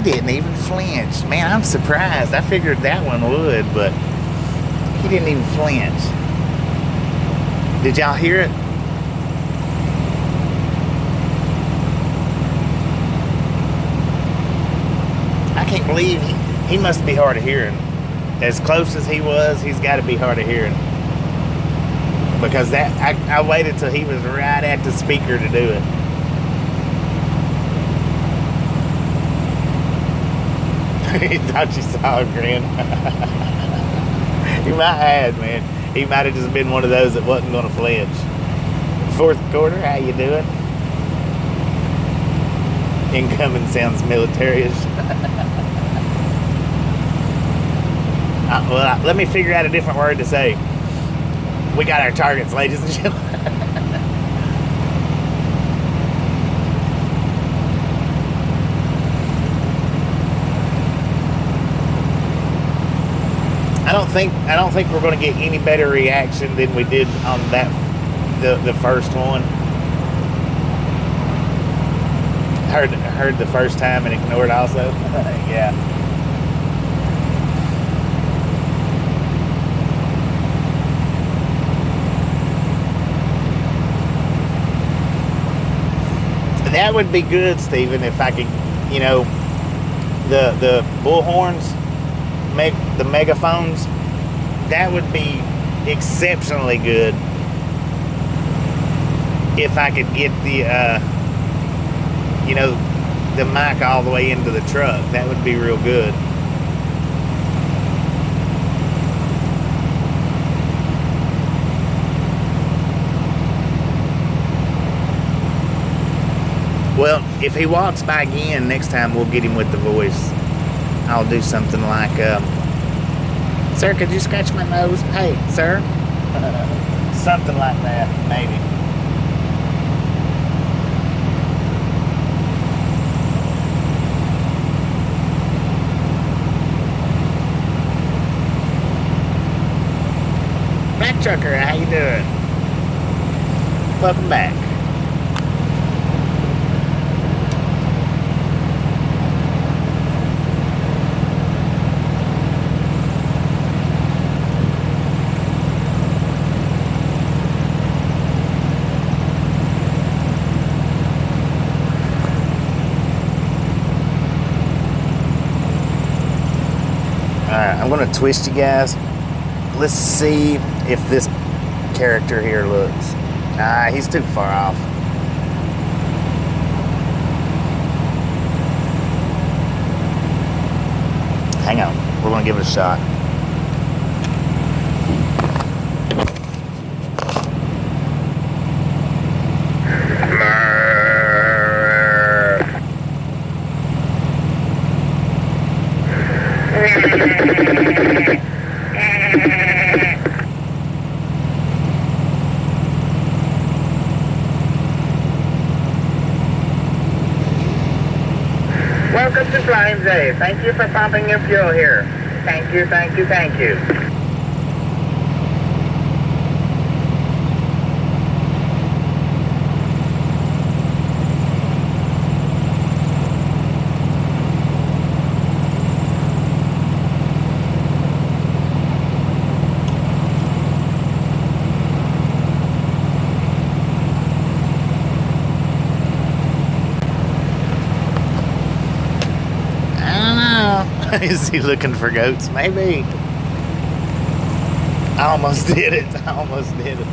Didn't even flinch. Man, I'm surprised. I figured that one would, but he didn't even flinch. Did y'all hear it? I can't believe he must be hard of hearing. As close as he was, he's got to be hard of hearing. Because I waited till he was right at the speaker to do it. He thought you saw a grin. He might have, man. He might have just been one of those that wasn't going to flinch. Fourth quarter, how you doing? Incoming sounds military-ish. Well, let me figure out a different word to say. We got our targets, ladies and gentlemen. I don't think we're going to get any better reaction than we did on the first one. Heard the first time and ignored also. Yeah. That would be good, Stephen, if I could, the bullhorns, the megaphones, that would be exceptionally good. if I could get the, you know, the mic all the way into the truck. That would be real good. Well, if he walks by again, next time we'll get him with the voice. I'll do something like, sir, could you scratch my nose? Hey, sir. Something like that, maybe. Black Trucker, how you doing? Welcome back. Alright, I'm going to twist you guys. Let's see if this character here looks. He's too far off. Hang on, we're going to give it a shot. Welcome to Flying J. Thank you for pumping your fuel here. Thank you, thank you, thank you. Is he looking for goats? Maybe. I almost did it. I almost did it.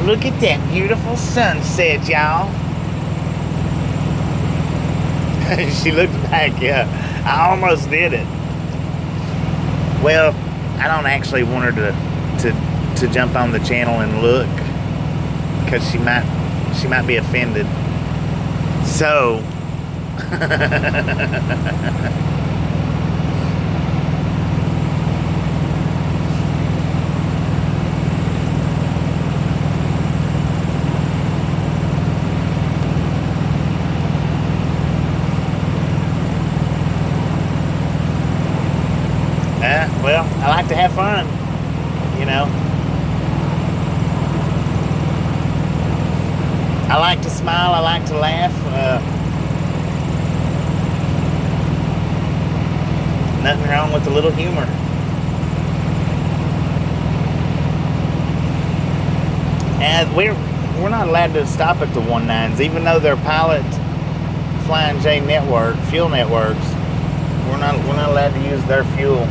Look at that beautiful sunset, y'all. She looked back, yeah. I almost did it. Well, I don't actually want her to jump on the channel and look, because she might be offended. So well, I like to have fun, you know. I like to smile, I like to laugh. Nothing wrong with a little humor. And we're not allowed to stop at the 19s, even though they're pilot Flying J network, fuel networks. We're not allowed to use their fuel.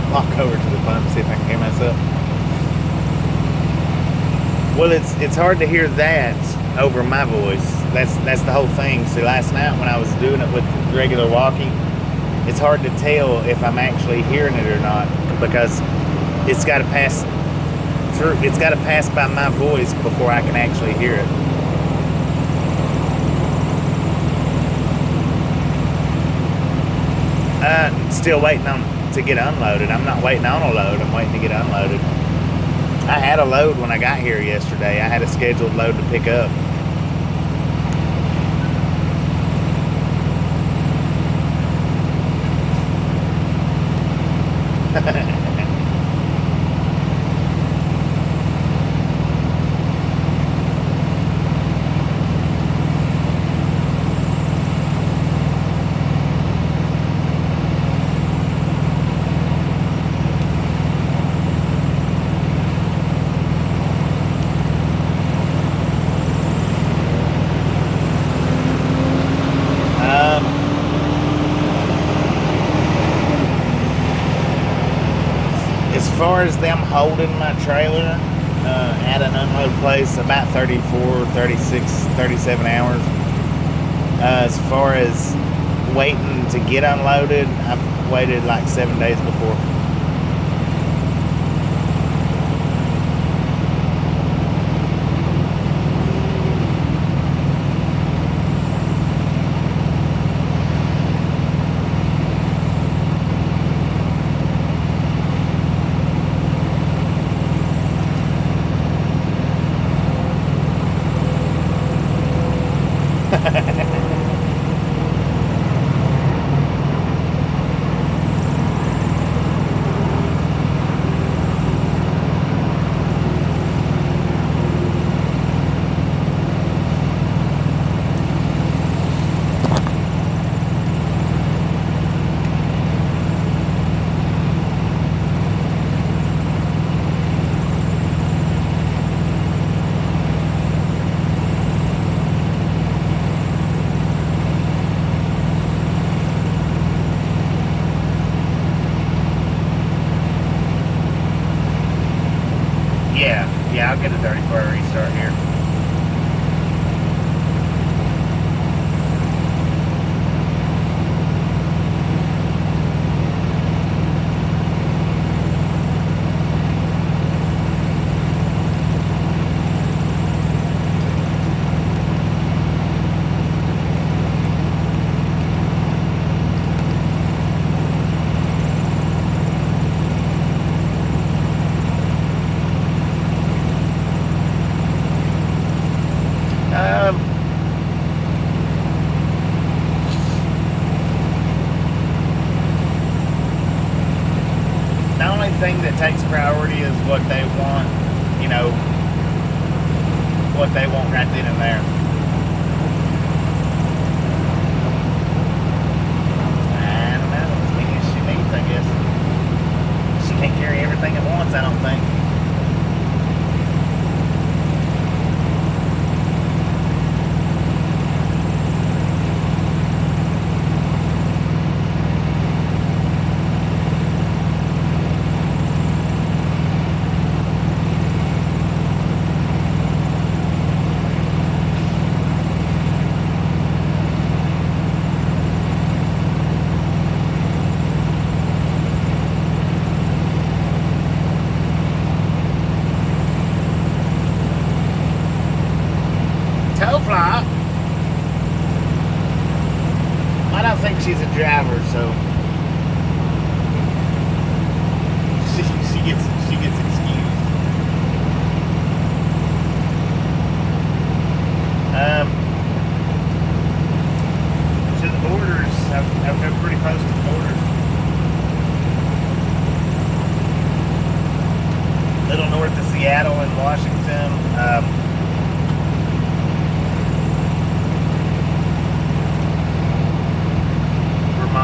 Walk over to the pump, see if I can hear myself. Well, it's hard to hear that over my voice. That's the whole thing. See, last night when I was doing it with regular walking, it's hard to tell if I'm actually hearing it or not, because it's got to pass through. It's got to pass by my voice before I can actually hear it. Still waiting to get unloaded. I'm not waiting on a load. I'm waiting to get unloaded. I had a load when I got here yesterday. I had a scheduled load to pick up. As far as them holding my trailer at an unload place, about 34, 36, 37 hours. As far as waiting to get unloaded, I've waited like 7 days before. Yeah, I'll get a 34 restart here. The only thing that takes priority is what they want, you know, what they want right then and there. I don't know, as many as she needs, I guess. She can't carry everything at once, I don't think. I don't think she's a driver, so she gets excused. To the borders, I've come pretty close to the borders. A little north of Seattle and Washington. I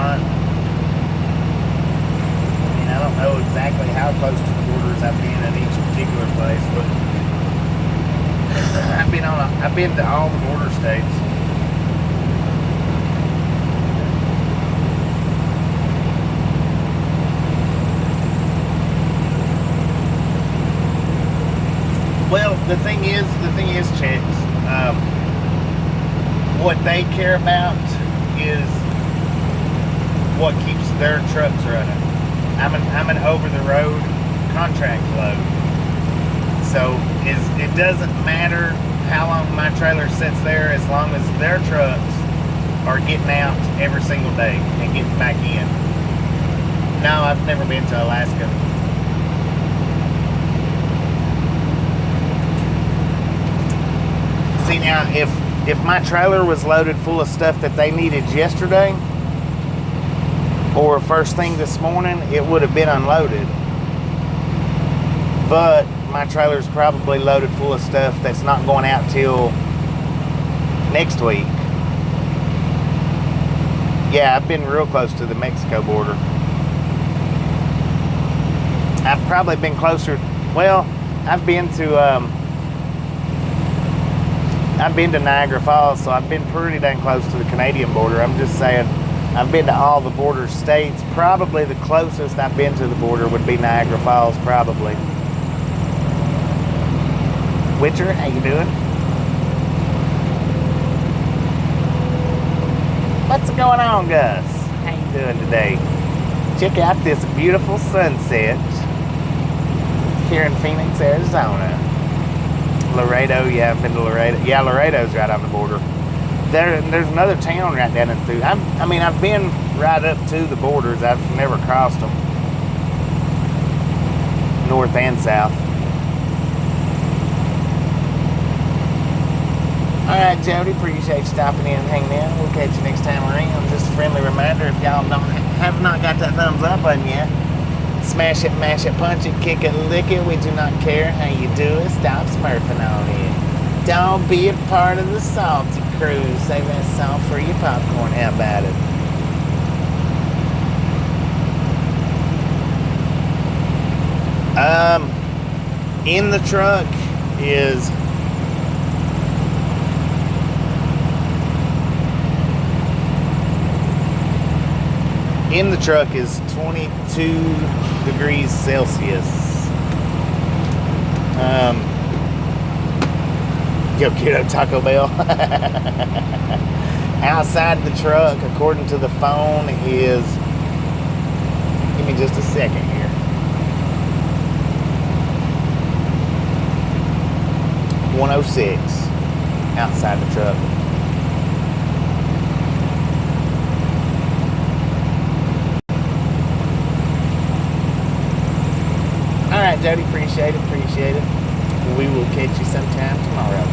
mean, I don't know exactly how close to the borders I've been at each particular place, but I've been to all the border states. Well, the thing is, chicks, What they care about is what keeps their trucks running. I'm an over-the-road contract load. So it doesn't matter how long my trailer sits there as long as their trucks are getting out every single day and getting back in. No, I've never been to Alaska. See, now, if my trailer was loaded full of stuff that they needed yesterday or first thing this morning, it would have been unloaded. But my trailer's probably loaded full of stuff that's not going out till next week. Yeah, I've been real close to the Mexico border. I've probably been closer. Well, I've been to Niagara Falls, so I've been pretty dang close to the Canadian border. I'm just saying, I've been to all the border states. Probably the closest I've been to the border would be Niagara Falls, probably. Witcher, how you doing? What's going on, Gus? How you doing today? Check out this beautiful sunset here in Phoenix, Arizona. Laredo, yeah, I've been to Laredo. Yeah, Laredo's right on the border. There's another town right down and through. I've been right up to the borders. I've never crossed them, north and south. All right, Jody, appreciate you stopping in and hanging in. We'll catch you next time around. Just a friendly reminder, if y'all have not got that thumbs up button yet, smash it, mash it, punch it, kick it, lick it. We do not care how you do it. Stop smurfing on it. Don't be a part of the salty crew. Save that salt for your popcorn. How about it? In the truck is in the truck is 22 degrees Celsius. Yo, kiddo, Taco Bell. Outside the truck, according to the phone, is, give me just a second here, 106 outside the truck. All right, Jody, appreciate it. We will catch you sometime tomorrow.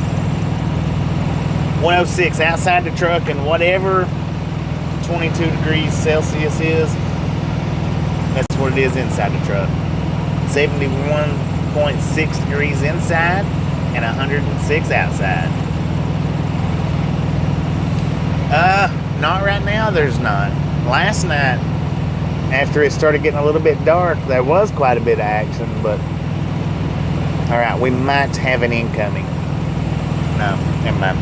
106 outside the truck, and whatever 22 degrees Celsius is, that's what it is inside the truck. 71.6 degrees inside and 106 outside. Not right now, there's not. Last night, after it started getting a little bit dark, there was quite a bit of action, but all right, we might have an incoming. No, never mind.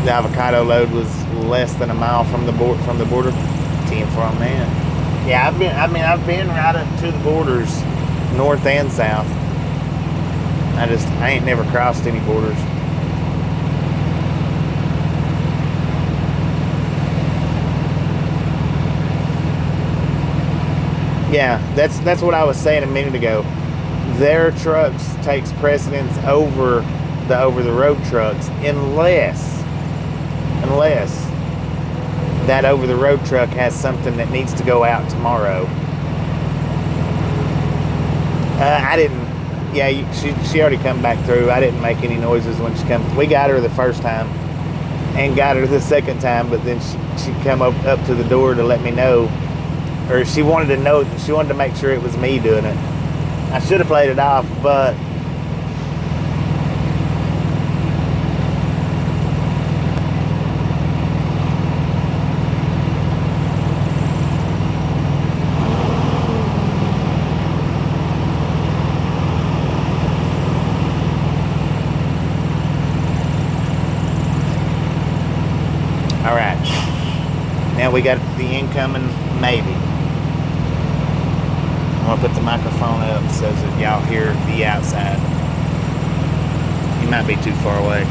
The avocado load was less than a mile from the border. 10 for on that. Yeah, I've been right up to the borders, north and south. I ain't never crossed any borders. Yeah, that's what I was saying a minute ago. Their trucks takes precedence over the over-the-road trucks unless that over-the-road truck has something that needs to go out tomorrow. I didn't. Yeah, she already come back through. I didn't make any noises when she come. We got her the first time and got her the second time, but then she come up to the door to let me know. Or she wanted to know, she wanted to make sure it was me doing it. I should have played it off, but all right. Now we got the incoming maybe. I'm gonna put the microphone up so that y'all hear the outside. He might be too far away.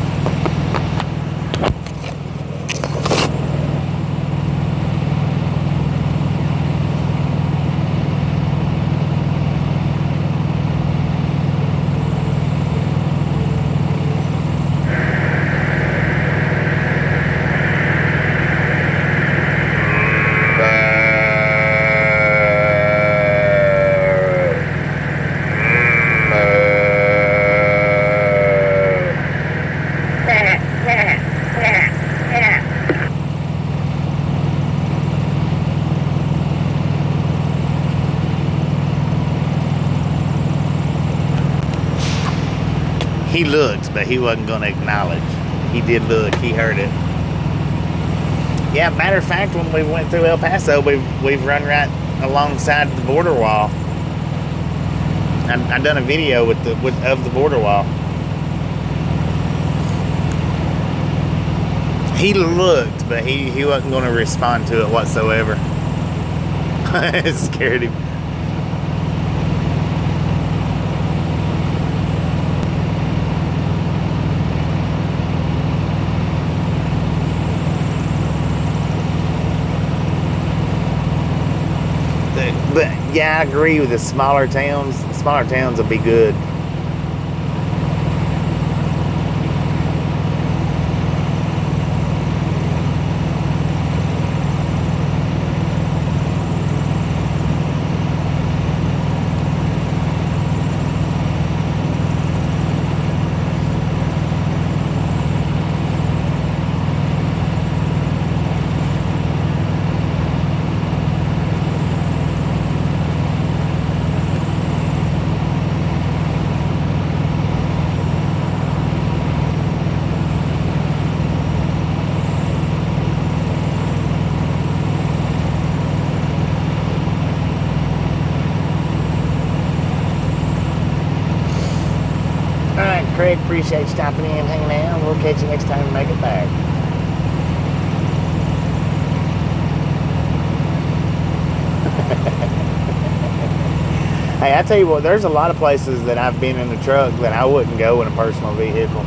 He looked, but he wasn't going to acknowledge. He did look. He heard it. Yeah, matter of fact, when we went through El Paso, we've run right alongside the border wall. I done a video of the border wall. He looked, but he wasn't going to respond to it whatsoever. It scared him. But yeah, I agree with the smaller towns. Smaller towns will be good. Craig, appreciate you stopping in and hanging out. We'll catch you next time and make it back. Hey, I tell you what, there's a lot of places that I've been in the truck that I wouldn't go in a personal vehicle.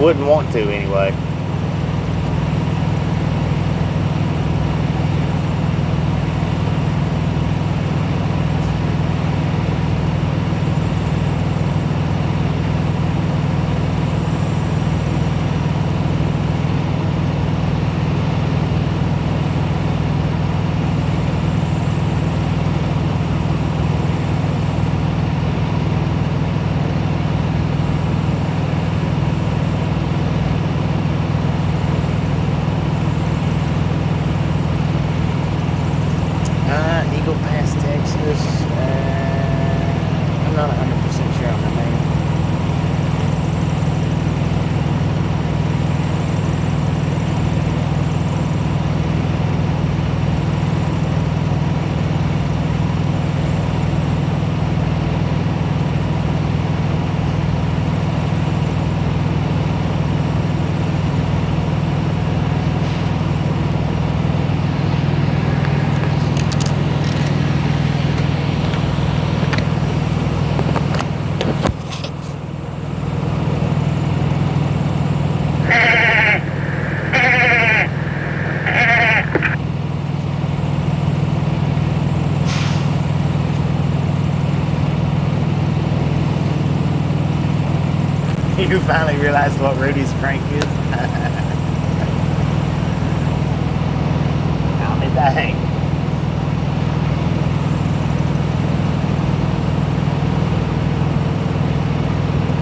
Wouldn't want to anyway. I'm not 100% sure on the name. You finally realized what Rudy's prank is? I'll be dang.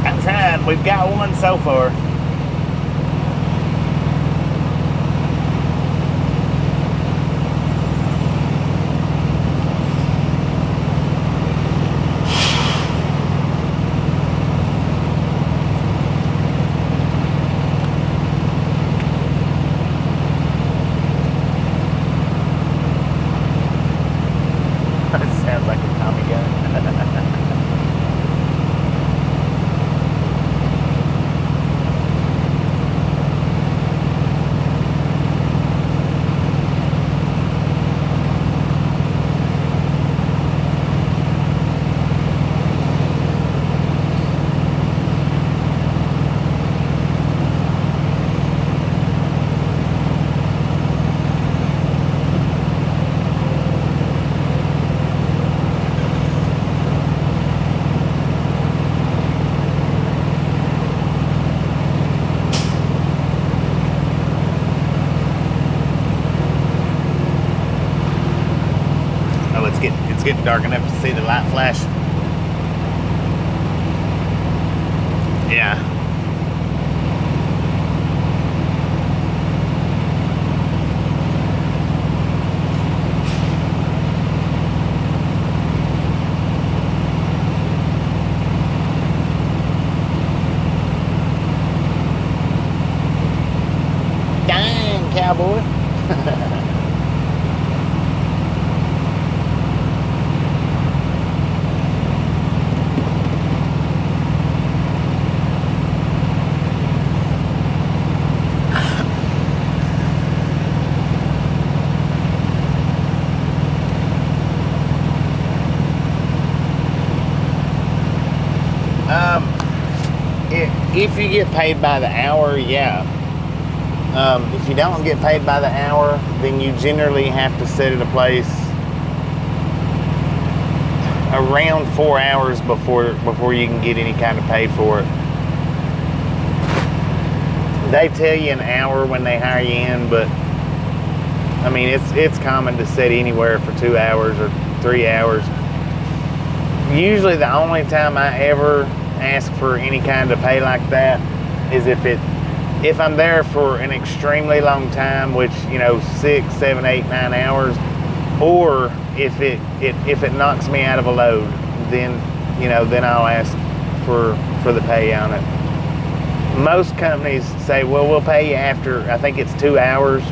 I'm trying. We've got one so far. Sounds like a Tommy gun. It's getting dark enough to see the light flash. Yeah. Dang, cowboy. If you get paid by the hour, yeah. If you don't get paid by the hour, then you generally have to sit at a place around 4 hours before you can get any kind of pay for it. They tell you an hour when they hire you in, but I mean it's common to sit anywhere for 2 hours or 3 hours. Usually the only time I ever ask for any kind of pay like that is if I'm there for an extremely long time, which, you know, 6, 7, 8, 9 hours, or if it knocks me out of a load, then, you know, then I'll ask for the pay on it. Most companies say, well, we'll pay you after, I think it's 2 hours,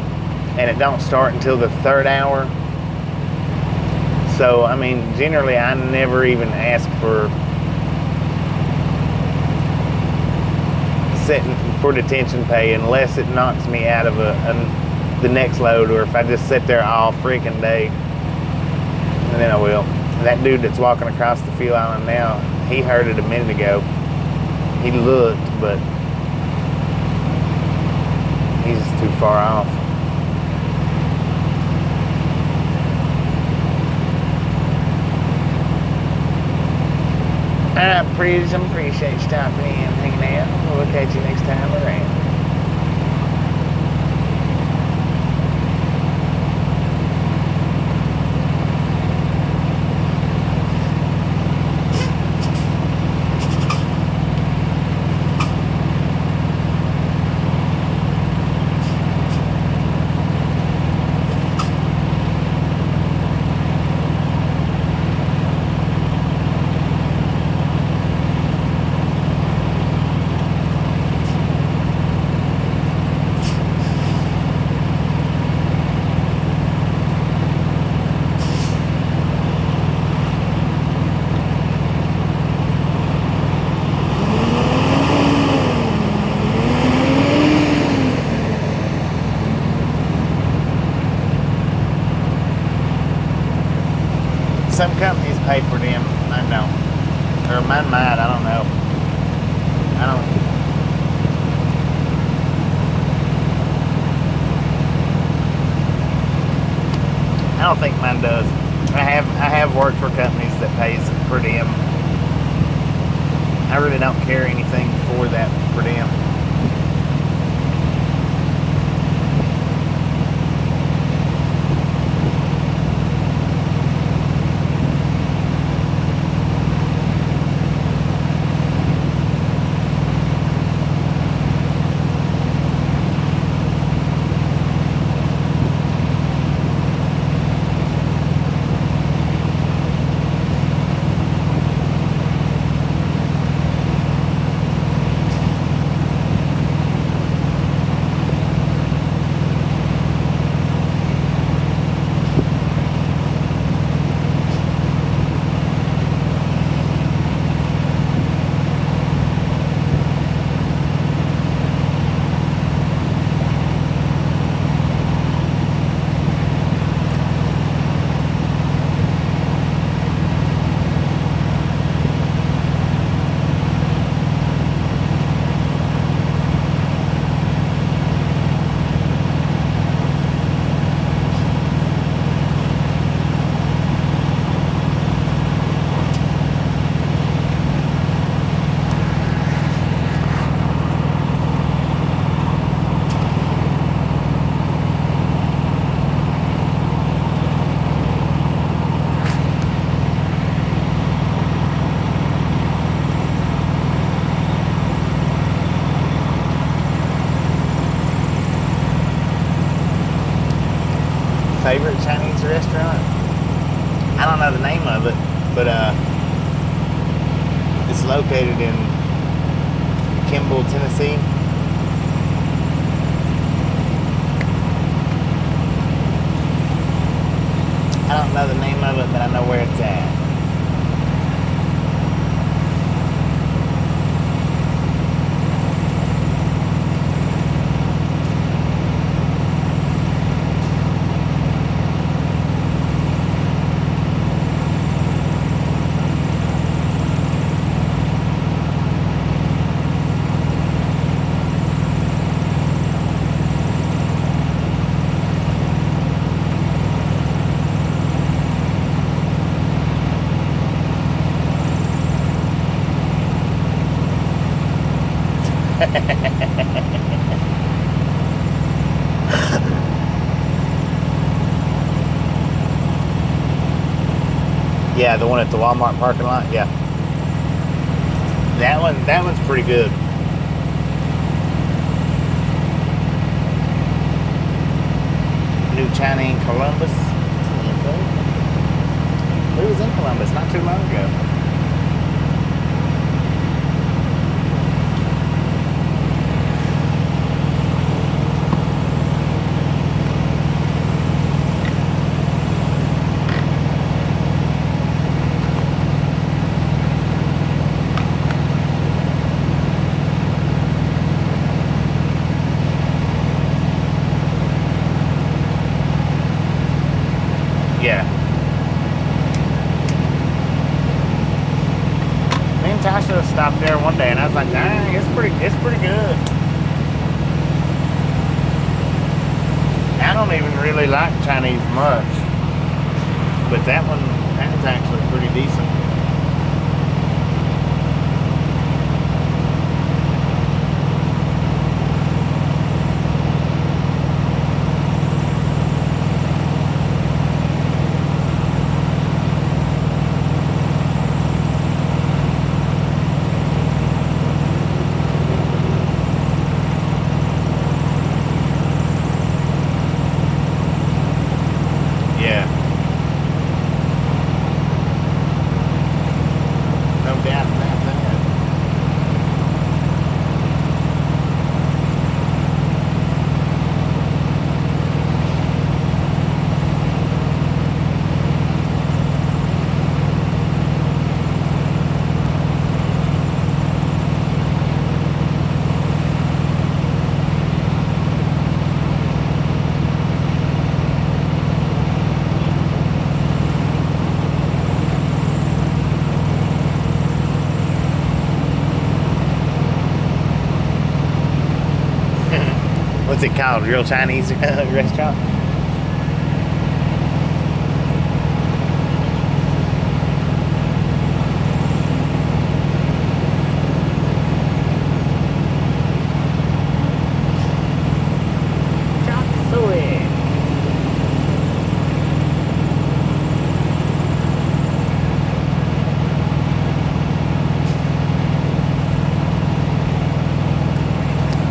and it don't start until the 3rd hour. So, I mean, generally I never even ask for sitting for detention pay unless it knocks me out of the next load, or if I just sit there all freaking day, and then I will. That dude that's walking across the fuel island now, he heard it a minute ago. He looked, but he's too far off. Alright, Prism, appreciate you stopping in and hanging out. We'll catch you next time around. Some companies pay per diem, I don't. Or mine might, I don't know. I don't think mine does. I have worked for companies that pays per diem. I really don't care anything for that per diem. favorite Chinese restaurant. I don't know the name of it, but it's located in Kimball, Tennessee. I don't know the name of it, but I know where it's at. Yeah, the one at the Walmart parking lot. Yeah, that one's pretty good. New China in Columbus. We was in Columbus not too long ago. Yeah. Me and Tasha stopped there one day, and I was like, "Dang, it's pretty good." I don't even really like Chinese much, but that is actually pretty decent. What's it called? Real Chinese restaurant?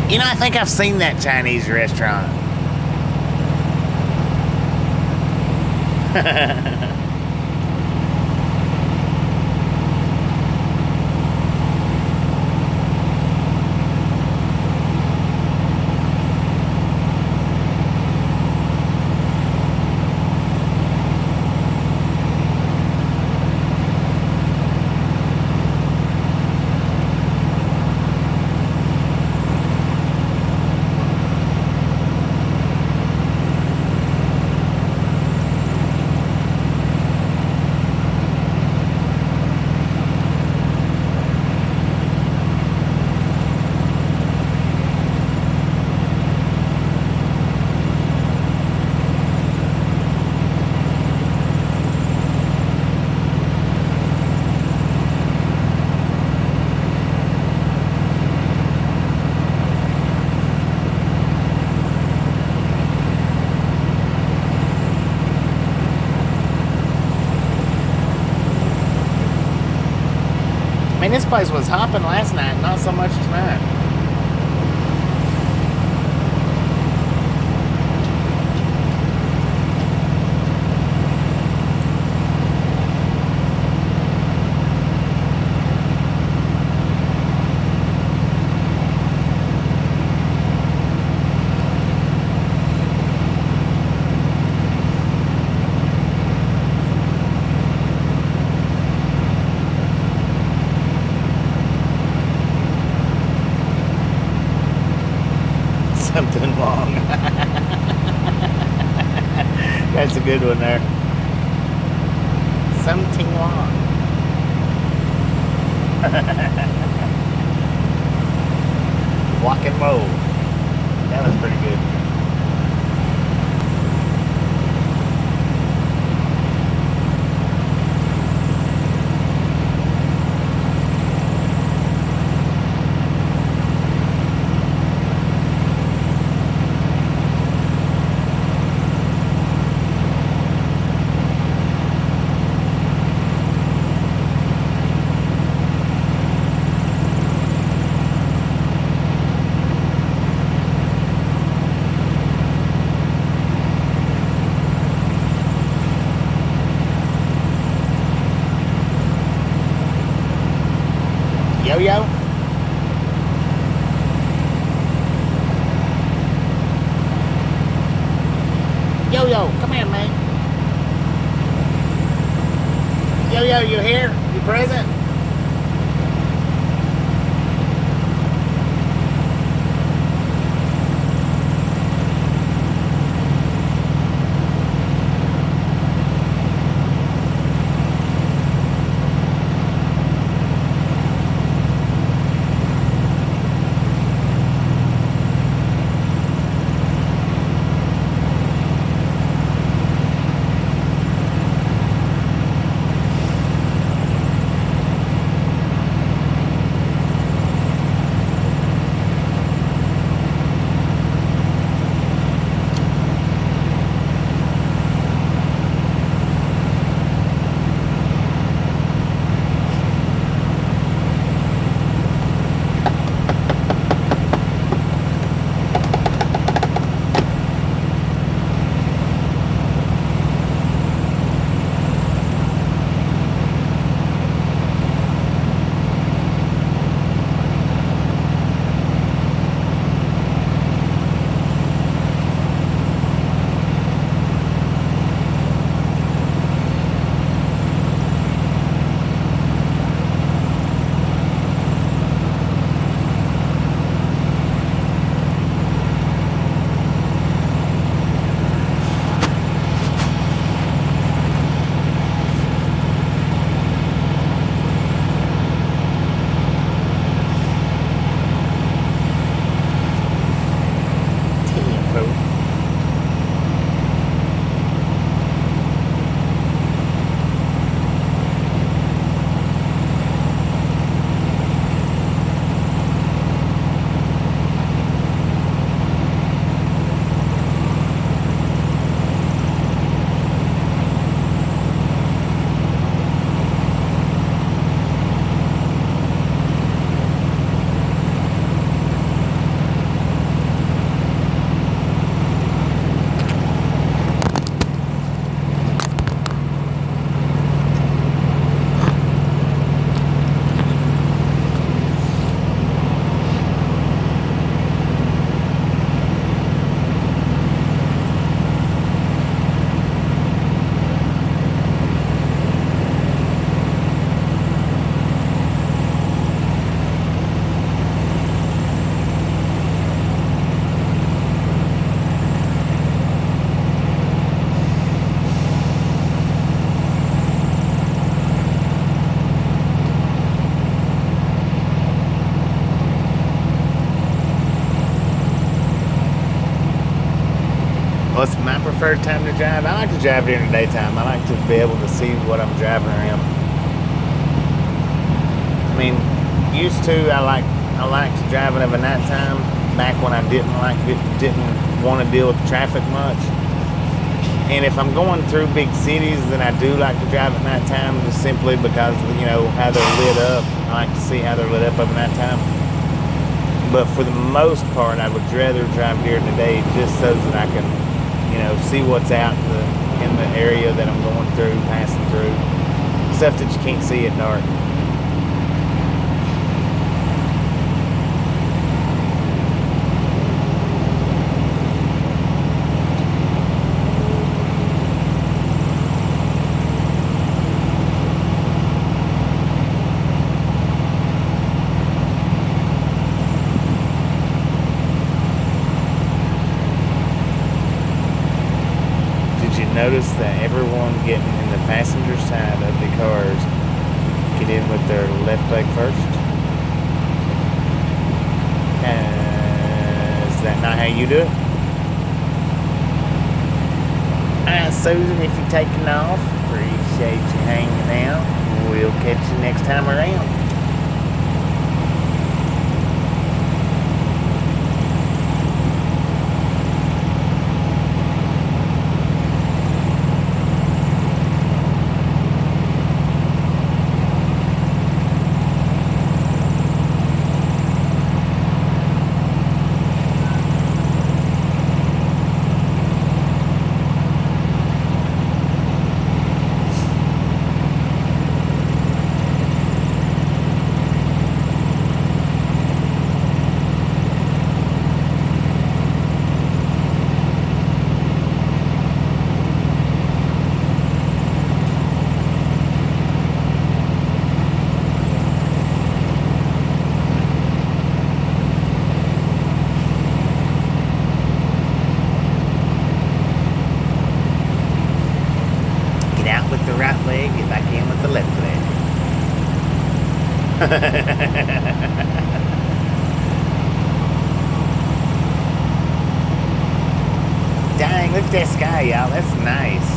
You know, I think I've seen that Chinese restaurant. I mean, this place was hopping last night, not so much tonight. That's a good one there. Something wrong. Walk and roll. That was pretty good. Yo-yo. Yo-yo, come here, man. Yo-yo, you here? You present? What's my preferred time to drive? I like to drive during the daytime. I like to be able to see what I'm driving around. I mean, used to I liked driving of a nighttime back when I didn't want to deal with traffic much. And if I'm going through big cities, then I do like to drive at nighttime, just simply because, you know, how they're lit up. I like to see how they're lit up at nighttime. But for the most part, I would rather drive during the day just so that I can, you know, see what's out in the area that I'm going through, passing through. Stuff that you can't see at dark. Notice notice that everyone getting in the passenger side of the cars get in with their left leg first? Is that not how you do it? Alright, Susan, if you're taking off, appreciate you hanging out. We'll catch you next time around. Dang, look at that sky, y'all. That's nice.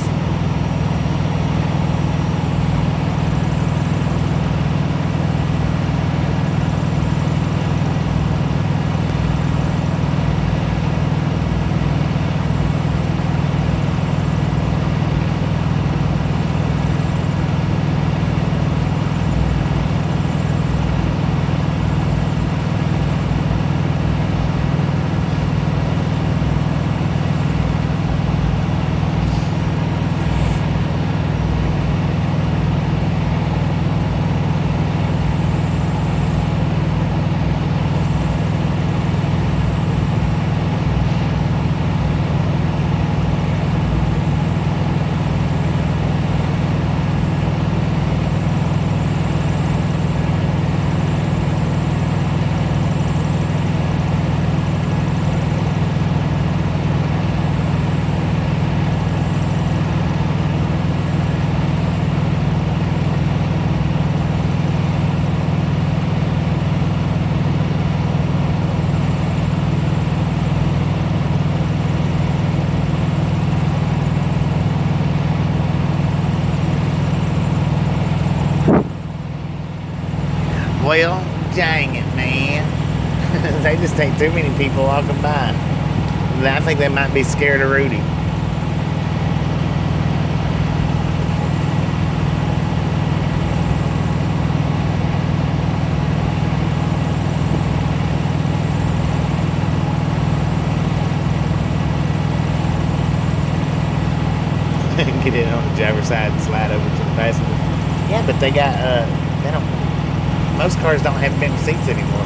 Well, dang it, man. They just ain't too many people walking by. I think they might be scared of Rudy. Get in on the driver's side and slide over to the passenger. Yeah, but they got, they don't, most cars don't have bench seats anymore.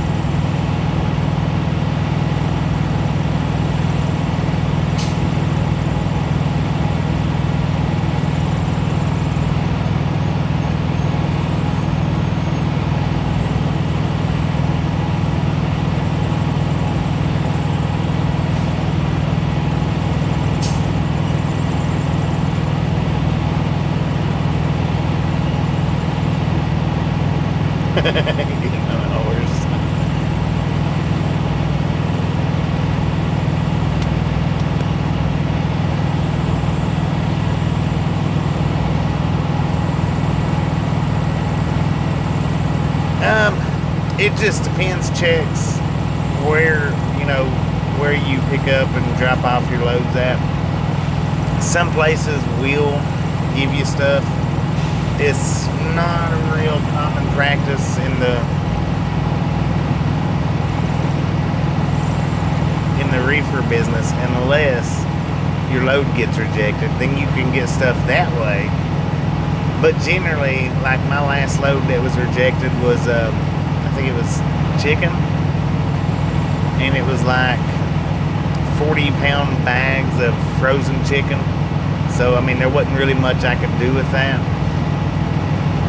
It just depends, checks where, you know, where you pick up and drop off your loads at. Some places will give you stuff. It's not a real common practice in the reefer business unless your load gets rejected. Then you can get stuff that way. But generally, like my last load that was rejected was I think it was chicken, and it was like 40-pound bags of frozen chicken. So I mean, there wasn't really much I could do with that.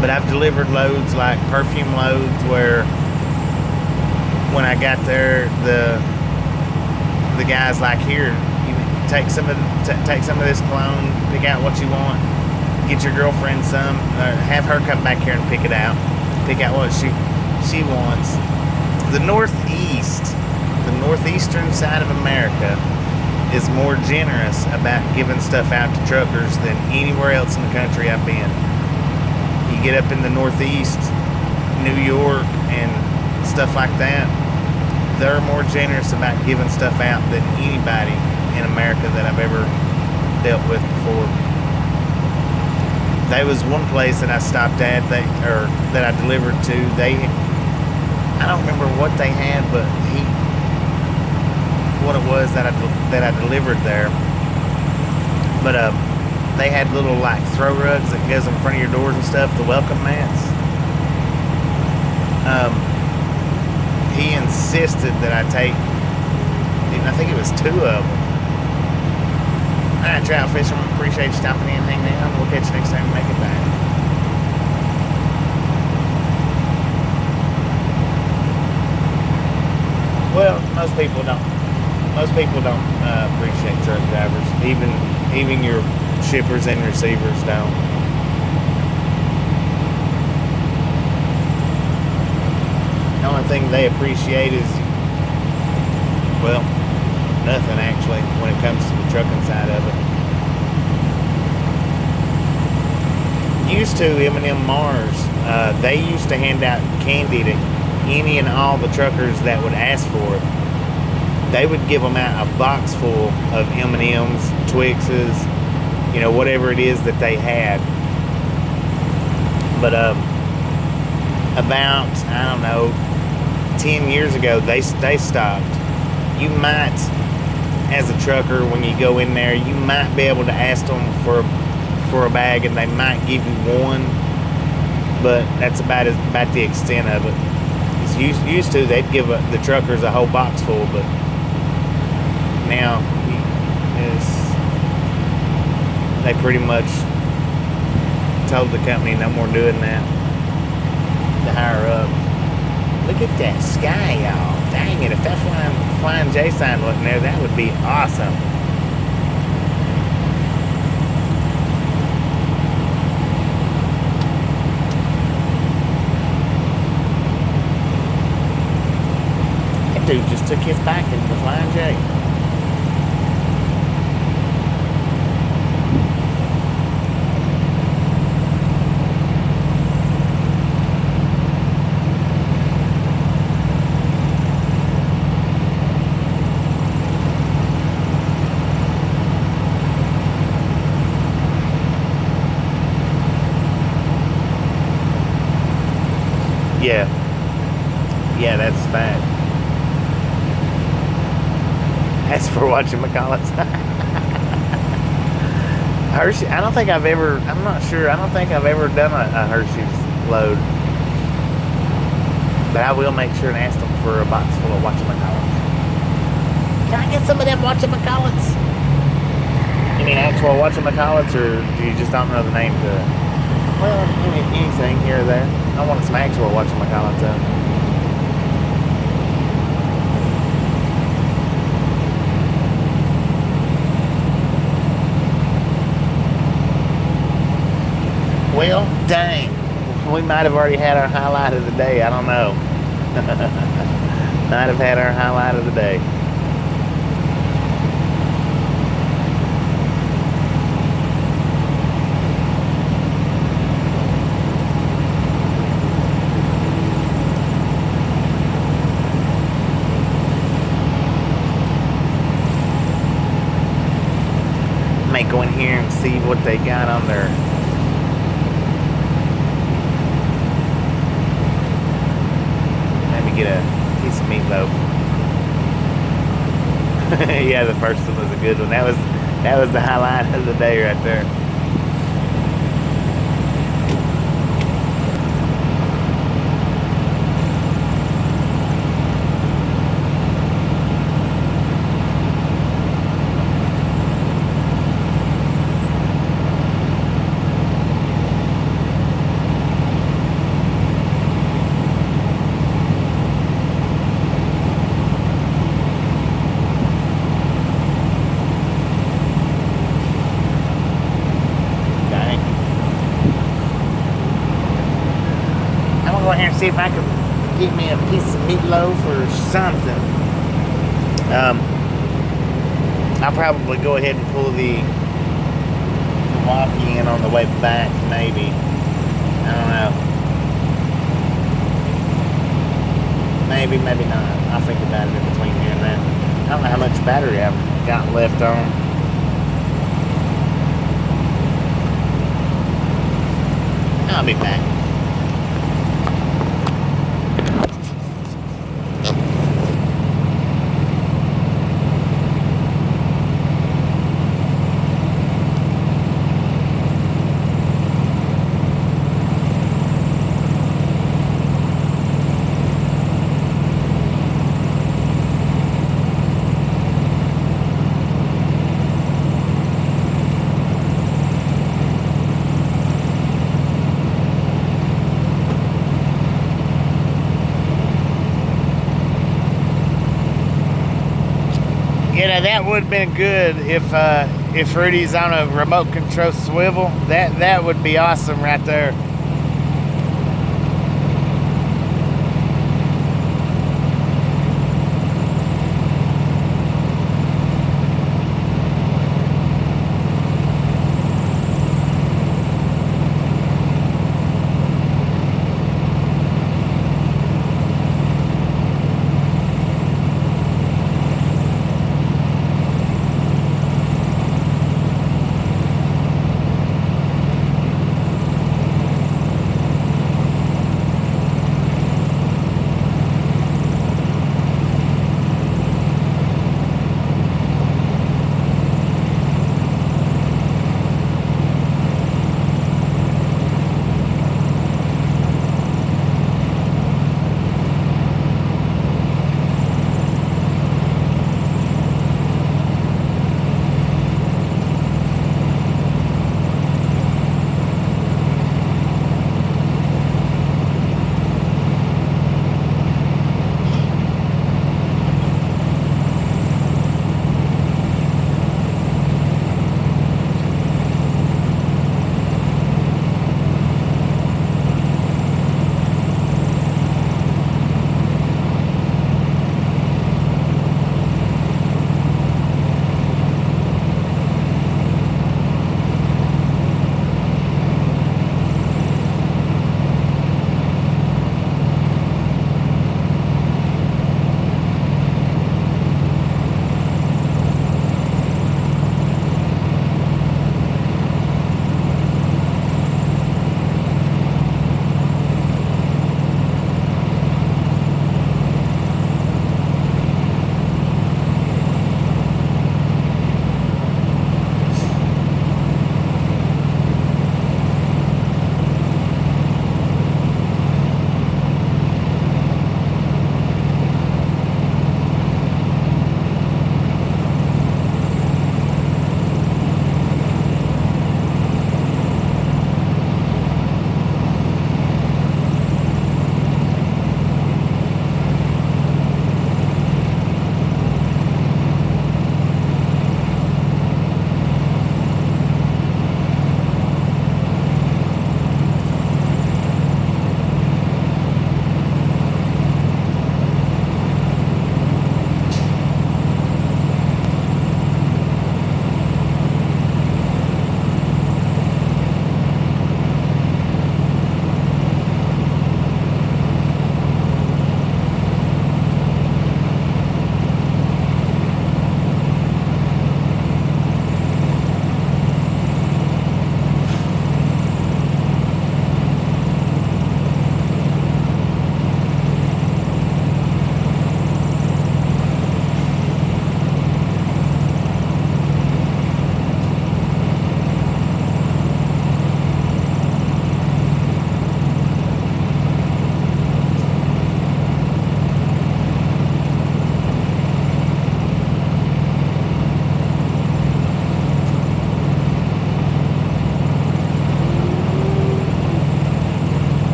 But I've delivered loads like perfume loads where when I got there, the guys like, here, take some of this cologne, pick out what you want, get your girlfriend some, have her come back here and pick it out, pick out what she wants. The northeastern side of America is more generous about giving stuff out to truckers than anywhere else in the country I've been. You get up in the Northeast, New York, and stuff like that, they're more generous about giving stuff out than anybody in America that I've ever dealt with before. There was one place that I stopped at, that I delivered to. I don't remember what they had, but what it was that I delivered there. But they had little like throw rugs that goes in front of your doors and stuff, the welcome mats. He insisted that I take, I think it was 2 of them. Alright, trout fisherman, appreciate you stopping in, hanging out. We'll catch you next time and make it back. Well, most people don't appreciate truck drivers. Even your shippers and receivers don't. The only thing they appreciate is, well, nothing actually when it comes to the trucking side of it. Used to M&M Mars, they used to hand out candy to any and all the truckers that would ask for it. They would give them out a box full of M&Ms, Twixes, whatever it is that they had. But about, I don't know, 10 years ago, they stopped. You might, as a trucker, when you go in there, you might be able to ask them for a bag, and they might give you one, but that's about the extent of it. Used to, they'd give the truckers a whole box full, but now they pretty much told the company no more doing that. The higher up. Look at that sky, y'all. Dang it, if that flying J sign wasn't there, that would be awesome. That dude just took his bike into the flying J. Yeah, that's fact. As for watching McCullough's, Hershey, I'm not sure, I don't think I've ever done a Hershey's load. But I will make sure and ask them for a box full of Watching McCullough's. Can I get some of them Watching McCullough's? You mean actual Watching McCullough's, or do you just don't know the name to it? Well, anything here or there. I want some actual Watching McCullough's up. Well, dang. We might have already had our highlight of the day. I don't know. Might have had our highlight of the day. May go in here and see what they got on their get a piece of meatloaf. Yeah, the first one was a good one. That was the highlight of the day right there. in here and see if I can get me a piece of meatloaf or something. I'll probably go ahead and pull the walkie in on the way back, maybe. I don't know. Maybe, maybe not. I'll think about it in between here and then. I don't know how much battery I've got left on. I'll be back. You know, that would have been good if Rudy's on a remote control swivel. That would be awesome right there.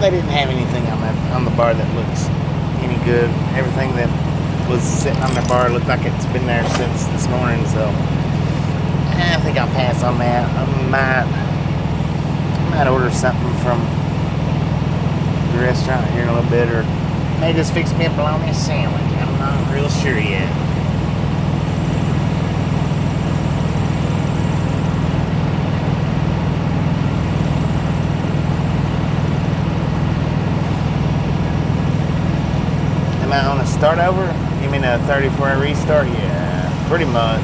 they didn't have anything on the bar that looks any good. Everything that was sitting on the bar looked like it's been there since this morning, so I think I'll pass on that. I might order something from the restaurant here in a little bit, or may just fix me a bologna sandwich. I'm not real sure yet. Am I on a start over? You mean a 34 restart? Yeah, pretty much.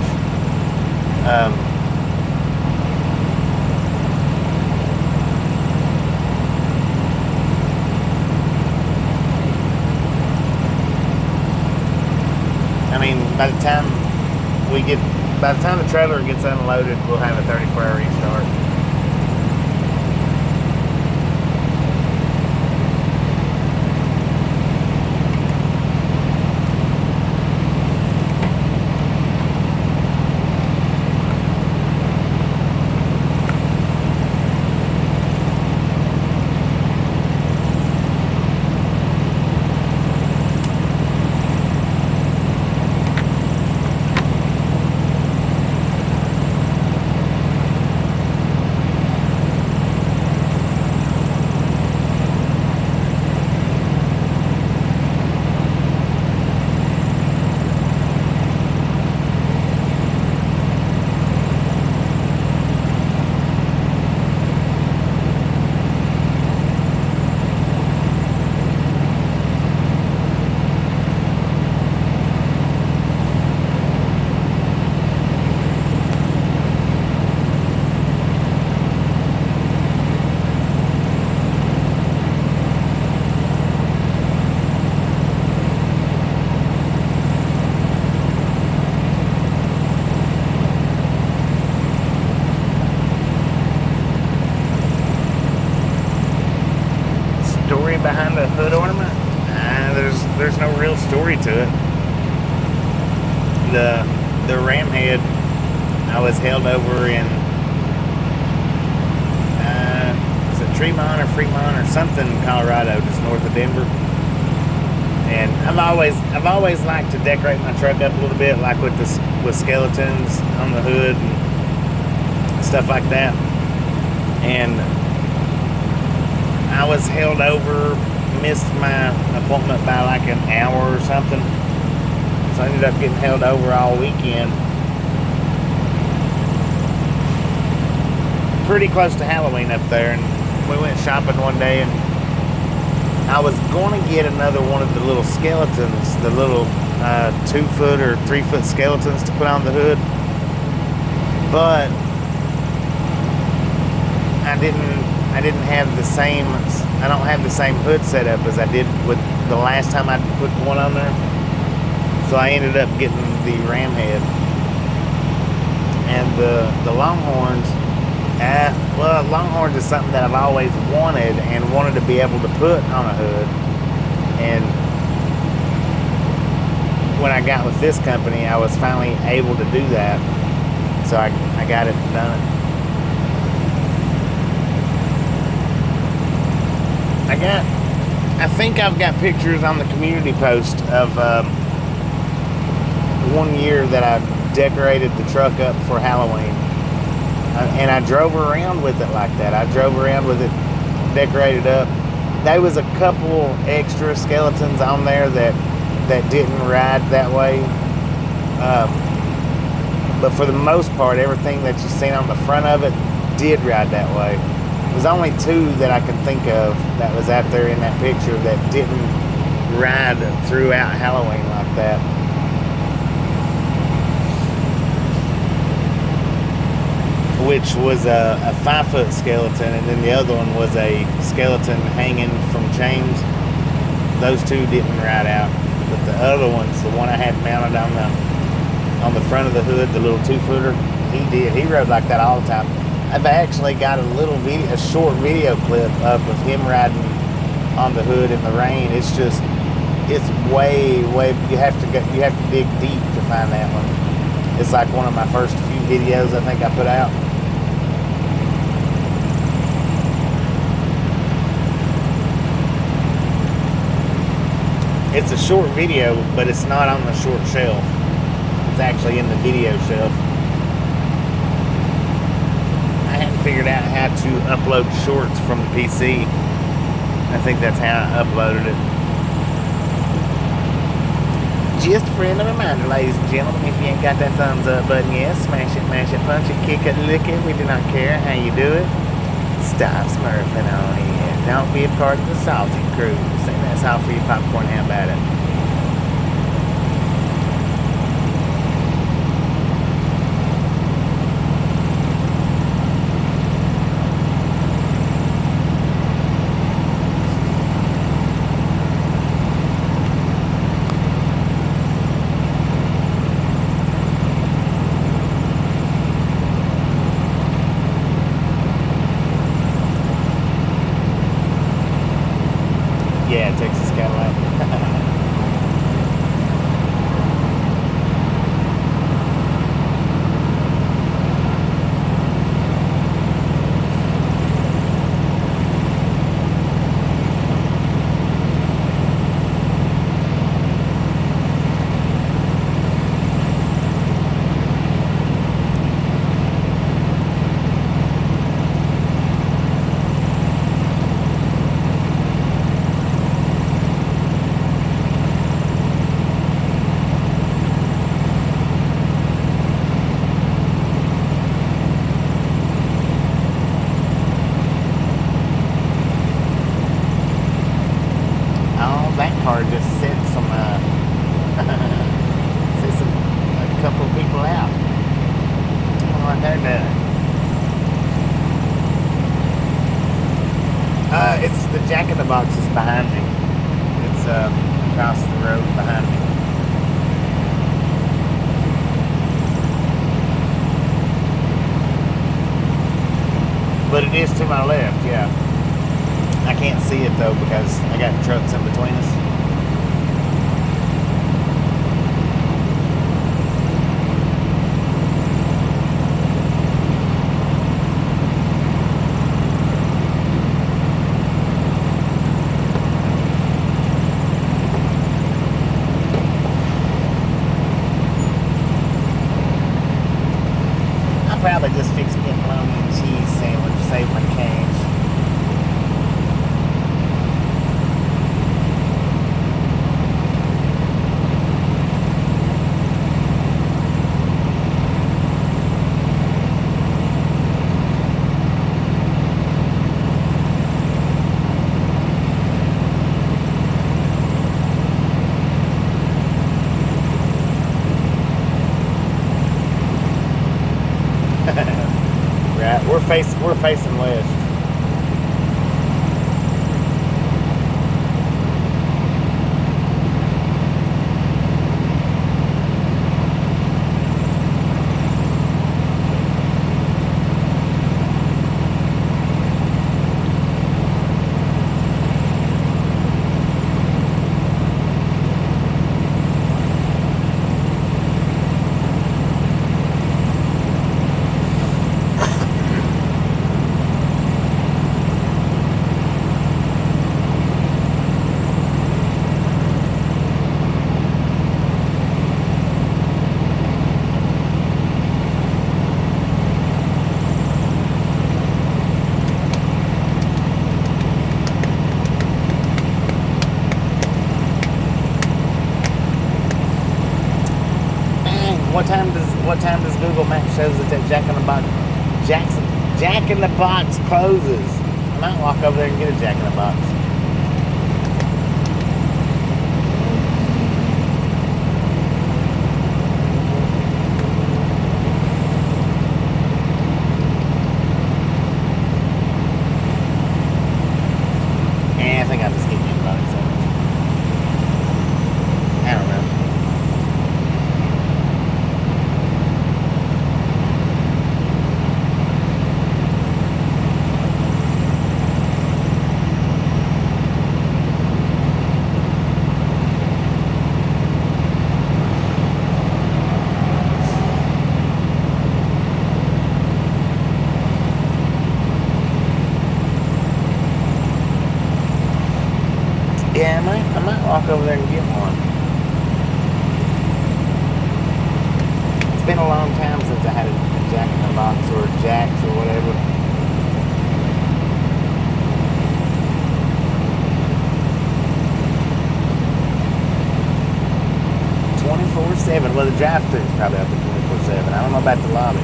I mean, by the time the trailer gets unloaded, we'll have a 34-hour restart. Behind the hood ornament? There's no real story to it. The ram head, I was held over in is it Tremont or Fremont or something in Colorado, just north of Denver. And I've always liked to decorate my truck up a little bit, like with skeletons on the hood and stuff like that. And I was held over, missed my appointment by like an hour or something. So I ended up getting held over all weekend. Pretty close to Halloween up there, and we went shopping one day, and I was going to get another one of the little skeletons, the little 2-foot or 3-foot skeletons to put on the hood. But I don't have the same hood setup as I did with the last time I put one on there. So I ended up getting the ram head. And the Longhorns, Longhorns is something that I've always wanted to be able to put on a hood. And when I got with this company, I was finally able to do that. So I got it done. I think I've got pictures on the community post of one year that I decorated the truck up for Halloween. And I drove around with it like that. I drove around with it decorated up. There was a couple extra skeletons on there that didn't ride that way. But for the most part, everything that you've seen on the front of it did ride that way. There's only 2 that I can think of that was out there in that picture that didn't ride throughout Halloween like that. Which was a 5-foot skeleton, and then the other one was a skeleton hanging from chains. Those 2 didn't ride out, but the other ones, the one I had mounted on the front of the hood, the little 2-footer, he did. He rode like that all the time. I've actually got a short video clip up of him riding on the hood in the rain. It's way, you have to dig deep to find that one. It's like one of my first few videos I think I put out. It's a short video, but it's not on the short shelf. It's actually in the video shelf. I hadn't figured out how to upload shorts from the PC. I think that's how I uploaded it. Just a friendly reminder, ladies and gentlemen, if you ain't got that thumbs up button yet, smash it, mash it, punch it, kick it, lick it. We do not care how you do it. Stop smurfing on it. Don't be a part of the salty crew. Say that's all for your popcorn. How about it? Yeah, Texas Cadillac. That car just sent some, a couple of people out. I don't know what they're doing. It's the Jack in the Box is behind me. It's across the road behind me. But it is to my left, yeah. I can't see it though because I got trucks in between us. I'll probably just fix me a bologna and cheese sandwich, save my cash. Right, we're facing west. What time does Google Maps shows that Jack in the Box closes? I might walk over there and get a Jack in the Box. I think I'll just get me a bologna sandwich. I don't know. I might walk over there and get one. It's been a long time since I had a Jack in the Box or a Jack's or whatever. 24/7. Well, the drive-thru is probably open 24/7. I don't know about the lobby.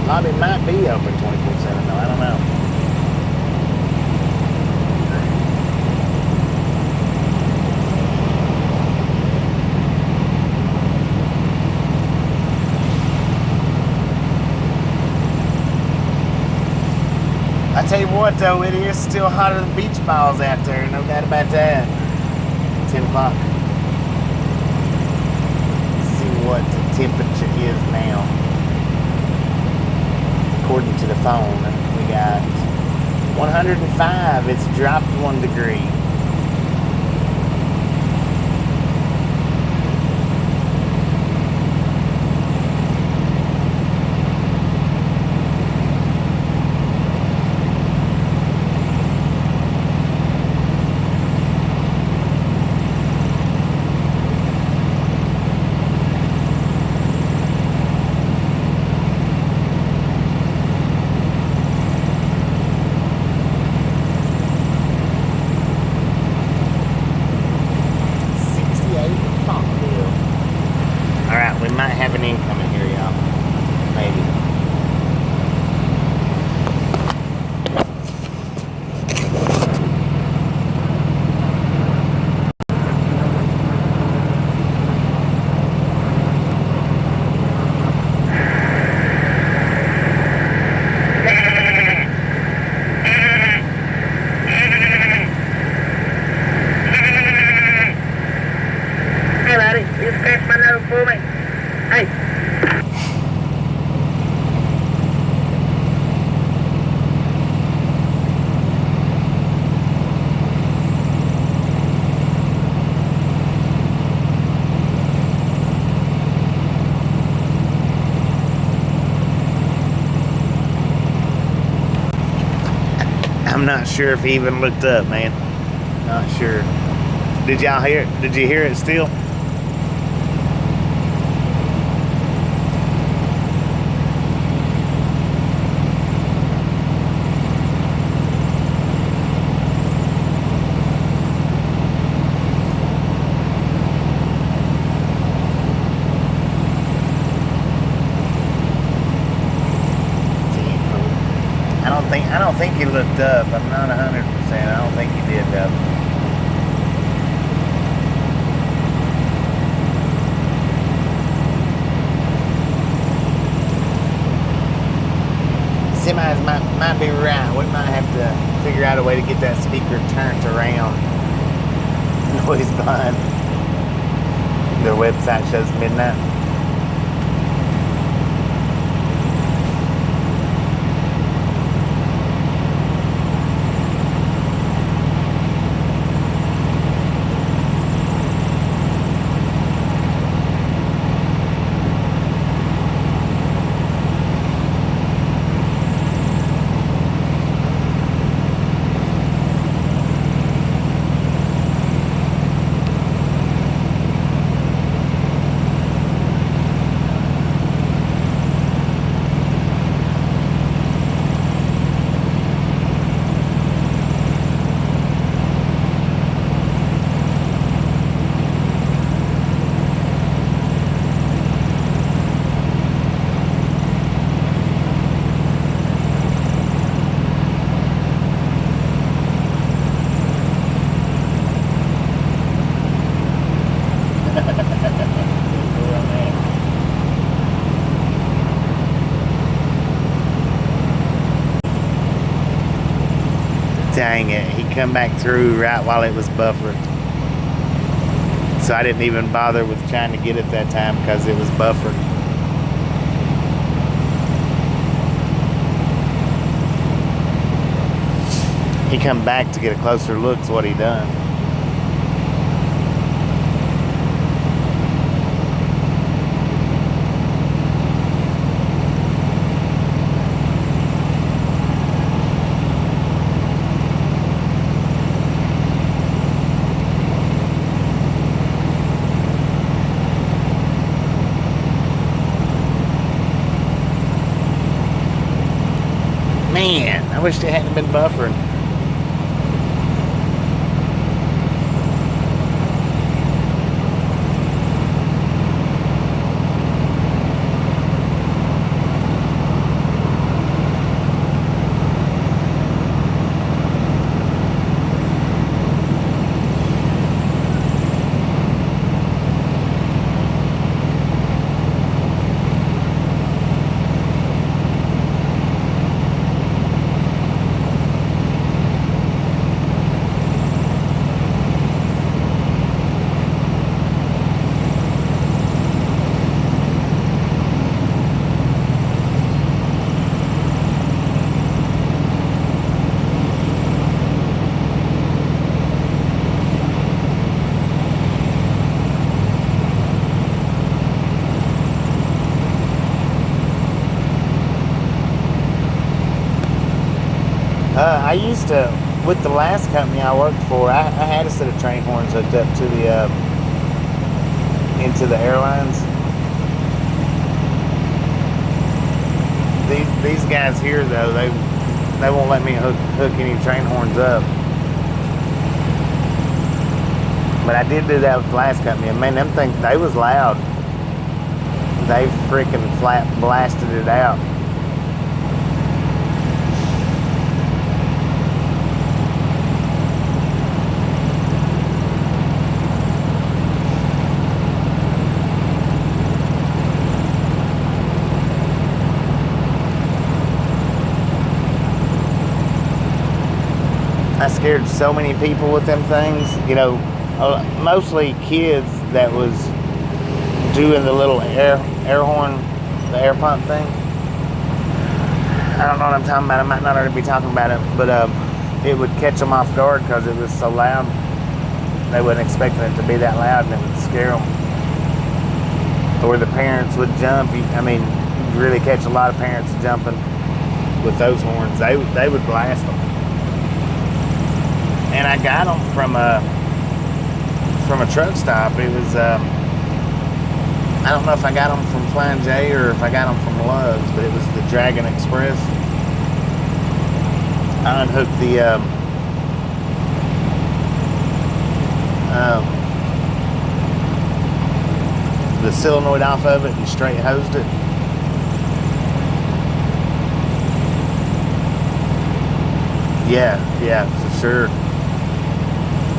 Lobby might be open 24/7 though. I don't know. I tell you what though, it is still hotter than beach balls out there. No doubt about that. 10 o'clock. Let's see what the temperature is now. According to the phone, we got 105. It's dropped 1 degree. Might have an incoming here, y'all. Maybe. Hey, buddy, you scratch my nose for me. Hey. I'm not sure if he even looked up, man. Not sure. Did y'all hear it? Did you hear it still? I don't think he looked up. I'm not 100%. I don't think he did though. Semis might be right. We might have to figure out a way to get that speaker turned around. Noise behind. Their website shows midnight. Dang it, he come back through right while it was buffered. So I didn't even bother with trying to get it that time because it was buffered. He come back to get a closer look at what he done. Man, I wish they hadn't been buffering. I used to, with the last company I worked for, I had a set of train horns hooked up to the, into the airlines. These guys here, though, they won't let me hook any train horns up. But I did do that with the last company, and man, them things, they was loud. They freaking flat blasted it out. I scared so many people with them things, you know, mostly kids that was doing the little air horn, the air pump thing. I don't know what I'm talking about. I might not already be talking about it, but it would catch them off guard because it was so loud. They wasn't expecting it to be that loud, and it would scare them. Or the parents would jump. I mean, you'd really catch a lot of parents jumping with those horns. They would blast them. And I got them from a truck stop. It was I don't know if I got them from Flying J or if I got them from Love's, but it was the Dragon Express. I unhooked the solenoid off of it and straight hosed it. Yeah, for sure.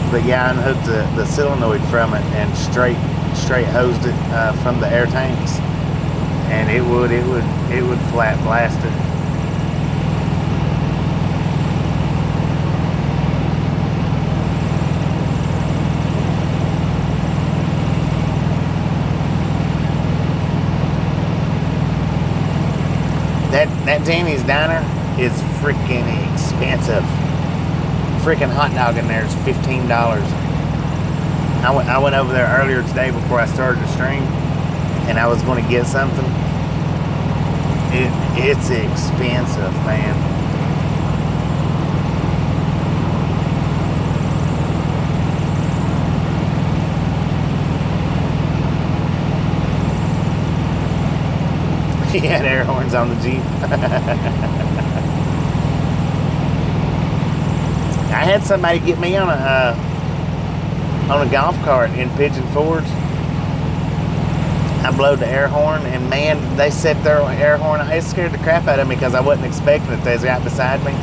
But yeah, I unhooked the solenoid from it and straight hosed it from the air tanks, and it would flat blast it. That Danny's Diner is freaking expensive. Freaking hot dog in there is $15. I went over there earlier today before I started the stream, and I was going to get something. It's expensive, man. He had air horns on the Jeep. I had somebody get me on a golf cart in Pigeon Forge. I blowed the air horn, and man, they set their air horn. It scared the crap out of me because I wasn't expecting it. They was right beside me,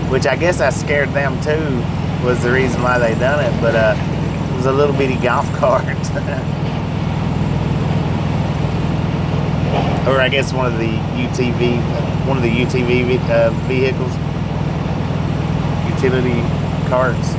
which I guess I scared them too, was the reason why they done it. But it was a little bitty golf cart. Or I guess one of the UTV vehicles, utility carts.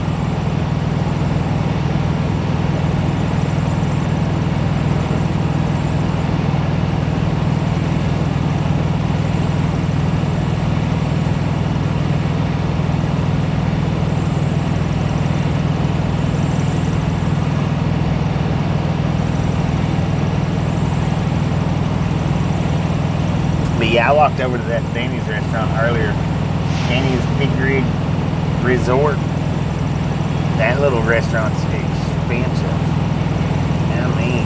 But yeah, I walked over to that Danny's restaurant earlier. Danny's Big Rig Resort. That little restaurant's expensive. I mean,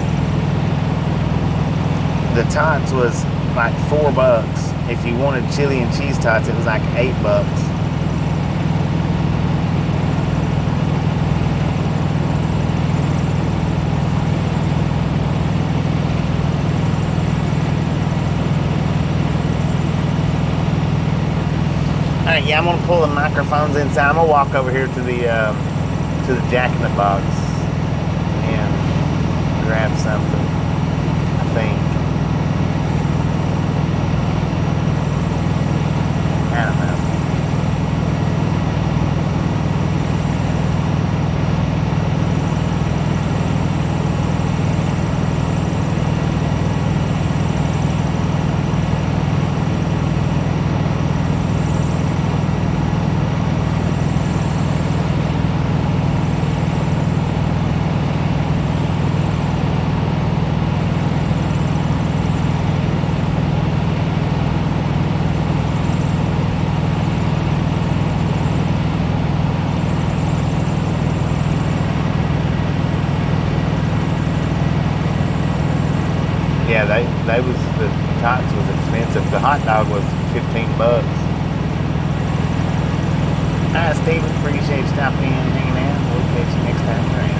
the tots was like $4, If you wanted chili and cheese tots, it was like $8. Alright, yeah, I'm gonna pull the microphones inside. I'm gonna walk over here to the Jack in the Box and grab something, I think. I don't know. Yeah, they was, the tots was expensive. The hot dog was $15. Alright, Steven, appreciate you stopping in and hanging out. We'll catch you next time around.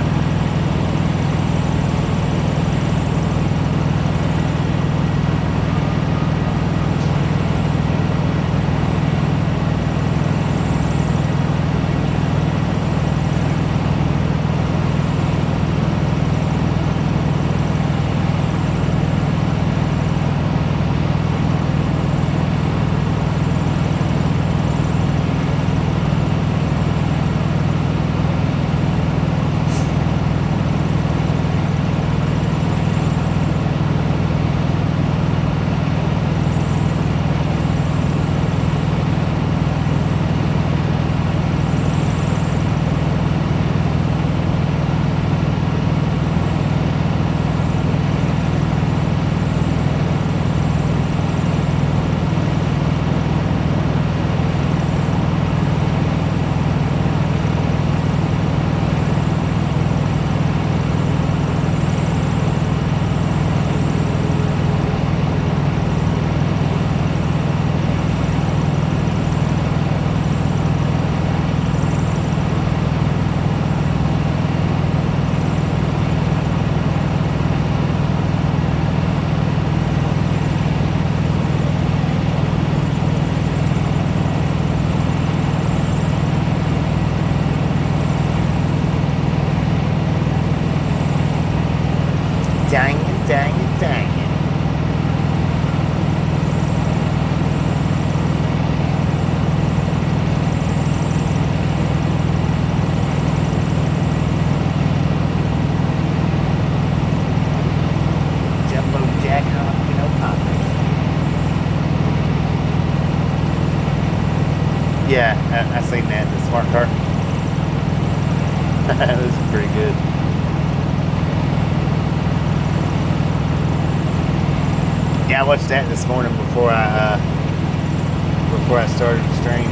Dang it, dang it, dang it. Jumbo Jack jalapeno poppers. Yeah, I seen that, the smart car. That was pretty good. Yeah, I watched that this morning before I started the stream.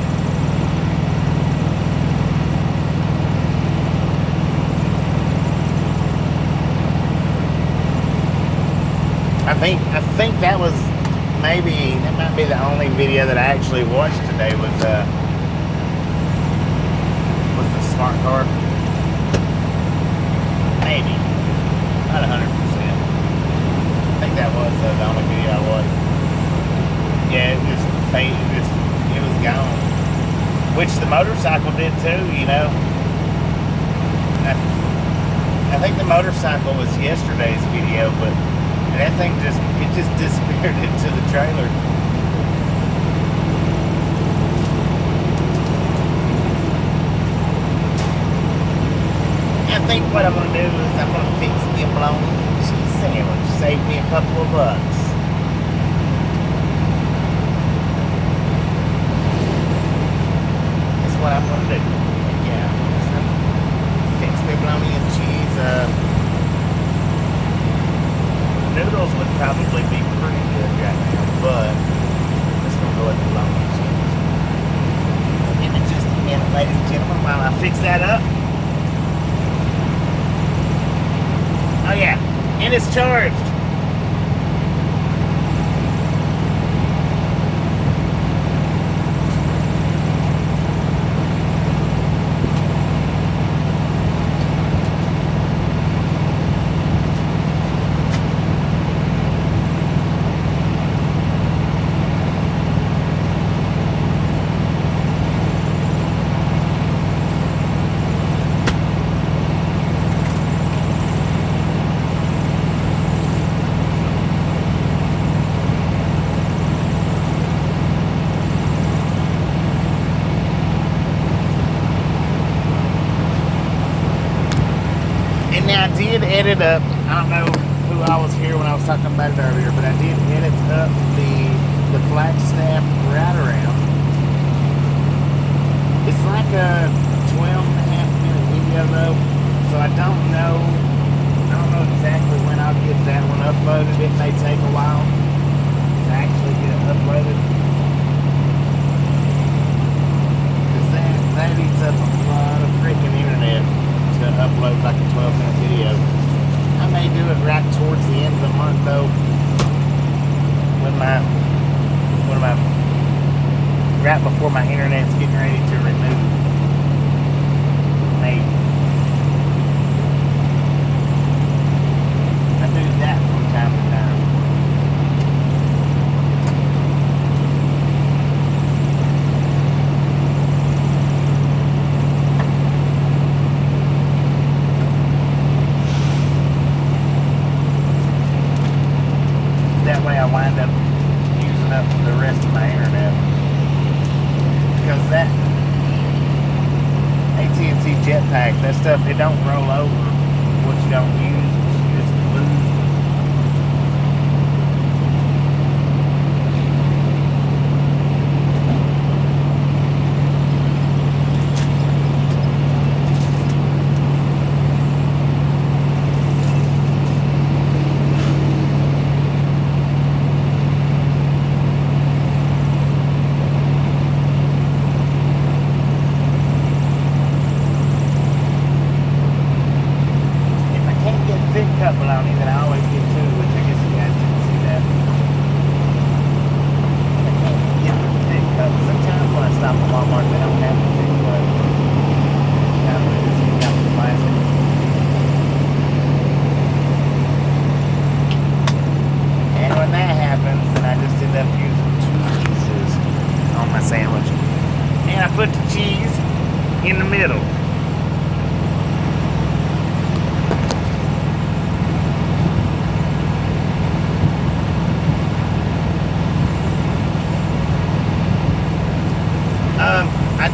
I think that was that might be the only video that I actually watched today was the smart car. Maybe. Not 100%. I think that was the only video I watched. Yeah, it just faded. It was gone. Which the motorcycle did too, you know. I think the motorcycle was yesterday's video, but that thing just disappeared into the trailer. I think what I'm gonna do is I'm gonna fix me a bologna cheese sandwich. Save me a couple of bucks. That's what I'm gonna do. Yeah. Fix me bologna and cheese. Noodles would probably be pretty good right now, but let's go with the bologna and cheese. Give me just a minute, ladies and gentlemen, while I fix that up. Oh yeah, and it's charged. Now, I did edit up, I don't know who I was here when I was talking about it earlier, but I did edit up the Flagstaff ride around. It's like a 12.5-minute video though, so I don't know exactly when I'll get that one uploaded. It may take a while to actually get it uploaded. Because that eats up a lot of freaking internet to upload like a 12-minute video. I may do it right towards the end of the month though, when right before my internet's getting ready to renew. Maybe. I do that from time to time. That way I wind up using up the rest of my internet. Because that AT&T Jetpack, that stuff, it don't roll over what you don't use. You just lose. I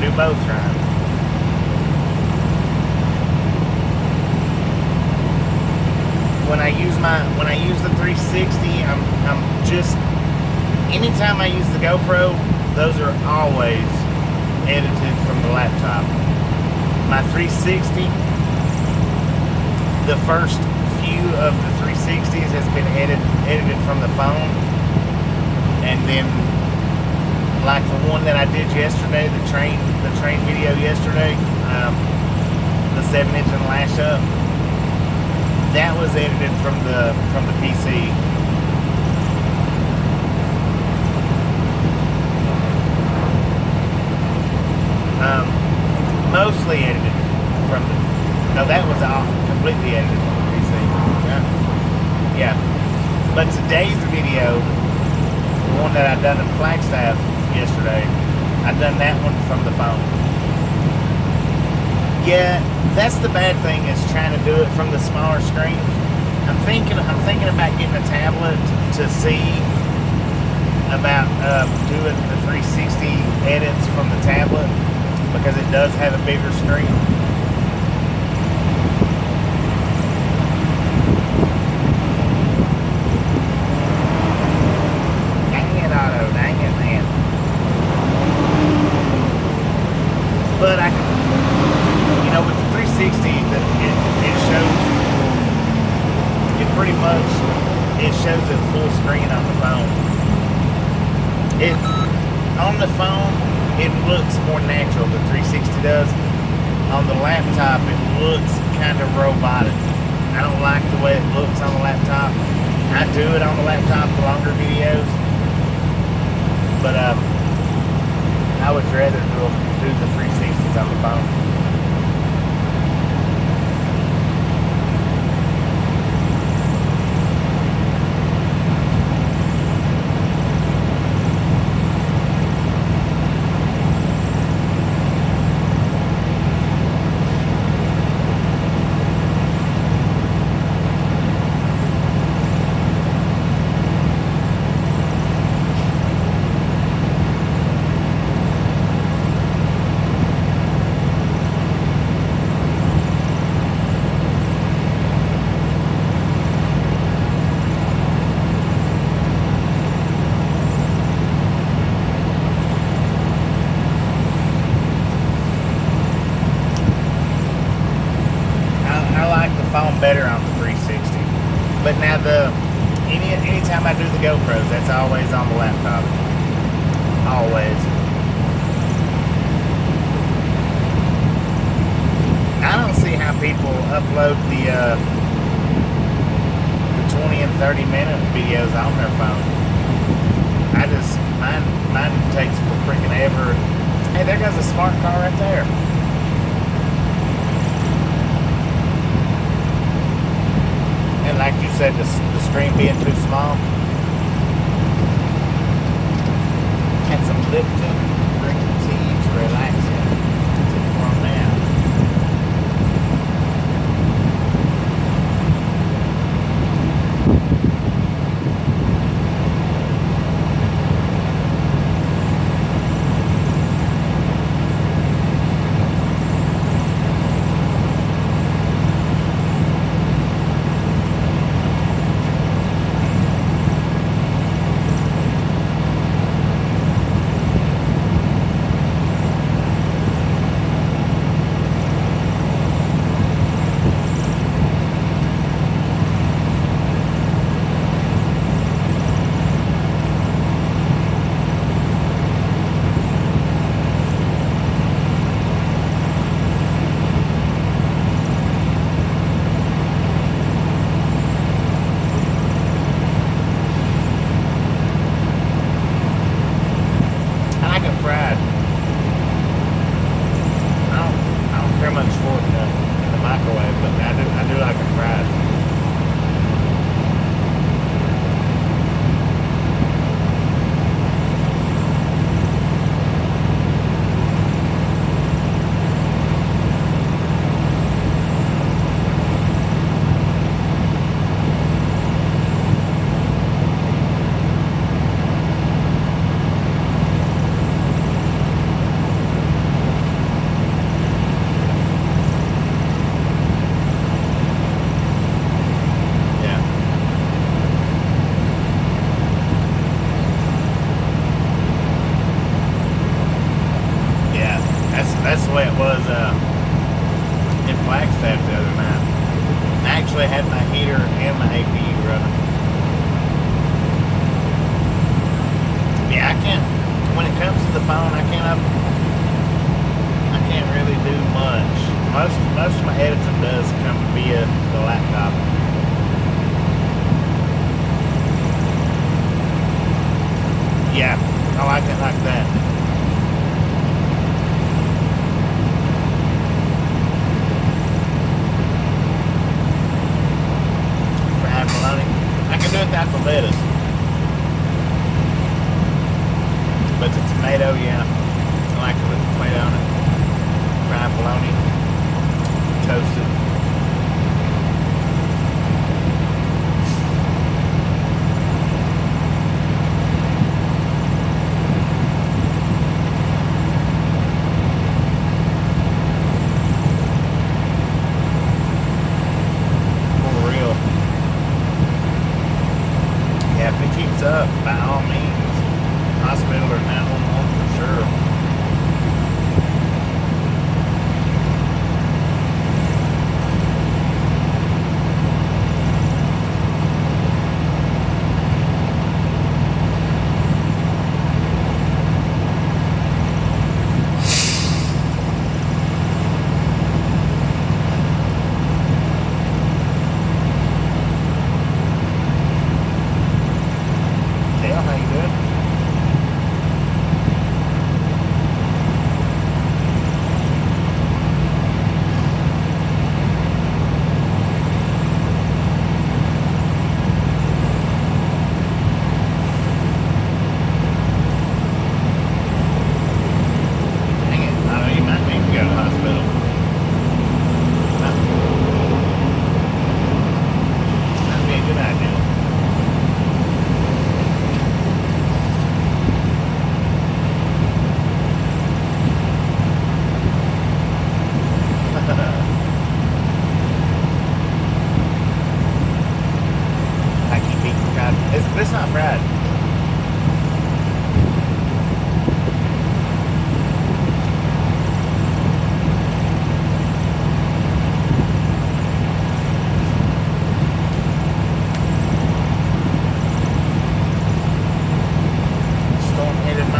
do both, Ryan. When I use the 360, I'm just, anytime I use the GoPro, those are always edited from the laptop. My 360, the first few of the 360s has been edited from the phone, and then like the one that I did yesterday, the train video yesterday, the 7-inch and lash up, that was edited from the PC. Mostly edited from the, no, that was all completely edited from the PC. Yeah. But today's video, the one that I done in Flagstaff yesterday, I done that one from the phone. Yeah, that's the bad thing, is trying to do it from the smaller screen. I'm thinking about getting a tablet to see about doing the 360 edits from the tablet, because it does have a bigger screen. Dang it, Otto, dang it, man. But I can, you know, with the 360, it shows, it pretty much, it shows it full screen on the phone. On the phone, it looks more natural, the 360 does. On the laptop, it looks kind of robotic. I don't like the way it looks on the laptop. I do it on the laptop, the longer videos, but I would rather do the 360s on the phone. It's always on the laptop. Always. I don't see how people upload the 20 and 30 minute videos on their phone. Mine takes for freaking ever. Hey, there goes a smart car right there. And like you said, the screen being too small. And some Lipton green tea to relax in. From now. That's the way it was in Flagstaff the other night. I actually had my heater and my APU running. Yeah, I can't. When it comes to the phone, I can't really do much. Most of my editing does come via the laptop. Yeah, I like it like that. I can do it without the lettuce. But the tomato, yeah. I like it with the tomato on it. Fried bologna. Toasted. Up by all means, hospital or 911 for sure. How you doing?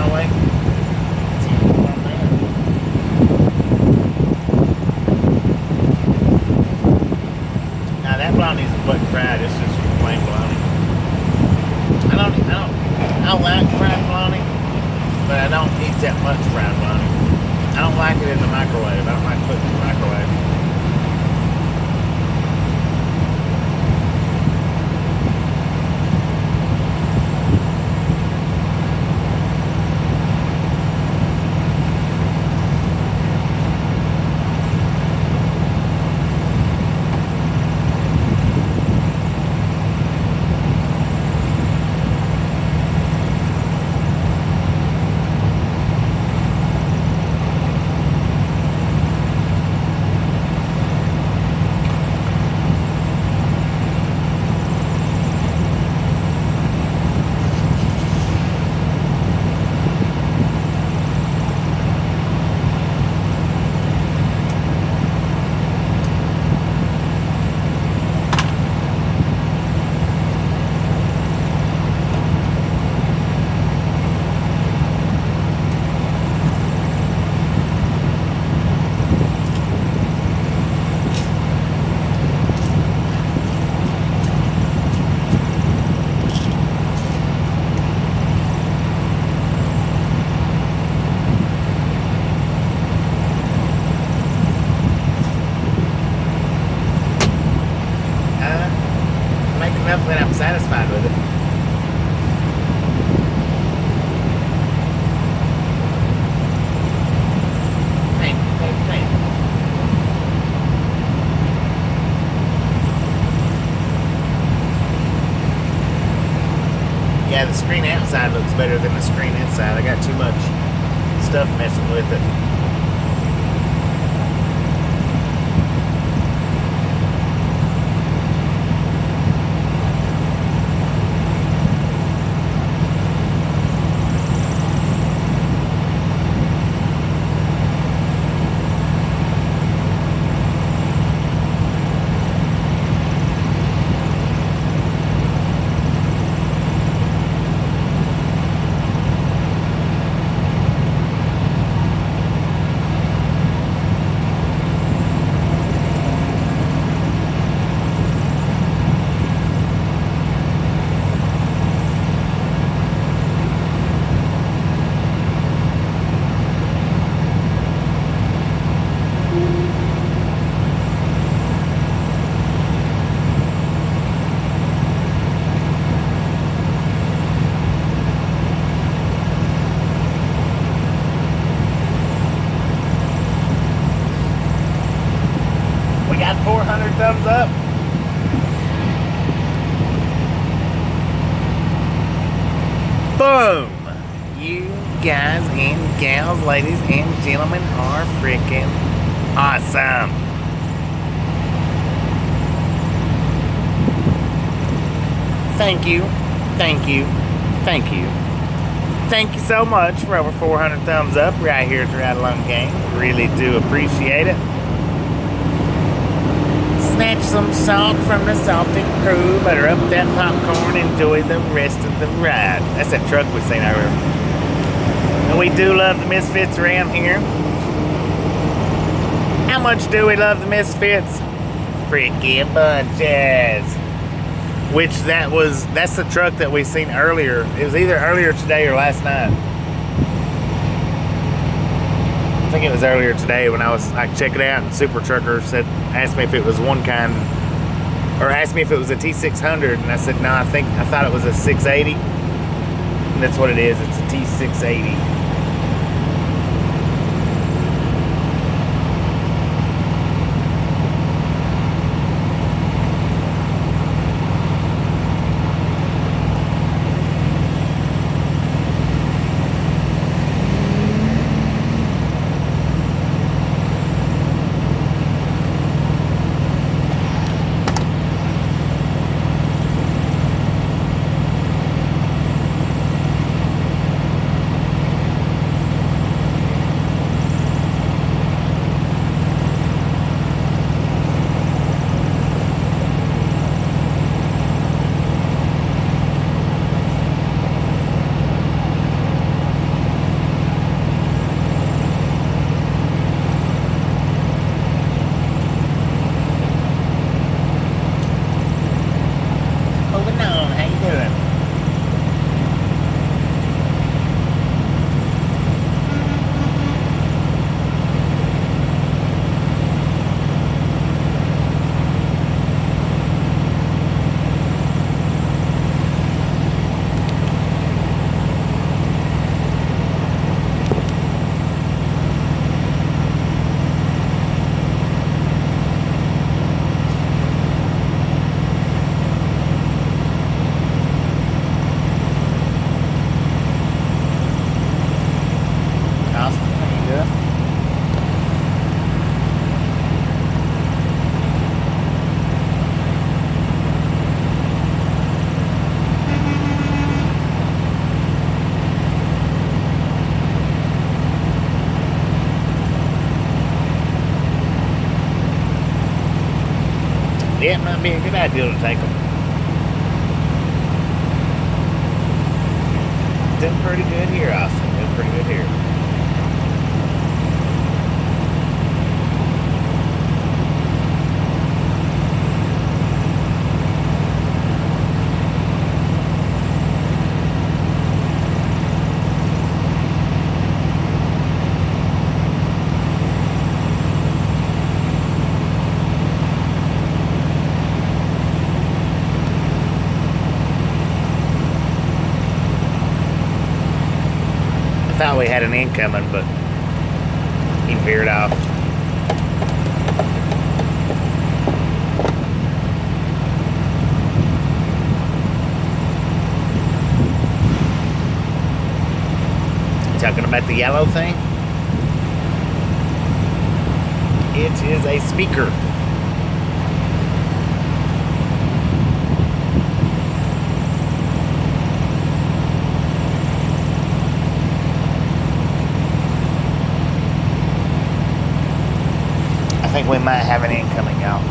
highway. See what's on there. Now that bologna's wasn't fried. It's just plain bologna. I like fried bologna, but I don't eat that much fried bologna. I don't like it in the microwave. I don't like putting it in the microwave. Enough that I'm satisfied with it. Thank you. Yeah, the screen outside looks better than the screen inside. I got too much stuff messing with it. Got 400 thumbs up. Boom! You guys and gals, ladies and gentlemen are freaking awesome. Thank you, thank you, thank you. Thank you so much for over 400 thumbs up right here at the Ride Along Gang. Really do appreciate it. Snatch some salt from the salted crew, butter up that popcorn, enjoy the rest of the ride. That's that truck we seen earlier. And we do love the Misfits around here. How much do we love the Misfits? Freaking bunches. Which that's the truck that we seen earlier. It was either earlier today or last night. I think it was earlier today when I was like check it out, and Super Trucker asked me if it was one kind, or asked me if it was a T600, and I said no, I thought it was a 680, and that's what it is. It's a T680. Yeah, it might be a good idea to take them. Doing pretty good here, Austin. Doing pretty good here. I thought we had an incoming, but he veered off. Talking about the yellow thing? It is a speaker. I think we might have an incoming, y'all.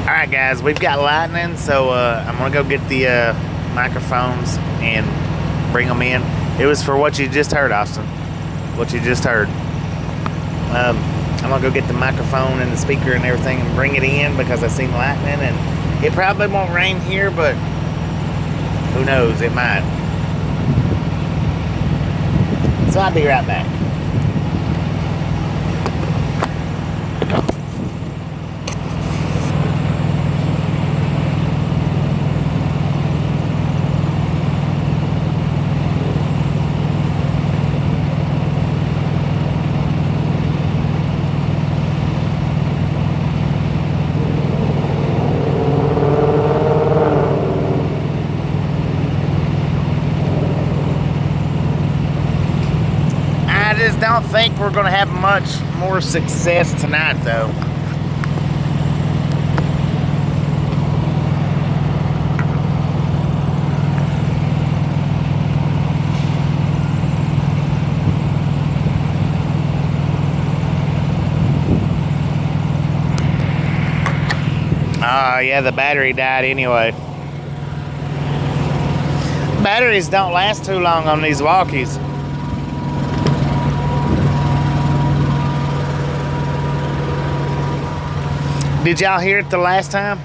Alright guys, we've got lightning, so I'm going to go get the microphones and bring them in. It was for what you just heard, Austin. What you just heard. I'm going to go get the microphone and the speaker and everything and bring it in because I seen lightning. And it probably won't rain here, but who knows, it might. So I'll be right back. I just don't think we're going to have much more success tonight, though. Yeah, the battery died anyway. Batteries don't last too long on these walkies. Did y'all hear it the last time?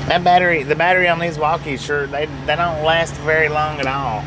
That battery, the battery on these walkies, sure, they don't last very long at all.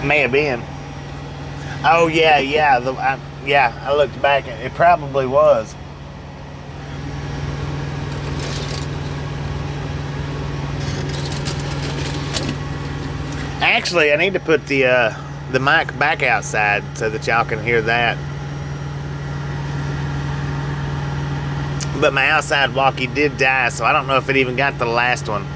May have been. Oh yeah, yeah. I looked back. It probably was. Actually, I need to put the mic back outside so that y'all can hear that. But my outside walkie did die, so I don't know if it even got to the last one.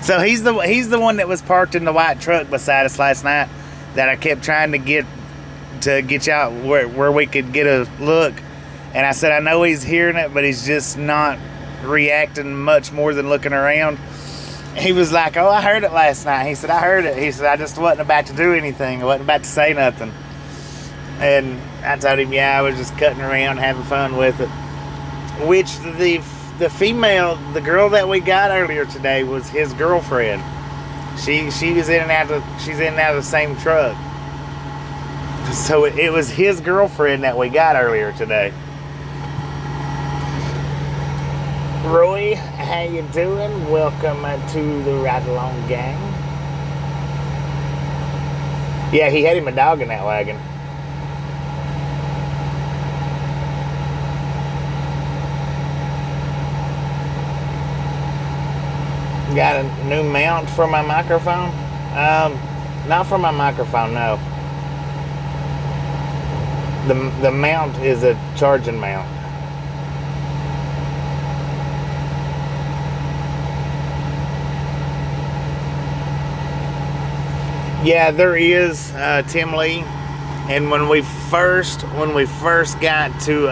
So he's the one that was parked in the white truck beside us last night that I kept trying to get y'all where we could get a look. And I said, I know he's hearing it, but he's just not reacting much more than looking around. He was like, oh, I heard it last night. He said, I heard it. He said, I just wasn't about to do anything. I wasn't about to say nothing. And I told him, yeah, I was just cutting around, having fun with it. Which the female, the girl that we got earlier today was his girlfriend. She's in and out of the same truck. So it was his girlfriend that we got earlier today. Roy, how you doing? Welcome to the Ride Along gang. Yeah, he had him a dog in that wagon. Got a new mount for my microphone? Not for my microphone, no. The mount is a charging mount. Yeah, there is, Tim Lee. And when we first got to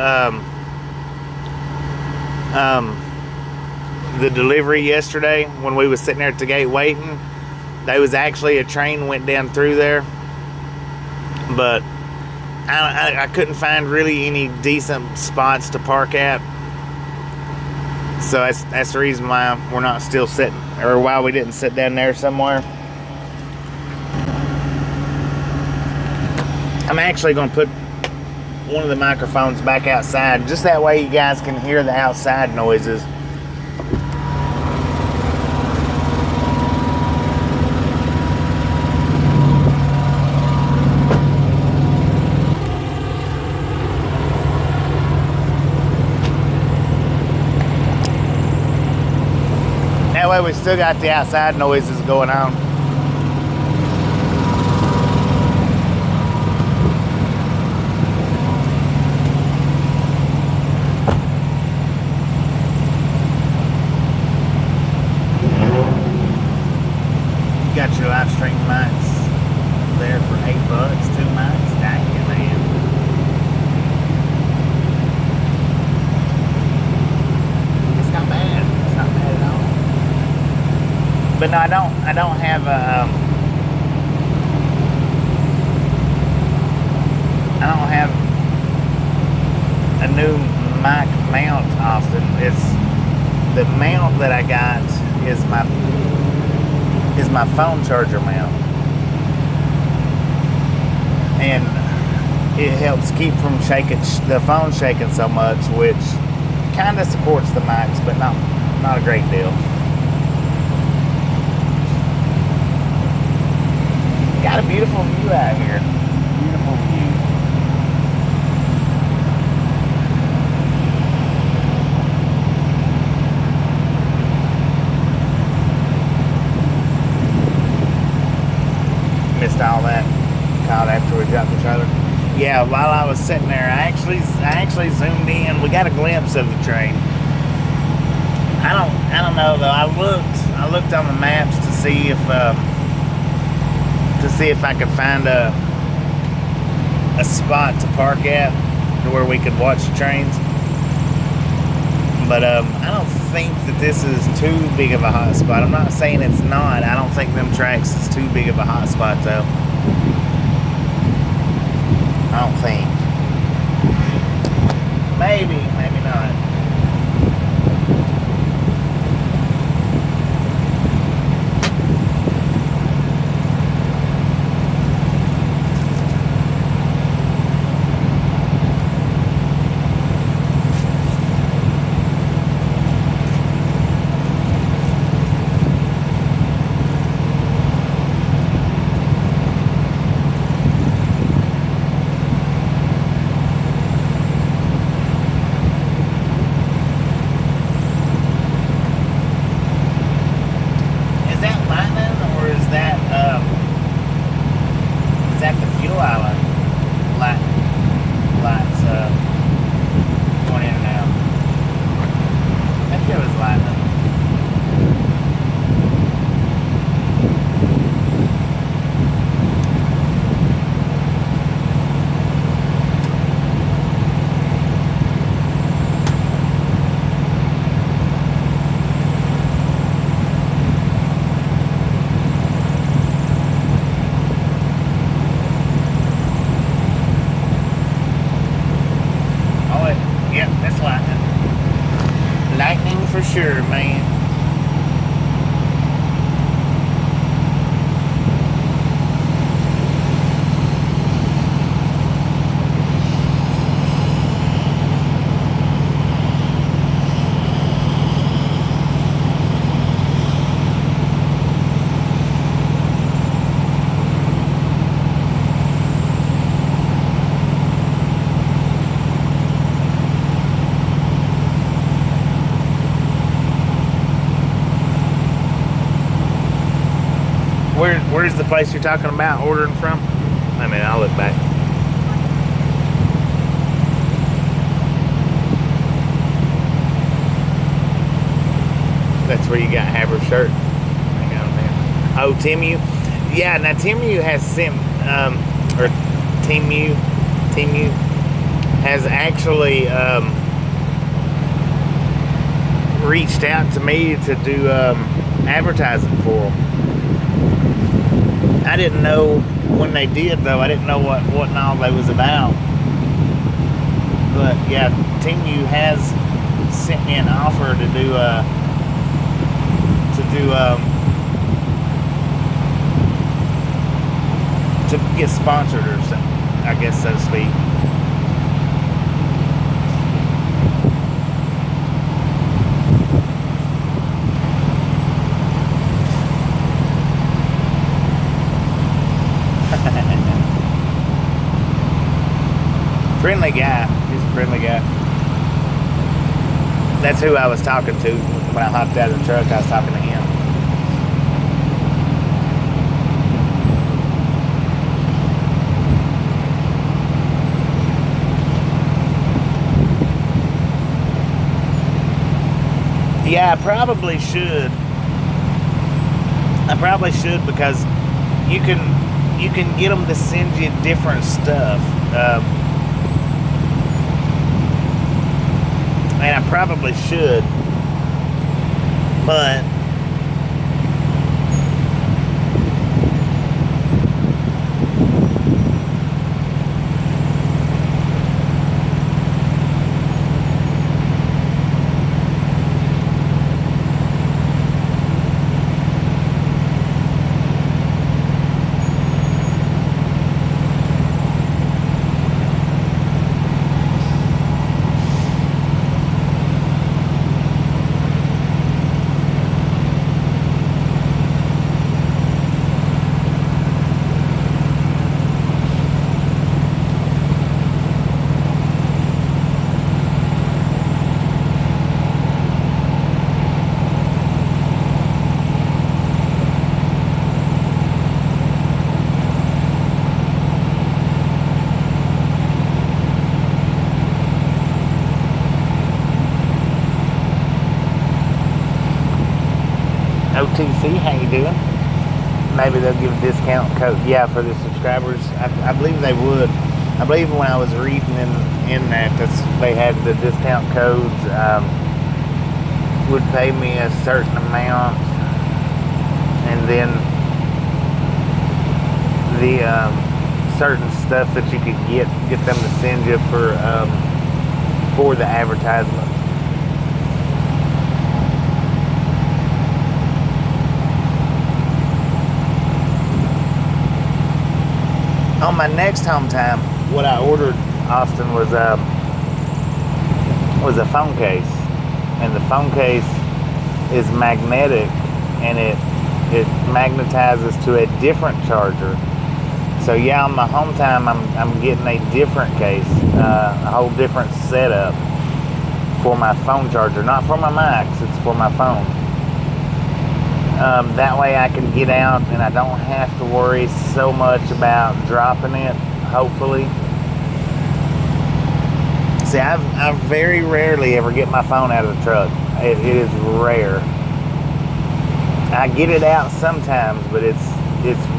the delivery yesterday, when we was sitting there at the gate waiting, there was actually a train went down through there, but I couldn't find really any decent spots to park at. So that's the reason why we're not still sitting, or why we didn't sit down there somewhere. I'm actually going to put one of the microphones back outside, just that way you guys can hear the outside noises. That way we still got the outside noises going on. Got your live stream mics there for $8, 2 mics. Dang it, man. It's not bad. It's not bad at all. But no, I don't have a new mic mount, Austin. It's the mount that I got is my phone charger mount, and it helps keep from the phone shaking so much, which kind of supports the mics, but not a great deal. Got a beautiful view out here. Beautiful view. Missed all that. Caught after we dropped the trailer. Yeah, while I was sitting there, I actually zoomed in. We got a glimpse of the train. I don't know though. I looked on the maps to see if I could find a spot to park at to where we could watch the trains. But I don't think that this is too big of a hot spot. I'm not saying it's not. I don't think them tracks is too big of a hot spot though. I don't think. Maybe not. Sure, man. Where's the place you're talking about ordering from? I mean, I'll look back. That's where you got Haber's shirt. I got him there. Oh, Timu. Yeah, now Timu has sent, or Timu has actually reached out to me to do advertising for them. I didn't know when they did though. I didn't know what and all they was about. But yeah, Timu has sent me an offer to do to get sponsored or something, I guess, so to speak. Friendly guy. He's a friendly guy. That's who I was talking to when I hopped out of the truck. I was talking to him. Yeah, I probably should. I probably should, because you can get them to send you different stuff. And I probably should, but OTC, how you doing? Maybe they'll give a discount code. Yeah, for the subscribers. I believe they would. I believe when I was reading in that, they had the discount codes, would pay me a certain amount, and then the certain stuff that you could get them to send you for the advertisement. On my next home time, what I ordered, Austin, was a phone case, and the phone case is magnetic, and it magnetizes to a different charger. So yeah, on my home time, I'm getting a different case, a whole different setup for my phone charger, not for my mics, it's for my phone. That way I can get out and I don't have to worry so much about dropping it, hopefully. See, I very rarely ever get my phone out of the truck. It is rare. I get it out sometimes, but it's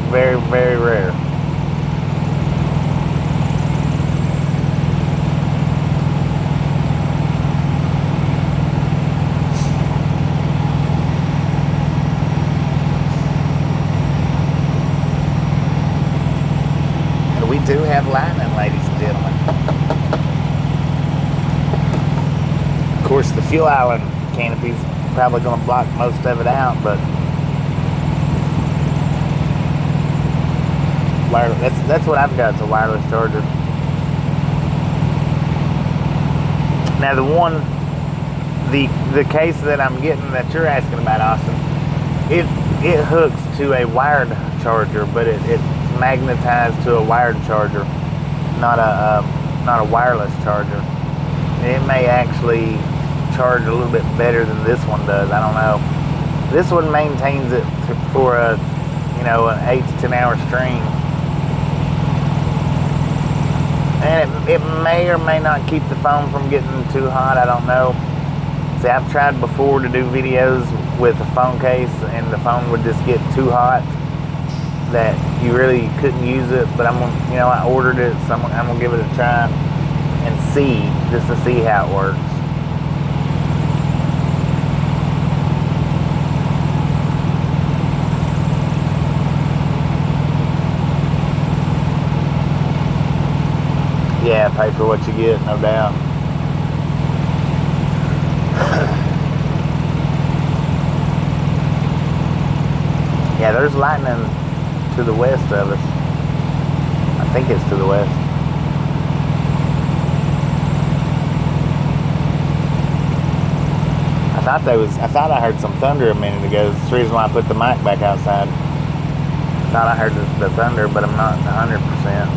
very, very rare. We do have lightning, ladies and gentlemen. Of course, the fuel island canopy's probably going to block most of it out, but wireless, that's what I've got. It's a wireless charger. Now the case that I'm getting that you're asking about, Austin, it hooks to a wired charger, but it's magnetized to a wired charger, not a wireless charger. It may actually charge a little bit better than this one does. I don't know. This one maintains it for an 8 to 10 hour stream, and it may or may not keep the phone from getting too hot. I don't know. See, I've tried before to do videos with a phone case, and the phone would just get too hot that you really couldn't use it. But I ordered it, so I'm gonna give it a try and see, just to see how it works. Yeah, pay for what you get, no doubt. Yeah, there's lightning to the west of us. I think it's to the west. I thought I heard some thunder a minute ago. That's the reason why I put the mic back outside. I thought I heard the thunder, but I'm not 100%.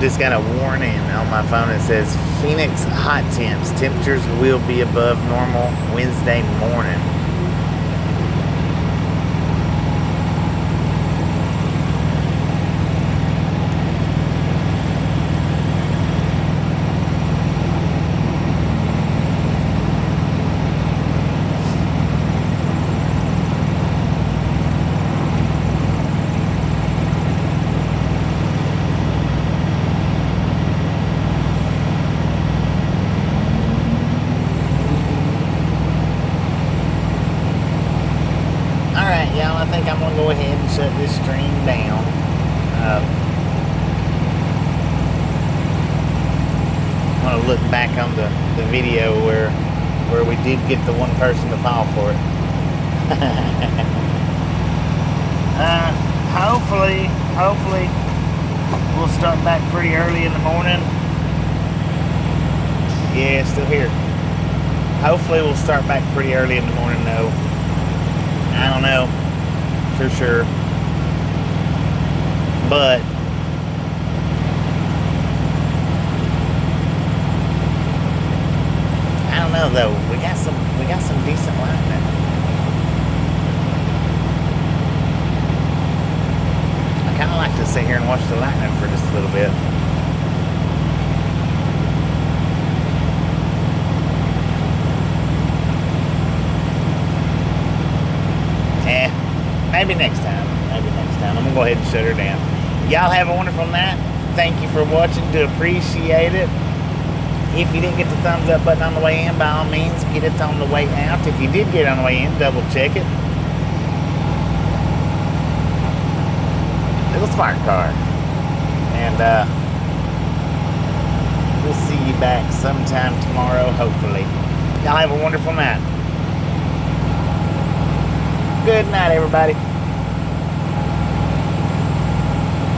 just got a warning on my phone. It says Phoenix hot temps. Temperatures will be above normal Wednesday morning. Y'all, I think I'm gonna go ahead and shut this stream down. I'm gonna look back on the video where we did get the one person to fall for it. Hopefully we'll start back pretty early in the morning. Yeah, it's still here. Hopefully we'll start back pretty early in the morning though. I don't know for sure, but I don't know though. We got some decent lightning. I kind of like to sit here and watch the lightning for just a little bit. Maybe next time. I'm gonna go ahead and shut her down. Y'all have a wonderful night. Thank you for watching. Do appreciate it. If you didn't get the thumbs up button on the way in, by all means, get it on the way out. If you did get it on the way in, double check it. Little smart car. And we'll see you back sometime tomorrow, hopefully. Y'all have a wonderful night. Good night, everybody.